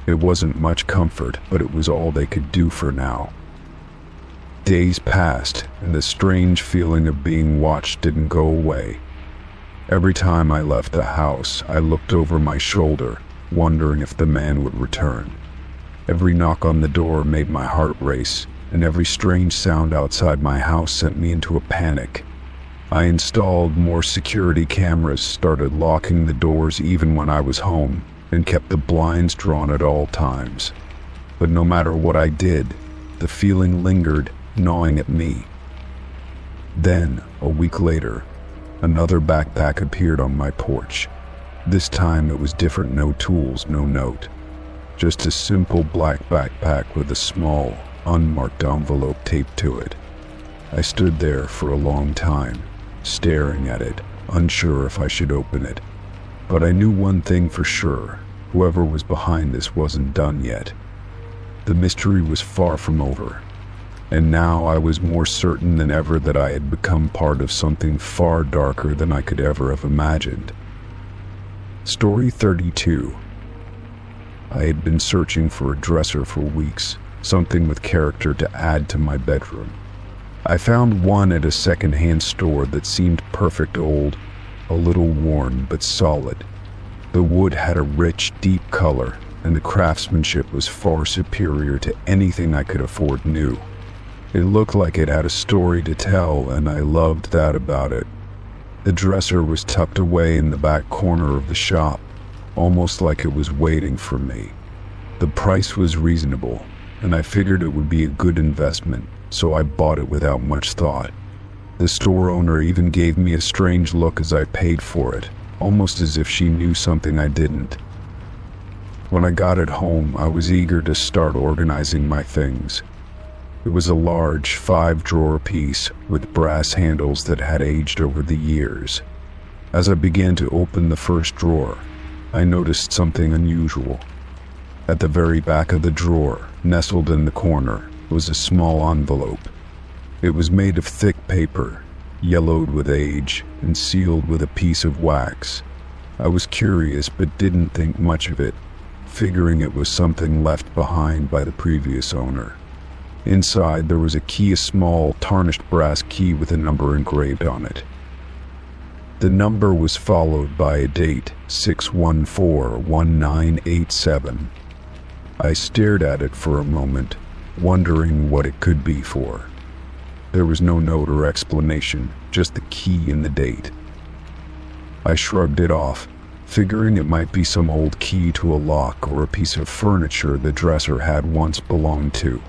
It wasn't much comfort, but it was all they could do for now. Days passed, and the strange feeling of being watched didn't go away. Every time I left the house, I looked over my shoulder, wondering if the man would return. Every knock on the door made my heart race, and every strange sound outside my house sent me into a panic. I installed more security cameras, started locking the doors even when I was home, and kept the blinds drawn at all times. But no matter what I did, the feeling lingered, gnawing at me. Then, a week later, another backpack appeared on my porch. This time it was different, no tools, no note. Just a simple black backpack with a small, unmarked envelope taped to it. I stood there for a long time, staring at it, unsure if I should open it. But I knew one thing for sure, whoever was behind this wasn't done yet. The mystery was far from over, and now I was more certain than ever that I had become part of something far darker than I could ever have imagined. Story 32. I had been searching for a dresser for weeks, something with character to add to my bedroom. I found one at a second-hand store that seemed perfect, old, a little worn but solid. The wood had a rich, deep color, and the craftsmanship was far superior to anything I could afford new. It looked like it had a story to tell, and I loved that about it. The dresser was tucked away in the back corner of the shop, almost like it was waiting for me. The price was reasonable, and I figured it would be a good investment, so I bought it without much thought. The store owner even gave me a strange look as I paid for it, almost as if she knew something I didn't. When I got it home, I was eager to start organizing my things. It was a large 5-drawer piece with brass handles that had aged over the years. As I began to open the first drawer, I noticed something unusual. At the very back of the drawer, nestled in the corner, was a small envelope. It was made of thick paper, yellowed with age, and sealed with a piece of wax. I was curious but didn't think much of it, figuring it was something left behind by the previous owner. Inside there was a key, a small, tarnished brass key with a number engraved on it. The number was followed by a date, 6/14/1987. I stared at it for a moment, wondering what it could be for. There was no note or explanation, just the key and the date. I shrugged it off, figuring it might be some old key to a lock or a piece of furniture the dresser had once belonged to.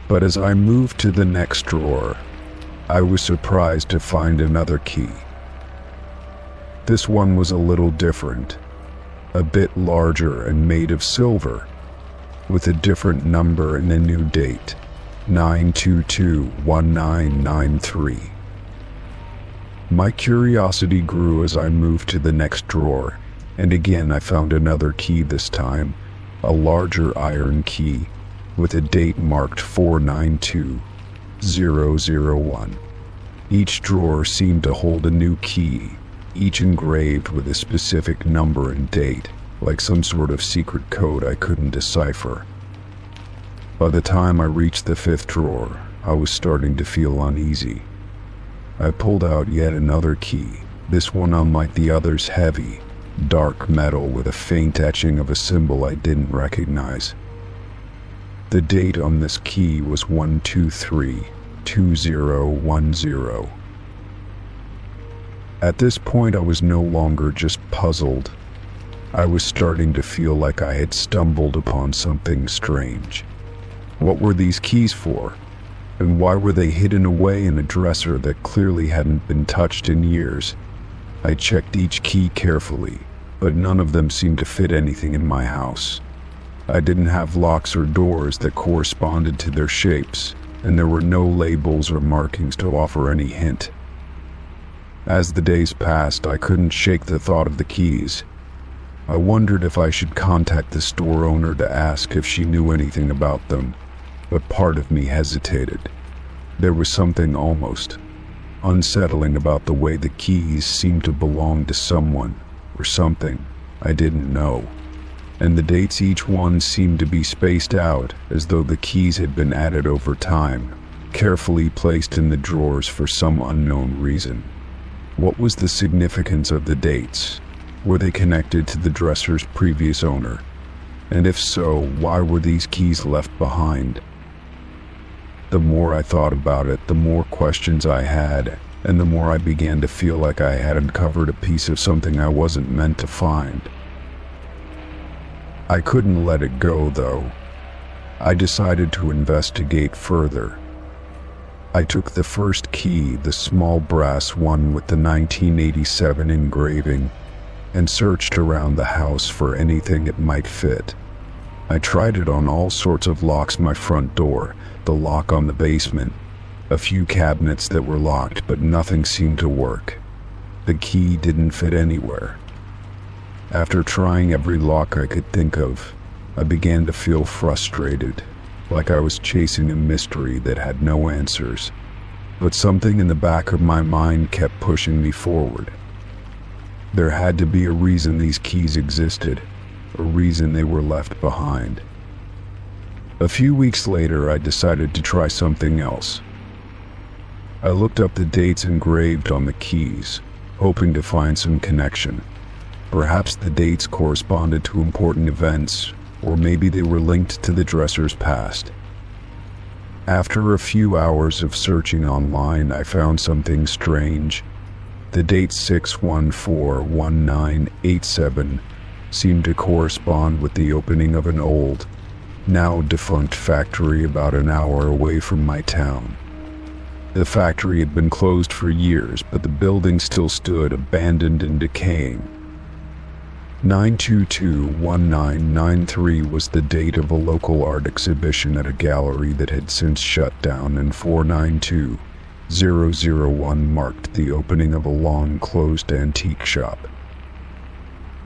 But as I moved to the next drawer, I was surprised to find another key. This one was a little different, a bit larger and made of silver, with a different number and a new date, 9/22/1993. My curiosity grew as I moved to the next drawer, and again I found another key, this time a larger iron key with a date marked 492001. Each drawer seemed to hold a new key, each engraved with a specific number and date, like some sort of secret code I couldn't decipher. By the time I reached the fifth drawer, I was starting to feel uneasy. I pulled out yet another key, this one unlike the others heavy, dark metal with a faint etching of a symbol I didn't recognize. The date on this key was 1232010. At this point, I was no longer just puzzled. I was starting to feel like I had stumbled upon something strange. What were these keys for? And why were they hidden away in a dresser that clearly hadn't been touched in years? I checked each key carefully, but none of them seemed to fit anything in my house. I didn't have locks or doors that corresponded to their shapes, and there were no labels or markings to offer any hint. As the days passed, I couldn't shake the thought of the keys. I wondered if I should contact the store owner to ask if she knew anything about them, but part of me hesitated. There was something almost unsettling about the way the keys seemed to belong to someone or something I didn't know, and the dates each one seemed to be spaced out as though the keys had been added over time, carefully placed in the drawers for some unknown reason. What was the significance of the dates? Were they connected to the dresser's previous owner? And if so, why were these keys left behind? The more I thought about it, the more questions I had, and the more I began to feel like I had uncovered a piece of something I wasn't meant to find. I couldn't let it go, though. I decided to investigate further. I took the first key, the small brass one with the 1987 engraving, and searched around the house for anything it might fit. I tried it on all sorts of locks: my front door, the lock on the basement, a few cabinets that were locked, but nothing seemed to work. The key didn't fit anywhere. After trying every lock I could think of, I began to feel frustrated, like I was chasing a mystery that had no answers. But something in the back of my mind kept pushing me forward. There had to be a reason these keys existed, a reason they were left behind. A few weeks later, I decided to try something else. I looked up the dates engraved on the keys, hoping to find some connection. Perhaps the dates corresponded to important events, or maybe they were linked to the dresser's past. After a few hours of searching online, I found something strange. The date 6/14/1987 seemed to correspond with the opening of an old, now defunct factory about an hour away from my town. The factory had been closed for years, but the building still stood abandoned and decaying. 9/22/1993 was the date of a local art exhibition at a gallery that had since shut down, and 492001 marked the opening of a long-closed antique shop.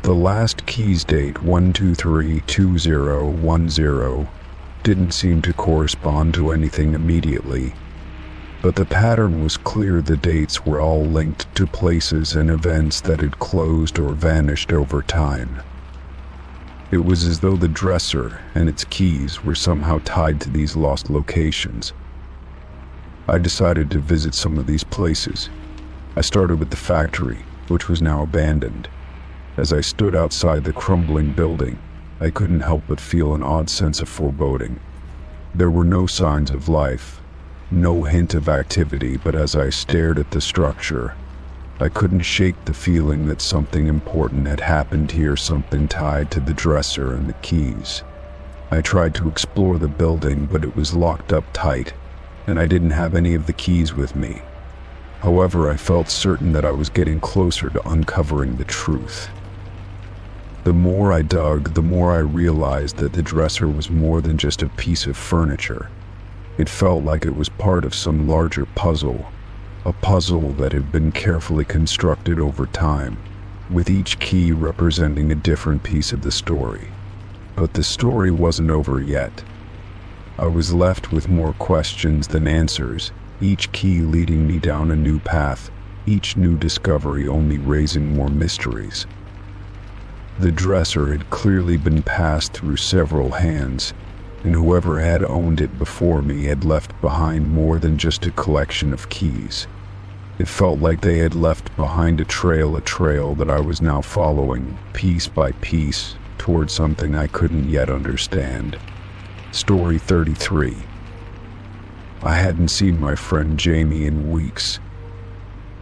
The last key's date, 1232010, didn't seem to correspond to anything immediately, but the pattern was clear. The dates were all linked to places and events that had closed or vanished over time. It was as though the dresser and its keys were somehow tied to these lost locations. I decided to visit some of these places. I started with the factory, which was now abandoned. As I stood outside the crumbling building, I couldn't help but feel an odd sense of foreboding. There were no signs of life, no hint of activity, but as I stared at the structure, I couldn't shake the feeling that something important had happened here, something tied to the dresser and the keys. I tried to explore the building, but it was locked up tight, and I didn't have any of the keys with me. However, I felt certain that I was getting closer to uncovering the truth. The more I dug, the more I realized that the dresser was more than just a piece of furniture. It felt like it was part of some larger puzzle, a puzzle that had been carefully constructed over time, with each key representing a different piece of the story. But the story wasn't over yet. I was left with more questions than answers, each key leading me down a new path, each new discovery only raising more mysteries. The dresser had clearly been passed through several hands, and whoever had owned it before me had left behind more than just a collection of keys. It felt like they had left behind a trail that I was now following, piece by piece, toward something I couldn't yet understand. Story 33. I hadn't seen my friend Jamie in weeks.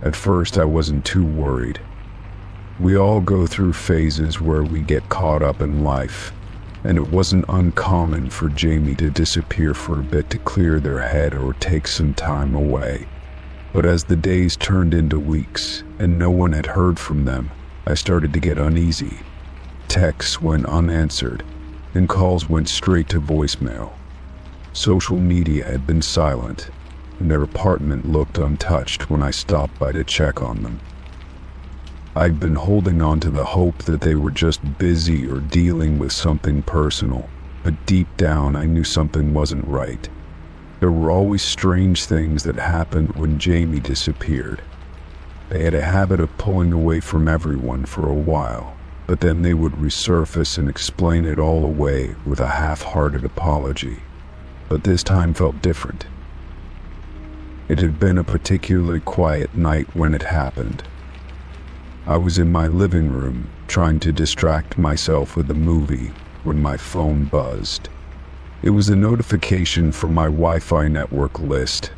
At first, I wasn't too worried. We all go through phases where we get caught up in life, and it wasn't uncommon for Jamie to disappear for a bit to clear their head or take some time away. But as the days turned into weeks and no one had heard from them, I started to get uneasy. Texts went unanswered, and calls went straight to voicemail. Social media had been silent, and their apartment looked untouched when I stopped by to check on them. I'd been holding on to the hope that they were just busy or dealing with something personal, but deep down I knew something wasn't right. There were always strange things that happened when Jamie disappeared. They had a habit of pulling away from everyone for a while, but then they would resurface and explain it all away with a half-hearted apology. But this time felt different. It had been a particularly quiet night when it happened. I was in my living room, trying to distract myself with a movie, when my phone buzzed. It was a notification from my Wi-Fi network list.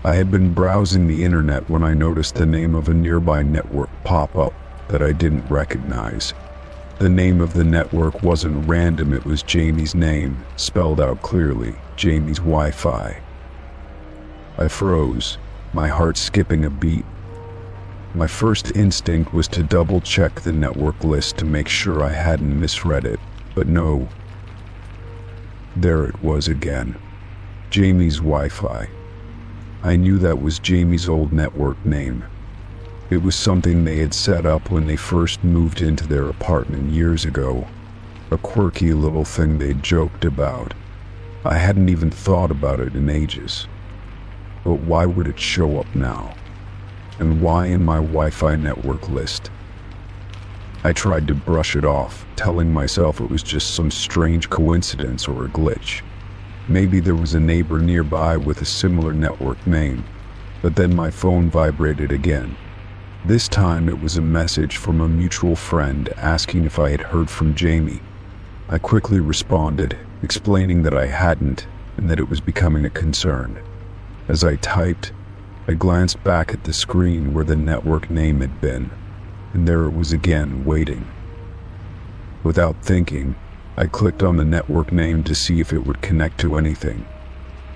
I had been browsing the internet when I noticed the name of a nearby network pop up that I didn't recognize. The name of the network wasn't random, it was Jamie's name, spelled out clearly, Jamie's Wi-Fi. I froze, my heart skipping a beat. My first instinct was to double-check the network list to make sure I hadn't misread it, but no. There it was again. Jamie's Wi-Fi. I knew that was Jamie's old network name. It was something they had set up when they first moved into their apartment years ago. A quirky little thing they'd joked about. I hadn't even thought about it in ages. But why would it show up now? And why in my Wi-Fi network list? I tried to brush it off, telling myself it was just some strange coincidence or a glitch. Maybe there was a neighbor nearby with a similar network name, but then my phone vibrated again. This time it was a message from a mutual friend asking if I had heard from Jamie. I quickly responded, explaining that I hadn't and that it was becoming a concern. As I typed, I glanced back at the screen where the network name had been, and there it was again, waiting. Without thinking, I clicked on the network name to see if it would connect to anything.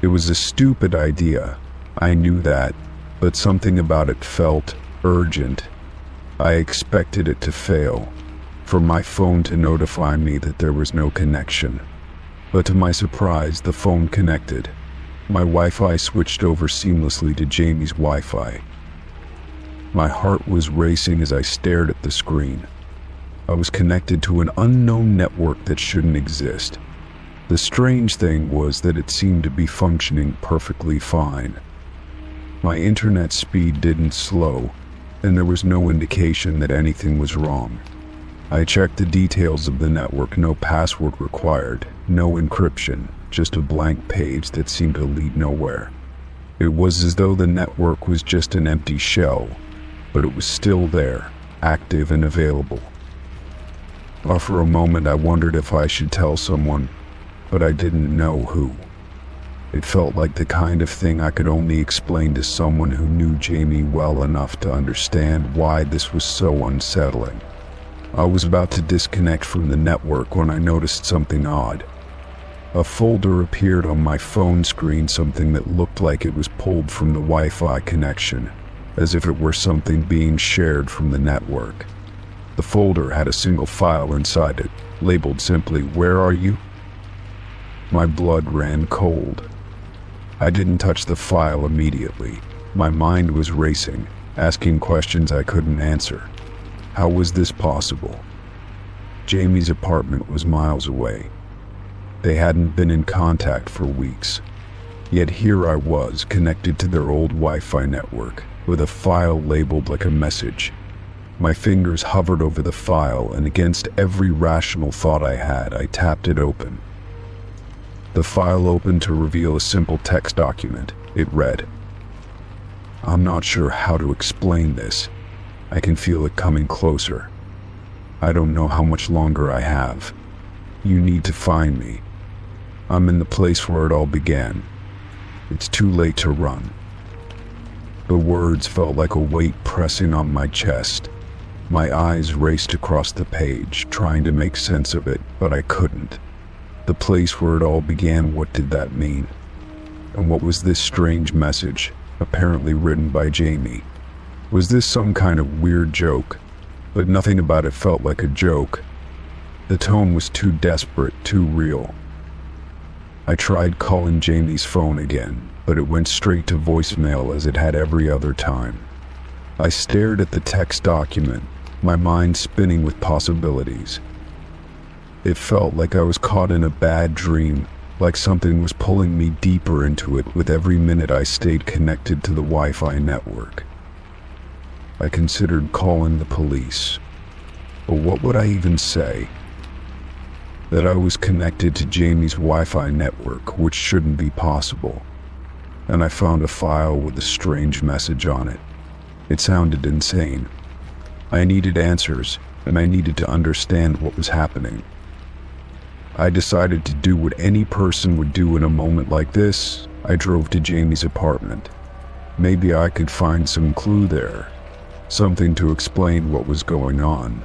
It was a stupid idea, I knew that, but something about it felt urgent. I expected it to fail, for my phone to notify me that there was no connection. But to my surprise, the phone connected. My Wi-Fi switched over seamlessly to Jamie's Wi-Fi. My heart was racing as I stared at the screen. I was connected to an unknown network that shouldn't exist. The strange thing was that it seemed to be functioning perfectly fine. My internet speed didn't slow, and there was no indication that anything was wrong. I checked the details of the network, no password required, no encryption, just a blank page that seemed to lead nowhere. It was as though the network was just an empty shell, but it was still there, active and available. For a moment I wondered if I should tell someone, but I didn't know who. It felt like the kind of thing I could only explain to someone who knew Jamie well enough to understand why this was so unsettling. I was about to disconnect from the network when I noticed something odd. A folder appeared on my phone screen, something that looked like it was pulled from the Wi-Fi connection, as if it were something being shared from the network. The folder had a single file inside it, labeled simply, "Where are you?" My blood ran cold. I didn't touch the file immediately. My mind was racing, asking questions I couldn't answer. How was this possible? Jamie's apartment was miles away. They hadn't been in contact for weeks. Yet here I was, connected to their old Wi-Fi network, with a file labeled like a message. My fingers hovered over the file, and against every rational thought I had, I tapped it open. The file opened to reveal a simple text document. It read, "I'm not sure how to explain this. I can feel it coming closer. I don't know how much longer I have. You need to find me. I'm in the place where it all began. It's too late to run." The words felt like a weight pressing on my chest. My eyes raced across the page, trying to make sense of it, but I couldn't. The place where it all began, what did that mean? And what was this strange message, apparently written by Jamie? Was this some kind of weird joke? But nothing about it felt like a joke. The tone was too desperate, too real. I tried calling Jamie's phone again, but it went straight to voicemail as it had every other time. I stared at the text document, my mind spinning with possibilities. It felt like I was caught in a bad dream, like something was pulling me deeper into it with every minute I stayed connected to the Wi-Fi network. I considered calling the police, but what would I even say? That I was connected to Jamie's Wi-Fi network, which shouldn't be possible. And I found a file with a strange message on it. It sounded insane. I needed answers, and I needed to understand what was happening. I decided to do what any person would do in a moment like this. I drove to Jamie's apartment. Maybe I could find some clue there, something to explain what was going on.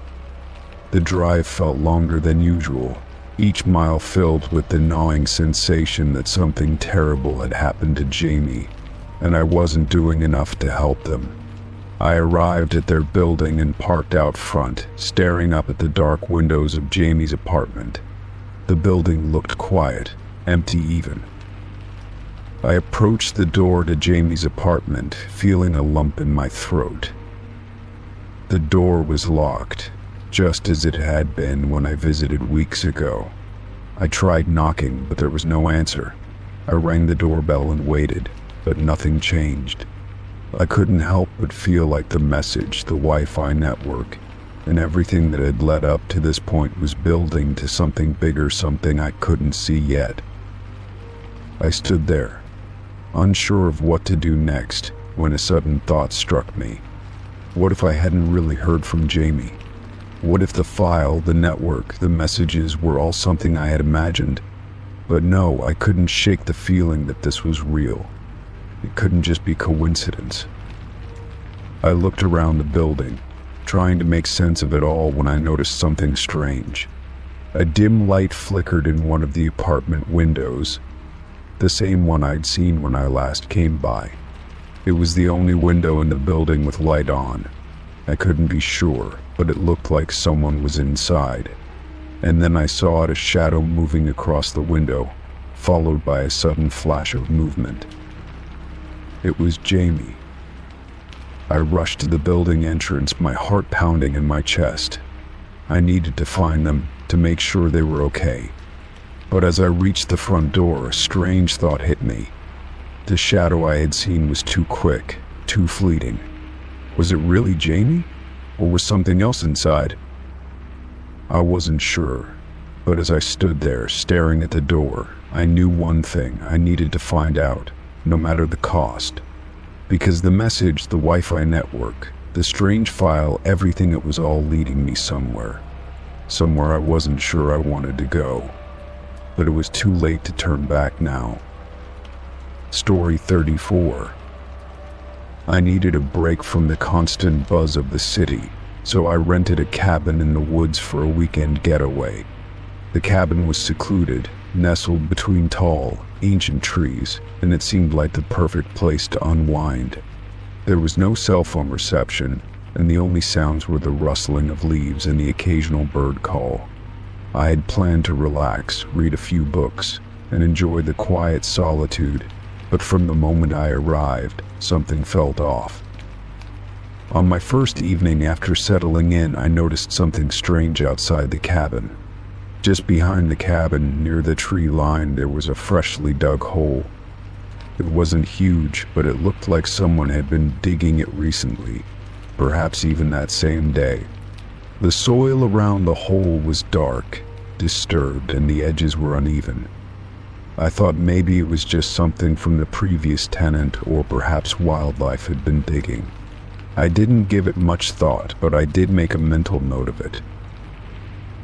The drive felt longer than usual, each mile filled with the gnawing sensation that something terrible had happened to Jamie, and I wasn't doing enough to help them. I arrived at their building and parked out front, staring up at the dark windows of Jamie's apartment. The building looked quiet, empty even. I approached the door to Jamie's apartment, feeling a lump in my throat. The door was locked, just as it had been when I visited weeks ago. I tried knocking, but there was no answer. I rang the doorbell and waited, but nothing changed. I couldn't help but feel like the message, the Wi-Fi network, and everything that had led up to this point was building to something bigger, something I couldn't see yet. I stood there, unsure of what to do next, when a sudden thought struck me. What if I hadn't really heard from Jamie? What if the file, the network, the messages were all something I had imagined? But no, I couldn't shake the feeling that this was real. It couldn't just be coincidence. I looked around the building, trying to make sense of it all, when I noticed something strange. A dim light flickered in one of the apartment windows, the same one I'd seen when I last came by. It was the only window in the building with light on. I couldn't be sure, but it looked like someone was inside. And then I saw a shadow moving across the window, followed by a sudden flash of movement. It was Jamie. I rushed to the building entrance, my heart pounding in my chest. I needed to find them, to make sure they were okay. But as I reached the front door, a strange thought hit me. The shadow I had seen was too quick, too fleeting. Was it really Jamie? Or was something else inside? I wasn't sure, but as I stood there, staring at the door, I knew one thing: I needed to find out, no matter the cost. Because the message, the Wi-Fi network, the strange file, everything, it was all leading me somewhere. Somewhere I wasn't sure I wanted to go. But it was too late to turn back now. Story 34. I needed a break from the constant buzz of the city, so I rented a cabin in the woods for a weekend getaway. The cabin was secluded, nestled between tall, ancient trees, and it seemed like the perfect place to unwind. There was no cell phone reception, and the only sounds were the rustling of leaves and the occasional bird call. I had planned to relax, read a few books, and enjoy the quiet solitude, but from the moment I arrived, something felt off. On my first evening after settling in, I noticed something strange outside the cabin. Just behind the cabin, near the tree line, there was a freshly dug hole. It wasn't huge, but it looked like someone had been digging it recently, perhaps even that same day. The soil around the hole was dark, disturbed, and the edges were uneven. I thought maybe it was just something from the previous tenant, or perhaps wildlife had been digging. I didn't give it much thought, but I did make a mental note of it.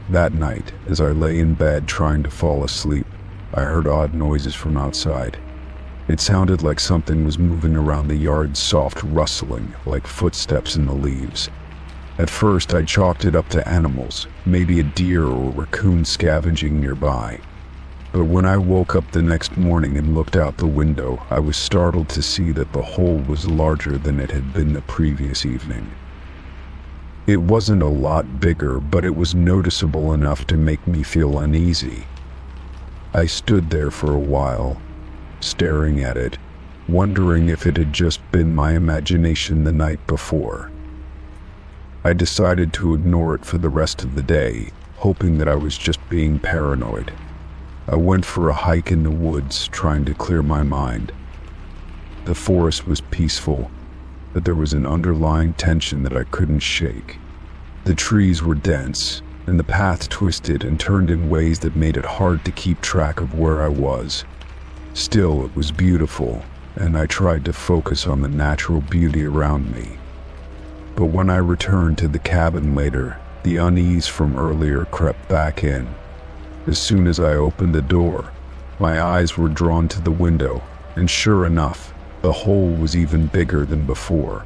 That night, as I lay in bed trying to fall asleep, I heard odd noises from outside. It sounded like something was moving around the yard, soft rustling, like footsteps in the leaves. At first, I chalked it up to animals, maybe a deer or raccoon scavenging nearby. But when I woke up the next morning and looked out the window, I was startled to see that the hole was larger than it had been the previous evening. It wasn't a lot bigger, but it was noticeable enough to make me feel uneasy. I stood there for a while, staring at it, wondering if it had just been my imagination the night before. I decided to ignore it for the rest of the day, hoping that I was just being paranoid. I went for a hike in the woods, trying to clear my mind. The forest was peaceful, but there was an underlying tension that I couldn't shake. The trees were dense, and the path twisted and turned in ways that made it hard to keep track of where I was. Still, it was beautiful, and I tried to focus on the natural beauty around me. But when I returned to the cabin later, the unease from earlier crept back in. As soon as I opened the door, my eyes were drawn to the window, and sure enough, the hole was even bigger than before.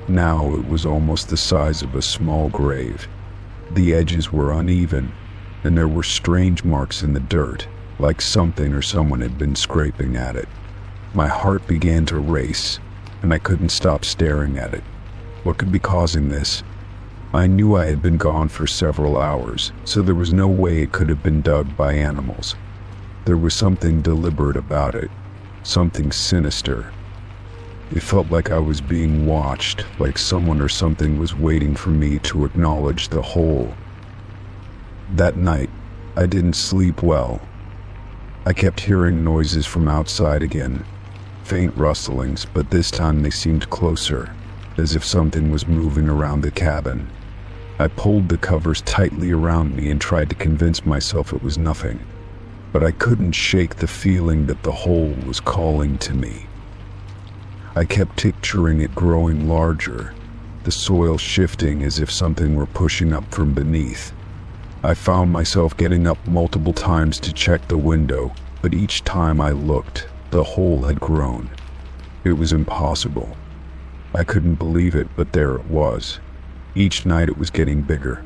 Now it was almost the size of a small grave. The edges were uneven, and there were strange marks in the dirt, like something or someone had been scraping at it. My heart began to race, and I couldn't stop staring at it. What could be causing this? I knew I had been gone for several hours, so there was no way it could have been dug by animals. There was something deliberate about it, something sinister. It felt like I was being watched, like someone or something was waiting for me to acknowledge the hole. That night, I didn't sleep well. I kept hearing noises from outside again, faint rustlings, but this time they seemed closer, as if something was moving around the cabin. I pulled the covers tightly around me and tried to convince myself it was nothing, but I couldn't shake the feeling that the hole was calling to me. I kept picturing it growing larger, the soil shifting as if something were pushing up from beneath. I found myself getting up multiple times to check the window, but each time I looked, the hole had grown. It was impossible. I couldn't believe it, but there it was. Each night it was getting bigger.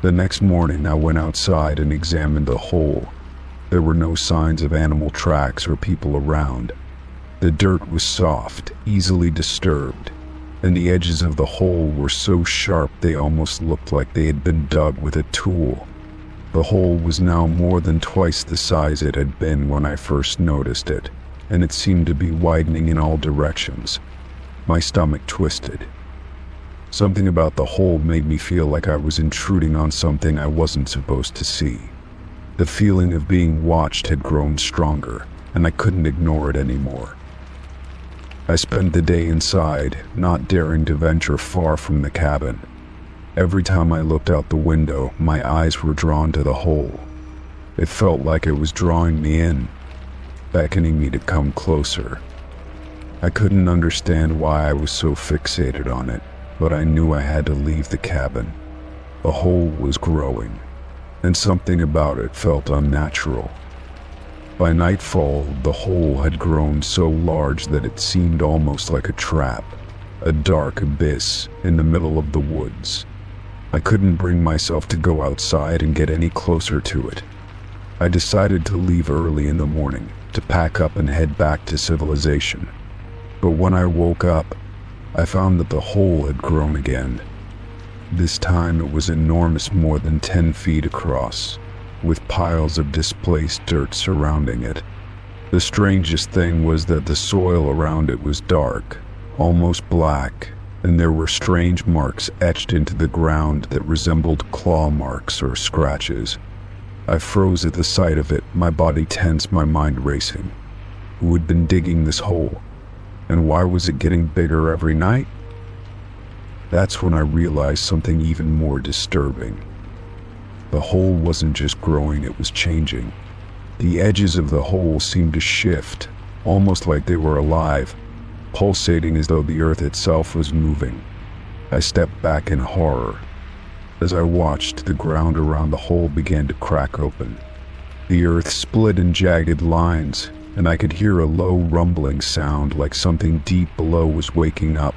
The next morning I went outside and examined the hole. There were no signs of animal tracks or people around. The dirt was soft, easily disturbed, and the edges of the hole were so sharp they almost looked like they had been dug with a tool. The hole was now more than twice the size it had been when I first noticed it, and it seemed to be widening in all directions. My stomach twisted. Something about the hole made me feel like I was intruding on something I wasn't supposed to see. The feeling of being watched had grown stronger, and I couldn't ignore it anymore. I spent the day inside, not daring to venture far from the cabin. Every time I looked out the window, my eyes were drawn to the hole. It felt like it was drawing me in, beckoning me to come closer. I couldn't understand why I was so fixated on it, but I knew I had to leave the cabin. The hole was growing, and something about it felt unnatural. By nightfall, the hole had grown so large that it seemed almost like a trap, a dark abyss in the middle of the woods. I couldn't bring myself to go outside and get any closer to it. I decided to leave early in the morning, to pack up and head back to civilization. But when I woke up, I found that the hole had grown again. This time it was enormous, more than 10 feet across, with piles of displaced dirt surrounding it. The strangest thing was that the soil around it was dark, almost black, and there were strange marks etched into the ground that resembled claw marks or scratches. I froze at the sight of it, my body tense, my mind racing. Who had been digging this hole? And why was it getting bigger every night? That's when I realized something even more disturbing. The hole wasn't just growing, it was changing. The edges of the hole seemed to shift, almost like they were alive, pulsating as though the earth itself was moving. I stepped back in horror. As I watched, the ground around the hole began to crack open. The earth split in jagged lines, and I could hear a low rumbling sound like something deep below was waking up.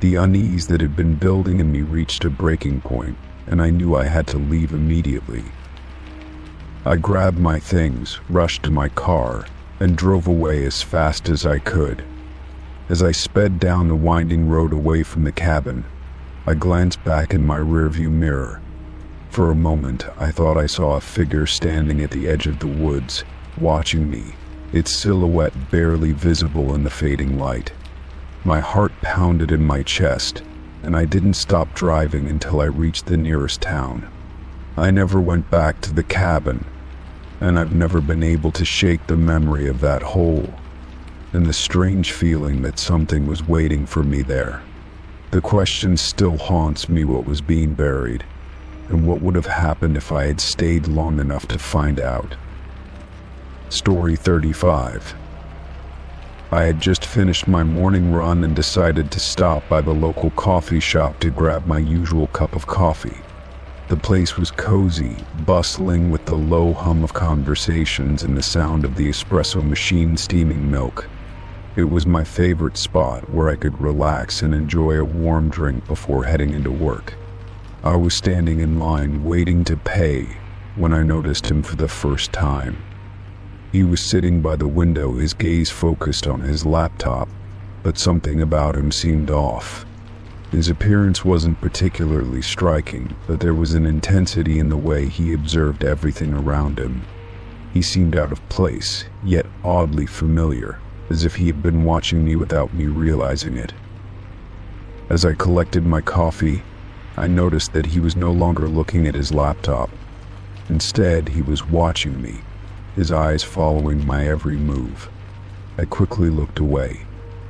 The unease that had been building in me reached a breaking point, and I knew I had to leave immediately. I grabbed my things, rushed to my car, and drove away as fast as I could. As I sped down the winding road away from the cabin, I glanced back in my rearview mirror. For a moment, I thought I saw a figure standing at the edge of the woods, watching me, its silhouette barely visible in the fading light. My heart pounded in my chest, and I didn't stop driving until I reached the nearest town. I never went back to the cabin, and I've never been able to shake the memory of that hole, and the strange feeling that something was waiting for me there. The question still haunts me: what was being buried, and what would have happened if I had stayed long enough to find out. Story 35. I had just finished my morning run and decided to stop by the local coffee shop to grab my usual cup of coffee. The place was cozy, bustling with the low hum of conversations and the sound of the espresso machine steaming milk. It was my favorite spot where I could relax and enjoy a warm drink before heading into work. I was standing in line waiting to pay when I noticed him for the first time. He was sitting by the window, his gaze focused on his laptop, but something about him seemed off. His appearance wasn't particularly striking, but there was an intensity in the way he observed everything around him. He seemed out of place, yet oddly familiar, as if he had been watching me without me realizing it. As I collected my coffee, I noticed that he was no longer looking at his laptop. Instead, he was watching me, his eyes following my every move. I quickly looked away,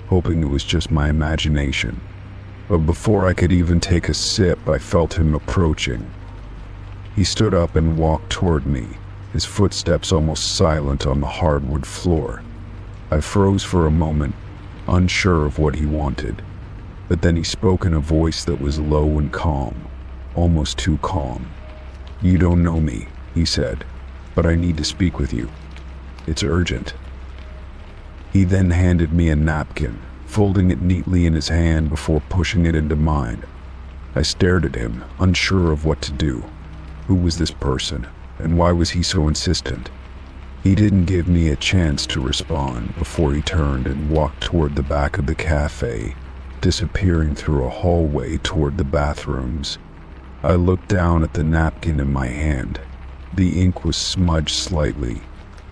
hoping it was just my imagination. But before I could even take a sip, I felt him approaching. He stood up and walked toward me, his footsteps almost silent on the hardwood floor. I froze for a moment, unsure of what he wanted, but then he spoke in a voice that was low and calm, almost too calm. "You don't know me," he said, "but I need to speak with you. It's urgent." He then handed me a napkin, folding it neatly in his hand before pushing it into mine. I stared at him, unsure of what to do. Who was this person, and why was he so insistent? He didn't give me a chance to respond before he turned and walked toward the back of the cafe, disappearing through a hallway toward the bathrooms. I looked down at the napkin in my hand. The ink was smudged slightly,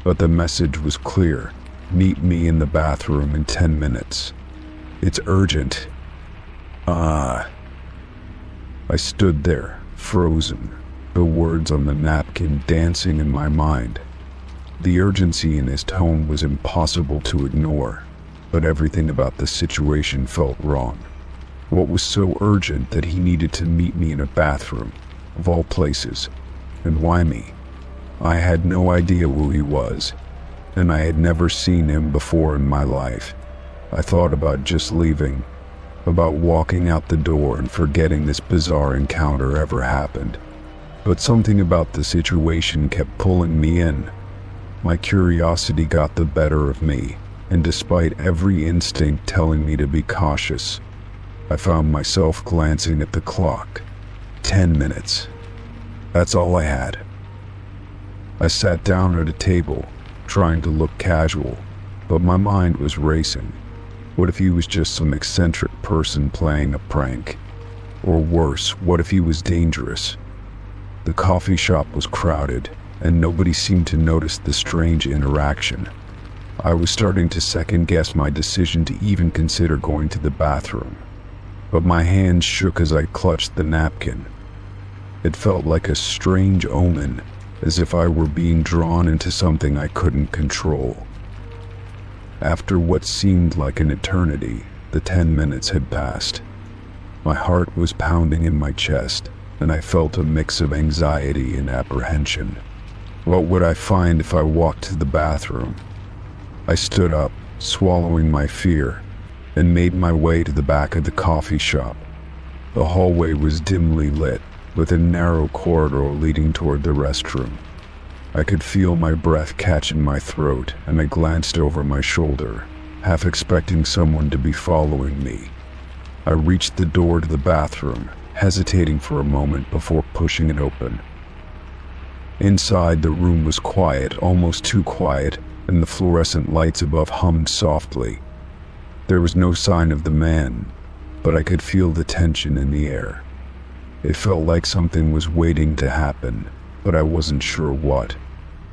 but the message was clear: meet me in the bathroom in 10 minutes. It's urgent. I stood there, frozen, the words on the napkin dancing in my mind. The urgency in his tone was impossible to ignore, but everything about the situation felt wrong. What was so urgent that he needed to meet me in a bathroom, of all places? And why me? I had no idea who he was, and I had never seen him before in my life. I thought about just leaving, about walking out the door and forgetting this bizarre encounter ever happened. But something about the situation kept pulling me in. My curiosity got the better of me, and despite every instinct telling me to be cautious, I found myself glancing at the clock. 10 minutes. That's all I had. I sat down at a table, trying to look casual, but my mind was racing. What if he was just some eccentric person playing a prank? Or worse, what if he was dangerous? The coffee shop was crowded, and nobody seemed to notice the strange interaction. I was starting to second-guess my decision to even consider going to the bathroom, but my hands shook as I clutched the napkin. It felt like a strange omen, as if I were being drawn into something I couldn't control. After what seemed like an eternity, the 10 minutes had passed. My heart was pounding in my chest, and I felt a mix of anxiety and apprehension. What would I find if I walked to the bathroom? I stood up, swallowing my fear, and made my way to the back of the coffee shop. The hallway was dimly lit, with a narrow corridor leading toward the restroom. I could feel my breath catch in my throat, and I glanced over my shoulder, half expecting someone to be following me. I reached the door to the bathroom, hesitating for a moment before pushing it open. Inside, the room was quiet, almost too quiet, and the fluorescent lights above hummed softly. There was no sign of the man, but I could feel the tension in the air. It felt like something was waiting to happen, but I wasn't sure what.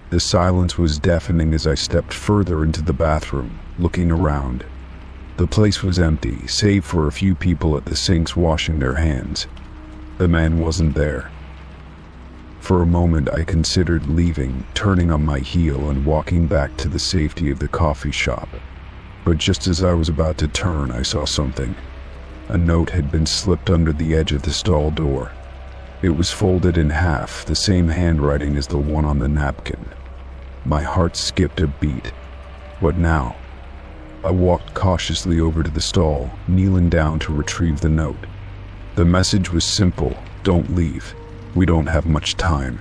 The silence was deafening as I stepped further into the bathroom, looking around. The place was empty, save for a few people at the sinks washing their hands. The man wasn't there. For a moment I considered leaving, turning on my heel and walking back to the safety of the coffee shop. But just as I was about to turn, I saw something. A note had been slipped under the edge of the stall door. It was folded in half, the same handwriting as the one on the napkin. My heart skipped a beat. What now? I walked cautiously over to the stall, kneeling down to retrieve the note. The message was simple: don't leave. We don't have much time.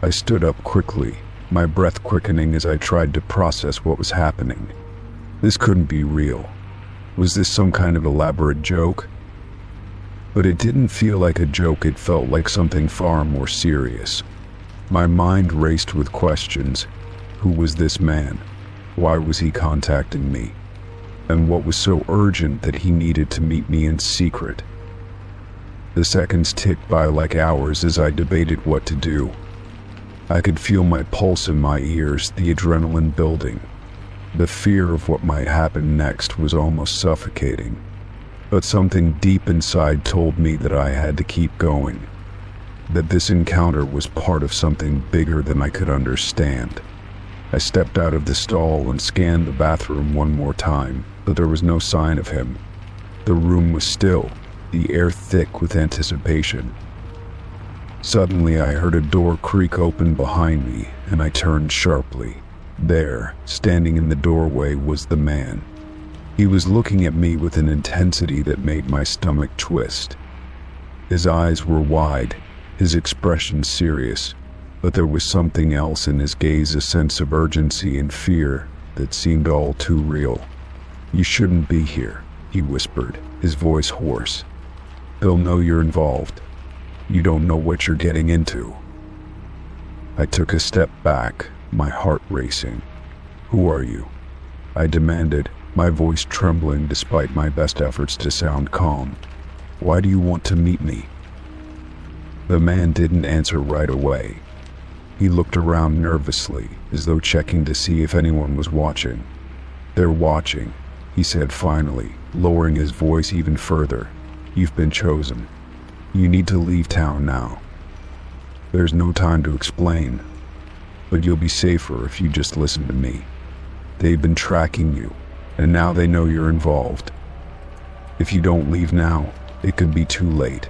I stood up quickly, my breath quickening as I tried to process what was happening. This couldn't be real. Was this some kind of elaborate joke? But it didn't feel like a joke, it felt like something far more serious. My mind raced with questions. Who was this man? Why was he contacting me? And what was so urgent that he needed to meet me in secret? The seconds ticked by like hours as I debated what to do. I could feel my pulse in my ears, the adrenaline building. The fear of what might happen next was almost suffocating. But something deep inside told me that I had to keep going. That this encounter was part of something bigger than I could understand. I stepped out of the stall and scanned the bathroom one more time, but there was no sign of him. The room was still, the air thick with anticipation. Suddenly I heard a door creak open behind me, and I turned sharply. There, standing in the doorway, was the man. He was looking at me with an intensity that made my stomach twist. His eyes were wide, his expression serious, but there was something else in his gaze, a sense of urgency and fear that seemed all too real. "You shouldn't be here," he whispered, his voice hoarse. "They'll know you're involved. You don't know what you're getting into." I took a step back, my heart racing. "Who are you?" I demanded, my voice trembling despite my best efforts to sound calm. "Why do you want to meet me?" The man didn't answer right away. He looked around nervously, as though checking to see if anyone was watching. "They're watching," he said finally, lowering his voice even further. "You've been chosen. You need to leave town now. There's no time to explain, but you'll be safer if you just listen to me. They've been tracking you, and now they know you're involved. If you don't leave now, it could be too late."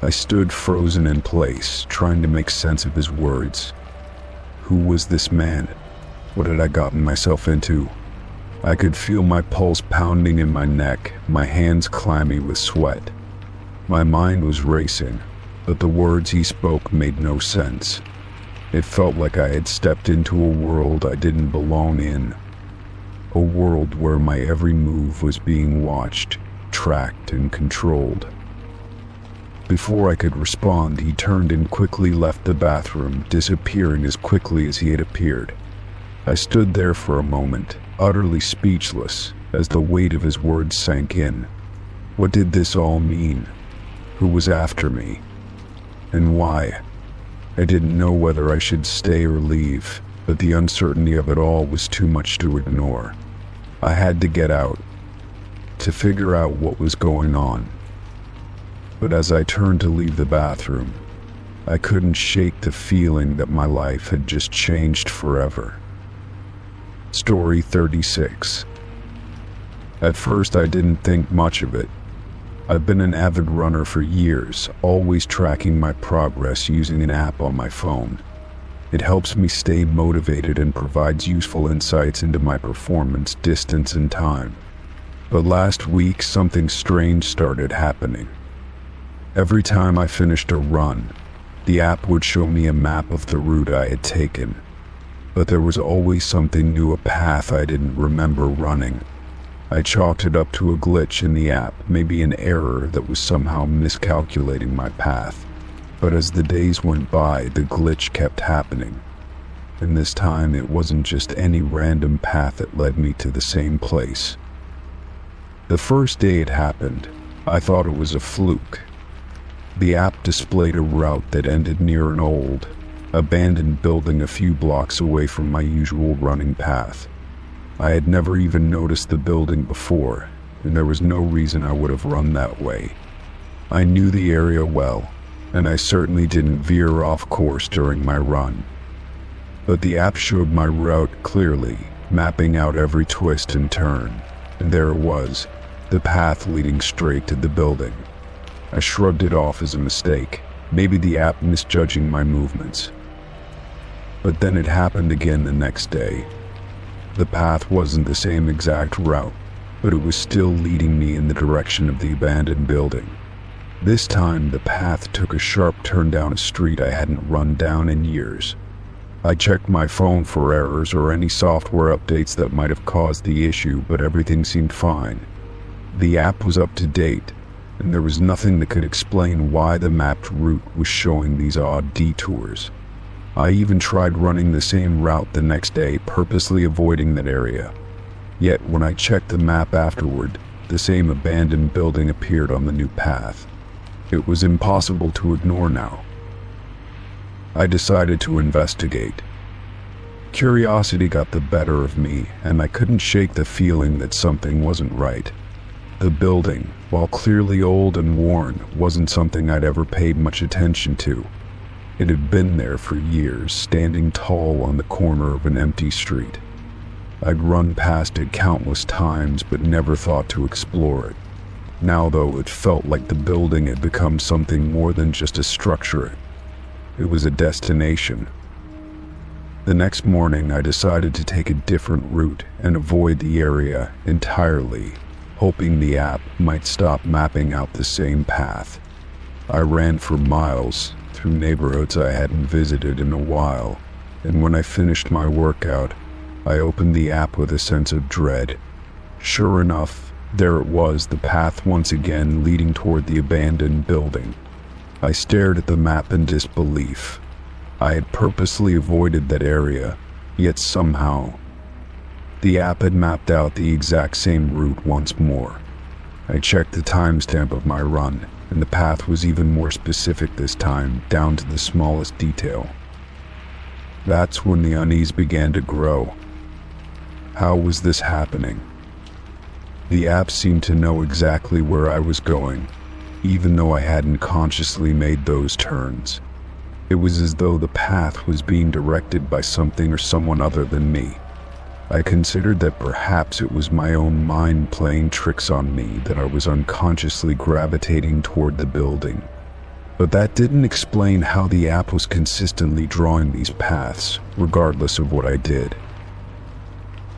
I stood frozen in place, trying to make sense of his words. Who was this man? What had I gotten myself into? I could feel my pulse pounding in my neck, my hands clammy with sweat. My mind was racing, but the words he spoke made no sense. It felt like I had stepped into a world I didn't belong in. A world where my every move was being watched, tracked, and controlled. Before I could respond, he turned and quickly left the bathroom, disappearing as quickly as he had appeared. I stood there for a moment, utterly speechless, as the weight of his words sank in. What did this all mean? Who was after me? And why? I didn't know whether I should stay or leave. but the uncertainty of it all was too much to ignore. I had to get out, to figure out what was going on. But as I turned to leave the bathroom, I couldn't shake the feeling that my life had just changed forever. Story 36. At first I didn't think much of it. I've been an avid runner for years, always tracking my progress using an app on my phone. It helps me stay motivated and provides useful insights into my performance, distance, and time. But last week, something strange started happening. Every time I finished a run, the app would show me a map of the route I had taken. But there was always something new, a path I didn't remember running. I chalked it up to a glitch in the app, maybe an error that was somehow miscalculating my path. But as the days went by, the glitch kept happening. And this time it wasn't just any random path that led me to the same place. The first day it happened, I thought it was a fluke. The app displayed a route that ended near an old, abandoned building a few blocks away from my usual running path. I had never even noticed the building before, and there was no reason I would have run that way. I knew the area well, and I certainly didn't veer off course during my run. But the app showed my route clearly, mapping out every twist and turn, and there it was, the path leading straight to the building. I shrugged it off as a mistake, maybe the app misjudging my movements. But then it happened again the next day. The path wasn't the same exact route, but it was still leading me in the direction of the abandoned building. This time, the path took a sharp turn down a street I hadn't run down in years. I checked my phone for errors or any software updates that might have caused the issue, but everything seemed fine. The app was up to date, and there was nothing that could explain why the mapped route was showing these odd detours. I even tried running the same route the next day, purposely avoiding that area. Yet when I checked the map afterward, the same abandoned building appeared on the new path. It was impossible to ignore now. I decided to investigate. Curiosity got the better of me, and I couldn't shake the feeling that something wasn't right. The building, while clearly old and worn, wasn't something I'd ever paid much attention to. It had been there for years, standing tall on the corner of an empty street. I'd run past it countless times, but never thought to explore it. Now, though, it felt like the building had become something more than just a structure. It was a destination. The next morning, I decided to take a different route and avoid the area entirely, hoping the app might stop mapping out the same path. I ran for miles through neighborhoods I hadn't visited in a while, and when I finished my workout, I opened the app with a sense of dread. Sure enough, there it was, the path once again leading toward the abandoned building. I stared at the map in disbelief. I had purposely avoided that area, yet somehow, the app had mapped out the exact same route once more. I checked the timestamp of my run, and the path was even more specific this time, down to the smallest detail. That's when the unease began to grow. How was this happening? The app seemed to know exactly where I was going, even though I hadn't consciously made those turns. It was as though the path was being directed by something or someone other than me. I considered that perhaps it was my own mind playing tricks on me, that I was unconsciously gravitating toward the building. But that didn't explain how the app was consistently drawing these paths, regardless of what I did.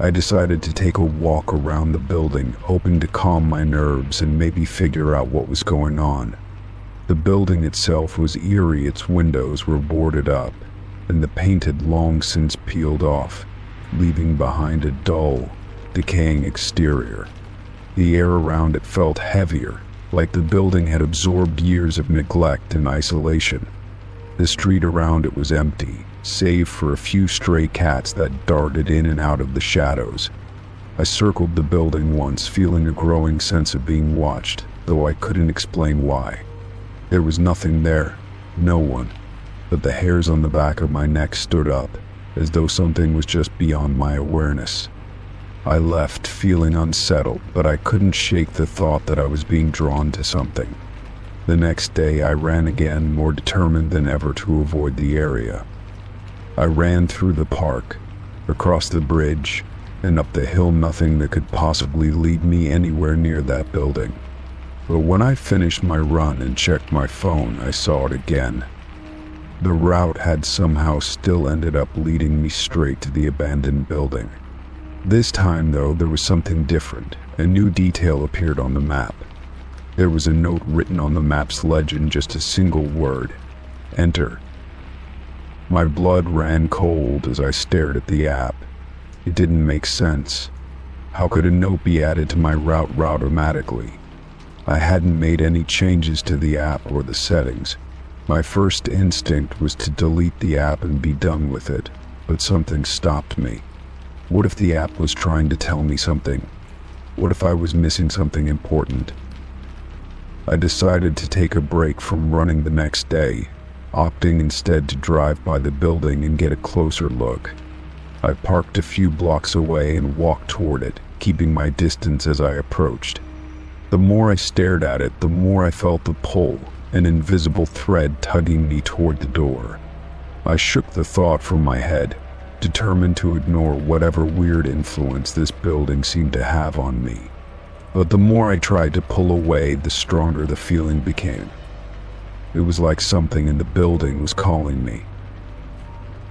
I decided to take a walk around the building, hoping to calm my nerves and maybe figure out what was going on. The building itself was eerie, its windows were boarded up, and the paint had long since peeled off, leaving behind a dull, decaying exterior. The air around it felt heavier, like the building had absorbed years of neglect and isolation. The street around it was empty, save for a few stray cats that darted in and out of the shadows. I circled the building once, feeling a growing sense of being watched, though I couldn't explain why. There was nothing there, no one, but the hairs on the back of my neck stood up, as though something was just beyond my awareness. I left feeling unsettled, but I couldn't shake the thought that I was being drawn to something. The next day I ran again, more determined than ever to avoid the area. I ran through the park, across the bridge, and up the hill, nothing that could possibly lead me anywhere near that building. But when I finished my run and checked my phone, I saw it again. The route had somehow still ended up leading me straight to the abandoned building. This time, though, there was something different. A new detail appeared on the map. There was a note written on the map's legend, just a single word: enter. My blood ran cold as I stared at the app. It didn't make sense. How could a note be added to my route automatically? I hadn't made any changes to the app or the settings. My first instinct was to delete the app and be done with it, but something stopped me. What if the app was trying to tell me something? What if I was missing something important? I decided to take a break from running the next day, opting instead to drive by the building and get a closer look. I parked a few blocks away and walked toward it, keeping my distance as I approached. The more I stared at it, the more I felt the pull, an invisible thread tugging me toward the door. I shook the thought from my head, determined to ignore whatever weird influence this building seemed to have on me. But the more I tried to pull away, the stronger the feeling became. It was like something in the building was calling me.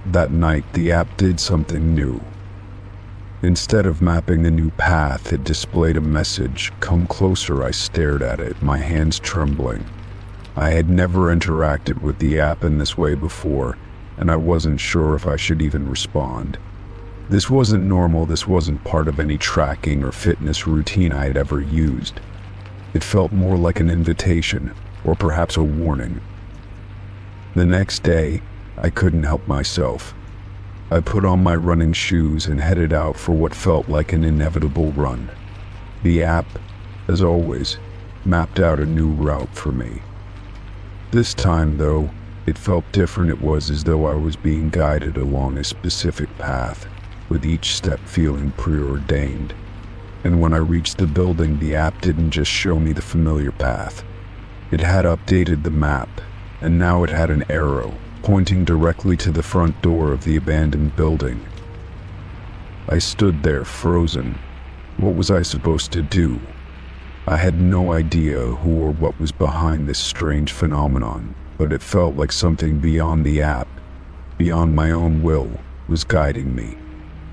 That night, the app did something new. Instead of mapping a new path, it displayed a message. Come closer. I stared at it, my hands trembling. I had never interacted with the app in this way before, and I wasn't sure if I should even respond. This wasn't normal. This wasn't part of any tracking or fitness routine I had ever used. It felt more like an invitation, or perhaps a warning. The next day, I couldn't help myself. I put on my running shoes and headed out for what felt like an inevitable run. The app, as always, mapped out a new route for me. This time, though, it felt different. It was as though I was being guided along a specific path, with each step feeling preordained. And when I reached the building, the app didn't just show me the familiar path. It had updated the map, and now it had an arrow pointing directly to the front door of the abandoned building. I stood there, frozen. What was I supposed to do? I had no idea who or what was behind this strange phenomenon, but it felt like something beyond the app, beyond my own will, was guiding me.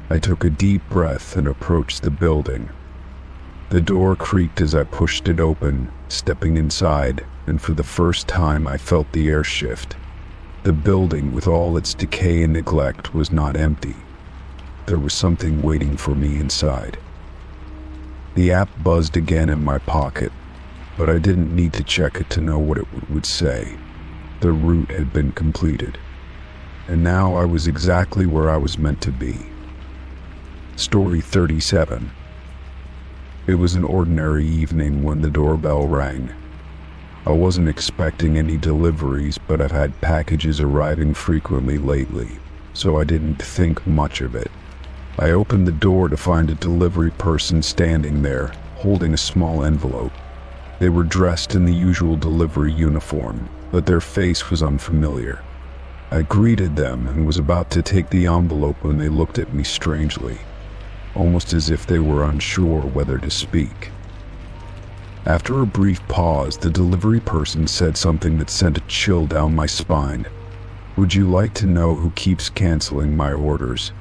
I took a deep breath and approached the building. The door creaked as I pushed it open, stepping inside, and for the first time I felt the air shift. The building, with all its decay and neglect, was not empty. There was something waiting for me inside. The app buzzed again in my pocket, but I didn't need to check it to know what it would say. The route had been completed, and now I was exactly where I was meant to be. Story 37. It was an ordinary evening when the doorbell rang. I wasn't expecting any deliveries, but I've had packages arriving frequently lately, so I didn't think much of it. I opened the door to find a delivery person standing there, holding a small envelope. They were dressed in the usual delivery uniform, but their face was unfamiliar. I greeted them and was about to take the envelope when they looked at me strangely, almost as if they were unsure whether to speak. After a brief pause, the delivery person said something that sent a chill down my spine. "Would you like to know who keeps canceling my orders?"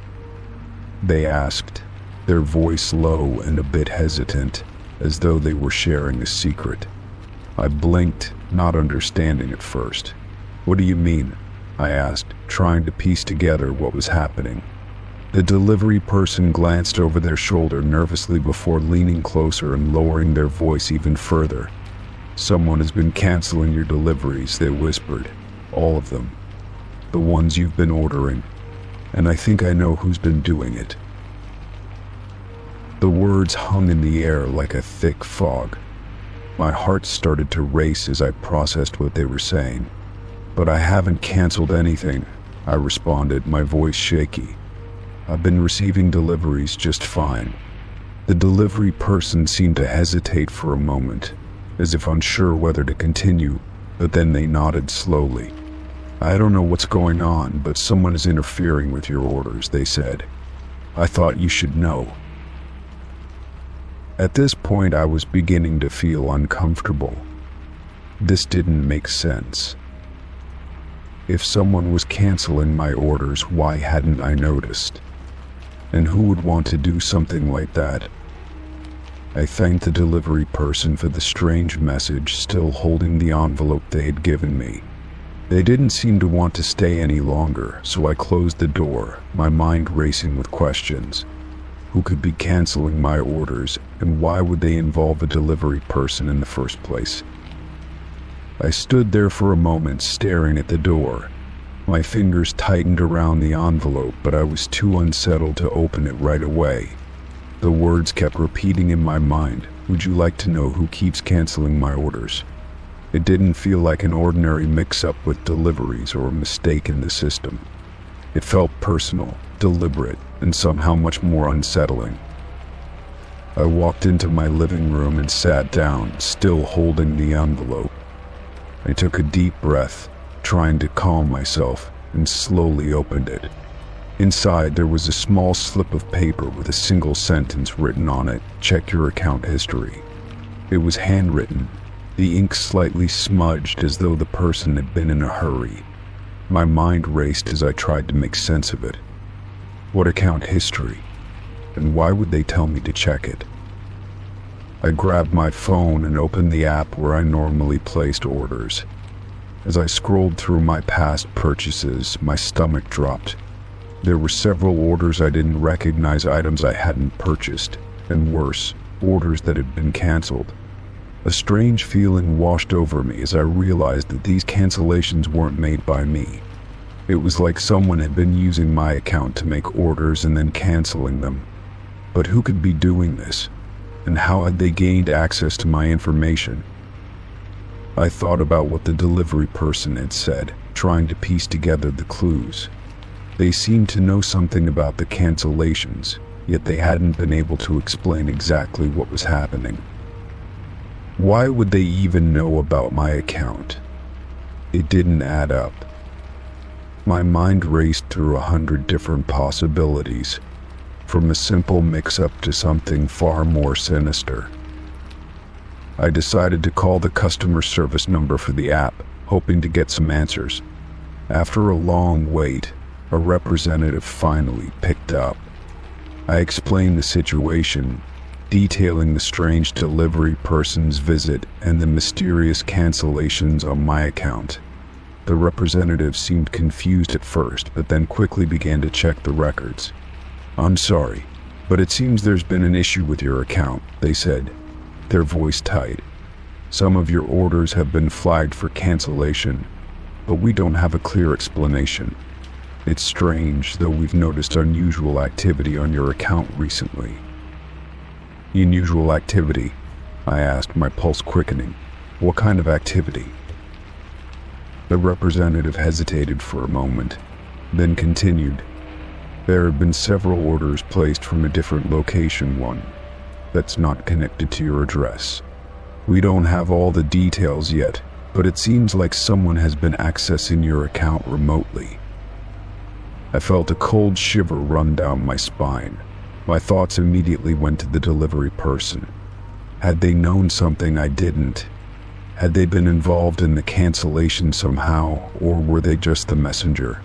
They asked, their voice low and a bit hesitant, as though they were sharing a secret. I blinked, not understanding at first. "What do you mean?" I asked, trying to piece together what was happening. The delivery person glanced over their shoulder nervously before leaning closer and lowering their voice even further. "Someone has been canceling your deliveries," they whispered. "All of them. The ones you've been ordering. And I think I know who's been doing it." The words hung in the air like a thick fog. My heart started to race as I processed what they were saying. "But I haven't canceled anything," I responded, my voice shaky. I've been receiving deliveries just fine." The delivery person seemed to hesitate for a moment, as if unsure whether to continue, but then they nodded slowly. "I don't know what's going on, but someone is interfering with your orders," they said. "I thought you should know." At this point, I was beginning to feel uncomfortable. This didn't make sense. If someone was canceling my orders, why hadn't I noticed? And who would want to do something like that? I thanked the delivery person for the strange message, still holding the envelope they had given me. They didn't seem to want to stay any longer, so I closed the door, my mind racing with questions. Who could be canceling my orders, and why would they involve a delivery person in the first place? I stood there for a moment, staring at the door. My fingers tightened around the envelope, but I was too unsettled to open it right away. The words kept repeating in my mind, "Would you like to know who keeps canceling my orders?" It didn't feel like an ordinary mix-up with deliveries or a mistake in the system. It felt personal, deliberate, and somehow much more unsettling. I walked into my living room and sat down, still holding the envelope. I took a deep breath, trying to calm myself, and slowly opened it. Inside, there was a small slip of paper with a single sentence written on it, "Check your account history." It was handwritten, the ink slightly smudged as though the person had been in a hurry. My mind raced as I tried to make sense of it. What account history? And why would they tell me to check it? I grabbed my phone and opened the app where I normally placed orders. As I scrolled through my past purchases, my stomach dropped. There were several orders I didn't recognize, items I hadn't purchased, and worse, orders that had been canceled. A strange feeling washed over me as I realized that these cancellations weren't made by me. It was like someone had been using my account to make orders and then canceling them. But who could be doing this? And how had they gained access to my information? I thought about what the delivery person had said, trying to piece together the clues. They seemed to know something about the cancellations, yet they hadn't been able to explain exactly what was happening. Why would they even know about my account? It didn't add up. My mind raced through 100 different possibilities, from a simple mix-up to something far more sinister. I decided to call the customer service number for the app, hoping to get some answers. After a long wait, a representative finally picked up. I explained the situation, detailing the strange delivery person's visit and the mysterious cancellations on my account. The representative seemed confused at first, but then quickly began to check the records. "I'm sorry, but it seems there's been an issue with your account," they said, their voice tight. "Some of your orders have been flagged for cancellation, but we don't have a clear explanation. It's strange, though we've noticed unusual activity on your account recently." "Unusual activity?" I asked, my pulse quickening. "What kind of activity?" The representative hesitated for a moment, then continued. "There have been several orders placed from a different location, one that's not connected to your address. We don't have all the details yet, but it seems like someone has been accessing your account remotely." I felt a cold shiver run down my spine. My thoughts immediately went to the delivery person. Had they known something I didn't? Had they been involved in the cancellation somehow, or were they just the messenger?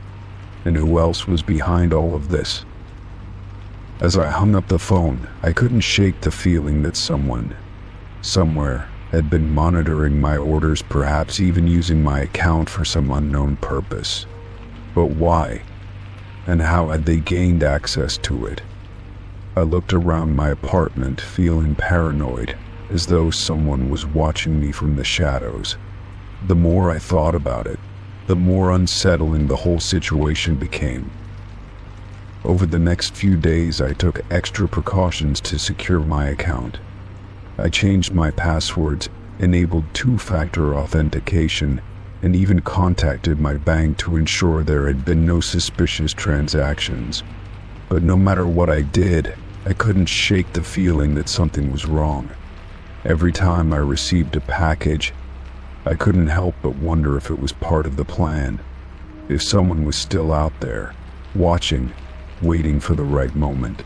And who else was behind all of this? As I hung up the phone, I couldn't shake the feeling that someone, somewhere, had been monitoring my orders, perhaps even using my account for some unknown purpose. But why? And how had they gained access to it? I looked around my apartment, feeling paranoid, as though someone was watching me from the shadows. The more I thought about it, the more unsettling the whole situation became. Over the next few days, I took extra precautions to secure my account. I changed my passwords, enabled two-factor authentication, and even contacted my bank to ensure there had been no suspicious transactions. But no matter what I did, I couldn't shake the feeling that something was wrong. Every time I received a package, I couldn't help but wonder if it was part of the plan, if someone was still out there, watching, waiting for the right moment.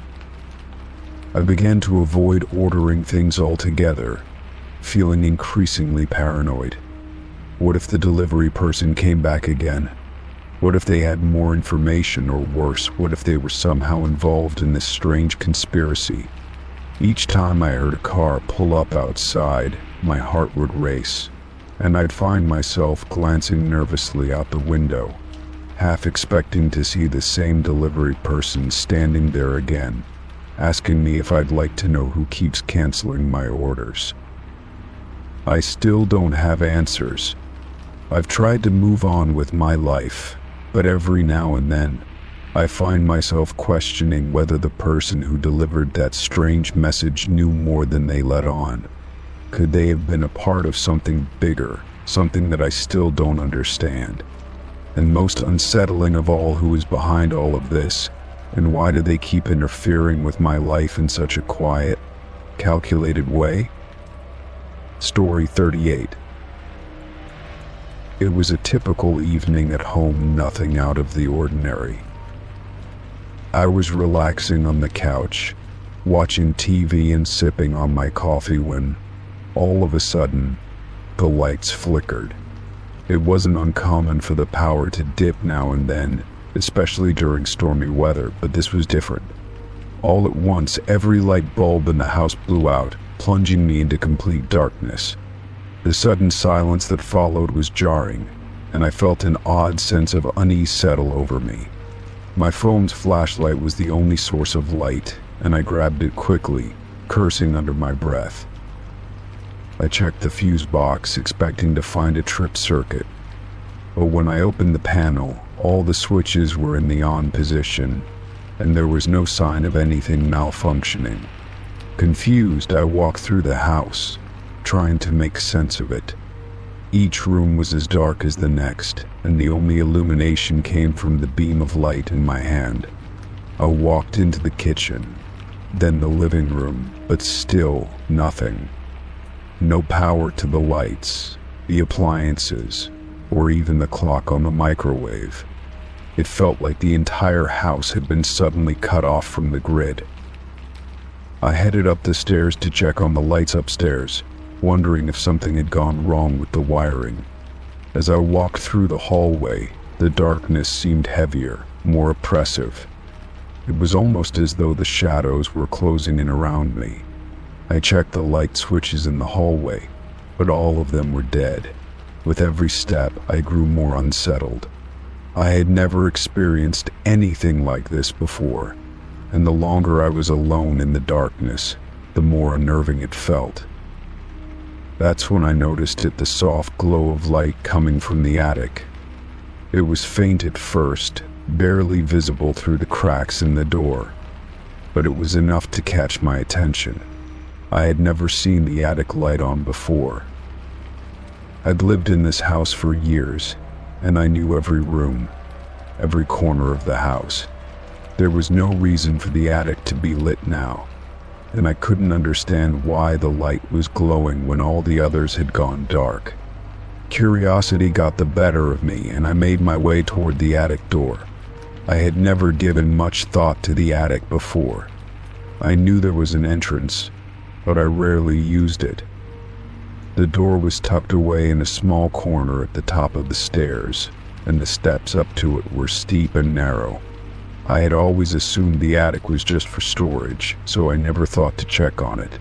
I began to avoid ordering things altogether, feeling increasingly paranoid. What if the delivery person came back again? What if they had more information, or worse, what if they were somehow involved in this strange conspiracy? Each time I heard a car pull up outside, my heart would race, and I'd find myself glancing nervously out the window, half expecting to see the same delivery person standing there again, asking me if I'd like to know who keeps canceling my orders. I still don't have answers. I've tried to move on with my life, but every now and then, I find myself questioning whether the person who delivered that strange message knew more than they let on. Could they have been a part of something bigger, something that I still don't understand? And most unsettling of all, who is behind all of this, and why do they keep interfering with my life in such a quiet, calculated way? Story 38. It was a typical evening at home, nothing out of the ordinary. I was relaxing on the couch, watching TV and sipping on my coffee when, all of a sudden, the lights flickered. It wasn't uncommon for the power to dip now and then, especially during stormy weather, but this was different. All at once, every light bulb in the house blew out, plunging me into complete darkness. The sudden silence that followed was jarring, and I felt an odd sense of unease settle over me. My phone's flashlight was the only source of light, and I grabbed it quickly, cursing under my breath. I checked the fuse box, expecting to find a tripped circuit. But when I opened the panel, all the switches were in the on position, and there was no sign of anything malfunctioning. Confused, I walked through the house, trying to make sense of it. Each room was as dark as the next, and the only illumination came from the beam of light in my hand. I walked into the kitchen, then the living room, but still nothing. No power to the lights, the appliances, or even the clock on the microwave. It felt like the entire house had been suddenly cut off from the grid. I headed up the stairs to check on the lights upstairs, wondering if something had gone wrong with the wiring. As I walked through the hallway, the darkness seemed heavier, more oppressive. It was almost as though the shadows were closing in around me. I checked the light switches in the hallway, but all of them were dead. With every step, I grew more unsettled. I had never experienced anything like this before, and the longer I was alone in the darkness, the more unnerving it felt. That's when I noticed the soft glow of light coming from the attic. It was faint at first, barely visible through the cracks in the door, but it was enough to catch my attention. I had never seen the attic light on before. I'd lived in this house for years, and I knew every room, every corner of the house. There was no reason for the attic to be lit now, and I couldn't understand why the light was glowing when all the others had gone dark. Curiosity got the better of me, and I made my way toward the attic door. I had never given much thought to the attic before. I knew there was an entrance, but I rarely used it. The door was tucked away in a small corner at the top of the stairs, and the steps up to it were steep and narrow. I had always assumed the attic was just for storage, so I never thought to check on it.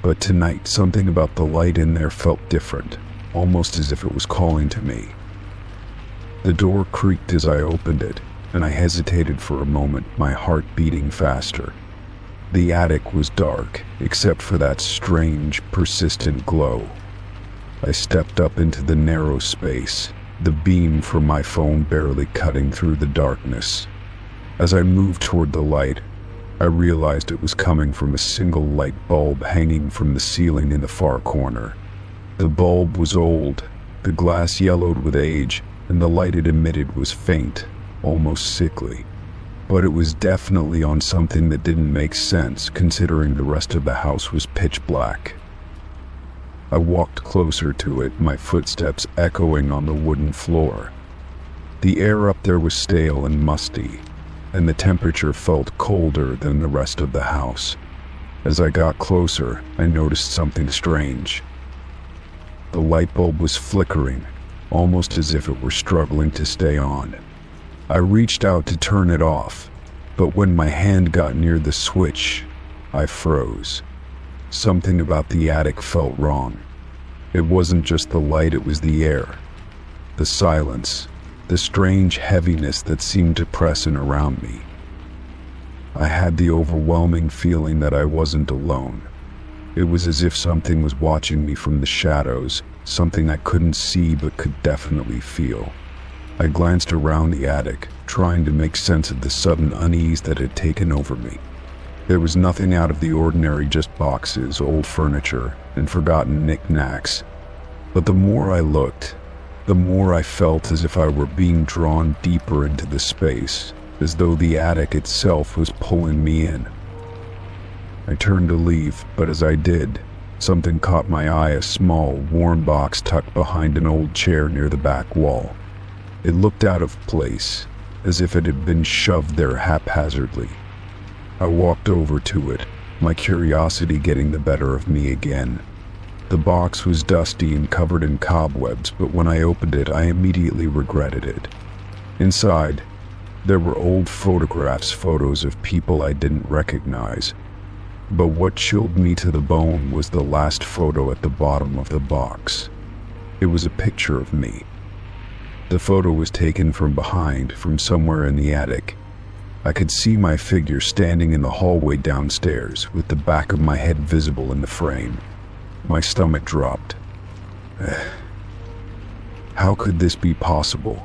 But tonight, something about the light in there felt different, almost as if it was calling to me. The door creaked as I opened it, and I hesitated for a moment, my heart beating faster. The attic was dark, except for that strange, persistent glow. I stepped up into the narrow space, the beam from my phone barely cutting through the darkness. As I moved toward the light, I realized it was coming from a single light bulb hanging from the ceiling in the far corner. The bulb was old, the glass yellowed with age, and the light it emitted was faint, almost sickly. but it was definitely on something that didn't make sense considering the rest of the house was pitch black. I walked closer to it, my footsteps echoing on the wooden floor. The air up there was stale and musty, and the temperature felt colder than the rest of the house. As I got closer, I noticed something strange. The light bulb was flickering, almost as if it were struggling to stay on. I reached out to turn it off, but when my hand got near the switch, I froze. Something about the attic felt wrong. It wasn't just the light, it was the air. The silence, the strange heaviness that seemed to press in around me. I had the overwhelming feeling that I wasn't alone. It was as if something was watching me from the shadows, something I couldn't see but could definitely feel. I glanced around the attic, trying to make sense of the sudden unease that had taken over me. There was nothing out of the ordinary, just boxes, old furniture, and forgotten knickknacks. But the more I looked, the more I felt as if I were being drawn deeper into the space, as though the attic itself was pulling me in. I turned to leave, but as I did, something caught my eye, a small, worn box tucked behind an old chair near the back wall. It looked out of place, as if it had been shoved there haphazardly. I walked over to it, my curiosity getting the better of me again. The box was dusty and covered in cobwebs, but when I opened it, I immediately regretted it. Inside, there were old photos of people I didn't recognize. But what chilled me to the bone was the last photo at the bottom of the box. It was a picture of me. The photo was taken from behind, from somewhere in the attic. I could see my figure standing in the hallway downstairs, with the back of my head visible in the frame. My stomach dropped. How could this be possible?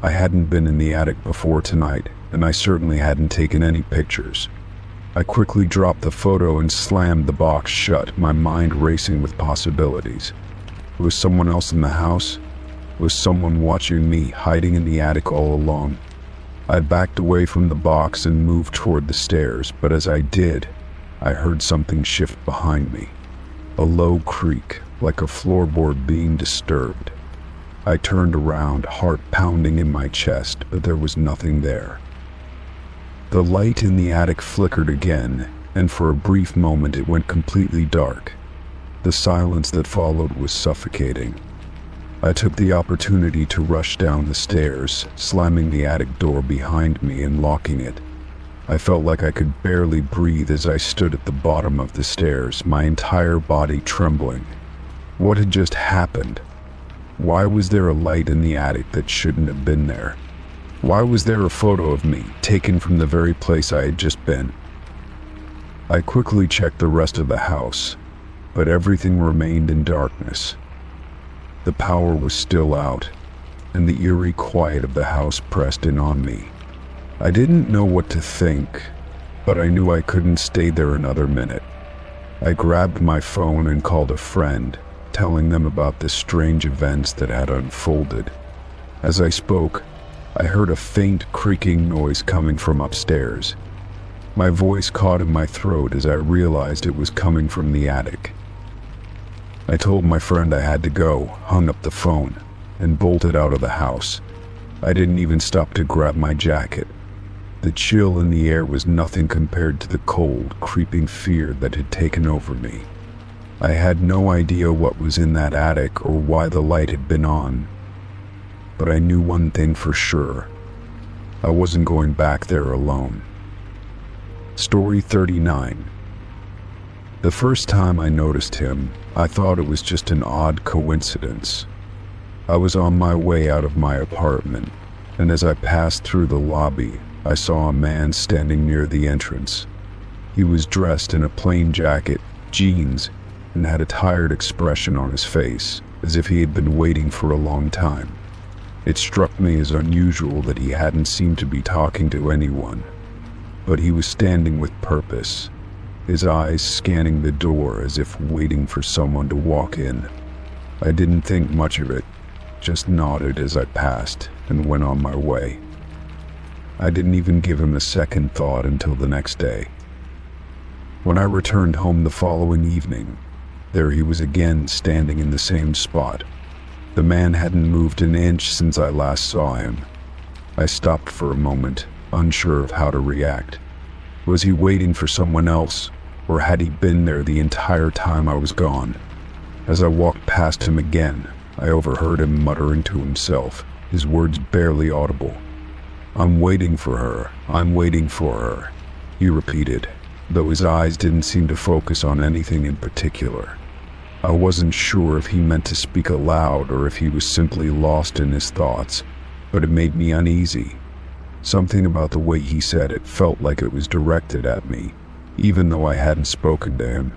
I hadn't been in the attic before tonight, and I certainly hadn't taken any pictures. I quickly dropped the photo and slammed the box shut, my mind racing with possibilities. Was someone else in the house? Was someone watching me, hiding in the attic all along? I backed away from the box and moved toward the stairs, but as I did, I heard something shift behind me. A low creak, like a floorboard being disturbed. I turned around, heart pounding in my chest, but there was nothing there. The light in the attic flickered again, and for a brief moment it went completely dark. The silence that followed was suffocating. I took the opportunity to rush down the stairs, slamming the attic door behind me and locking it. I felt like I could barely breathe as I stood at the bottom of the stairs, my entire body trembling. What had just happened? Why was there a light in the attic that shouldn't have been there? Why was there a photo of me, taken from the very place I had just been? I quickly checked the rest of the house, but everything remained in darkness. The power was still out, and the eerie quiet of the house pressed in on me. I didn't know what to think, but I knew I couldn't stay there another minute. I grabbed my phone and called a friend, telling them about the strange events that had unfolded. As I spoke, I heard a faint creaking noise coming from upstairs. My voice caught in my throat as I realized it was coming from the attic. I told my friend I had to go, hung up the phone, and bolted out of the house. I didn't even stop to grab my jacket. The chill in the air was nothing compared to the cold, creeping fear that had taken over me. I had no idea what was in that attic or why the light had been on. But I knew one thing for sure. I wasn't going back there alone. Story 39. The first time I noticed him, I thought it was just an odd coincidence. I was on my way out of my apartment, and as I passed through the lobby, I saw a man standing near the entrance. He was dressed in a plain jacket, jeans, and had a tired expression on his face, as if he had been waiting for a long time. It struck me as unusual that he hadn't seemed to be talking to anyone, but he was standing with purpose, his eyes scanning the door as if waiting for someone to walk in. I didn't think much of it, just nodded as I passed and went on my way. I didn't even give him a second thought until the next day. When I returned home the following evening, there he was again, standing in the same spot. The man hadn't moved an inch since I last saw him. I stopped for a moment, unsure of how to react. Was he waiting for someone else, or had he been there the entire time I was gone? As I walked past him again, I overheard him muttering to himself, his words barely audible. "I'm waiting for her, I'm waiting for her," he repeated, though his eyes didn't seem to focus on anything in particular. I wasn't sure if he meant to speak aloud or if he was simply lost in his thoughts, but it made me uneasy. Something about the way he said it felt like it was directed at me, even though I hadn't spoken to him.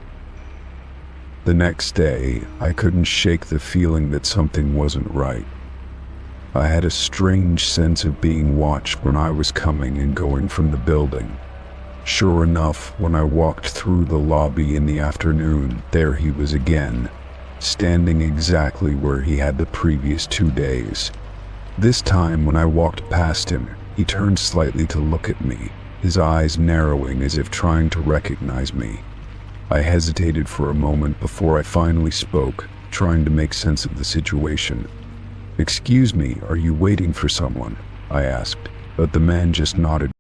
The next day, I couldn't shake the feeling that something wasn't right. I had a strange sense of being watched when I was coming and going from the building. Sure enough, when I walked through the lobby in the afternoon, there he was again, standing exactly where he had the previous 2 days. This time, when I walked past him, he turned slightly to look at me, his eyes narrowing as if trying to recognize me. I hesitated for a moment before I finally spoke, trying to make sense of the situation. "Excuse me, are you waiting for someone?" I asked, but the man just nodded.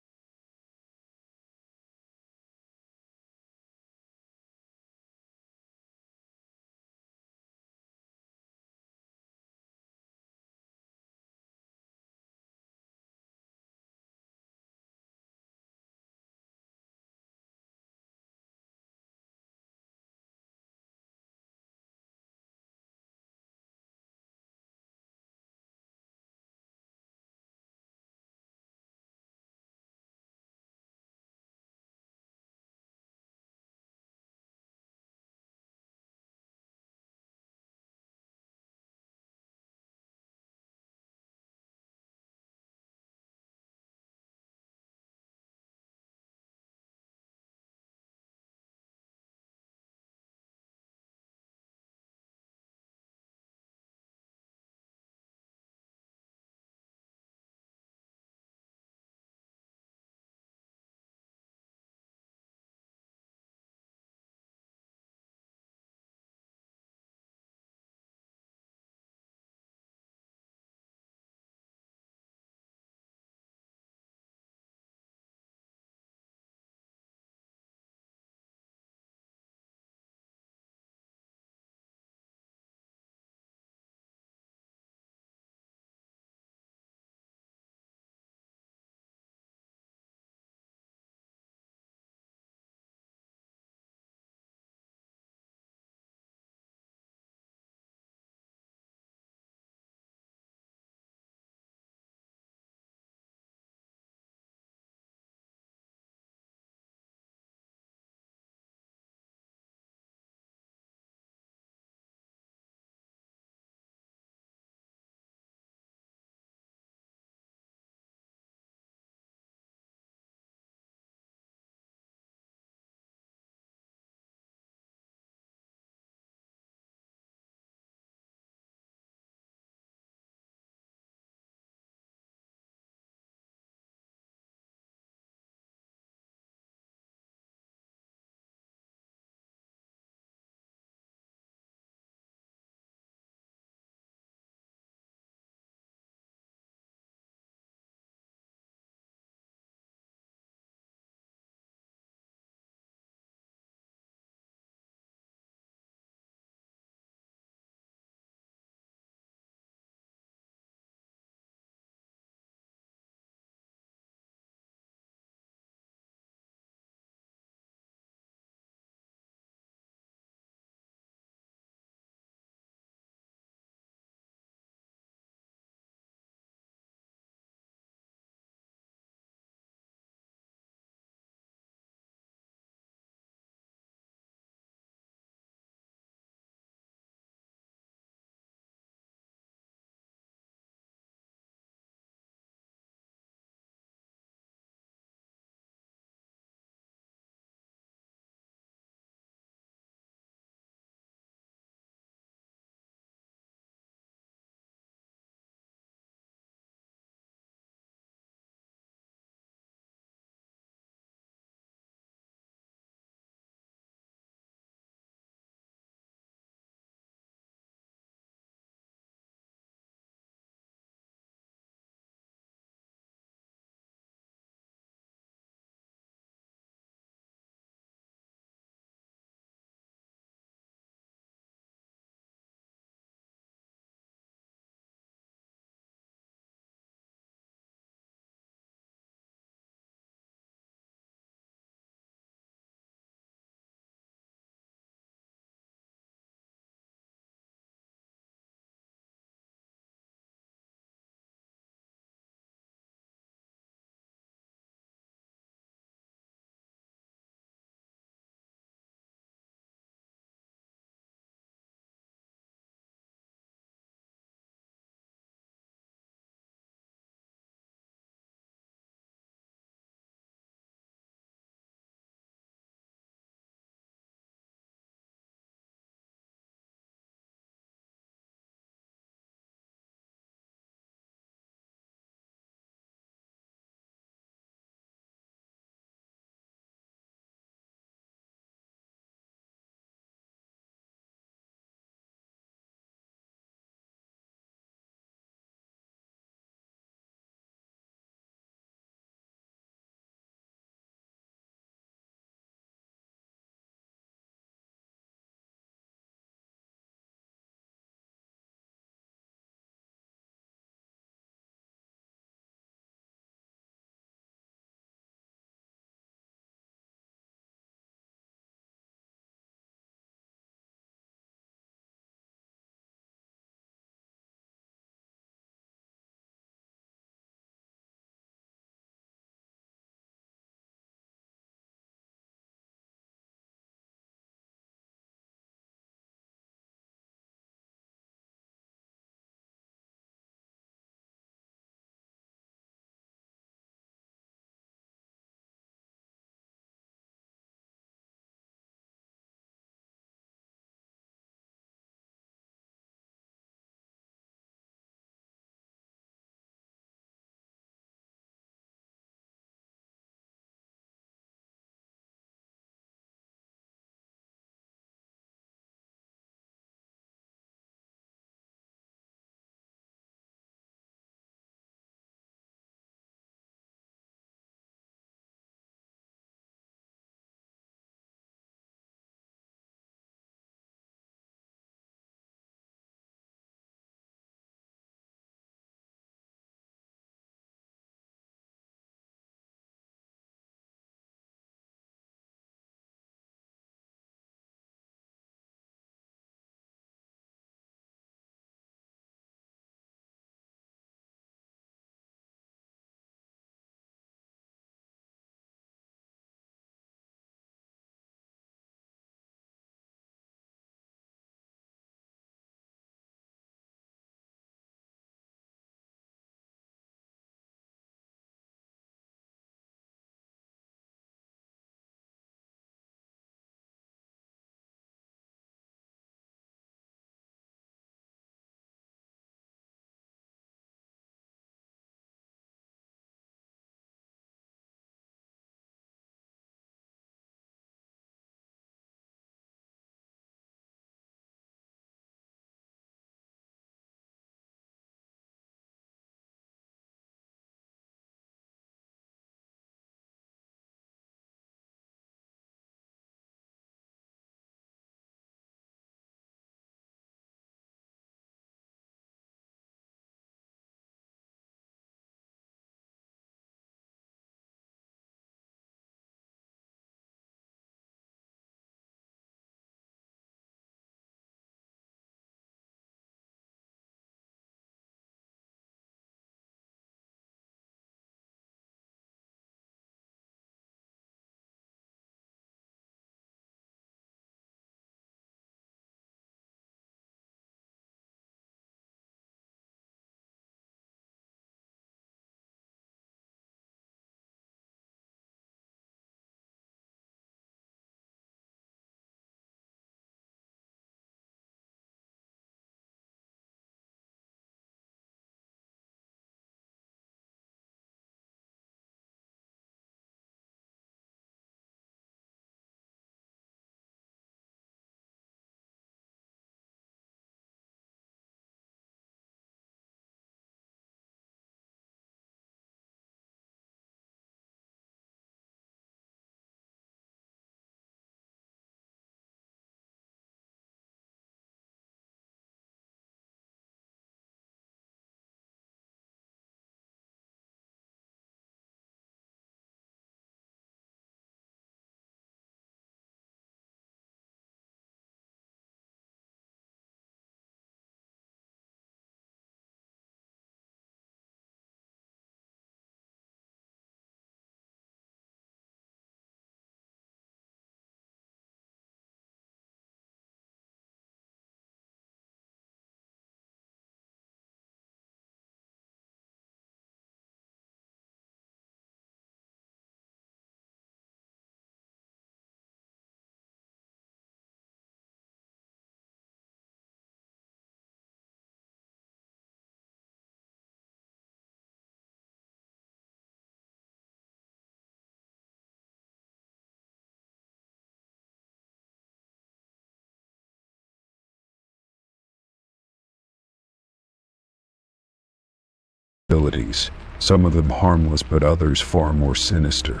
abilities, some of them harmless but others far more sinister.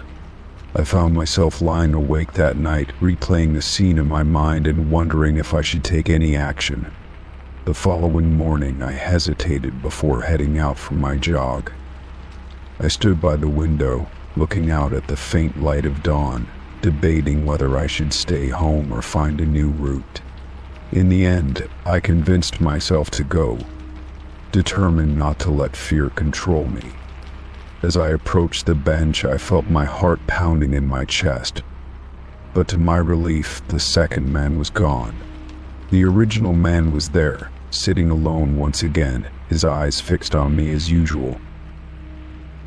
I found myself lying awake that night, replaying the scene in my mind and wondering if I should take any action. The following morning, I hesitated before heading out for my jog. I stood by the window, looking out at the faint light of dawn, debating whether I should stay home or find a new route. In the end, I convinced myself to go, determined not to let fear control me. As I approached the bench, I felt my heart pounding in my chest. But to my relief, the second man was gone. The original man was there, sitting alone once again, his eyes fixed on me as usual.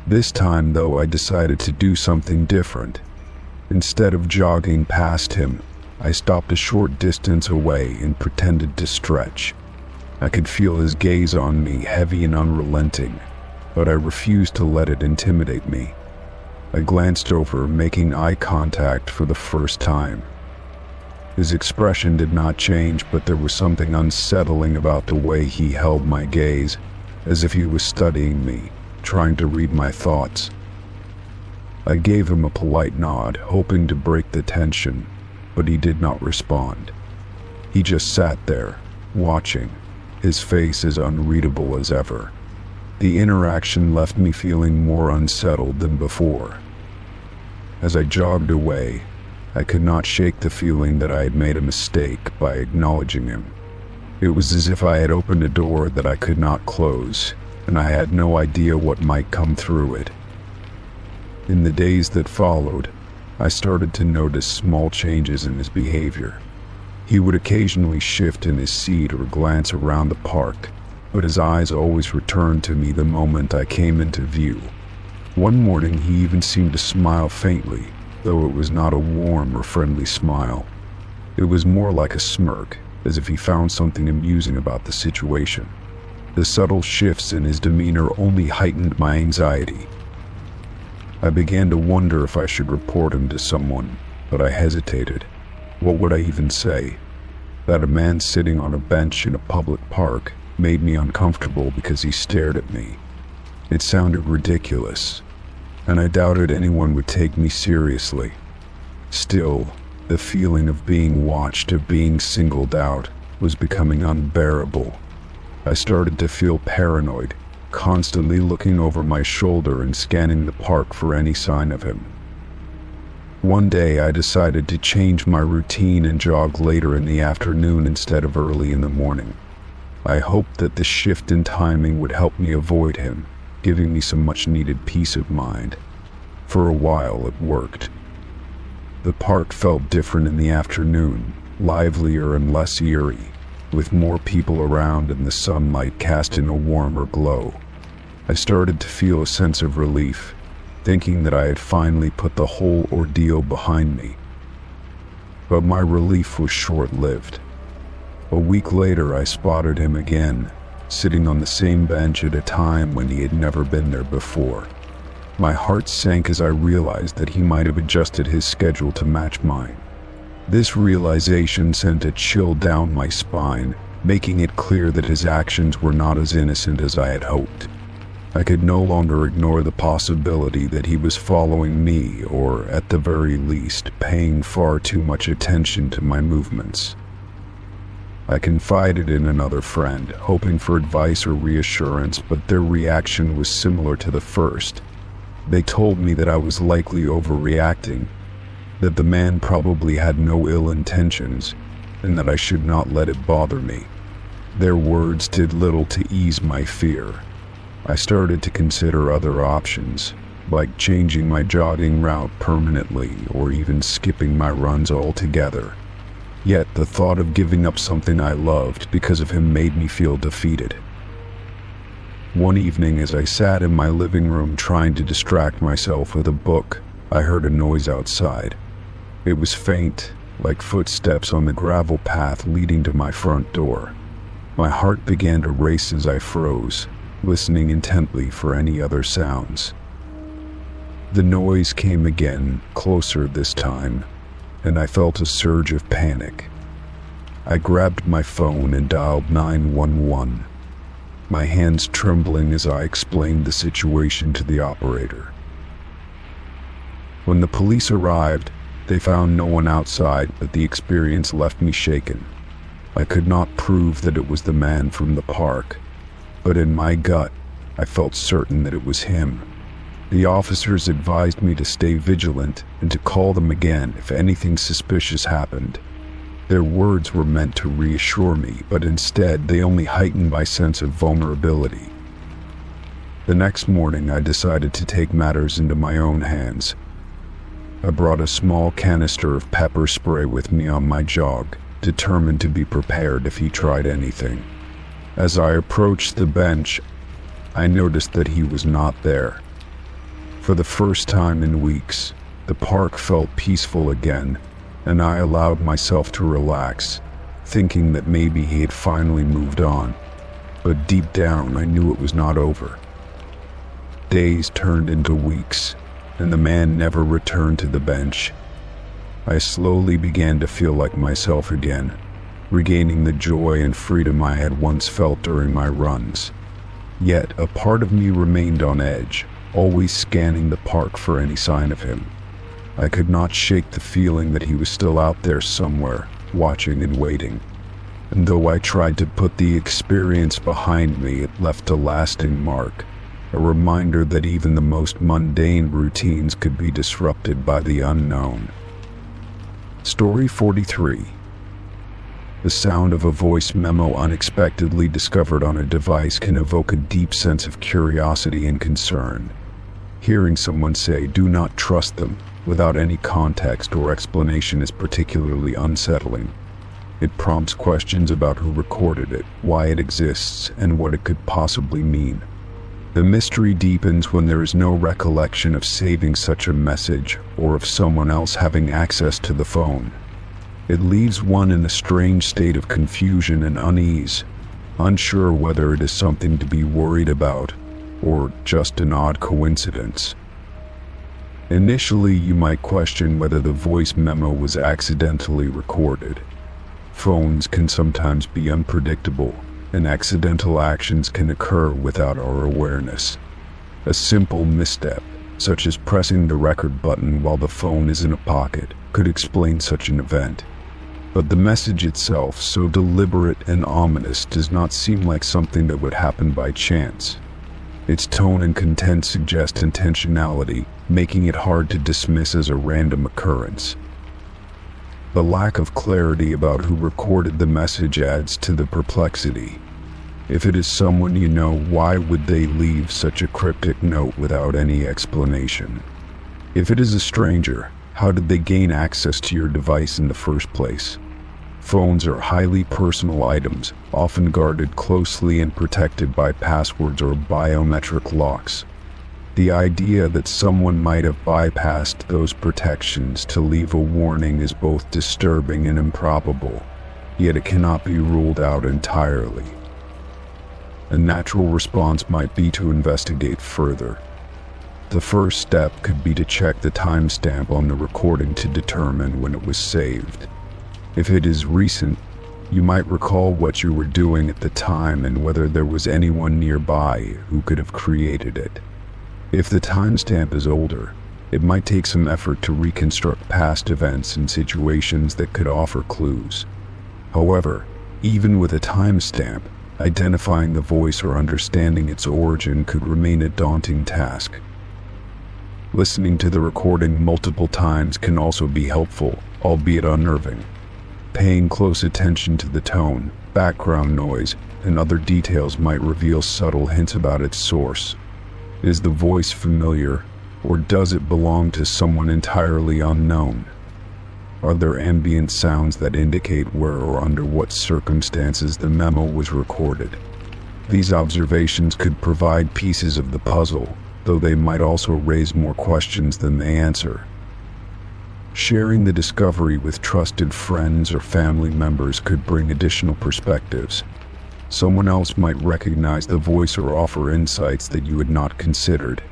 This time, though, I decided to do something different. Instead of jogging past him, I stopped a short distance away and pretended to stretch. I could feel his gaze on me, heavy and unrelenting, but I refused to let it intimidate me. I glanced over, making eye contact for the first time. His expression did not change, but there was something unsettling about the way he held my gaze, as if he was studying me, trying to read my thoughts. I gave him a polite nod, hoping to break the tension, but he did not respond. He just sat there, watching, his face as unreadable as ever. The interaction left me feeling more unsettled than before. As I jogged away, I could not shake the feeling that I had made a mistake by acknowledging him. It was as if I had opened a door that I could not close, and I had no idea what might come through it. In the days that followed, I started to notice small changes in his behavior. He would occasionally shift in his seat or glance around the park, but his eyes always returned to me the moment I came into view. One morning he even seemed to smile faintly, though it was not a warm or friendly smile. It was more like a smirk, as if he found something amusing about the situation. The subtle shifts in his demeanor only heightened my anxiety. I began to wonder if I should report him to someone, but I hesitated. What would I even say? That a man sitting on a bench in a public park made me uncomfortable because he stared at me. It sounded ridiculous, and I doubted anyone would take me seriously. Still, the feeling of being watched, of being singled out, was becoming unbearable. I started to feel paranoid, constantly looking over my shoulder and scanning the park for any sign of him. One day I decided to change my routine and jog later in the afternoon instead of early in the morning. I hoped that the shift in timing would help me avoid him, giving me some much-needed peace of mind. For a while it worked. The park felt different in the afternoon, livelier and less eerie, with more people around and the sunlight casting a warmer glow. I started to feel a sense of relief, thinking that I had finally put the whole ordeal behind me. But my relief was short-lived. A week later, I spotted him again, sitting on the same bench at a time when he had never been there before. My heart sank as I realized that he might have adjusted his schedule to match mine. This realization sent a chill down my spine, making it clear that his actions were not as innocent as I had hoped. I could no longer ignore the possibility that he was following me or, at the very least, paying far too much attention to my movements. I confided in another friend, hoping for advice or reassurance, but their reaction was similar to the first. They told me that I was likely overreacting, that the man probably had no ill intentions, and that I should not let it bother me. Their words did little to ease my fear. I started to consider other options, like changing my jogging route permanently or even skipping my runs altogether. Yet the thought of giving up something I loved because of him made me feel defeated. One evening, as I sat in my living room trying to distract myself with a book, I heard a noise outside. It was faint, like footsteps on the gravel path leading to my front door. My heart began to race as I froze, listening intently for any other sounds. The noise came again, closer this time, and I felt a surge of panic. I grabbed my phone and dialed 911. my hands trembling as I explained the situation to the operator. When the police arrived, they found no one outside, but the experience left me shaken. I could not prove that it was the man from the park, but in my gut, I felt certain that it was him. The officers advised me to stay vigilant and to call them again if anything suspicious happened. Their words were meant to reassure me, but instead they only heightened my sense of vulnerability. The next morning, I decided to take matters into my own hands. I brought a small canister of pepper spray with me on my jog, determined to be prepared if he tried anything. As I approached the bench, I noticed that he was not there. For the first time in weeks, the park felt peaceful again, and I allowed myself to relax, thinking that maybe he had finally moved on. But deep down, I knew it was not over. Days turned into weeks, and the man never returned to the bench. I slowly began to feel like myself again, regaining the joy and freedom I had once felt during my runs. Yet a part of me remained on edge, always scanning the park for any sign of him. I could not shake the feeling that he was still out there somewhere, watching and waiting. And though I tried to put the experience behind me, it left a lasting mark, a reminder that even the most mundane routines could be disrupted by the unknown. Story 43. The sound of a voice memo unexpectedly discovered on a device can evoke a deep sense of curiosity and concern. Hearing someone say, "Do not trust them," without any context or explanation is particularly unsettling. It prompts questions about who recorded it, why it exists, and what it could possibly mean. The mystery deepens when there is no recollection of saving such a message or of someone else having access to the phone. It leaves one in a strange state of confusion and unease, unsure whether it is something to be worried about or just an odd coincidence. Initially, you might question whether the voice memo was accidentally recorded. Phones can sometimes be unpredictable, and accidental actions can occur without our awareness. A simple misstep, such as pressing the record button while the phone is in a pocket, could explain such an event. But the message itself, so deliberate and ominous, does not seem like something that would happen by chance. Its tone and content suggest intentionality, making it hard to dismiss as a random occurrence. The lack of clarity about who recorded the message adds to the perplexity. If it is someone you know, why would they leave such a cryptic note without any explanation? If it is a stranger, how did they gain access to your device in the first place? Phones are highly personal items, often guarded closely and protected by passwords or biometric locks. The idea that someone might have bypassed those protections to leave a warning is both disturbing and improbable, yet it cannot be ruled out entirely. A natural response might be to investigate further. The first step could be to check the timestamp on the recording to determine when it was saved. If it is recent, you might recall what you were doing at the time and whether there was anyone nearby who could have created it. If the timestamp is older, it might take some effort to reconstruct past events and situations that could offer clues. However, even with a timestamp, identifying the voice or understanding its origin could remain a daunting task. Listening to the recording multiple times can also be helpful, albeit unnerving. Paying close attention to the tone, background noise, and other details might reveal subtle hints about its source. Is the voice familiar, or does it belong to someone entirely unknown? Are there ambient sounds that indicate where or under what circumstances the memo was recorded? These observations could provide pieces of the puzzle, though they might also raise more questions than they answer. Sharing the discovery with trusted friends or family members could bring additional perspectives. Someone else might recognize the voice or offer insights that you had not considered.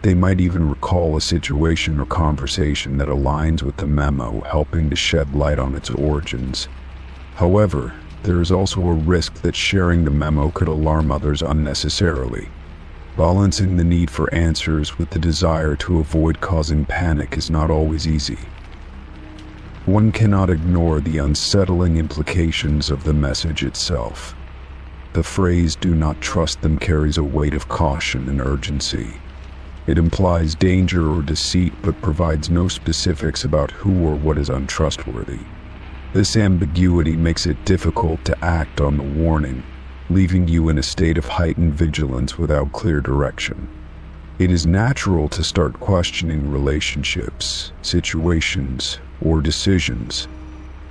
They might even recall a situation or conversation that aligns with the memo, helping to shed light on its origins. However, there is also a risk that sharing the memo could alarm others unnecessarily. Balancing the need for answers with the desire to avoid causing panic is not always easy. One cannot ignore the unsettling implications of the message itself. The phrase "do not trust them" carries a weight of caution and urgency. It implies danger or deceit but provides no specifics about who or what is untrustworthy. This ambiguity makes it difficult to act on the warning, leaving you in a state of heightened vigilance without clear direction. It is natural to start questioning relationships, situations, or decisions,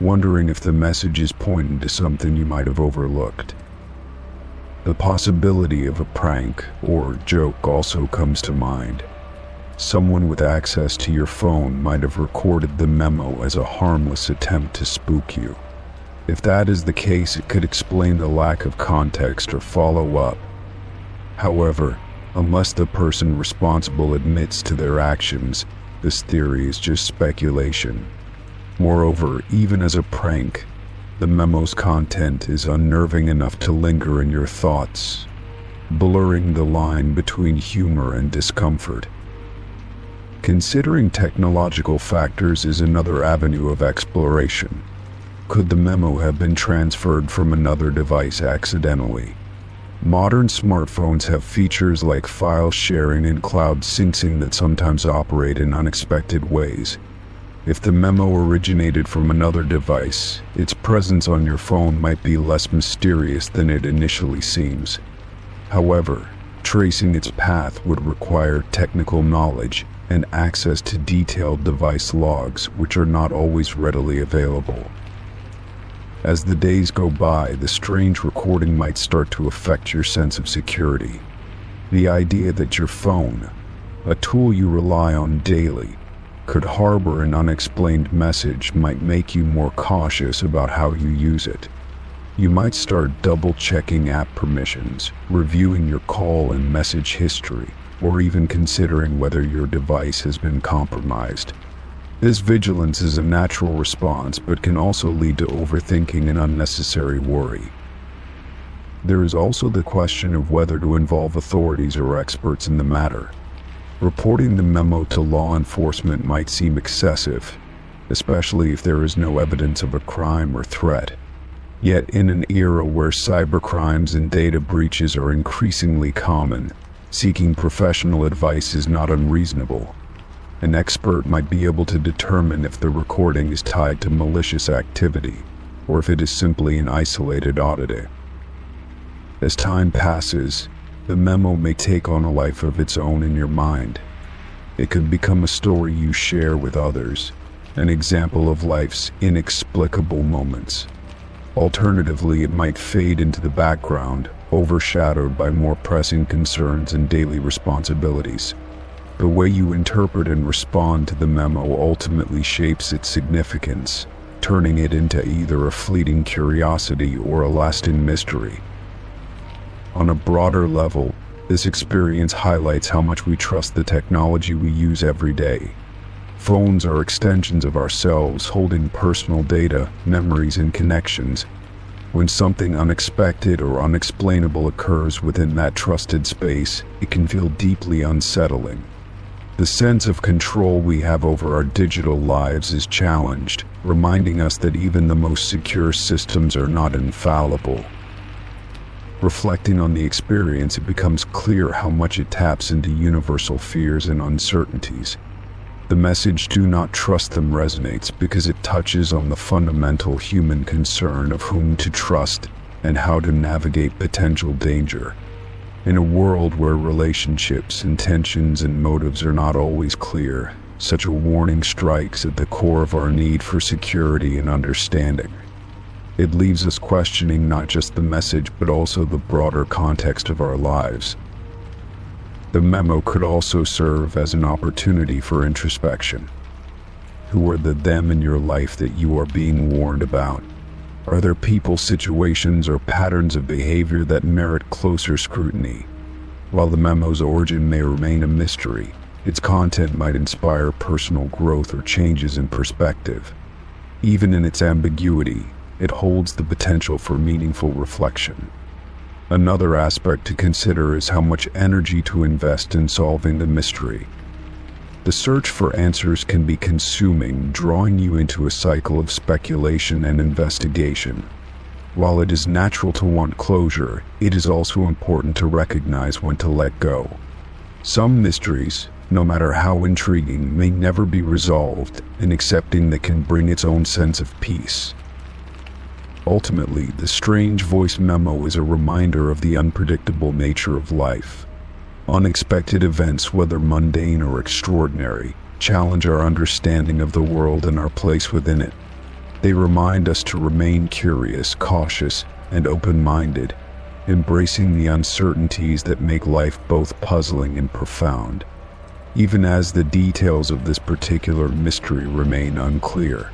wondering if the message is pointing to something you might have overlooked. The possibility of a prank or joke also comes to mind. Someone with access to your phone might have recorded the memo as a harmless attempt to spook you. If that is the case, it could explain the lack of context or follow-up. However, unless the person responsible admits to their actions, this theory is just speculation. Moreover, even as a prank, the memo's content is unnerving enough to linger in your thoughts, blurring the line between humor and discomfort. Considering technological factors is another avenue of exploration. Could the memo have been transferred from another device accidentally? Modern smartphones have features like file sharing and cloud syncing that sometimes operate in unexpected ways. If the memo originated from another device, its presence on your phone might be less mysterious than it initially seems. However, tracing its path would require technical knowledge and access to detailed device logs, which are not always readily available. As the days go by, the strange recording might start to affect your sense of security. The idea that your phone, a tool you rely on daily, could harbor an unexplained message might make you more cautious about how you use it. You might start double-checking app permissions, reviewing your call and message history, or even considering whether your device has been compromised. This vigilance is a natural response but can also lead to overthinking and unnecessary worry. There is also the question of whether to involve authorities or experts in the matter. Reporting the memo to law enforcement might seem excessive, especially if there is no evidence of a crime or threat. Yet in an era where cybercrimes and data breaches are increasingly common, seeking professional advice is not unreasonable. An expert might be able to determine if the recording is tied to malicious activity, or if it is simply an isolated oddity. As time passes, the memo may take on a life of its own in your mind. It could become a story you share with others, an example of life's inexplicable moments. Alternatively, it might fade into the background, overshadowed by more pressing concerns and daily responsibilities. The way you interpret and respond to the memo ultimately shapes its significance, turning it into either a fleeting curiosity or a lasting mystery. On a broader level, this experience highlights how much we trust the technology we use every day. Phones are extensions of ourselves, holding personal data, memories, and connections. When something unexpected or unexplainable occurs within that trusted space, it can feel deeply unsettling. The sense of control we have over our digital lives is challenged, reminding us that even the most secure systems are not infallible. Reflecting on the experience, it becomes clear how much it taps into universal fears and uncertainties. The message "do not trust them" resonates because it touches on the fundamental human concern of whom to trust and how to navigate potential danger. In a world where relationships, intentions, and motives are not always clear, such a warning strikes at the core of our need for security and understanding. It leaves us questioning not just the message but also the broader context of our lives. The memo could also serve as an opportunity for introspection. Who are the them in your life that you are being warned about? Are there people, situations, or patterns of behavior that merit closer scrutiny? While the memo's origin may remain a mystery, its content might inspire personal growth or changes in perspective. Even in its ambiguity, it holds the potential for meaningful reflection. Another aspect to consider is how much energy to invest in solving the mystery. The search for answers can be consuming, drawing you into a cycle of speculation and investigation. While it is natural to want closure, it is also important to recognize when to let go. Some mysteries, no matter how intriguing, may never be resolved, and accepting that can bring its own sense of peace. Ultimately, the strange voice memo is a reminder of the unpredictable nature of life. Unexpected events, whether mundane or extraordinary, challenge our understanding of the world and our place within it. They remind us to remain curious, cautious, and open-minded, embracing the uncertainties that make life both puzzling and profound, even as the details of this particular mystery remain unclear.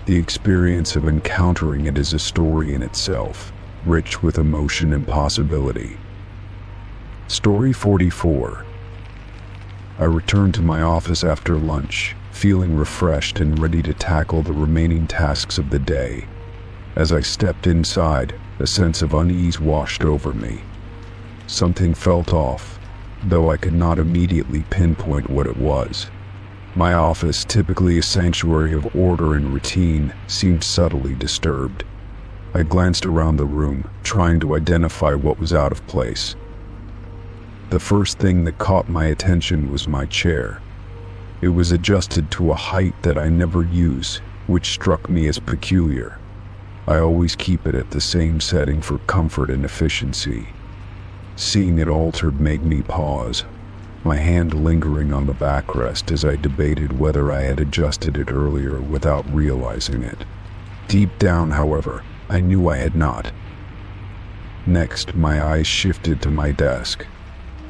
The experience of encountering it is a story in itself, rich with emotion and possibility. Story 44. I returned to my office after lunch, feeling refreshed and ready to tackle the remaining tasks of the day. As I stepped inside, a sense of unease washed over me. Something felt off, though I could not immediately pinpoint what it was. My office, typically a sanctuary of order and routine, seemed subtly disturbed. I glanced around the room, trying to identify what was out of place. The first thing that caught my attention was my chair. It was adjusted to a height that I never use, which struck me as peculiar. I always keep it at the same setting for comfort and efficiency. Seeing it altered made me pause, my hand lingering on the backrest as I debated whether I had adjusted it earlier without realizing it. Deep down, however, I knew I had not. Next, my eyes shifted to my desk.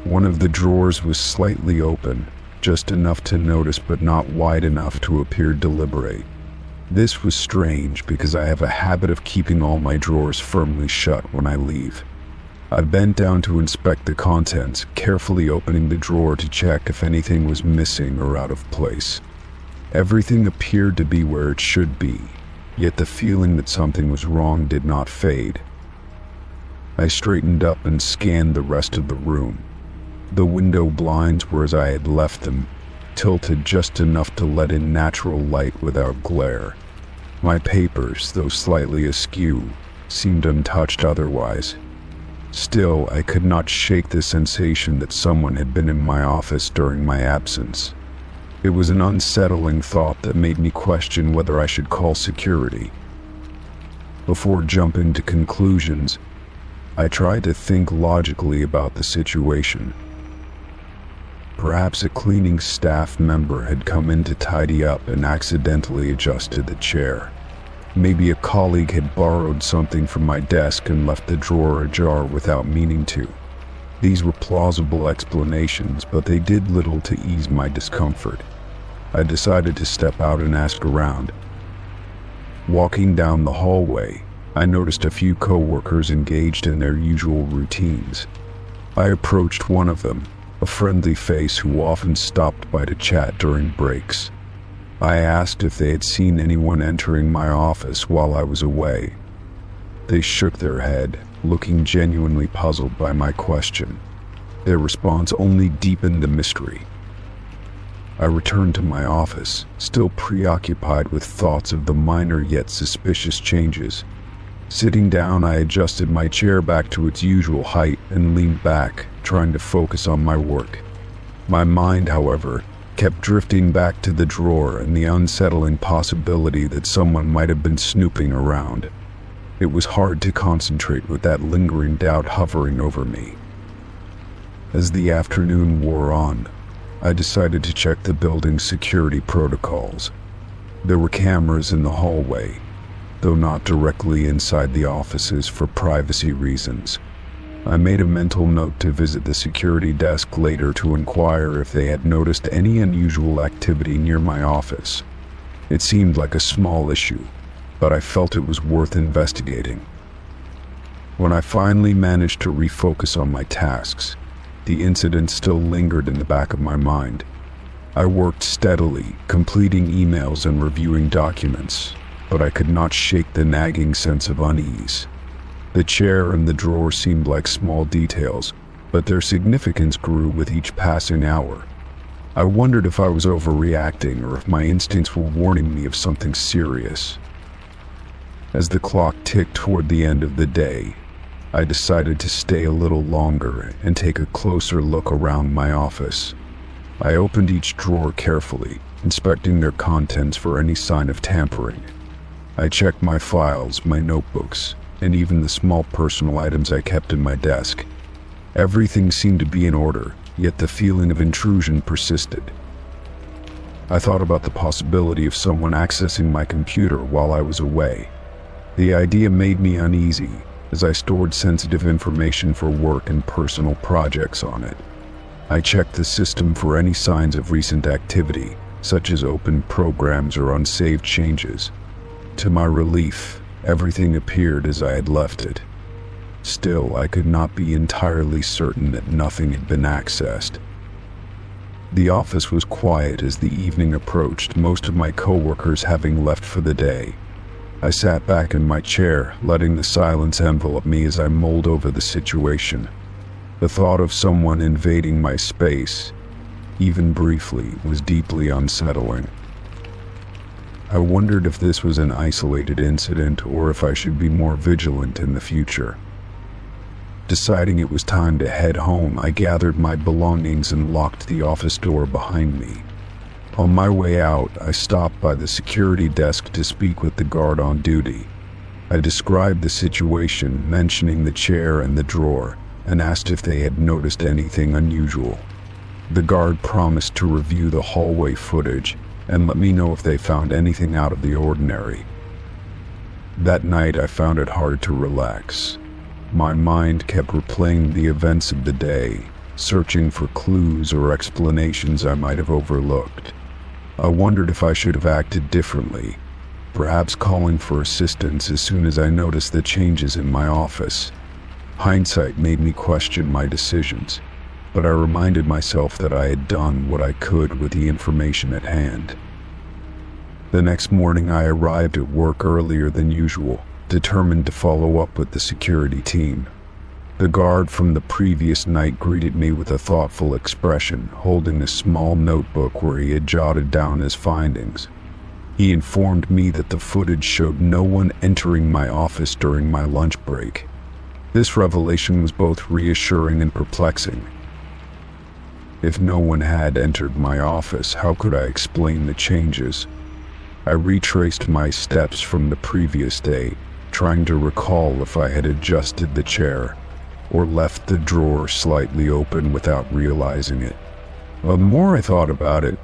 One of the drawers was slightly open, just enough to notice but not wide enough to appear deliberate. This was strange because I have a habit of keeping all my drawers firmly shut when I leave. I bent down to inspect the contents, carefully opening the drawer to check if anything was missing or out of place. Everything appeared to be where it should be, yet the feeling that something was wrong did not fade. I straightened up and scanned the rest of the room. The window blinds were as I had left them, tilted just enough to let in natural light without glare. My papers, though slightly askew, seemed untouched otherwise. Still, I could not shake the sensation that someone had been in my office during my absence. It was an unsettling thought that made me question whether I should call security. Before jumping to conclusions, I tried to think logically about the situation. Perhaps a cleaning staff member had come in to tidy up and accidentally adjusted the chair. Maybe a colleague had borrowed something from my desk and left the drawer ajar without meaning to. These were plausible explanations, but they did little to ease my discomfort. I decided to step out and ask around. Walking down the hallway, I noticed a few coworkers engaged in their usual routines. I approached one of them, a friendly face who often stopped by to chat during breaks. I asked if they had seen anyone entering my office while I was away. They shook their head, looking genuinely puzzled by my question. Their response only deepened the mystery. I returned to my office, still preoccupied with thoughts of the minor yet suspicious changes. Sitting down, I adjusted my chair back to its usual height and leaned back, trying to focus on my work. My mind, however, kept drifting back to the drawer and the unsettling possibility that someone might have been snooping around. It was hard to concentrate with that lingering doubt hovering over me. As the afternoon wore on, I decided to check the building's security protocols. There were cameras in the hallway, though not directly inside the offices for privacy reasons. I made a mental note to visit the security desk later to inquire if they had noticed any unusual activity near my office. It seemed like a small issue, but I felt it was worth investigating. When I finally managed to refocus on my tasks, the incident still lingered in the back of my mind. I worked steadily, completing emails and reviewing documents. but I could not shake the nagging sense of unease. The chair and the drawer seemed like small details, but their significance grew with each passing hour. I wondered if I was overreacting or if my instincts were warning me of something serious. As the clock ticked toward the end of the day, I decided to stay a little longer and take a closer look around my office. I opened each drawer carefully, inspecting their contents for any sign of tampering. I checked my files, my notebooks, and even the small personal items I kept in my desk. Everything seemed to be in order, yet the feeling of intrusion persisted. I thought about the possibility of someone accessing my computer while I was away. The idea made me uneasy, as I stored sensitive information for work and personal projects on it. I checked the system for any signs of recent activity, such as open programs or unsaved changes. To my relief, everything appeared as I had left it. Still, I could not be entirely certain that nothing had been accessed. The office was quiet as the evening approached, most of my coworkers having left for the day. I sat back in my chair, letting the silence envelop me as I mulled over the situation. The thought of someone invading my space, even briefly, was deeply unsettling. I wondered if this was an isolated incident or if I should be more vigilant in the future. Deciding it was time to head home, I gathered my belongings and locked the office door behind me. On my way out, I stopped by the security desk to speak with the guard on duty. I described the situation, mentioning the chair and the drawer, and asked if they had noticed anything unusual. The guard promised to review the hallway footage and let me know if they found anything out of the ordinary. That night, I found it hard to relax. My mind kept replaying the events of the day, searching for clues or explanations I might have overlooked. I wondered if I should have acted differently, perhaps calling for assistance as soon as I noticed the changes in my office. Hindsight made me question my decisions, but I reminded myself that I had done what I could with the information at hand. The next morning, I arrived at work earlier than usual, determined to follow up with the security team. The guard from the previous night greeted me with a thoughtful expression, holding a small notebook where he had jotted down his findings. He informed me that the footage showed no one entering my office during my lunch break. This revelation was both reassuring and perplexing. If no one had entered my office, how could I explain the changes? I retraced my steps from the previous day, trying to recall if I had adjusted the chair or left the drawer slightly open without realizing it. The more I thought about it,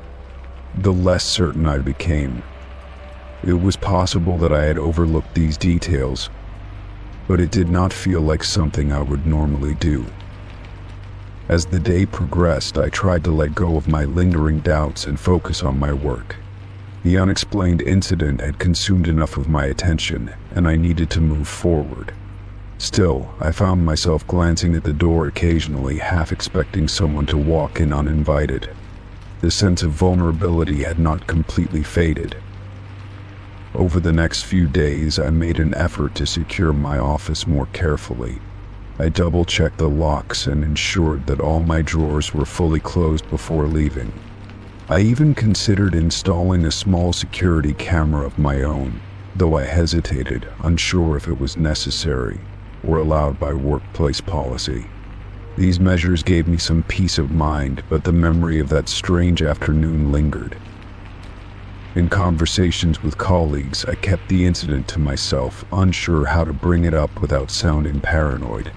the less certain I became. It was possible that I had overlooked these details, but it did not feel like something I would normally do. As the day progressed, I tried to let go of my lingering doubts and focus on my work. The unexplained incident had consumed enough of my attention, and I needed to move forward. Still, I found myself glancing at the door occasionally, half expecting someone to walk in uninvited. The sense of vulnerability had not completely faded. Over the next few days, I made an effort to secure my office more carefully. I double-checked the locks and ensured that all my drawers were fully closed before leaving. I even considered installing a small security camera of my own, though I hesitated, unsure if it was necessary or allowed by workplace policy. These measures gave me some peace of mind, but the memory of that strange afternoon lingered. In conversations with colleagues, I kept the incident to myself, unsure how to bring it up without sounding paranoid.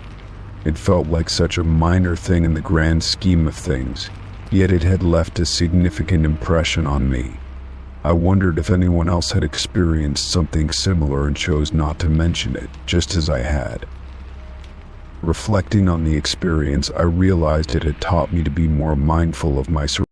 It felt like such a minor thing in the grand scheme of things, yet it had left a significant impression on me. I wondered if anyone else had experienced something similar and chose not to mention it, just as I had. Reflecting on the experience, I realized it had taught me to be more mindful of my surroundings.